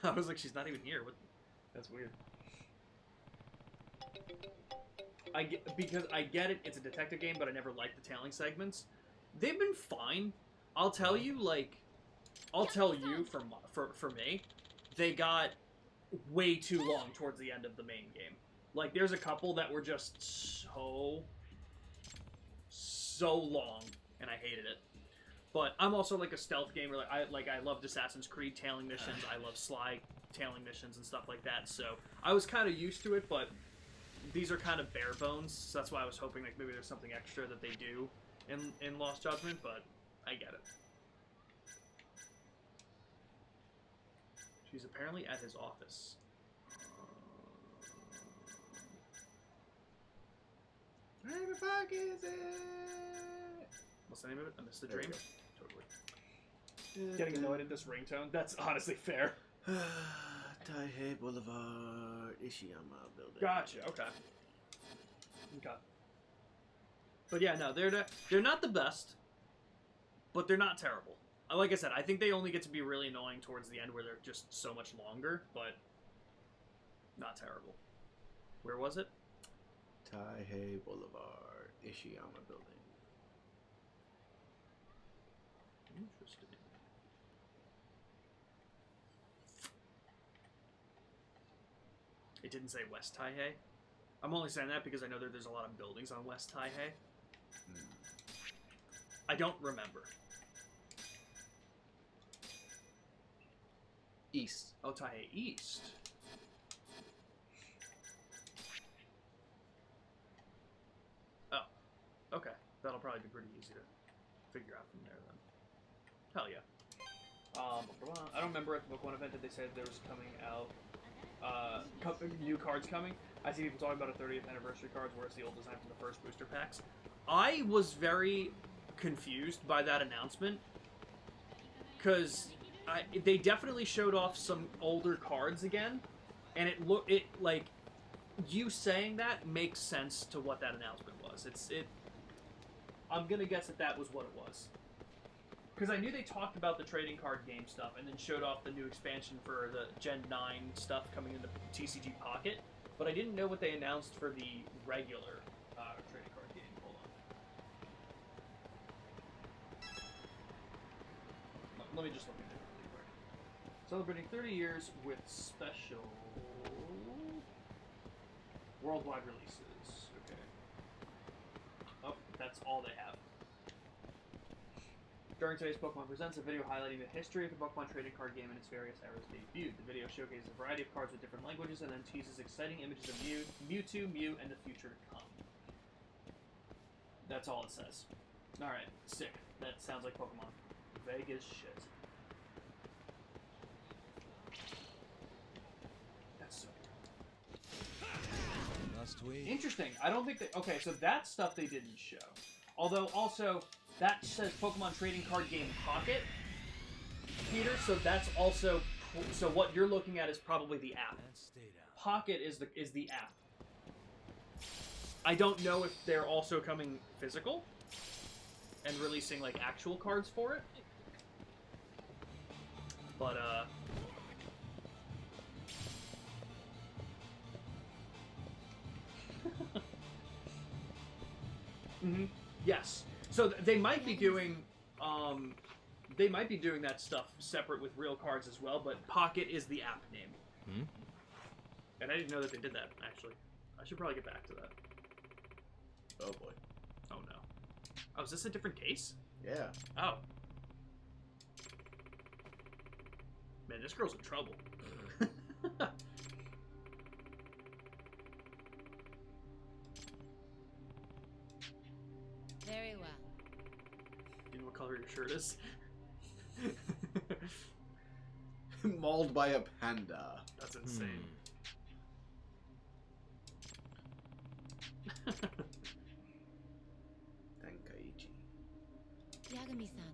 I was like, she's not even here. What? That's weird. Because I get it. It's a detective game, but I never liked the tailing segments. They've been fine. I'll tell you, like, I'll tell you for me, they got way too long towards the end of the main game. Like, there's a couple that were just so long, and I hated it. But I'm also like a stealth gamer. I loved Assassin's Creed tailing missions. I love Sly tailing missions and stuff like that. So I was kind of used to it, but these are kind of bare bones. So that's why I was hoping like maybe there's something extra that they do in Lost Judgment. But I get it. She's apparently at his office. Where the fuck is it? What's the name of it? I missed the There we dream. go. Totally. Getting annoyed at this ringtone. That's honestly fair. Taihei Boulevard, Ishiyama building. Gotcha. Okay. Okay. But yeah, no, they're not the best, but they're not terrible. Like I said, I think they only get to be really annoying towards the end where they're just so much longer, but not terrible. Where was it? Taihei Boulevard, Ishiyama building. Interesting. It didn't say West Taihei. I'm only saying that because I know that there's a lot of buildings on West Taihei. I don't remember. East. Oh, Taihei East. Oh, okay. That'll probably be pretty easy to figure out from there then. Hell yeah. I don't remember at the Book One event did they say there was coming out new cards coming. I see people talking about a 30th anniversary cards where it's the old design from the first booster packs. I was very confused by that announcement because they definitely showed off some older cards again, and it like you saying that makes sense to what that announcement was. I'm gonna guess that was what it was. Because I knew they talked about the trading card game stuff and then showed off the new expansion for the Gen 9 stuff coming in the TCG Pocket, but I didn't know what they announced for the regular trading card game. Hold on. Let me just look at it really quick. Celebrating 30 years with special worldwide releases. Okay. Oh, that's all they have. During today's Pokemon Presents, a video highlighting the history of the Pokemon trading card game and its various eras debuted. The video showcases a variety of cards with different languages and then teases exciting images of Mew, Mewtwo, Mew, and the future to come. That's all it says. Alright, sick. That sounds like Pokemon. Vague as shit. That's so good. Interesting. I don't think they... Okay, so that stuff they didn't show. Although, also... That says Pokemon Trading Card Game Pocket, Peter, so that's also... So what you're looking at is probably the app. Pocket is the app. I don't know if they're also coming physical and releasing, like, actual cards for it. But, mm-hmm. Yes. So they might be doing, that stuff separate with real cards as well. But Pocket is the app name, and I didn't know that they did that. Actually, I should probably get back to that. Oh boy. Oh no. Oh, is this a different case? Yeah. Oh. Man, this girl's in trouble. Very well. Do you know what color your shirt is? Mauled by a panda. That's insane. Tenkaichi. Yagami-san.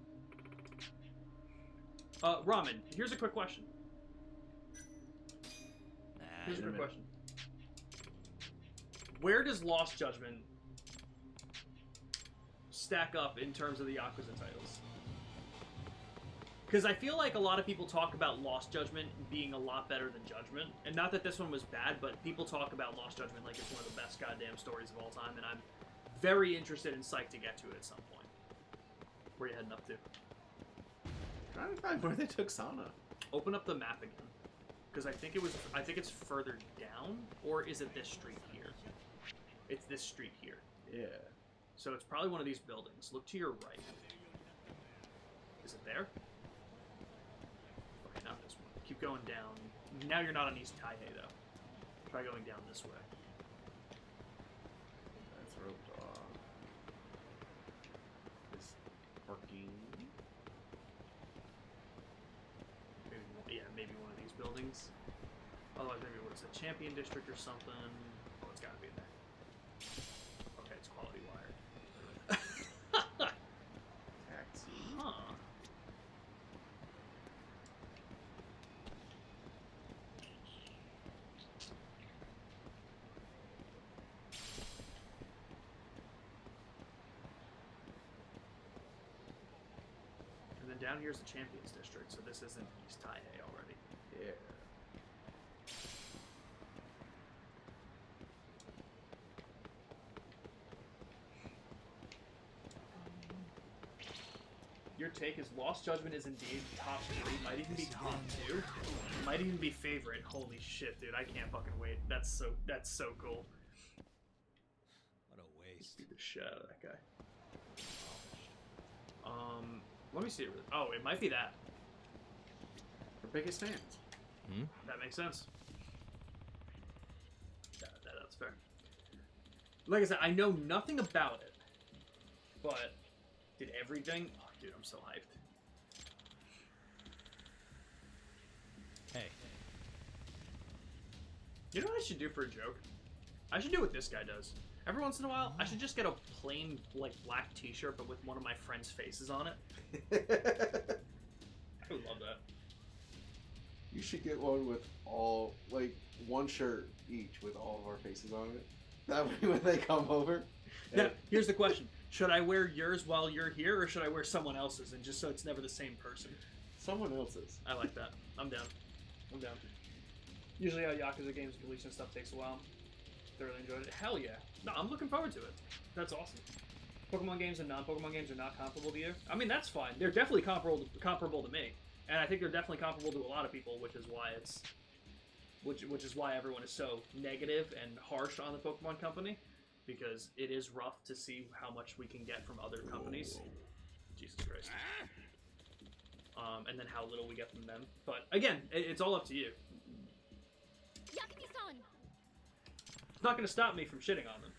Ramen, here's a quick question. Here's a quick question. Where does Lost Judgment stack up in terms of the Yakuza titles? Because I feel like a lot of people talk about Lost Judgment being a lot better than Judgment. And not that this one was bad, but people talk about Lost Judgment like it's one of the best goddamn stories of all time, and I'm very interested and psyched to get to it at some point. Where are you heading up to? Trying to find where they took Sana. Open up the map again. Because I think it's further down, or is it this street here? It's this street here. Yeah. So it's probably one of these buildings. Look to your right. Is it there? Okay, not this one. Keep going down. Now you're not on East Taihei, though. Try going down this way. That's roped off. This parking. Maybe one of these buildings. buildings. Otherwise, maybe what is it, Champion District or something? Oh, it's gotta be in there. Okay, it's quality wire. Huh. And then down here's the Champions District, so this isn't East Taihei already. Yeah. Your take is Lost Judgment is indeed top 3, might even be top 2, might even be favorite. Holy shit, dude, I can't fucking wait. That's so cool. What a waste. Beat the shit out of that guy. Let me see. Oh, it might be that. Our biggest fans. That makes sense. That's fair. Like I said, I know nothing about it, but did everything. Oh, dude, I'm so hyped. Hey. You know what I should do for a joke? I should do what this guy does. Every once in a while, I should just get a plain, like, black t-shirt, but with one of my friends' faces on it. I would love that. You should get one with all, like, one shirt each with all of our faces on it. That way when they come over. Now, here's the question. Should I wear yours while you're here, or should I wear someone else's, and just so it's never the same person? Someone else's. I like that. I'm down. I'm down. Usually how Yakuza games completion stuff takes a while. Thoroughly enjoyed it. Hell yeah. No, I'm looking forward to it. That's awesome. Pokemon games and non-Pokemon games are not comparable to you. I mean, that's fine. They're definitely comparable to me. And I think they're definitely comparable to a lot of people, which is why it's... Which is why everyone is so negative and harsh on the Pokemon Company. Because it is rough to see how much we can get from other companies. Jesus Christ. And then how little we get from them. But, again, it's all up to you. Yakuza-san! It's not going to stop me from shitting on them.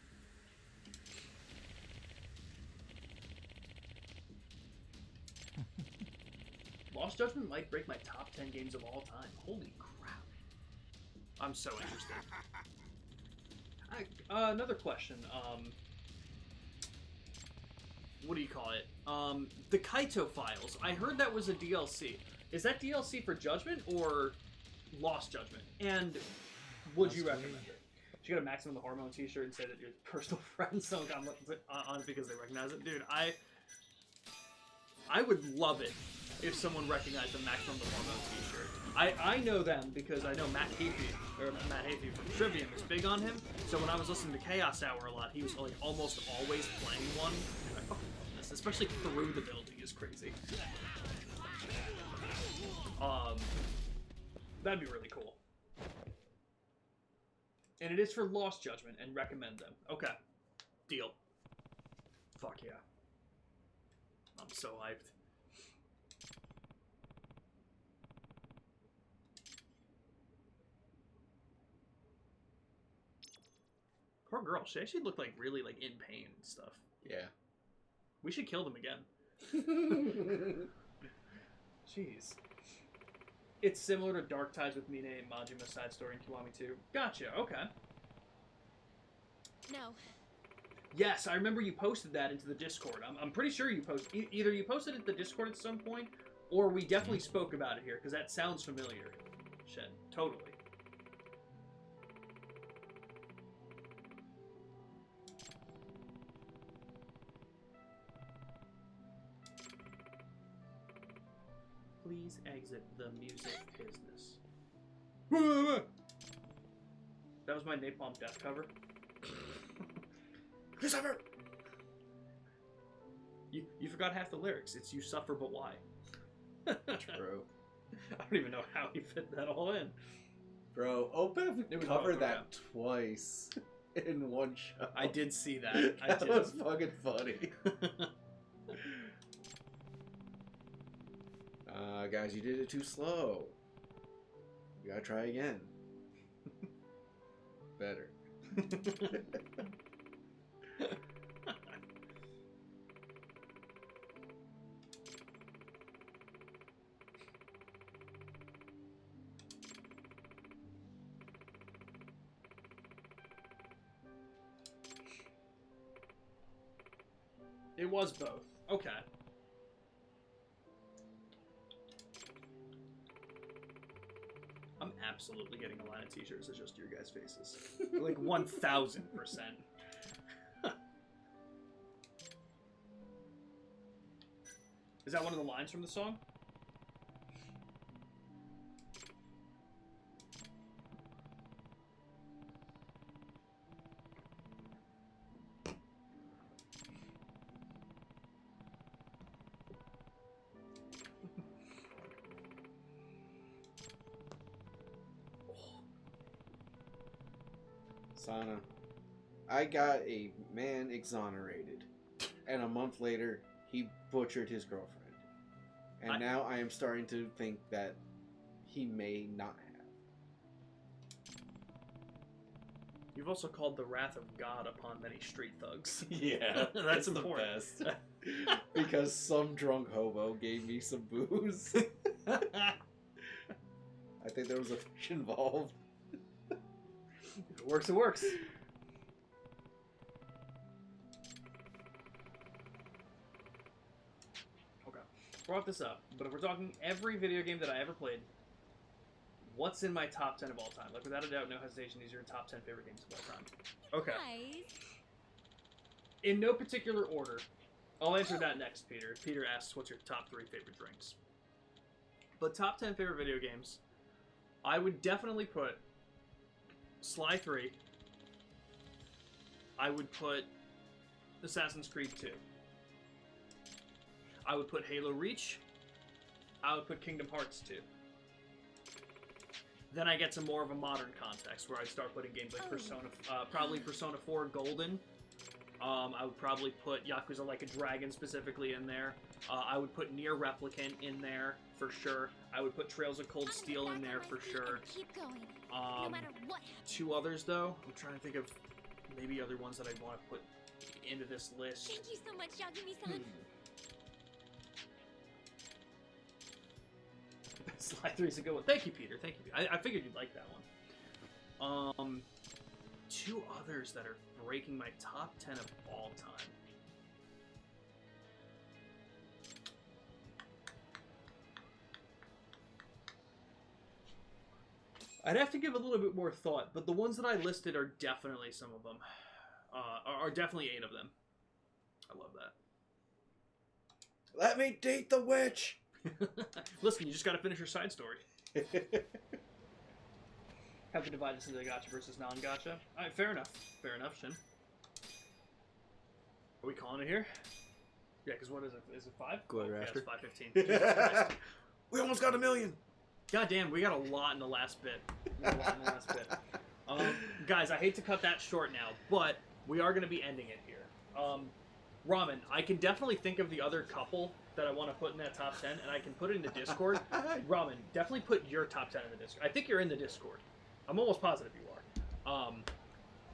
Lost Judgment might break my top 10 games of all time. Holy crap. I'm so interested. Another question. What do you call it? The Kaito Files. I heard that was a DLC. Is that DLC for Judgment or Lost Judgment? And would you recommend it? Should you get a Maximum the Hormone t-shirt and say that your personal friends don't come on it because they recognize it? Dude, I would love it if someone recognized the Maximum the Hormone t-shirt. I know them because I know Matt Heafy from Trivium is big on him. So when I was listening to Chaos Hour a lot, he was like almost always playing one. And I fucking love this, especially through the building is crazy. That'd be really cool. And it is for Lost Judgment, and recommend them. Okay. Deal. Fuck yeah. I'm so hyped. Poor girl. She actually looked like really like in pain and stuff. Yeah. We should kill them again. Jeez. It's similar to Dark Tides with Mine and Majima's side story in Kiwami 2. Gotcha, okay. No. Yes, I remember you posted that into the Discord. I'm pretty sure you posted... Either you posted it to the Discord at some point, or we definitely spoke about it here, because that sounds familiar. Shen, totally. Please exit the music business. That was my Napalm Death cover. You suffer! You forgot half the lyrics. It's you suffer, but why? True. I don't even know how he fit that all in. Bro, Open covered that twice in one show. I did see that. That was fucking funny. Guys, you did it too slow. You gotta try again. Better. It was both. Okay. I'm absolutely getting a line of t-shirts that's just your guys' faces. Like 1000%. Is that one of the lines from the song? Sana, I got a man exonerated, and a month later, he butchered his girlfriend. And now I am starting to think that he may not have. You've also called the wrath of God upon many street thugs. Yeah, That's the important. best. Because some drunk hobo gave me some booze. I think there was a fish involved. If it works, it works. Okay. Brought this up, but if we're talking every video game that I ever played, what's in my top 10 of all time? Like, without a doubt, no hesitation, these are your top 10 favorite games of all time. Okay. Nice. In no particular order, I'll answer that next, Peter. Peter asks, what's your top 3 favorite drinks? But top 10 favorite video games, I would definitely put Sly 3. I would put Assassin's Creed 2. I would put Halo Reach. I would put Kingdom Hearts 2. Then I get to more of a modern context where I start putting games like Persona, probably Persona 4 Golden. I would probably put Yakuza Like a Dragon specifically in there. I would put Nier Replicant in there for sure. I would put Trails of Cold Steel in there for sure. Keep going. No matter what happens. 2 others though. I'm trying to think of maybe other ones that I want to put into this list. Thank you so much, Yagami-san. Sly 3 is a good one. Thank you, Peter. Thank you. I figured you'd like that one. 2 others that are breaking my top 10 of all time. I'd have to give a little bit more thought, but the ones that I listed are definitely some of them. Are definitely 8 of them. I love that. Let me date the witch! Listen, you just gotta finish your side story. Have to divide this into gacha versus non-gacha. Alright, fair enough. Fair enough, Shin. Are we calling it here? Yeah, because what is it? Is it 5? Go ahead, yeah, after. it's 5:15. Jesus Christ. We almost got 1 million! God damn, we got a lot in the last bit. Guys, I hate to cut that short now, but we are going to be ending it here. Ramen, I can definitely think of the other couple that I want to put in that top 10, and I can put it in the Discord. Ramen, definitely put your top 10 in the Discord. I think you're in the Discord. I'm almost positive you are.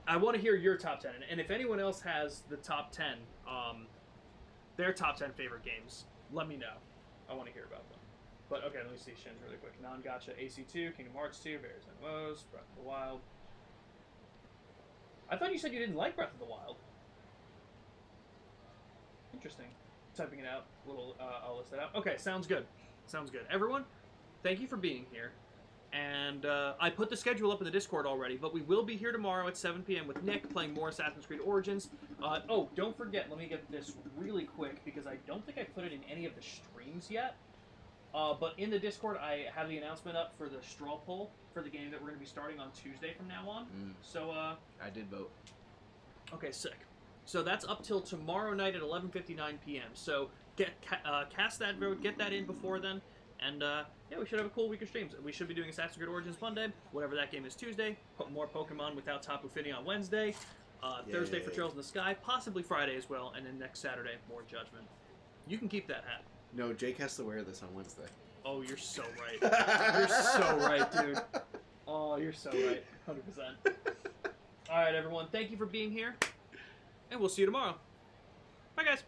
I want to hear your top 10, and if anyone else has the top 10, their top 10 favorite games, let me know. I want to hear about them. But okay, let me see Shins really quick. Non-gacha AC2, Kingdom Hearts 2, Various MMOs, Breath of the Wild. I thought you said you didn't like Breath of the Wild. Interesting. Typing it out. I'll list it out. Okay, sounds good. Sounds good. Everyone, thank you for being here. And I put the schedule up in the Discord already, but we will be here tomorrow at 7 p.m. with Nick playing more Assassin's Creed Origins. Oh, don't forget, let me get this really quick because I don't think I put it in any of the streams yet. But in the Discord, I have the announcement up for the straw poll for the game that we're going to be starting on Tuesday from now on. So, I did vote. Okay, sick. So that's up till tomorrow night at 11:59 p.m. So cast that vote, get that in before then, and yeah, we should have a cool week of streams. We should be doing Assassin's Creed Origins Monday, whatever that game is Tuesday, more Pokemon without Tapu Fini on Wednesday, Thursday for Trails in the Sky, possibly Friday as well, and then next Saturday, more Judgment. You can keep that hat. No, Jake has to wear this on Wednesday. Oh, you're so right. You're so right, dude. Oh, you're so right. 100%. All right, everyone. Thank you for being here, and we'll see you tomorrow. Bye, guys.